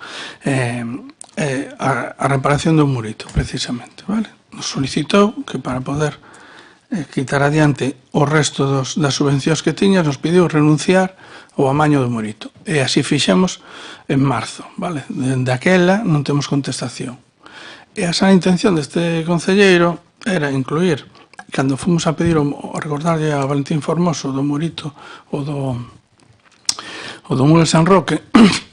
H: a reparación do Murito, precisamente, vale? Nos solicitou que para poder quitar adiante o resto das subvencións que tiñas, nos pediu renunciar ao amaño do Murito. E así fixemos en marzo, vale? Dende aquela non temos contestación. E a sana intención deste concelleiro era incluir, cando fomos a pedir, a recordarlle a Valentín Formoso do Murito o do Muro de San Roque,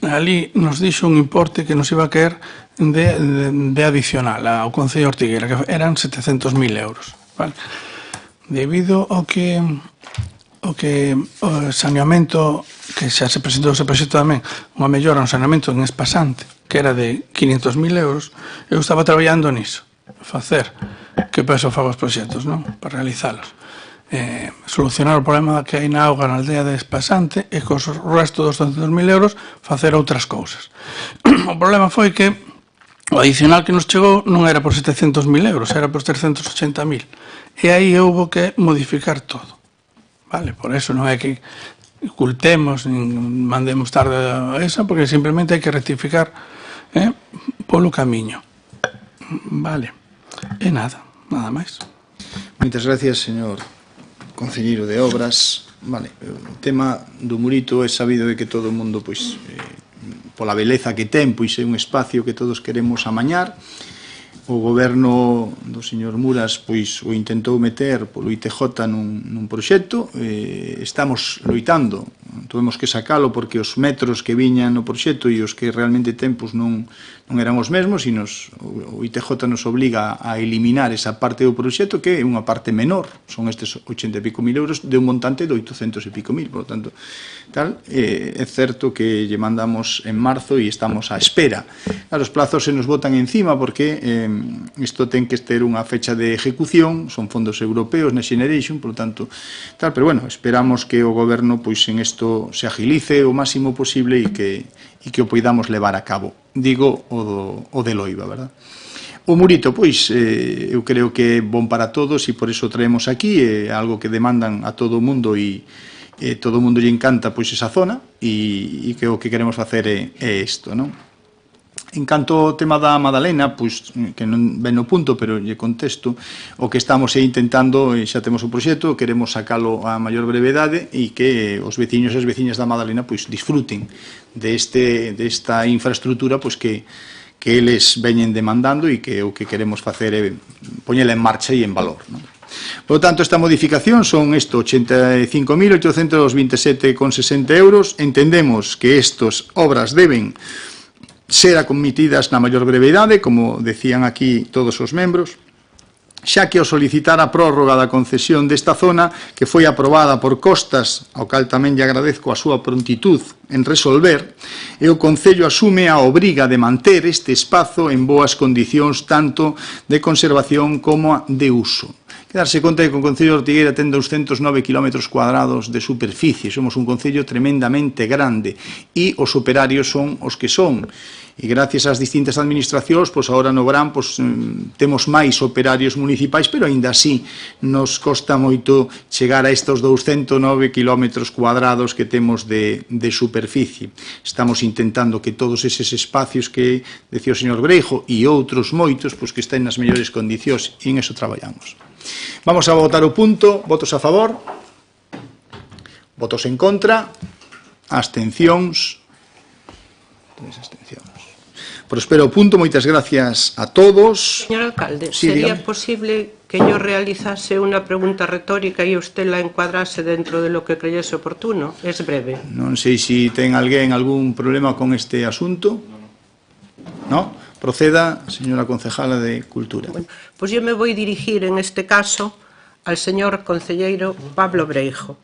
H: ali nos dixo un importe que nos iba a caer de adicional ao Concello de Ortigueira, que eran 700.000 euros. Vale? Debido ao que o saneamento que xa se presentou ese proxecto tamén, unha mellora no saneamento en Espasante, que era de 500.000 euros, eu estaba traballando niso, facer que peso fago os proxectos, non? Para realizalos. Solucionar o problema que hai na auga na aldea de Espasante e cos resto dos 200.000 euros facer outras cousas. O problema foi que o adicional que nos chegou non era por 700.000 euros, era por 380.000. E aí houve que modificar todo. Vale, por eso non é que ocultemos, nin mandemos tarde a esa, porque simplemente hai que rectificar polo camiño. Vale, e nada máis.
A: Moitas gracias, señor concelleiro de Obras. Vale, o tema do Murito é sabido de que todo o mundo, pois, pola beleza que ten, pois é un espacio que todos queremos amañar. O goberno do señor Muras pois o intentou meter polo ITJ nun proxecto, estamos loitando, tuvemos que sacalo porque os metros que viñan no proxecto e os que realmente ten pois non eran os mesmos e o ITJ nos obliga a eliminar esa parte do proxecto que é unha parte menor, son estes 80 e pico mil euros de un montante de 800 e pico mil, por lo tanto é certo que lle mandamos en marzo e estamos á espera. Claro, os plazos se nos botan encima porque isto ten que ter unha fecha de ejecución, son fondos europeos, Next Generation, por lo tanto, pero bueno, esperamos que o goberno pois en isto se agilice o máximo posible e que o poidamos levar a cabo. Digo o de Loiva, verdad? O Murito, pois, eu creo que é bon para todos e por iso traemos aquí, é algo que demandan a todo o mundo e todo o mundo lle encanta pois esa zona e que o que queremos facer é isto, non? En canto ao tema da Madalena, pois, que non ven no punto, pero lle contesto, o que estamos intentando, xa temos o proxecto, queremos sacalo a maior brevedade e que os veciños e as veciñas da Madalena pois disfruten desta infraestructura pois que eles veñen demandando e que o que queremos facer é poñela en marcha e en valor, non? Por lo tanto, esta modificación son 85.827,60 euros. Entendemos que estas obras deben ser acometidas na maior brevedade, como decían aquí todos os membros, xa que ao solicitar a prórroga da concesión desta zona, que foi aprobada por Costas, ao cal tamén lle agradezco a súa prontitud en resolver, e o Concello asume a obriga de manter este espazo en boas condicións tanto de conservación como de uso. Quedarse conta que o Concello de Ortigueira ten 209 km cuadrados de superficie, somos un concello tremendamente grande e os operarios son os que son. E gracias ás distintas administracións, pois agora no verán temos máis operarios municipais, pero aínda así nos costa moito chegar a estes 209 km cuadrados que temos de superficie. Estamos intentando que todos eses espacios que decía o señor Breijo e outros moitos, pois que estén nas mellores condicións e en eso traballamos. Vamos a votar o punto. Votos a favor? Votos en contra? Abstencións? 3 abstencións. Prospero o punto, moitas gracias a todos.
G: Señor alcalde,
A: sí,
G: sería
A: dígame.
G: posible que yo realizase unha pregunta retórica e usted la encuadrase dentro de lo que creyese oportuno? Es breve.
A: Non sei se ten alguén algún problema con este asunto. ¿No? Proceda, señora concejala de Cultura.
G: Bueno, pues yo me voy a dirigir en este caso al señor concelleiro Pablo Breijo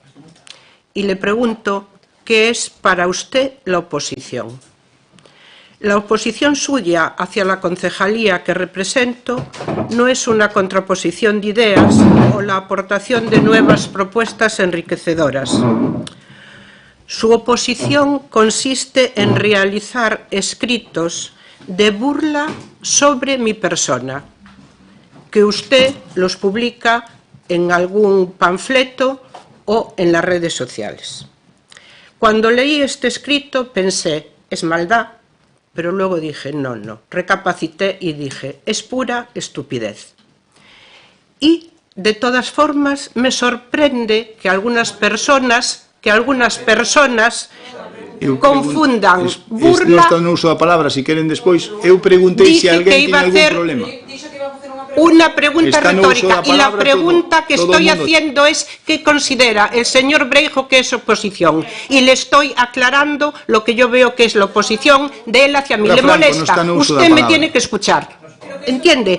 G: y le pregunto qué es para usted la oposición. La oposición suya hacia la concejalía que represento no es una contraposición de ideas o la aportación de nuevas propuestas enriquecedoras. Su oposición consiste en realizar escritos de burla sobre mi persona, que usted los publica en algún panfleto o en las redes sociales. Cuando leí este escrito pensé, es maldad, pero luego dije, no, recapacité y dije, es pura estupidez. Y, de todas formas, me sorprende que algunas personas confundan burla...
A: Non está no uso da palabra, se queren despois. Eu preguntei se alguén tiña algún problema.
G: Una pregunta retórica, y la pregunta que estoy haciendo es ¿qué considera el señor Breijo que es oposición? Y le estoy aclarando lo que yo veo que es la oposición de él hacia mí. ¿Le molesta? Usted me tiene que escuchar. ¿Entiende?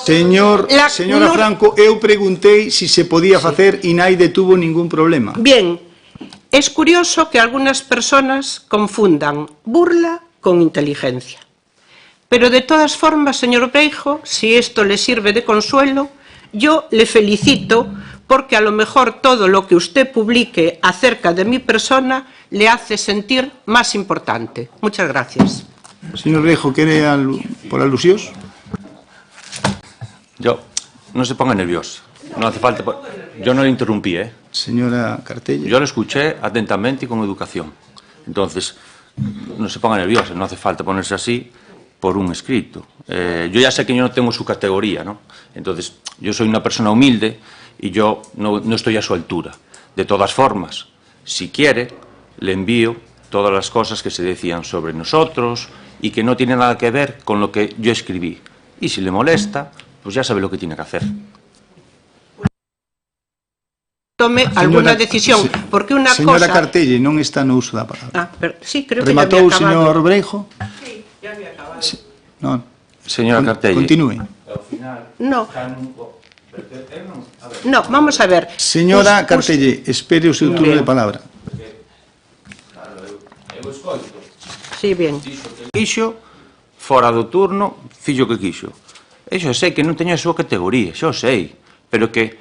A: Señora Franco, eu preguntei se se podía facer e nadie tuvo ningún problema.
G: Bien, es curioso que algunas personas confundan burla con inteligencia. Pero de todas formas, señor Breijo, si esto le sirve de consuelo, yo le felicito porque a lo mejor todo lo que usted publique acerca de mi persona le hace sentir más importante. Muchas gracias.
A: Señor Breijo, ¿quiere por alusións?
E: No se ponga nervioso. No hace falta... Yo no le interrumpí, ¿eh?
A: Señora Cartella.
E: Yo lo escuché atentamente y con educación. Entonces, no se ponga nerviosa, no hace falta ponerse así por un escrito. Yo ya sé que yo no tengo su categoría, ¿no? Entonces, yo soy una persona humilde y yo no estoy a su altura. De todas formas, si quiere, le envío todas las cosas que se decían sobre nosotros y que no tienen nada que ver con lo que yo escribí. Y si le molesta, pues ya sabe lo que tiene que hacer.
G: Tome alguna decisión, porque una
A: señora
G: cosa...
A: Cartelle, non está no uso da palabra.
G: Sí, creo que ya
A: rematou
G: había
A: o señor Breijo?
G: Sí, ya había acabado.
A: Non.
E: Señora Cartelle.
A: Continúe.
G: No, vamos a ver.
A: Señora Cartelle, espere o seu turno de palabra.
G: Sí, bien.
E: Quixo, fora do turno, fillo que quixo. E xo sei que non teño a súa categoría, xo sei, pero que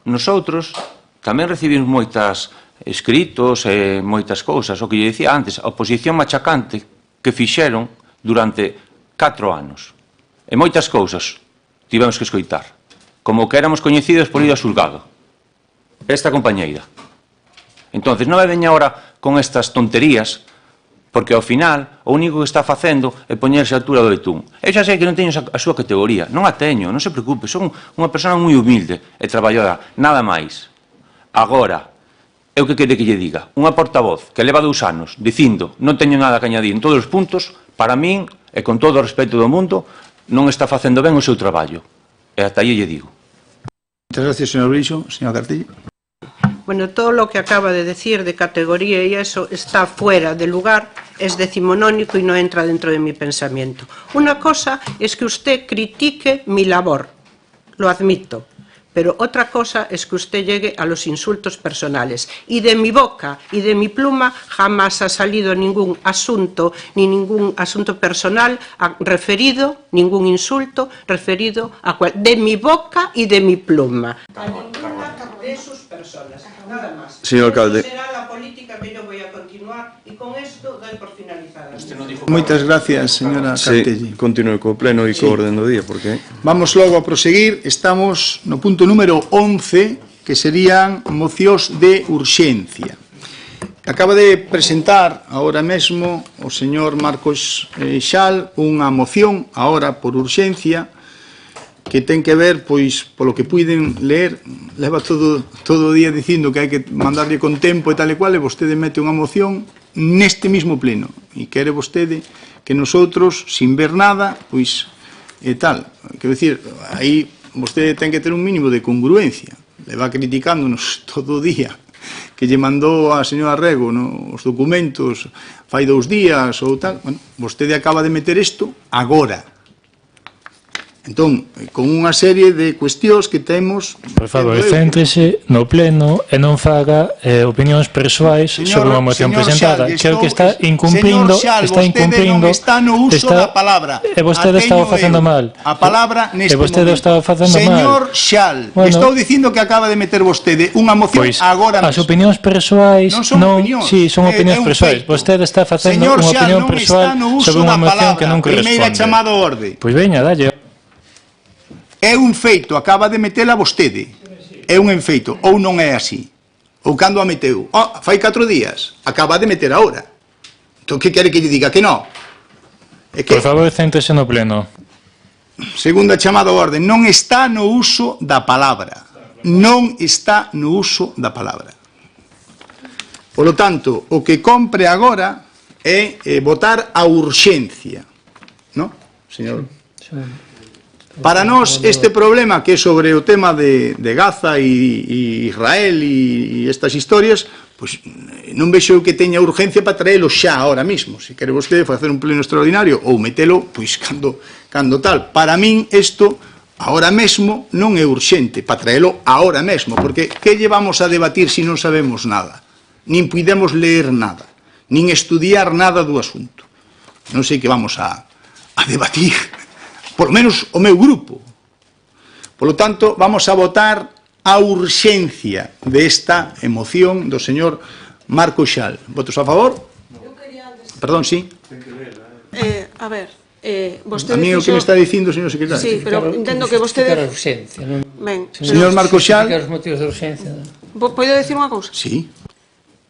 E: nosotros tamén recibimos moitas escritos e moitas cousas, o que lle dicía antes, a oposición machacante que fixeron durante 4 anos. E moitas cousas tivemos que escoitar, como que éramos coñecidos por ir ao xulgado. Esta compañeira. Entonces, non me veña ahora con estas tonterías, porque ao final o único que está facendo é poñerse a altura do betún. Eu xa sei que non teño a súa categoría, non a teño, non se preocupe, son unha persona moi humilde e traballadora, nada máis. Agora, eu que quere que lle diga? Unha portavoz que leva 2 anos dicindo non teño nada que añadir en todos os puntos, para min, e con todo o respeto do mundo, non está facendo ben o seu traballo. E ata aí lle digo.
A: Muchas gracias, señor Breijo. Señora Cartelle.
G: Bueno, todo lo que acaba de decir de categoría y eso está fuera de lugar, es decimonónico y no entra dentro de mi pensamiento. Una cosa es que usted critique mi labor, lo admito, pero otra cosa es que usted llegue a los insultos personales. Y de mi boca y de mi pluma jamás ha salido ningún asunto, ni ningún asunto personal referido, ningún insulto referido a de mi boca y de mi pluma. A ninguna de sus personas, nada más.
F: Señor alcalde.
G: Esa será la política que yo voy a continuar y con esto doy por finalizada.
A: Moitas gracias, señora Cartelle.
F: Sí, continúe co pleno e co orden do día, porque...
A: Vamos logo a proseguir. Estamos no punto número 11, que serían mocións de urxencia. Acaba de presentar ahora mesmo o señor Marcos Xal unha moción, ahora por urxencia, que ten que ver, pois, polo que puiden ler, leva todo o día dicindo que hai que mandarlle con tempo e tal e cual, e vostede mete unha moción neste mismo pleno, e quere vostede que nosotros, sin ver nada, pois, e tal. Quero dicir, aí vostede ten que ter un mínimo de congruencia, le va criticándonos todo o día, que lle mandou a señora Rego os documentos fai 2 días ou tal. Bueno, vostede acaba de meter isto agora. Entón, con unha serie de cuestións que temos...
D: Por favor, céntrese no pleno e non faga opinións persoais sobre unha moción presentada. Creo que está incumprindo...
A: Vostede non está no uso da palabra.
D: E vostede estaba facendo mal.
A: A palabra neste momento.
D: E vostede estaba facendo mal.
A: Señor Xal, estou dicindo que acaba de meter vostede unha moción agora mesmo.
D: As opinións persoais...
A: Non son opinións.
D: Sí, son opinións persoais. Vostede está facendo unha opinión persoal sobre unha moción que non corresponde.
A: Primeira chamada a orde.
D: Pois veña, dalle.
A: É un feito, acaba de metela vostede. É un enfeito, ou non é así. Ou cando a meteu? Fai 4 días, acaba de meter ahora. Entón, que quere que lle diga? Que non?
D: Por favor, céntrese no pleno.
A: Segunda chamada a orde, non está no uso da palabra. Non está no uso da palabra. Por lo tanto, o que compre agora é votar a urxencia. Non, señor? Para nós, este problema que é sobre o tema de Gaza e Israel e estas historias, pois non vexo que teña urgencia para traelo xa ahora mismo. Se quere vostede facer un pleno extraordinario ou metelo, pois cando tal. Para min, isto ahora mesmo non é urxente para traelo ahora mesmo, porque que llevamos a debatir se non sabemos nada? Nin podemos ler nada, nin estudiar nada do asunto. Non sei que vamos a debatir. Por lo menos o meu grupo. Por lo tanto, vamos a votar a urxencia desta emoción do señor Marco Xal. Votos a favor? Perdón, sí.
I: A ver, vostede...
A: A mí o que me está dicindo, señor secretario.
I: Sí, pero entendo que vostede...
B: Justificar a urxencia, non?
I: Ben,
A: señor Marco Xal...
B: Justificar os motivos de urxencia.
I: Podo decir unha cousa?
A: Sí.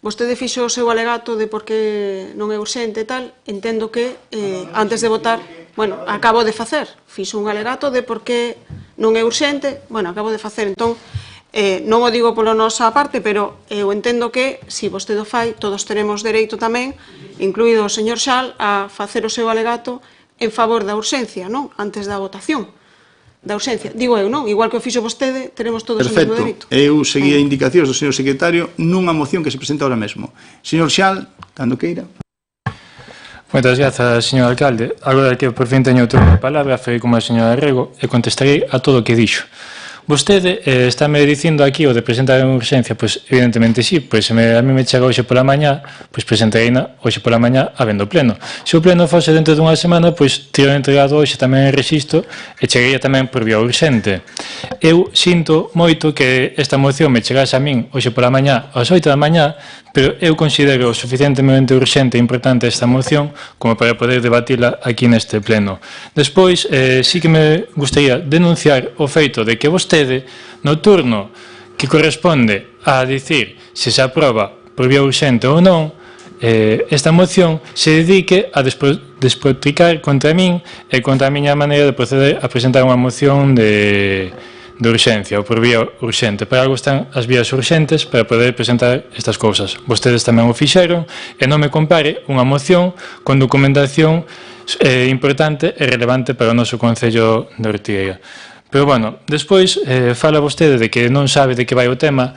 I: Vostede fixo o seu alegato de por que non é urxente e tal. Entendo que, antes de votar... Bueno, acabo de facer, fixo un alegato de por que non é urxente, bueno, acabo de facer, entón, non o digo polo nosa parte, pero eu entendo que, se vostede o fai, todos teremos dereito tamén, incluído o señor Xal, a facer o seu alegato en favor da urxencia, non? Antes da votación da urxencia. Digo eu, non? Igual que o fixo vostede, teremos todos o mesmo dereito.
A: Eu seguía indicacións do señor secretario nunha moción que se presenta ahora mesmo. Señor Xal, cando queira.
D: Moitas grazas, señor alcalde. Agora que por fin teño outra palabra, farei como a señora Rego e contestarei a todo o que dixo. Vostede estáme dicindo aquí o de presentar en urxencia, pois evidentemente sí, pois a mí me chega hoxe pola mañá, pois presentarei hoxe pola mañá habendo pleno. Se o pleno fose dentro dunha semana, pois teria entregado hoxe tamén en rexistro e chegaría tamén por vía urxente. Eu sinto moito que esta moción me chegase a min hoxe pola mañá ás 8 da mañá, pero eu considero suficientemente urxente e importante esta moción como para poder debatila aquí neste pleno. Despois, sí que me gustaría denunciar o feito de que vostede, no turno que corresponde a dicir se aproba por vía urxente ou non, esta moción se dedique a despotricar contra min e contra a miña maneira de proceder a presentar unha moción de urxencia ou por vía urxente. Para algo están as vías urxentes para poder presentar estas cousas. Vostedes tamén o fixeron e non me compare unha moción con documentación importante e relevante para o noso Concello de Ortigueira. Pero, bueno, despois fala vostede de que non sabe de que vai o tema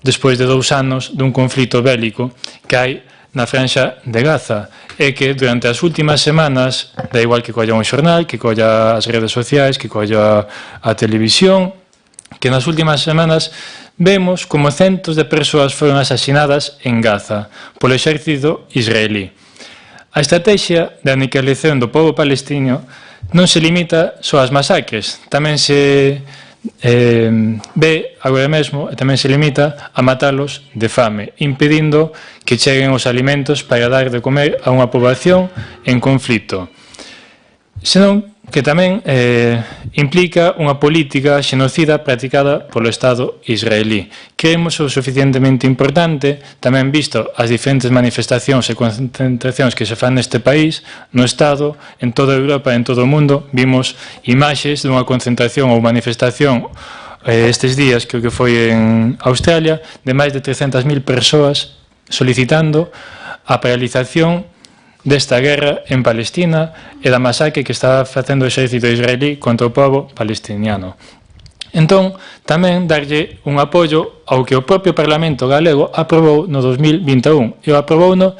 D: despois de 2 anos dun conflito bélico que hai na franxa de Gaza e que durante as últimas semanas, da igual que colla un xornal, que colla as redes sociais, que colla a televisión, que nas últimas semanas vemos como centos de persoas foron asasinadas en Gaza polo exército israelí. A estrategia de aniquilación do povo palestino non se limita só ás masacres, tamén se ve agora mesmo e tamén se limita a matalos de fame, impedindo que cheguen os alimentos para dar de comer a unha poboación en conflito. Senón que tamén implica unha política xenocida practicada polo Estado israelí. Creemos o suficientemente importante, tamén visto as diferentes manifestacións e concentracións que se fan neste país, no Estado, en toda Europa e en todo o mundo, vimos imaxes dunha concentración ou manifestación estes días, creo que foi en Australia, de máis de 300.000 persoas solicitando a paralización desta guerra en Palestina e da masacre que está facendo o exército israelí contra o povo palestiniano. Entón, tamén darlle un apoio ao que o propio Parlamento galego aprobou no 2021 e o aprobouno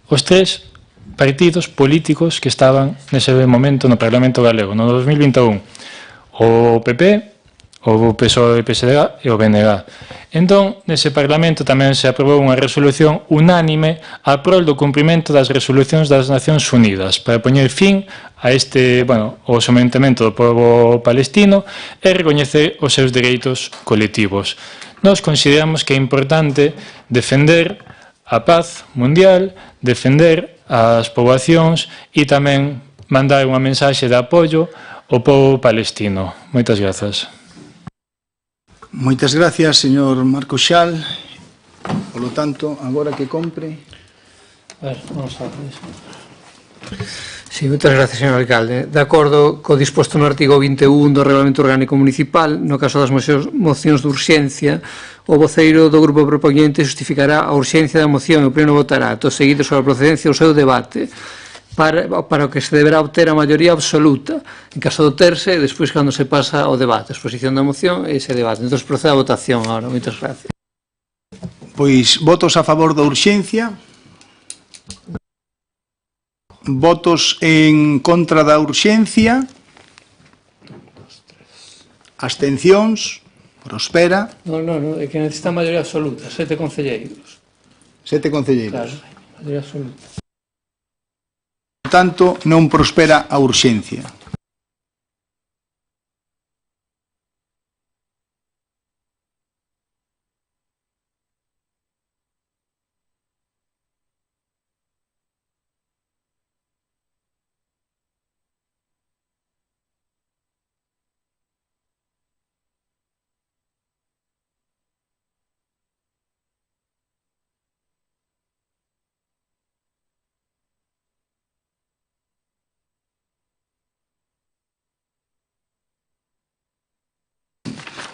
D: os 3 partidos políticos que estaban nese momento no Parlamento galego, no 2021. o PP, o PSOE, o PSDG e o BNG. Entón, nese Parlamento tamén se aprobou unha resolución unánime a prol do cumprimento das resolucións das Nacións Unidas para poñer fin a ao sometemento do pobo palestino e recoñecer os seus dereitos colectivos. Nós consideramos que é importante defender a paz mundial, defender as poboacións e tamén mandar unha mensaxe de apoio ao pobo palestino. Moitas grazas.
A: Moitas gracias, señor Marco Xal. Por lo tanto, agora que compre...
B: A ver, vamos a ver. Sí, moitas gracias, señor alcalde. De acordo co disposto no artigo 21 do Reglamento Orgánico Municipal, no caso das mocións de urxencia, o voceiro do grupo propoñente justificará a urxencia da moción e o pleno votará, acto seguido sobre a procedencia do seu debate, para o que se deberá obter a maioría absoluta. En caso de obterse, despois cando se pasa ao debate, a exposición da moción e ese debate. Entón, procede a votación agora. Moitas gracias.
A: Pois, votos a favor da urxencia. Votos en contra da urxencia. Abstencións. Prospera.
B: Non, é que necesita maioría absoluta. 7 concelleiros.
A: 7 concelleiros.
B: Claro, maioría absoluta.
A: Por tanto, non prospera a urxencia.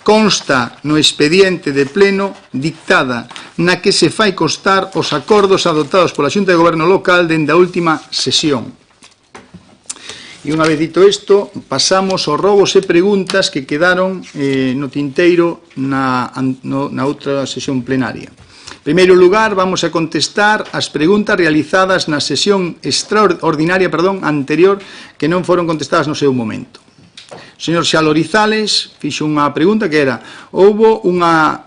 A: Consta no expediente de pleno dictada na que se fai constar os acordos adoptados pola Xunta de Goberno Local dende a última sesión. E unha vez dito isto, pasamos aos rogos e preguntas que quedaron no tinteiro na outra sesión plenaria. En primeiro lugar, vamos a contestar as preguntas realizadas na sesión extraordinaria anterior que non foron contestadas no seu momento. O señor Xalorizales fixo unha pregunta que era: houbo unha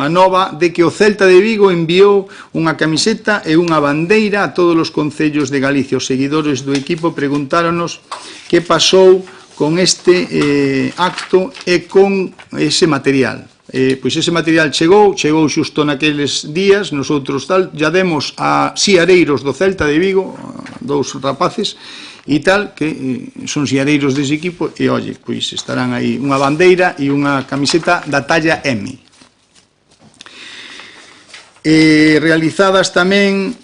A: nova de que o Celta de Vigo enviou unha camiseta e unha bandeira a todos os concellos de Galicia. Os seguidores do equipo preguntáronos que pasou con este acto e con ese material. Pois ese material chegou xusto naqueles días. Nosotros ya demos a siareiros do Celta de Vigo, dous rapaces, e tal, que son siareiros dese equipo, e, oye, pois estarán aí unha bandeira e unha camiseta da talla M. Realizadas tamén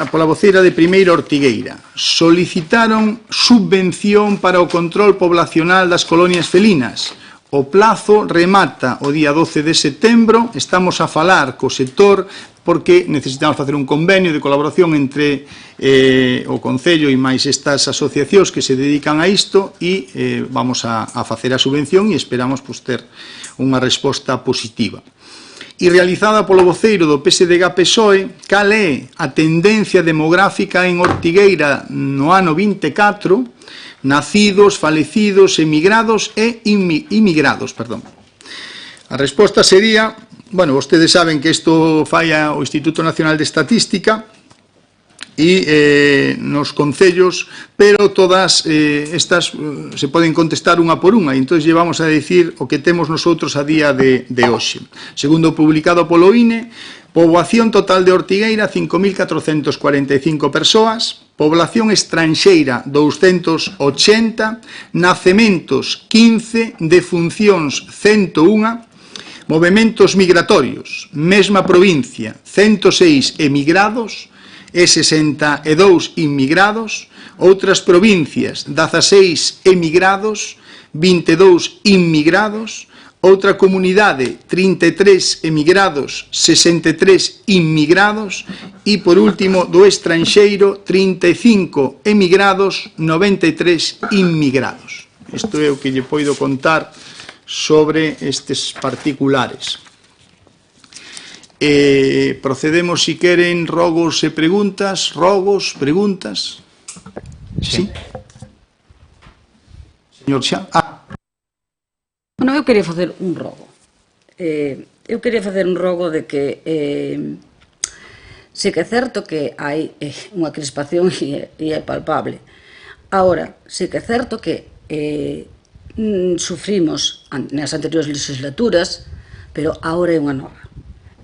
A: pola voceira de Primeira Ortigueira. Solicitaron subvención para o control poblacional das colonias felinas. O plazo remata o día 12 de setembro. Estamos a falar co sector porque necesitamos facer un convenio de colaboración entre o Concello e máis estas asociacións que se dedican a isto, e vamos a facer a subvención e esperamos ter unha resposta positiva. E realizada polo voceiro do PSDG-PSOE, cal é a tendencia demográfica en Ortigueira no ano 24, nacidos, falecidos, emigrados e inmigrados, perdón. A resposta sería, bueno, vostedes saben que isto fai o Instituto Nacional de Estatística e nos concellos, pero todas estas se poden contestar unha por unha, e entón llevamos a decir o que temos nosotros a día de hoxe. Segundo publicado polo INE, poboación total de Ortigueira 5.445 persoas, población estranxeira 280, nacementos 15, defuncións 101, movementos migratorios, mesma provincia, 106 emigrados e 62 inmigrados, outras provincias, 16 emigrados, 22 inmigrados, outra comunidade, 33 emigrados, 63 inmigrados, e, por último, do estranxeiro, 35 emigrados, 93 inmigrados. Isto é o que lle poido contar sobre estes particulares. Procedemos, si queren, rogos e preguntas. Rogos, preguntas. Sí. Señor Xa.
C: eu quería facer un rogo. Eu quería facer un rogo de que sí que é certo que hai unha crispación e é palpable. Ahora, sí que é certo que sufrimos nas anteriores legislaturas, pero agora é unha nova.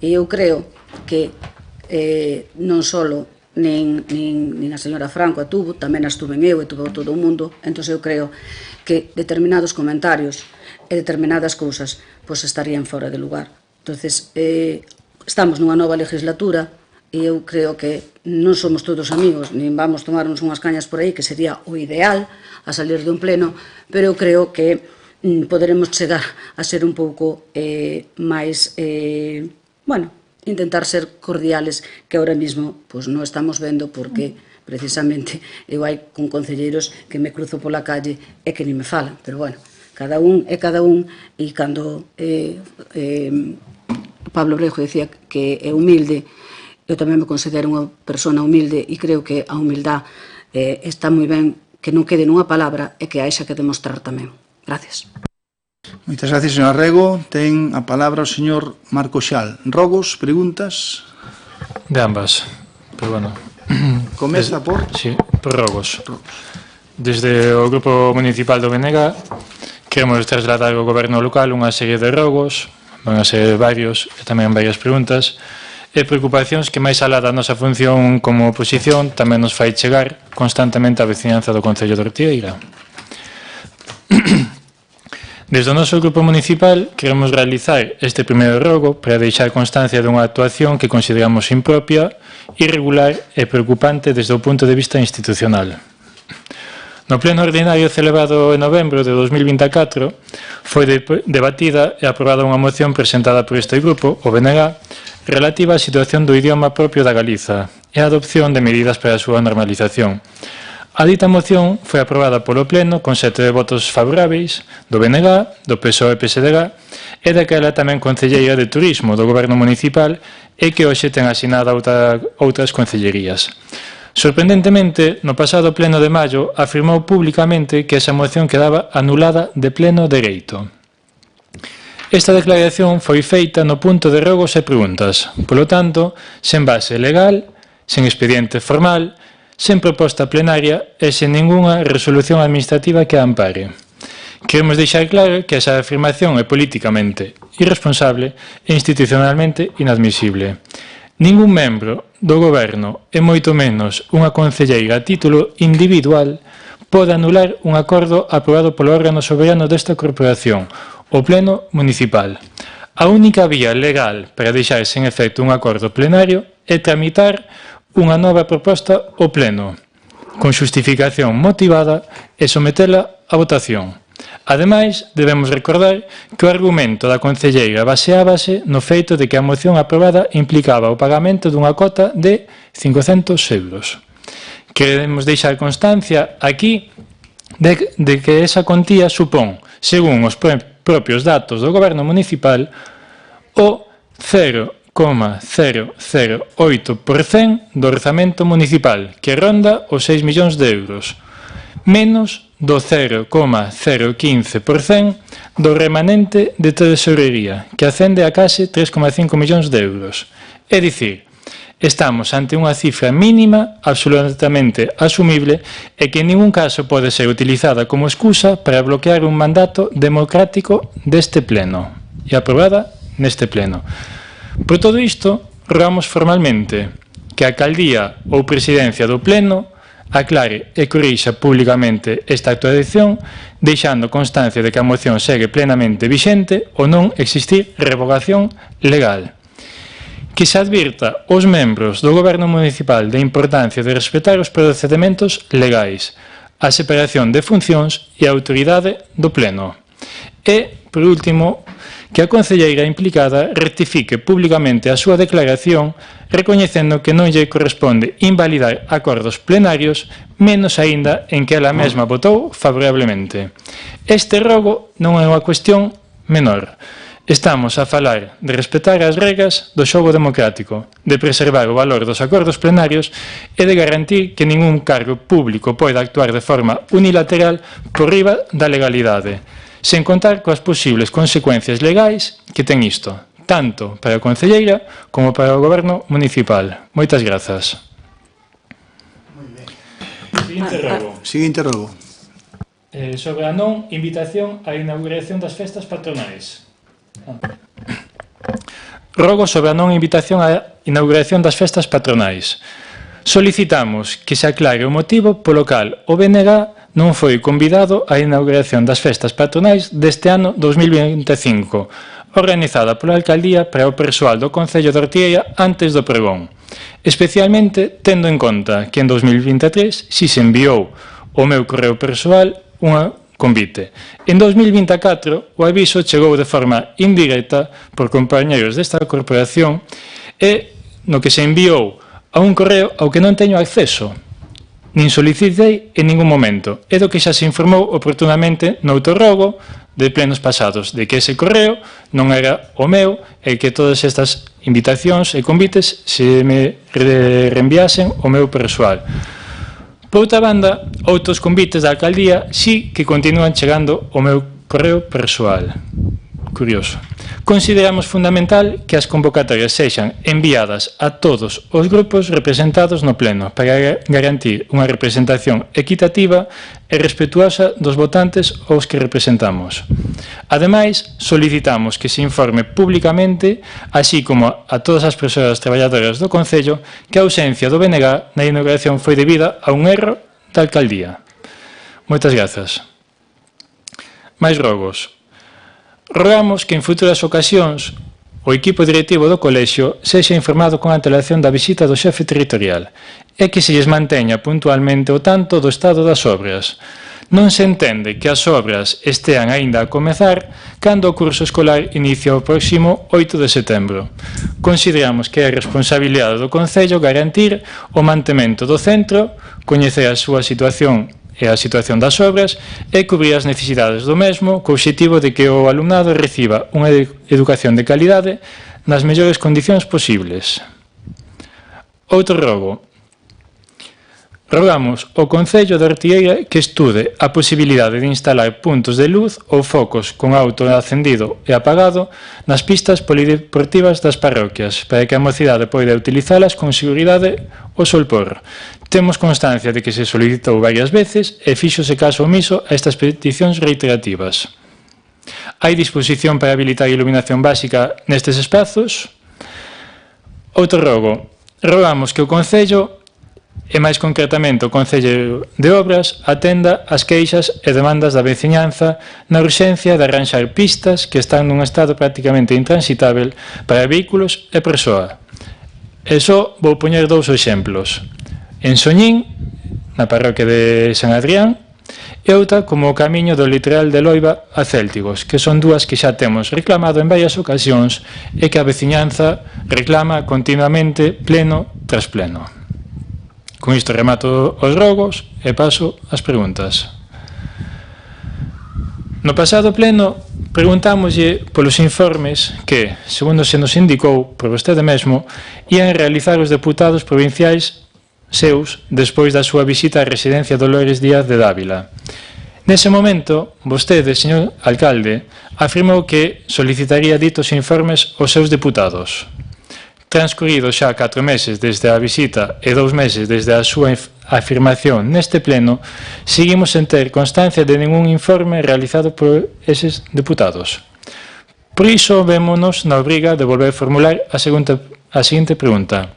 C: E eu creo que non só nin a señora Franco a tuvo, tamén as tuve eu e tuve todo o mundo, entón eu creo que determinados comentarios e determinadas cousas pois estarían fora de lugar. Entonces, estamos nunha nova legislatura e eu creo que non somos todos amigos, nin vamos tomarnos unhas cañas por aí, que sería o ideal a salir dun pleno, pero eu creo que poderemos chegar a ser un pouco máis, bueno, intentar ser cordiales, que ahora mismo pues, non estamos vendo porque precisamente eu hai con concelleiros que me cruzo pola calle e que nin me falan, pero bueno, cada un é cada un, e cando Pablo Brejo dicía que é humilde, eu tamén me considero unha persona humilde e creo que a humildad está moi ben que non quede nunha palabra e que haxa que demostrar tamén. Gracias.
A: Moitas gracias, señor Rego. Ten a palabra o señor Marco Xal. Rogos, preguntas?
D: De ambas, pero bueno.
A: Comeza por?
D: Sí, por rogos. Desde o Grupo Municipal do BNG queremos trasladar ao Goberno local unha serie de rogos, van a ser varios e tamén varias preguntas, e preocupacións que máis alá da nosa función como oposición tamén nos fai chegar constantemente a veciñanza do Concello de Ortigueira. Desde o noso grupo municipal queremos realizar este primeiro rogo para deixar constancia dunha actuación que consideramos impropia, irregular e preocupante desde o punto de vista institucional. No pleno ordinario celebrado en novembro de 2024 foi debatida e aprobada unha moción presentada por este grupo, o BNG, relativa á situación do idioma propio da Galiza e a adopción de medidas para a súa normalización. A dita moción foi aprobada polo Pleno con 7 votos favoráveis do BNG, do PSOE e PSDG e daquela tamén concelleira de Turismo do Goberno Municipal e que hoxe ten asinada outras concellerías. Sorprendentemente, no pasado Pleno de maio afirmou públicamente que esa moción quedaba anulada de pleno dereito. Esta declaración foi feita no punto de rogos e preguntas, polo tanto, sen base legal, sen expediente formal, sen proposta plenaria e sen ningunha resolución administrativa que a ampare. Queremos deixar claro que esa afirmación é políticamente irresponsable e institucionalmente inadmisible. Ningún membro do Goberno, e moito menos unha concelleira a título individual, pode anular un acordo aprobado polo órgano soberano desta corporación, o Pleno Municipal. A única vía legal para deixar sen efecto un acordo plenario é tramitar unha nova proposta ao Pleno, con xustificación motivada e sometela a votación. Ademais, debemos recordar que o argumento da concelleira baseábase no feito de que a moción aprobada implicaba o pagamento dunha cota de 500 euros. Queremos deixar constancia aquí de que esa contía supón, según os propios datos do Goberno Municipal, o 0,008% do orzamento municipal, que ronda os 6 millóns de euros, menos do 0,015% do remanente de tesorería, que ascende a case 3,5 millóns de euros. É dicir, estamos ante unha cifra mínima absolutamente asumible e que en ningún caso pode ser utilizada como excusa para bloquear un mandato democrático deste pleno e aprobada neste pleno. Por todo isto, rogamos formalmente que a alcaldía ou presidencia do pleno aclare e corrixa públicamente esta actuación, deixando constancia de que a moción segue plenamente vixente ou non existir revogación legal. Que se advirta aos membros do Goberno Municipal da importancia de respetar os procedementos legais, a separación de funcións e a autoridade do Pleno. E, por último, que a concelleira implicada rectifique públicamente a súa declaración recoñecendo que non lle corresponde invalidar acordos plenarios, menos aínda en que ela mesma votou favorablemente. Este rogo non é unha cuestión menor. Estamos a falar de respetar as regras do xogo democrático, de preservar o valor dos acordos plenarios e de garantir que ningún cargo público poida actuar de forma unilateral por riba da legalidade, sen contar coas posibles consecuencias legais que ten isto, tanto para a Concelleira como para o Goberno municipal. Moitas grazas.
A: Seguinte rogo.
D: Sobre a non invitación á inauguración das festas patronais. Rogo sobre a non invitación á inauguración das festas patronais. Solicitamos que se aclare o motivo polo cal o BNG non foi convidado á inauguración das festas patronais deste ano 2025, organizada pola Alcaldía para o persoal do Concello de Ortigueira antes do pregón, especialmente tendo en conta que en 2023 si se enviou o meu correo persoal unha convite. En 2024 o aviso chegou de forma indirecta por compañeros desta corporación e no que se enviou a un correo ao que non teño acceso, nin solicitei en ningún momento, e do que xa se informou oportunamente noutro rogo de plenos pasados, de que ese correo non era o meu e que todas estas invitacións e convites se me reenviasen o meu persoal. Por outra banda, outros convites da alcaldía sí que continúan chegando ao meu correo persoal. Curioso. Consideramos fundamental que as convocatorias sexan enviadas a todos os grupos representados no pleno para garantir unha representación equitativa e respetuosa dos votantes aos que representamos. Ademais, solicitamos que se informe públicamente, así como a todas as persoas traballadoras do Concello, que a ausencia do BNG na inauguración foi debida a un erro da alcaldía. Moitas grazas. Mais rogos. Rogamos que en futuras ocasións o equipo directivo do colexio sexa informado con antelación da visita do xefe territorial e que se lles manteña puntualmente o tanto do estado das obras. Non se entende que as obras estean aínda a comezar cando o curso escolar inicia o próximo 8 de setembro. Consideramos que é responsabilidade do Concello garantir o mantemento do centro, coñecer a súa situación e a situación das obras e cubrir as necesidades do mesmo co obxectivo de que o alumnado reciba unha educación de calidade nas mellores condicións posibles. Outro rogo. Rogamos ao Concello de Ortigueira que estude a posibilidade de instalar puntos de luz ou focos con auto acendido e apagado nas pistas polideportivas das parroquias para que a mocidade poida utilizalas con seguridade o solpor. Temos constancia de que se solicitou varias veces e fíxose caso omiso a estas peticións reiterativas. Hai disposición para habilitar iluminación básica nestes espazos? Outro rogo. Rogamos que o Concello, e máis concretamente o Concello de Obras, atenda as queixas e demandas da veciñanza na urxencia de arranxar pistas que están nun estado prácticamente intransitável para vehículos e persoa. E só vou poñer dous exemplos. En Soñín, na parroquia de San Adrián, e outra como o camiño do litoral de Loiba a Céltigos, que son dúas que xa temos reclamado en varias ocasións e que a veciñanza reclama continuamente pleno tras pleno. Con isto remato os rogos e paso ás preguntas. No pasado pleno preguntámoslle polos informes que, segundo se nos indicou por vostede mesmo, ían realizar os deputados provinciais seus despois da súa visita á residencia Dolores Díaz de Dávila. Nese momento, vostede, señor alcalde, afirmou que solicitaría ditos informes aos seus deputados. Transcurridos xa 4 meses desde a visita e 2 meses desde a súa afirmación neste pleno, seguimos sen ter constancia de ningún informe realizado por eses deputados. Por iso, vémonos na obriga de volver a formular a seguinte pregunta.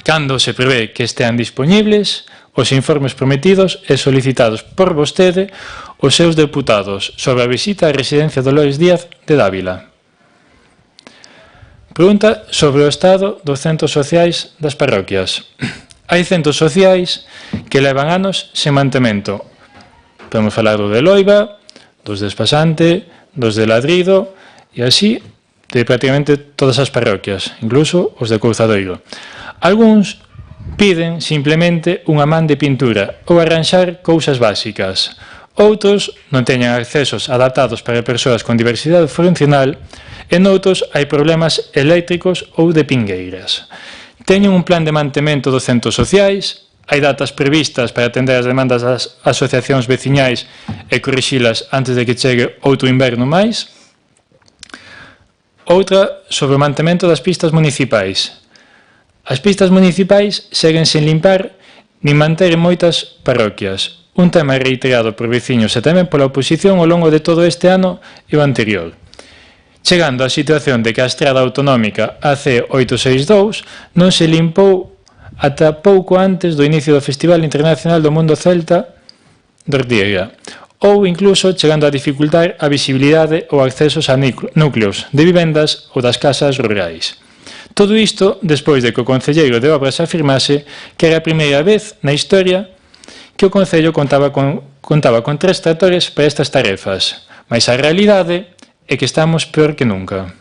D: Cando se prevé que estean dispoñibles os informes prometidos e solicitados por vostede os seus deputados sobre a visita á residencia Dolores Díaz de Dávila? Pregunta sobre o estado dos centros sociais das parroquias. Hai centros sociais que levan anos sen mantemento. Podemos falar do de Loiba, dos de Espasante, dos de Ladrido e así de prácticamente todas as parroquias, incluso os de Couzadoiro. Algúns piden simplemente unha man de pintura ou arranxar cousas básicas. Outros non teñen accesos adaptados para persoas con diversidade funcional e noutros hai problemas eléctricos ou de pingueiras. Teñen un plan de mantemento dos centros sociais, hai datas previstas para atender as demandas das asociacións veciñais e corrixilas antes de que chegue outro inverno máis. Outra sobre o mantemento das pistas municipais. As pistas municipais seguen sen limpar nin manter en moitas parroquias. Un tema reiterado por veciños e tamén pola oposición ao longo de todo este ano e o anterior. Chegando á situación de que a estrada autonómica AC862 non se limpou ata pouco antes do inicio do Festival Internacional do Mundo Celta de Ortigueira, ou incluso chegando a dificultar a visibilidade ou accesos a núcleos de vivendas ou das casas rurais. Todo isto despois de que o concelleiro de Obras afirmase que era a primeira vez na historia que o Concello contaba con 3 tractores para estas tarefas, mas a realidade é que estamos peor que nunca.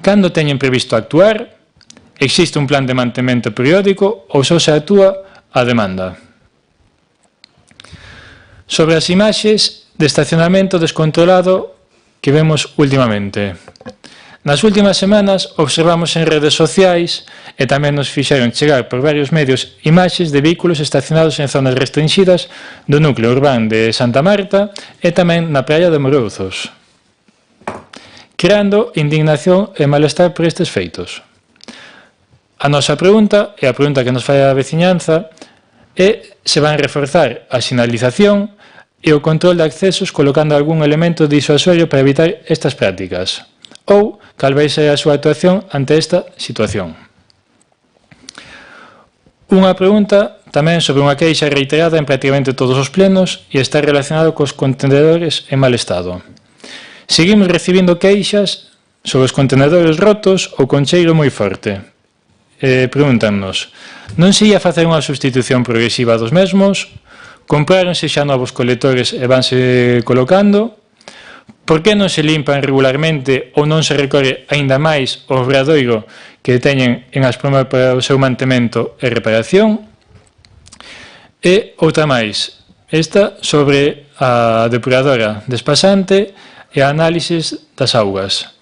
D: Cando teñen previsto actuar, existe un plan de mantemento periódico ou só se actúa a demanda. Sobre as imaxes de estacionamento descontrolado que vemos últimamente. Nas últimas semanas observamos en redes sociais e tamén nos fixeron chegar por varios medios imaxes de vehículos estacionados en zonas restringidas do núcleo urbano de Santa Marta e tamén na praia de Morouzos, creando indignación e malestar por estes feitos. A nosa pregunta, e a pregunta que nos fai a veciñanza, é se van reforzar a sinalización e o control de accesos colocando algún elemento disuasorio para evitar estas prácticas, ou cal vai ser a súa actuación ante esta situación. Unha pregunta tamén sobre unha queixa reiterada en prácticamente todos os plenos e está relacionado cos contenedores en mal estado. Seguimos recibindo queixas sobre os contenedores rotos ou con cheiro moi forte. Pregúntanos, non se ia facer unha sustitución progresiva dos mesmos? Compráronse xa novos colectores e vanse colocando? Por que non se limpan regularmente ou non se recorre aínda máis o obradoiro que teñen en Aspromar para o seu mantemento e reparación? E outra máis, esta sobre a depuradora despasante e a análisis das augas.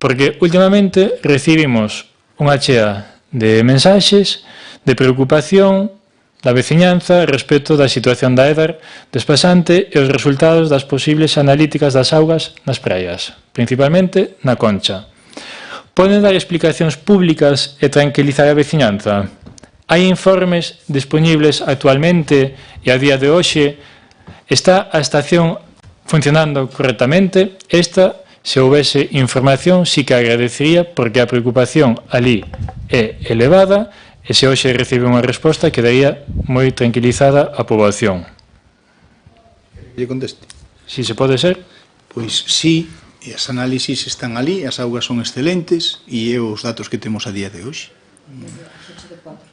D: Porque últimamente recibimos unha chea de mensaxes de preocupación da veciñanza respecto da situación da Édar despasante e os resultados das posibles analíticas das augas nas praias, principalmente na Concha. Poden dar explicacións públicas e tranquilizar a veciñanza? Hai informes disponibles actualmente e a día de hoxe? Está a estación funcionando correctamente? Esta, se houvese información, sí que agradecería porque a preocupación ali é elevada e se hoxe recibe unha resposta quedaría moi tranquilizada a poboación.
A: Lle conteste?
D: Si se pode ser?
A: Pois sí, e as análisis están ali, as augas son excelentes e é os datos que temos a día de hoxe.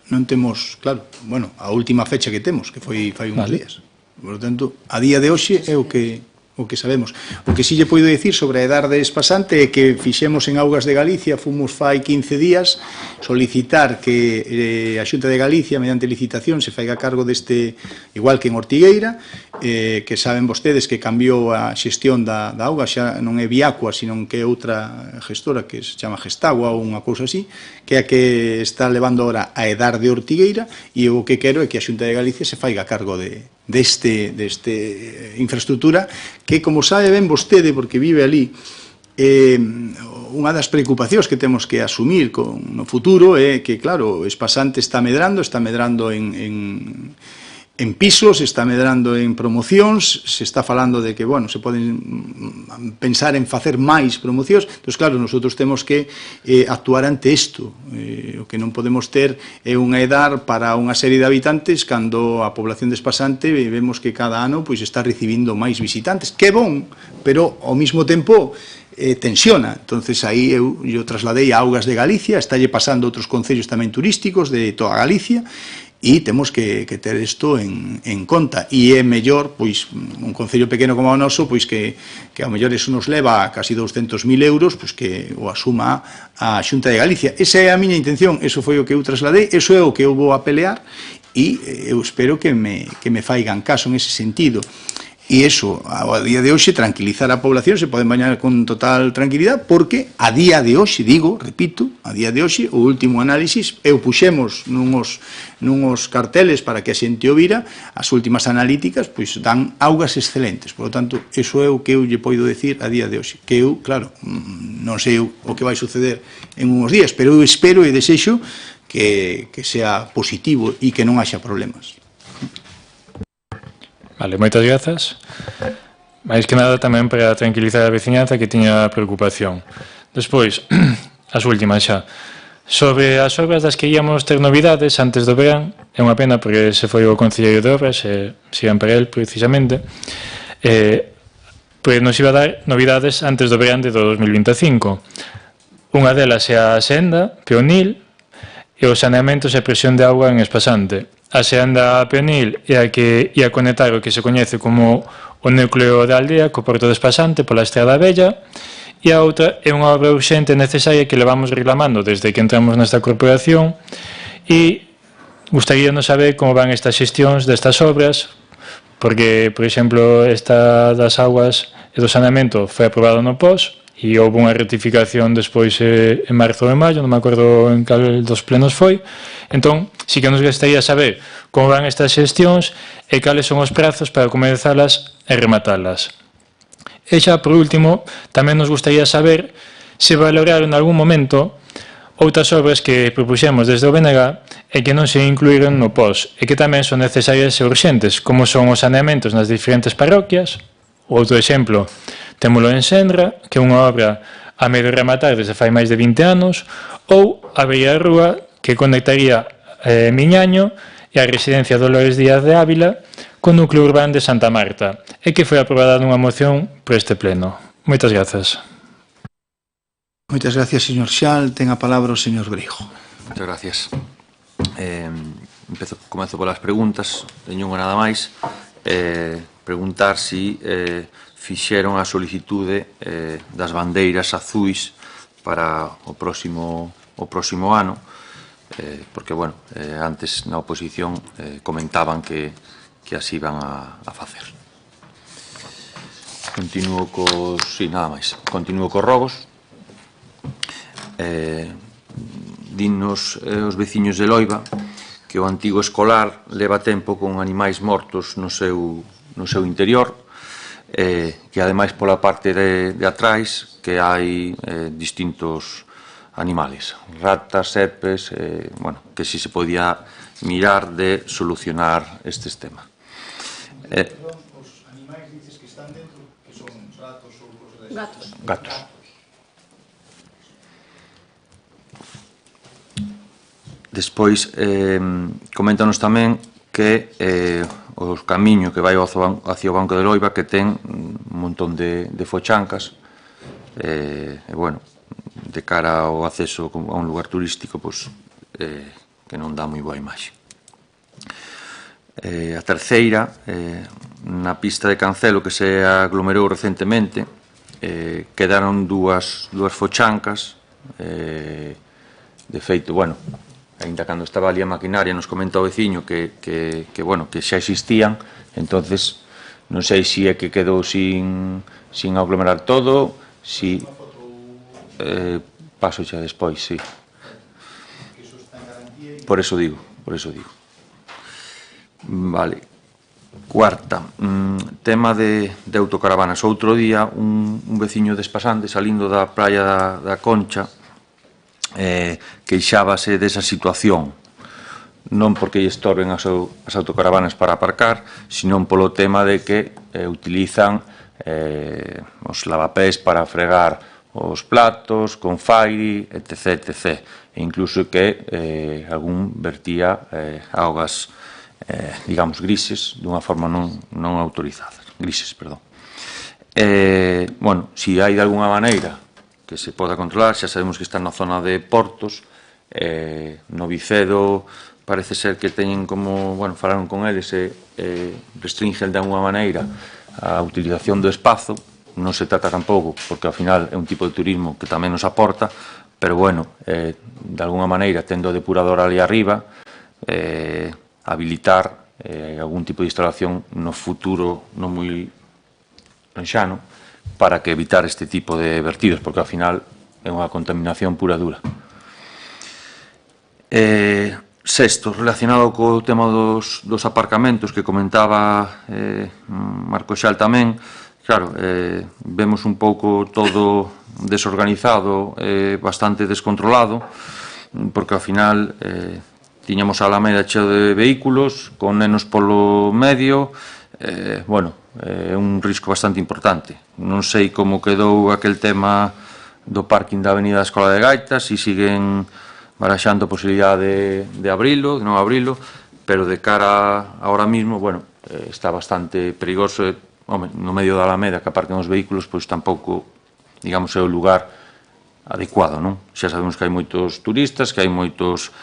A: Non temos, claro, bueno, a última fecha que temos, que foi fai uns días. Por lo tanto, a día de hoxe é o que sabemos. O que si lle podo dicir sobre a Édar despasante é que fixemos en Augas de Galicia, fomos fai 15 días solicitar que a Xunta de Galicia, mediante licitación, se faiga cargo deste, igual que en Ortigueira, que saben vostedes que cambiou a xestión da auga, xa non é Viacua, sino que é outra gestora que se chama Gestagua ou unha cousa así, que é a que está levando ahora a Édar de Ortigueira, e o que quero é que a Xunta de Galicia se faiga cargo deste infraestructura que, como sabe ben vostede, porque vive ali, unha das preocupacións que temos que asumir no futuro é que, claro, o espasante está medrando en pisos, está medrando en promocións, se está falando de que, bueno, se poden pensar en facer máis promocións, entón, claro, nosotros temos que actuar ante isto. O que non podemos ter é unha Édar para unha serie de habitantes cando a población despasante vemos que cada ano pois está recibindo máis visitantes. Que bon, pero ao mesmo tempo tensiona. Entonces aí eu trasladei a Augas de Galicia, estalle pasando outros concellos tamén turísticos de toda Galicia, e temos que ter isto en conta, e é mellor, pois, un concello pequeno como o noso, pois que ao mellor eso nos leva a casi 200.000 euros, pois que o asuma a Xunta de Galicia. Esa é a miña intención, eso foi o que eu trasladei, eso é o que eu vou a pelear, e eu espero que me faigan caso en ese sentido. E iso, a día de hoxe, tranquilizar a población, se poden bañar con total tranquilidade, porque a día de hoxe, digo, repito, a día de hoxe, o último análisis, eu puxemos nuns carteles para que a xente o vira, as últimas analíticas, pois dan augas excelentes. Por lo tanto, iso é o que eu lle poido decir a día de hoxe. Que eu, claro, non sei o que vai suceder en uns días, pero eu espero e desexo que sea positivo e que non haxa problemas.
D: Vale, moitas grazas. Mais que nada tamén para tranquilizar a veciñanza que tiña preocupación. Despois, as últimas xa. Sobre as obras das que íamos ter novidades antes do verán, é unha pena porque se foi o Concelleiro de Obras, e sigan para él precisamente, porque nos iba a dar novidades antes do verán de 2025. Unha delas é a senda, Peonil, e os saneamentos e a presión de auga en Espasante. A senda Peonil é a que ia conectar o que se coñece como o núcleo da aldea co porto de Espasante pola Estrada Bella, e a outra é unha obra urxente e necesaria que levamos reclamando desde que entramos nesta corporación, e gustaríanos saber como van estas xestións destas obras, porque, por exemplo, esta das augas e do saneamento foi aprobado no POS, e houve unha rectificación despois en marzo ou en maio, non me acordo en cal dos plenos foi. Entón, sí que nos gustaría saber como van estas xestións e cales son os prazos para comezalas e rematalas. E xa, por último, tamén nos gustaría saber se valoraron en algún momento outras obras que propuxemos desde o BNG e que non se incluíron no POS e que tamén son necesarias e urxentes, como son os saneamentos nas diferentes parroquias. Outro exemplo, témolo en Senra, que é unha obra a medio rematar desde fai máis de 20 anos, ou a Bella Rúa, que conectaría Miñaño e a residencia Dolores Díaz de Ávila co núcleo urbano de Santa Marta, e que foi aprobada nunha moción por este pleno. Moitas grazas.
A: Moitas gracias, señor Xal. Ten a palabra o señor Breijo.
E: Moitas gracias. Comezo polas preguntas, teño unha nada máis. Preguntar si fixeron a solicitude das bandeiras azuis para o próximo ano, porque, bueno, antes na oposición comentaban que así iban a facer. Continuo cos... Sí, nada máis. Continuo cos rogos. Dinnos os veciños de Loiba que o antigo escolar leva tempo con animais mortos no seu interior, que ademais pola parte de atrás que hai distintos animales, ratas, serpes, bueno, que si se podía mirar de solucionar estes temas.
A: Os animais dices que están dentro, que son ratos ou os
I: Gatos.
E: Gatos. Despois, coméntanos tamén que os camiño que vai hacia o Banco de Loiba que ten un montón de fochancas, e, bueno, de cara ao acceso a un lugar turístico, pois, que non dá moi boa imaxe. A terceira, na pista de Cancelo que se aglomerou recentemente, quedaron dúas fochancas, de feito, bueno, ainda cando estaba ali a maquinaria nos comenta o veciño que bueno, que xa existían, entonces non sei se é que quedou sin aglomerar todo, si paso xa despois, sí. Por eso digo. Vale. Cuarta, tema de autocaravanas. Outro día un veciño de Espasante salindo da praia da Concha queixábase desa situación, non porque lle estorben as autocaravanas para aparcar, sino polo tema de que utilizan os lavapés para fregar os platos, con fairi, etc. E incluso que algún vertía augas, digamos, grises, dunha forma non autorizada. Grises, perdón. Bueno, se hai de alguna maneira que se poda controlar, xa sabemos que está na zona de Portos, no Vicedo parece ser que teñen como, bueno, falaron con eles e restringen de alguna maneira a utilización do espazo, non se trata tampouco, porque ao final é un tipo de turismo que tamén nos aporta, pero bueno, de alguna maneira, tendo o depurador ali arriba, habilitar algún tipo de instalación no futuro non moi Renxano, para que evitar este tipo de vertidos, porque ao final é unha contaminación pura e dura. Sexto, relacionado co tema dos aparcamentos que comentaba Marco Xal tamén, claro, vemos un pouco todo desorganizado, bastante descontrolado, porque ao final tiñamos a Alameda cheo de vehículos, con nenos polo medio, bueno, é un risco bastante importante. Non sei como quedou aquel tema do parking da Avenida da Escola de Gaitas, se siguen baraxando a posibilidade de abrilo, de non abrilo, pero de cara ahora mismo, bueno, está bastante perigoso. Home, no medio da Alameda que aparquen os vehículos, pois tampouco, digamos, é o lugar adecuado, non? Xa sabemos que hai moitos turistas, que hai moitos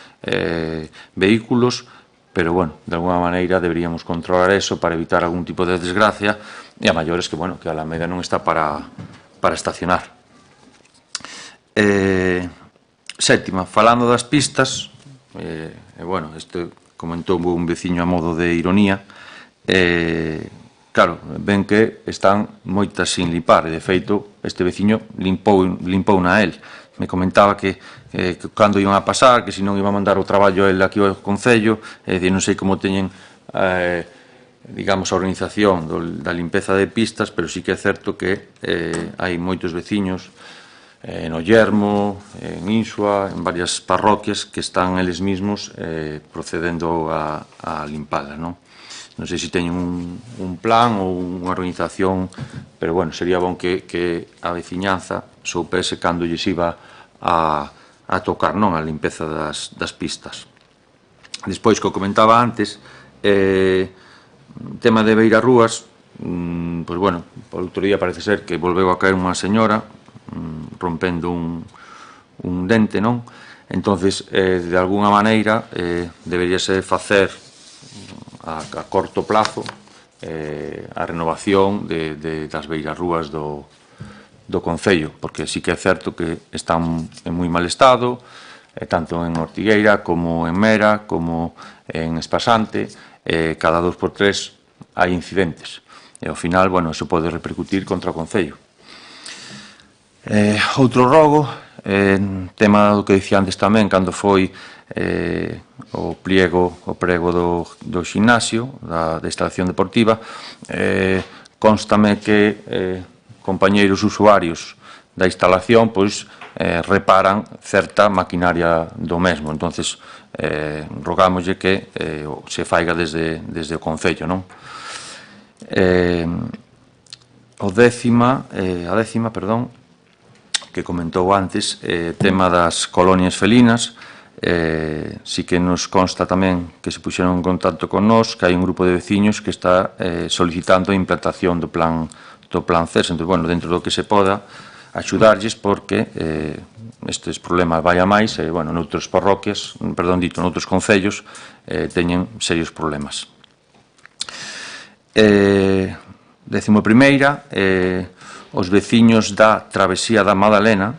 E: vehículos, pero, bueno, de alguna maneira deberíamos controlar eso para evitar algún tipo de desgracia, e a maiores que, bueno, que a Alameda non está para estacionar. Sétima, falando das pistas, bueno, isto comentou un veciño a modo de ironía, claro, ven que están moitas sin limpar, e de feito este veciño limpou na el. Me comentaba que cando iban a pasar, que se non iba a mandar o traballo el aquí ao Concello, non sei como teñen, digamos, a organización da limpeza de pistas, pero sí que é certo que hai moitos veciños en Ollermo, en Insua, en varias parroquias que están eles mismos procedendo a limpalas, non? Non sei se teñen un plan ou unha organización, pero, bueno, sería bon que a veciñanza soupese cando lles iba a tocar, non, a limpeza das pistas. Despois, que o comentaba antes, tema de beirarrúas, pois, bueno, por outro día parece ser que volveu a caer unha señora rompendo un dente, non? Entonces, de alguna maneira, deberíase facer a corto plazo a renovación das beirarrúas do Concello, porque sí que é certo que están en moi mal estado, tanto en Ortigueira como en Mera, como en Espasante, cada 2x3 hai incidentes, e ao final, bueno, eso pode repercutir contra o Concello. Outro rogo, tema do que dicía antes tamén, cando foi o prego do ximnasio, da instalación deportiva, constame que compañeiros usuarios da instalación pois reparan certa maquinaria do mesmo. Entonces, rogámoslle que se faiga desde o Concello, non? A décima, que comentou antes, tema das colonias felinas, sí que nos consta tamén que se puxeron en contacto con nós, que hai un grupo de veciños que está solicitando a implantación do plan CES. Entón, bueno, dentro do que se poda, axudarlles porque estes problemas vai a máis, bueno, noutras parroquias, noutros concellos, teñen serios problemas. 11ª, os veciños da travesía da Madalena,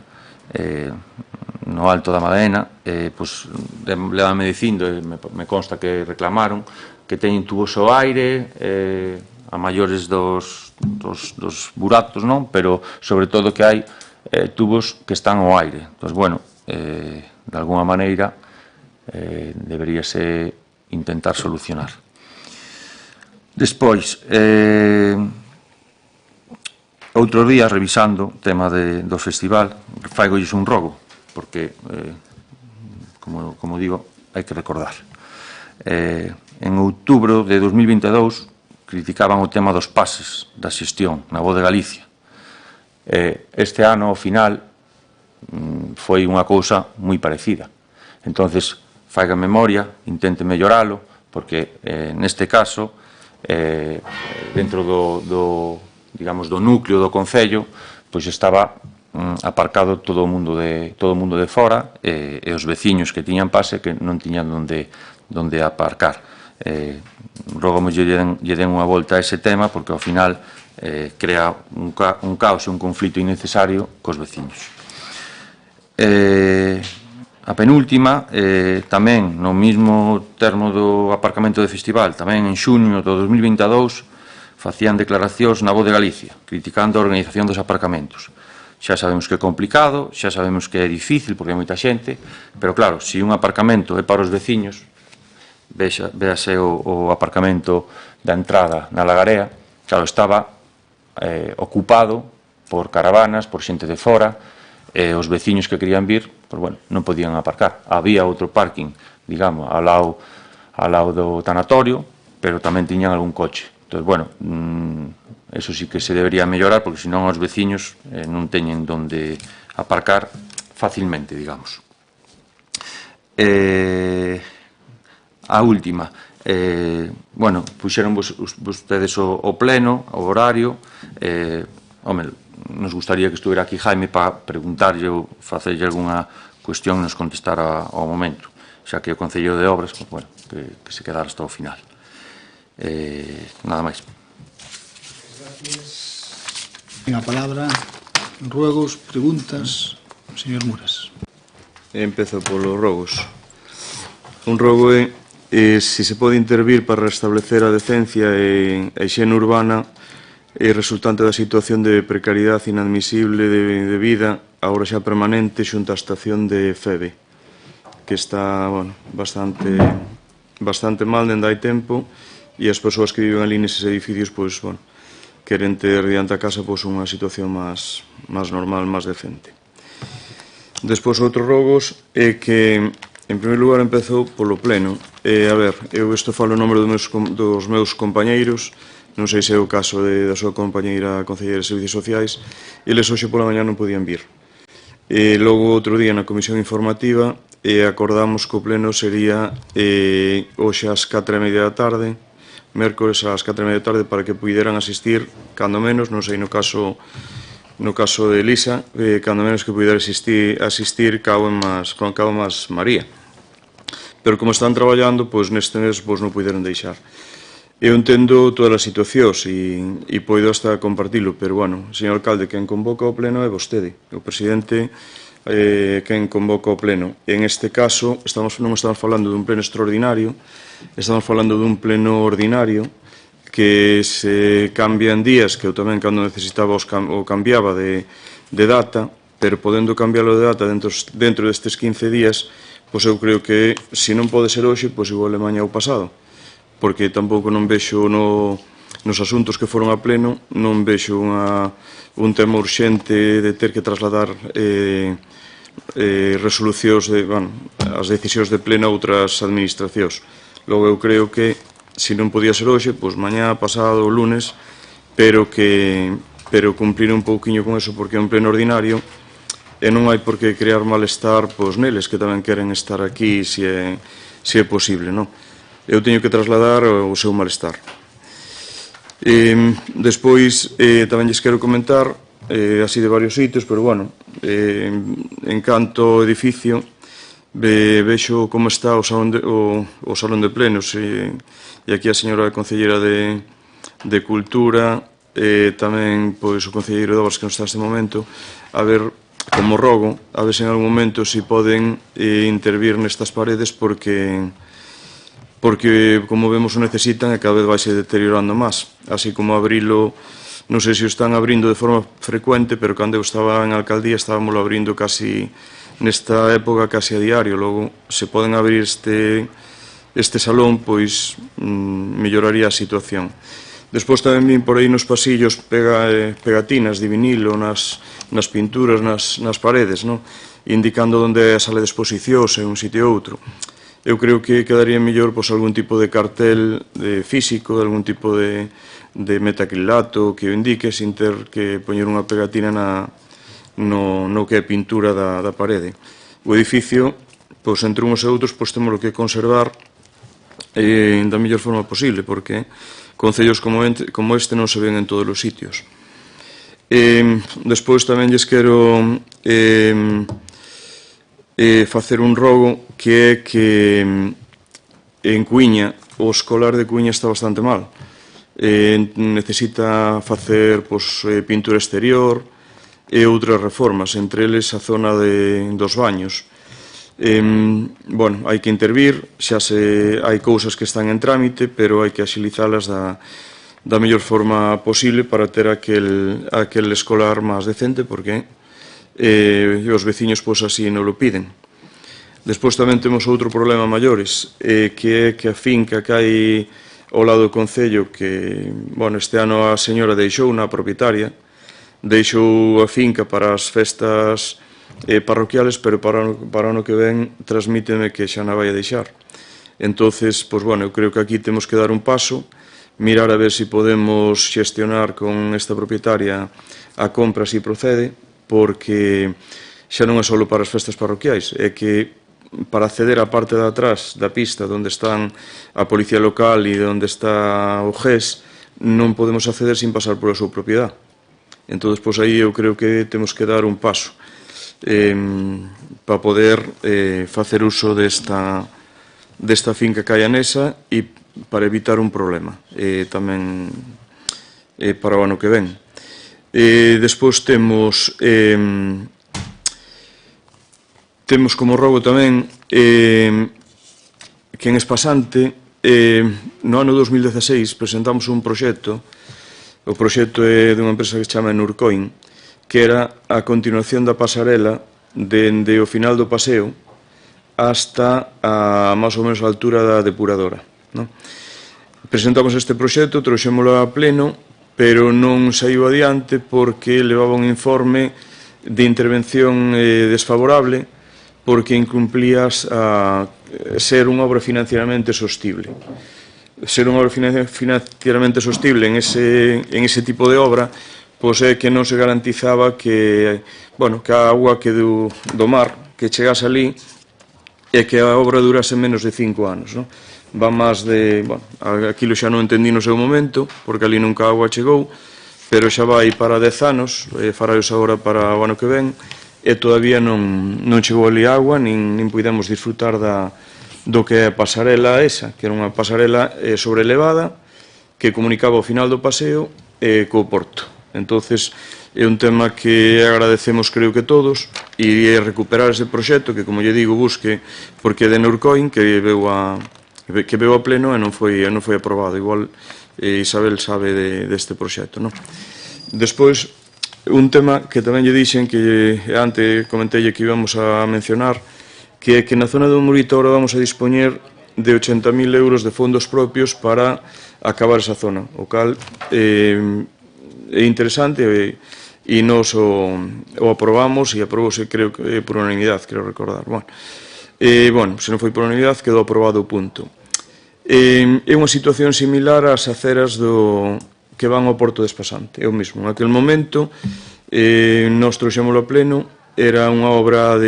E: no Alto da Madalena, pois, levanme dicindo, me consta que reclamaron, que teñen tubos ao aire, a maiores dos buratos, non? Pero, sobre todo, que hai tubos que están ao aire. Entón, bueno, de alguna maneira, deberíase intentar solucionar. Despois, outros días, revisando o tema do festival, faigolles un rogo, porque, como digo, hai que recordar. En outubro de 2022, criticaban o tema dos pases da xestión na Voz de Galicia. Este ano, ao final, foi unha cousa moi parecida. Entonces, faiga memoria, intente melloralo, porque neste caso, dentro do núcleo do Concello, pois estaba aparcado todo o mundo de fora, e os veciños que tiñan pase que non tiñan onde aparcar. Rogamos lle den unha volta a ese tema, porque ao final crea un caos e un conflito innecesario cos veciños. A penúltima, tamén no mismo termo do aparcamento de festival, tamén en xuño do 2022, facían declaracións na Voz de Galicia, criticando a organización dos aparcamentos. Xa sabemos que é complicado, xa sabemos que é difícil, porque hai moita xente, pero claro, se un aparcamento é para os veciños, véase o aparcamento da entrada na Lagarea, claro, estaba ocupado por caravanas, por xente de fora, e os veciños que querían vir, pues, bueno, non podían aparcar. Había outro parking, digamos, ao lado do tanatorio, pero tamén tiñan algún coche. Entón, bueno, eso sí que se debería mellorar, porque senón os veciños non teñen donde aparcar facilmente, digamos. A última, bueno, puxeron vostedes o pleno, o horario, home, nos gustaría que estuviera aquí Jaime para preguntarlle ou facerlle algunha cuestión nos contestara ao momento, xa que o Concello de Obras, pues, bueno, que se quedara hasta o final. Nada máis.
A: En a palabra, ruegos, preguntas, señor Muras.
F: Empezo polos rogos. Un rogo é se se pode intervir para restablecer a decencia e a higiene urbana resultante da situación de precariedade inadmisible de vida, agora xa permanente, xunto á estación de Febe, que está, bueno, bastante mal dende hai tempo, e as persoas que viven ali neses edificios, pois, bueno, queren ter diante a casa pois unha situación máis normal, máis decente. Despois, outros rogos é que, en primeiro lugar, empezou polo pleno. A ver, eu isto falo en nome dos meus compañeiros, non sei se é o caso da súa compañeira concelleira de Servicios Sociais, eles hoxe pola mañá non podían vir. Logo, outro día, na comisión informativa, acordamos que o pleno sería hoxe ás 4:30 da tarde, mércores ás 4:30 da tarde, para que puideran asistir, cando menos, non sei no caso de Elisa, cando menos que puidera asistir Cabo Mas María. Pero como están traballando, pois neste mes non puideron deixar. Eu entendo todas as situacións e poido hasta compartilo, pero, bueno, señor alcalde, quen convoca o pleno é vostede, o presidente quen convoca o pleno. En este caso, non estamos falando dun pleno extraordinario, estamos falando dun pleno ordinario que se cambia en días, que eu tamén cando necesitaba o cambiaba de data, pero podendo cambiarlo de data dentro destes 15 días, pois eu creo que, se non pode ser hoxe, pois igual é mañá ou pasado, porque tampouco non vexo nos asuntos que foron a pleno, non vexo un tema urxente de ter que trasladar resolucións as decisións de pleno a outras administracións. Logo, eu creo que, se non podía ser hoxe, pois mañá, pasado, lunes, pero cumplir un pouquiño con eso, porque é un pleno ordinario e non hai por que crear malestar pois neles, que tamén queren estar aquí se é posible, non? Eu teño que trasladar o seu malestar. Despois, tamén lles quero comentar, así de varios sitios, pero, bueno, en canto ao edificio, vexo como está o salón de plenos, e aquí a señora concelleira de Cultura, tamén pois o concelleiro de Obras que non está neste momento, a ver, como rogo, a ver se en algún momento se poden intervir nestas paredes, porque, como vemos, o necesitan e cada vez vai se deteriorando máis. Así como abrilo, non sei se o están abrindo de forma frecuente, pero cando eu estaba en alcaldía estábamos abrindo casi, nesta época, casi a diario. Logo, se poden abrir este salón, pois melloraría a situación. Despois tamén vin por aí nos pasillos pegatinas de vinilo nas pinturas, nas paredes, indicando onde é a sala de exposicións en un sitio ou outro. Eu creo que quedaría mellor algún tipo de cartel físico, algún tipo de metacrilato que o indique, sin ter que poñer unha pegatina no que é pintura da parede. O edificio, entre uns e outros, temos que conservar da mellor forma posible, porque concellos como este non se ven en todos os sitios. Despois tamén lles quero facer un rogo, que é que en Cuíña, o escolar de Cuíña está bastante mal. Necesita facer pintura exterior e outras reformas, entre eles a zona dos baños. Hai que intervir, xa hai cousas que están en trámite, pero hai que axilizalas da mellor forma posible para ter aquel escolar máis decente, porque os veciños pois así non lo piden. Despois tamén temos outro problema maiores, que é que a finca que hai ao lado do Concello, que, bueno, este ano a señora deixou na propietaria, deixou a finca para as festas parroquiales, pero para o ano que ven transmíteme que xa non vai a deixar. Entonces, pois, bueno, eu creo que aquí temos que dar un paso, mirar a ver se podemos xestionar con esta propietaria a compra se procede, porque xa non é só para as festas parroquiais, é que para acceder á parte de atrás da pista onde están a policía local e onde está o GES, non podemos acceder sin pasar por a súa propiedade. Entón, pois, aí eu creo que temos que dar un paso para poder facer uso desta finca que hai anesa e para evitar un problema tamén para o ano que ven. Despois temos como rogo tamén que en Espasante no ano 2016 presentamos un proxecto. O proxecto é dunha empresa que se chama Nurcoin, que era a continuación da pasarela dende o final do paseo hasta a máis ou menos a altura da depuradora. Presentamos este proxecto, trouxémolo a pleno, pero non saiu adiante porque levaba un informe de intervención desfavorable, porque incumplía a ser unha obra financieramente sostible. Ser unha obra financieramente sostible en ese tipo de obra, pois é que non se garantizaba que a agua que do mar que chegase ali e que a obra durase menos de 5 anos. Va máis de... aquilo xa non entendí no seu momento, porque ali nunca a agua chegou, pero xa vai para 10 anos, faraios agora para o ano que ven, e todavía non chegou ali agua, nin pudemos disfrutar do que é a pasarela esa, que era unha pasarela sobrelevada, que comunicaba o final do paseo co porto. Entonces, é un tema que agradecemos, creo que todos, e é recuperar ese proxecto que, como lle digo, busque, porque é de Nurcoin, que veu a pleno e non foi aprobado. Igual Isabel sabe deste proxecto. Despois, un tema que tamén lle dixen, que antes comentei que íbamos a mencionar, que é que na zona do Murito ahora vamos a dispoñer de 80.000 euros de fondos propios para acabar esa zona, o cal é interesante e nos o aprobamos e aprobouse, creo que por unanimidade, creo recordar. Se non foi por unanimidade, quedou aprobado o punto. É unha situación similar ás aceras que van ao Porto de Espasante. É o mesmo. En aquel momento, nós trouxémolo a pleno, era unha obra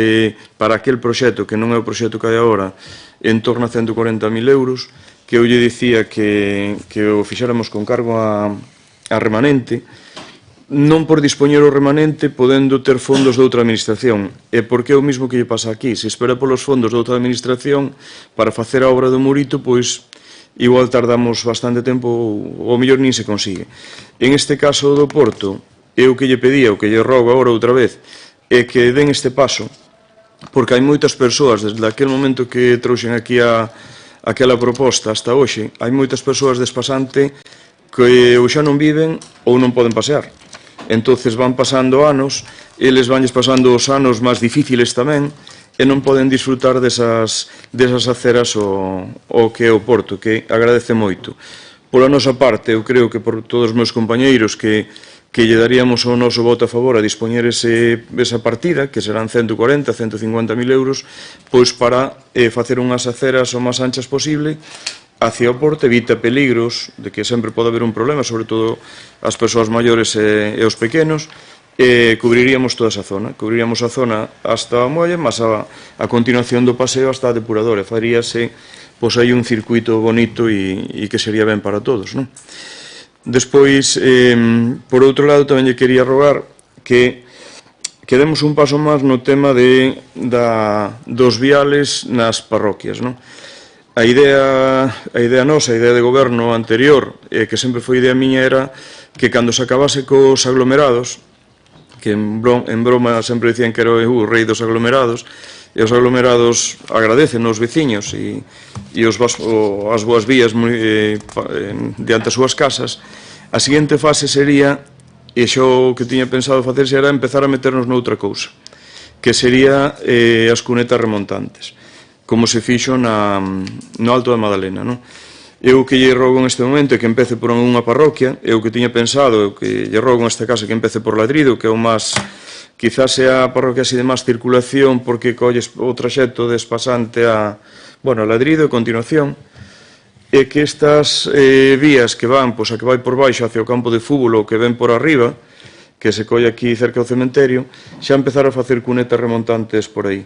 F: para aquel proxecto, que non é o proxecto que hai agora, en torno a 140.000 euros, que eu lle dicía que o fixéramos con cargo a remanente, non por dispoñer o remanente podendo ter fondos de outra administración, e porque é o mesmo que lle pasa aquí. Se espera polos fondos de outra administración para facer a obra do Murito, pois igual tardamos bastante tempo, ou mellor nin se consigue. En este caso do Porto, eu que lle pedía, o que lle rogo agora outra vez, é que den este paso, porque hai moitas persoas, desde aquel momento que trouxen aquí aquela proposta hasta hoxe, hai moitas persoas de Espasante que ou xa non viven ou non poden pasear. Entonces van pasando anos, eles vanlles pasando os anos máis difíciles tamén, e non poden disfrutar desas aceras o que é o Porto, que agradece moito. Pola nosa parte, eu creo que por todos os meus compañeiros que lle daríamos o noso voto a favor a dispoñer esa partida, que serán 140, 150.000 euros, pois para facer unhas aceras o máis anchas posible hacia o Porto, evita peligros de que sempre pode haber un problema, sobre todo as persoas maiores e os pequenos, cubriríamos toda esa zona. Cubriríamos a zona hasta a Molla, mas a continuación do paseo hasta a depuradora. Faríase aí un circuito bonito e que sería ben para todos. Despois, por outro lado, tamén lle quería rogar que demos un paso máis no tema dos viales nas parroquias. A idea nosa, a idea de goberno anterior, que sempre foi idea miña, era que cando se acabase cos aglomerados, que en broma sempre dicían que era o rei dos aglomerados, e os aglomerados agradecen aos veciños e as boas vías diante das súas casas, a seguinte fase sería, e xo que tiña pensado facer, era empezar a meternos noutra cousa, que sería as cunetas remontantes, como se fixo no Alto da Madalena, non? Eu que lle rogo neste momento é que empece por unha parroquia, eu que tiña pensado, eu que lle rogo neste caso que empece por Ladrido, que é o máis, quizás sea a parroquia así de máis circulación, porque colles o traxecto despasante a Ladrido e continuación, e que estas vías que van, pois a que vai por baixo hacia o campo de fútbol ou que ven por arriba, que se colle aquí cerca do cementerio, xa empezaron a facer cunetas remontantes por aí.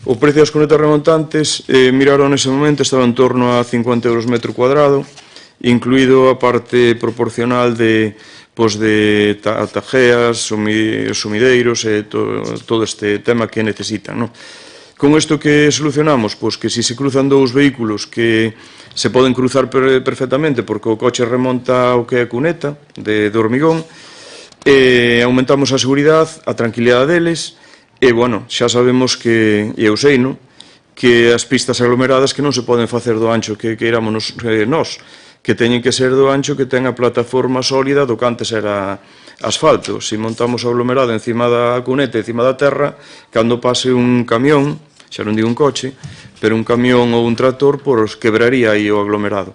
F: O precio das cunetas remontantes, miraron nese momento, estaba en torno a 50 euros metro cuadrado, incluído a parte proporcional de tajeas, sumideiros e todo este tema que necesitan, non? Con isto que solucionamos? Pois que se cruzan dous vehículos que se poden cruzar perfectamente porque o coche remonta o que é a cuneta de hormigón, aumentamos a seguridade, a tranquilidade deles, e, xa sabemos que, e eu sei, que as pistas aglomeradas que non se poden facer do ancho que queiramos nós, que teñen que ser do ancho que ten a plataforma sólida do que antes era asfalto. Se montamos aglomerado encima da cuneta, encima da terra, cando pase un camión, xa non digo un coche, pero un camión ou un tractor, pois quebraría aí o aglomerado.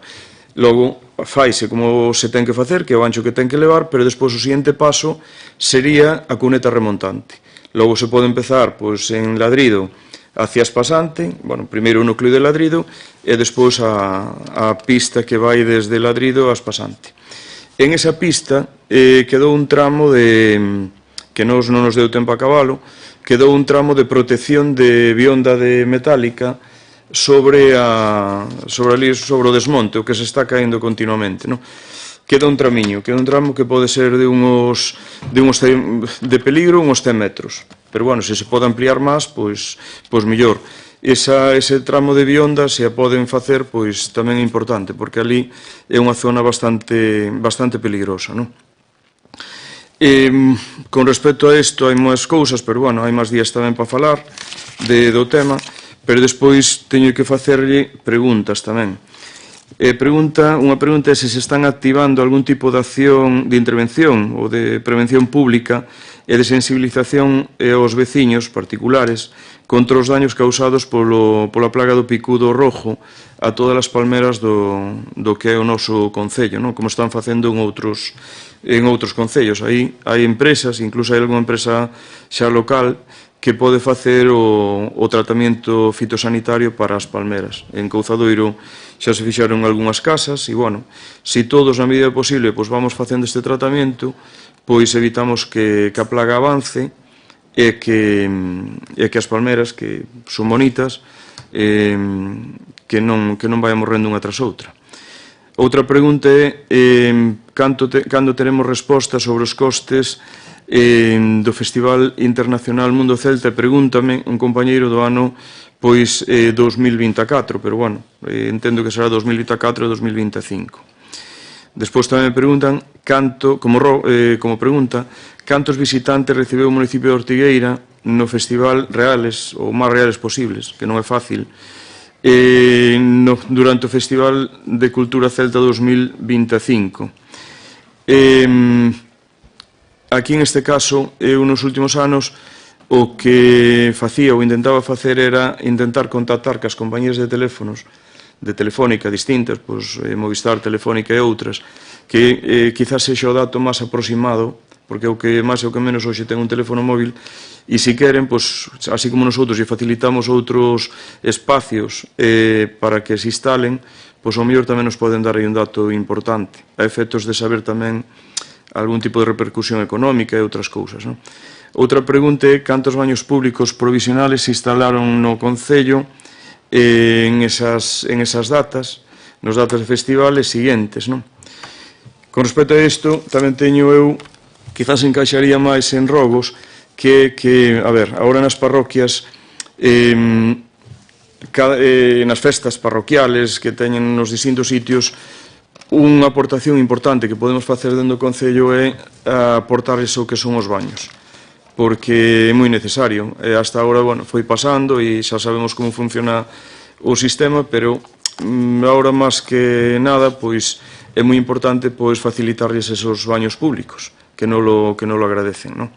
F: Logo, faise como se ten que facer, que é o ancho que ten que levar, pero despois o seguinte paso sería a cuneta remontante. Logo se pode empezar en Ladrido hacia Espasante, primeiro o núcleo de Ladrido e despois a pista que vai desde Ladrido a Espasante. En esa pista quedou un tramo que non nos deu tempo a cabalo, quedou un tramo de protección de bionda de metálica sobre o desmonte, o que se está caendo continuamente, non? Queda un tramiño, queda un tramo que pode ser de peligro uns 100 metros. Pero, se se pode ampliar máis, pois mellor. Ese tramo de bionda, se a poden facer, pois tamén é importante, porque ali é unha zona bastante peligrosa, non? Con respecto a isto, hai máis cousas, pero, hai máis días tamén para falar do tema, pero despois teño que facerlle preguntas tamén. Unha pregunta é se están activando algún tipo de acción de intervención ou de prevención pública e de sensibilización aos veciños particulares contra os daños causados pola plaga do picudo rojo a todas as palmeras do que é o noso concello, como están facendo en outros concellos. Aí hai empresas, incluso hai algunha empresa xa local que pode facer o tratamento fitosanitario para as palmeras. En Couzadoiro xa se fixaron algunhas casas e, se todos na medida posible vamos facendo este tratamento, pois evitamos que a plaga avance e que as palmeras, que son bonitas, que non vayan morrendo unha tras outra. Outra pregunta é cando teremos resposta sobre os costes do Festival Internacional Mundo Celta. Pregúntame un compañeiro do ano 2024, pero entendo que será 2024 ou 2025. Despois tamén me preguntan como pregunta, cantos visitantes recibeu o municipio de Ortigueira no festival reales, ou máis reales posibles, que non é fácil, durante o Festival de Cultura Celta 2025. Aquí, neste caso, eu nos últimos anos o que facía ou intentaba facer era intentar contactar cas compañías de teléfonos de Telefónica distintas, Movistar, Telefónica e outras, que quizás sexa o dato máis aproximado, porque o que máis e o que menos hoxe ten un teléfono móvil, e se queren, así como nosotros lle facilitamos outros espacios para que se instalen, ao mellor tamén nos poden dar aí un dato importante, a efectos de saber tamén algún tipo de repercusión económica e outras cousas. Outra pregunta é cantos baños públicos provisionales se instalaron no Concello en esas datas, nos datas de festivales siguientes. Con respecto a isto, tamén teño eu, quizás encaixaría máis en rogos, que, agora nas parroquias, nas festas parroquiales que teñen nos distintos sitios, unha aportación importante que podemos facer dentro do Concello é aportar iso que son os baños. porque é moi necesario. Hasta agora, bueno, foi pasando e xa sabemos como funciona o sistema, pero agora máis que nada, pois é moi importante pois facilitarlles esos baños públicos, que non lo agradecen, non?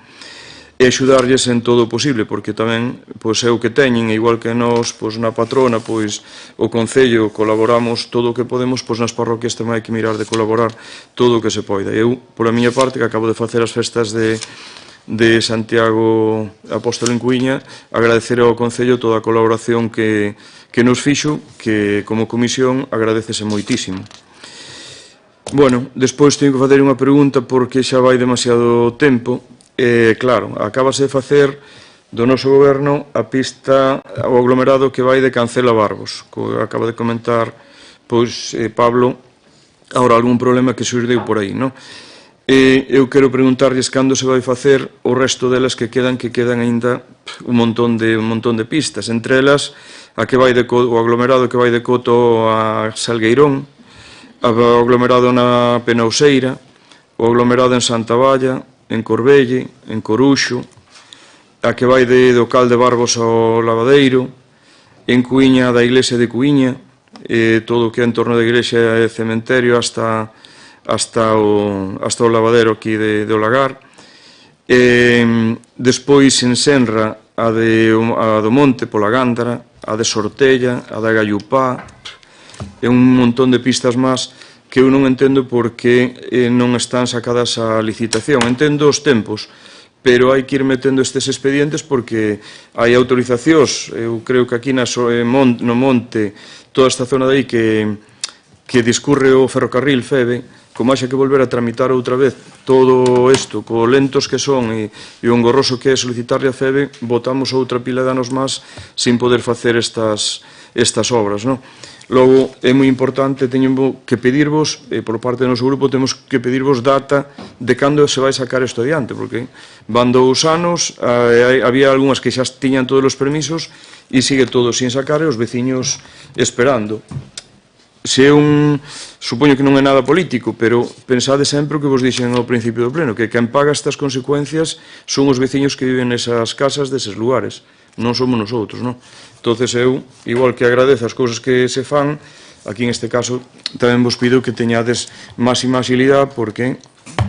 F: E axudarlles en todo o posible, porque tamén pois é o que teñen, igual que nós pois na patrona, pois o Concello colaboramos todo o que podemos, pois nas parroquias tamén hai que mirar de colaborar todo o que se poida. Eu, por a miña parte, que acabo de facer as festas de Santiago Apóstolo en Cuíña, agradecer ao Concello toda a colaboración que nos fixo, que como comisión agradecese moitísimo. Bueno, despois teño que facer unha pregunta porque xa vai demasiado tempo. Claro, acabase de facer do noso goberno a pista, o aglomerado que vai de Cancela a Barbos, que acaba de comentar pois Pablo, agora algún problema que xurdeu por aí, non? Eu quero preguntarlles cando se vai facer o resto delas que quedan aínda un montón de pistas, entre elas a que vai o aglomerado que vai de Coto a Salgueirón, o aglomerado na Penauseira, o aglomerado en Santa Valla, en Corbelle, en Coruxo, a que vai do Cal de Barbos ao Lavadeiro, en Cuíña da Iglesia de Cuíña, todo o que é en torno da iglesia e cementerio hasta o lavadero aquí do Lagar. Despois en Senra a do Monte pola Gándara, a de Sortella, a da Gallupá, e un montón de pistas máis que eu non entendo por que non están sacadas a licitación. Entendo os tempos, pero hai que ir metendo estes expedientes porque hai autorizacións. Eu creo que aquí no monte, toda esta zona de aí que discurre o ferrocarril FEBE, como haxa que volver a tramitar outra vez todo isto, co lentos que son e o engorroso que é solicitarle a FEBE, botamos outra pila de anos máis sin poder facer estas obras, non? Logo, é moi importante, teño que pedirvos, por parte do noso grupo, temos que pedirvos data de cando se vai sacar isto adiante, porque van 2 anos, había algunhas que xa tiñan todos os permisos e sigue todo sin sacar e os veciños esperando. Se é supoño que non é nada político, pero pensade sempre o que vos dixen ao principio do pleno, que quen paga estas consecuencias son os veciños que viven nesas casas deses lugares, non somos nosotros, non? Entonces eu, igual que agradezo as cousas que se fan, aquí en este caso tamén vos pido que teñades máxima agilidade porque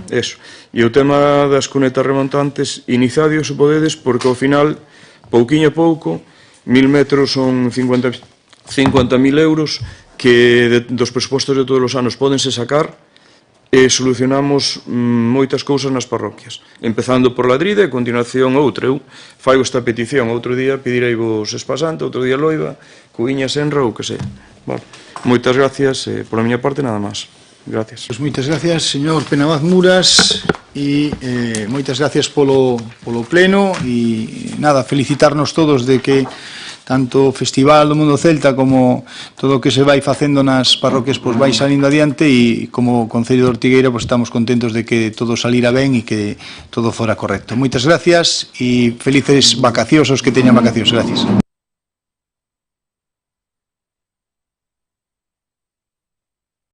F: eso. E o tema das cunetas remontantes, iniciadio se podedes, porque ao final, pouquiño a pouco, 1000 metros son 50.000 euros que dos presupostos de todos os anos pódense sacar e solucionamos moitas cousas nas parroquias, empezando por Ladrida e a continuación outra. Eu faigo esta petición, outro día pedirei-vos Espasanta, outro día Loiva, Cuíña, Senra ou que sea. Vale. Moitas gracias, por a miña parte nada máis. Gracias.
A: Pues moitas gracias, señor Penabaz Muras, e moitas gracias polo pleno e nada, felicitarnos todos de que tanto o Festival do Mundo Celta como todo o que se vai facendo nas parroquias pois vai salindo adiante e como Concello de Ortigueira pois estamos contentos de que todo salira ben e que todo fora correcto. Moitas gracias e felices vacacións aos que teñan vacacións. Gracias.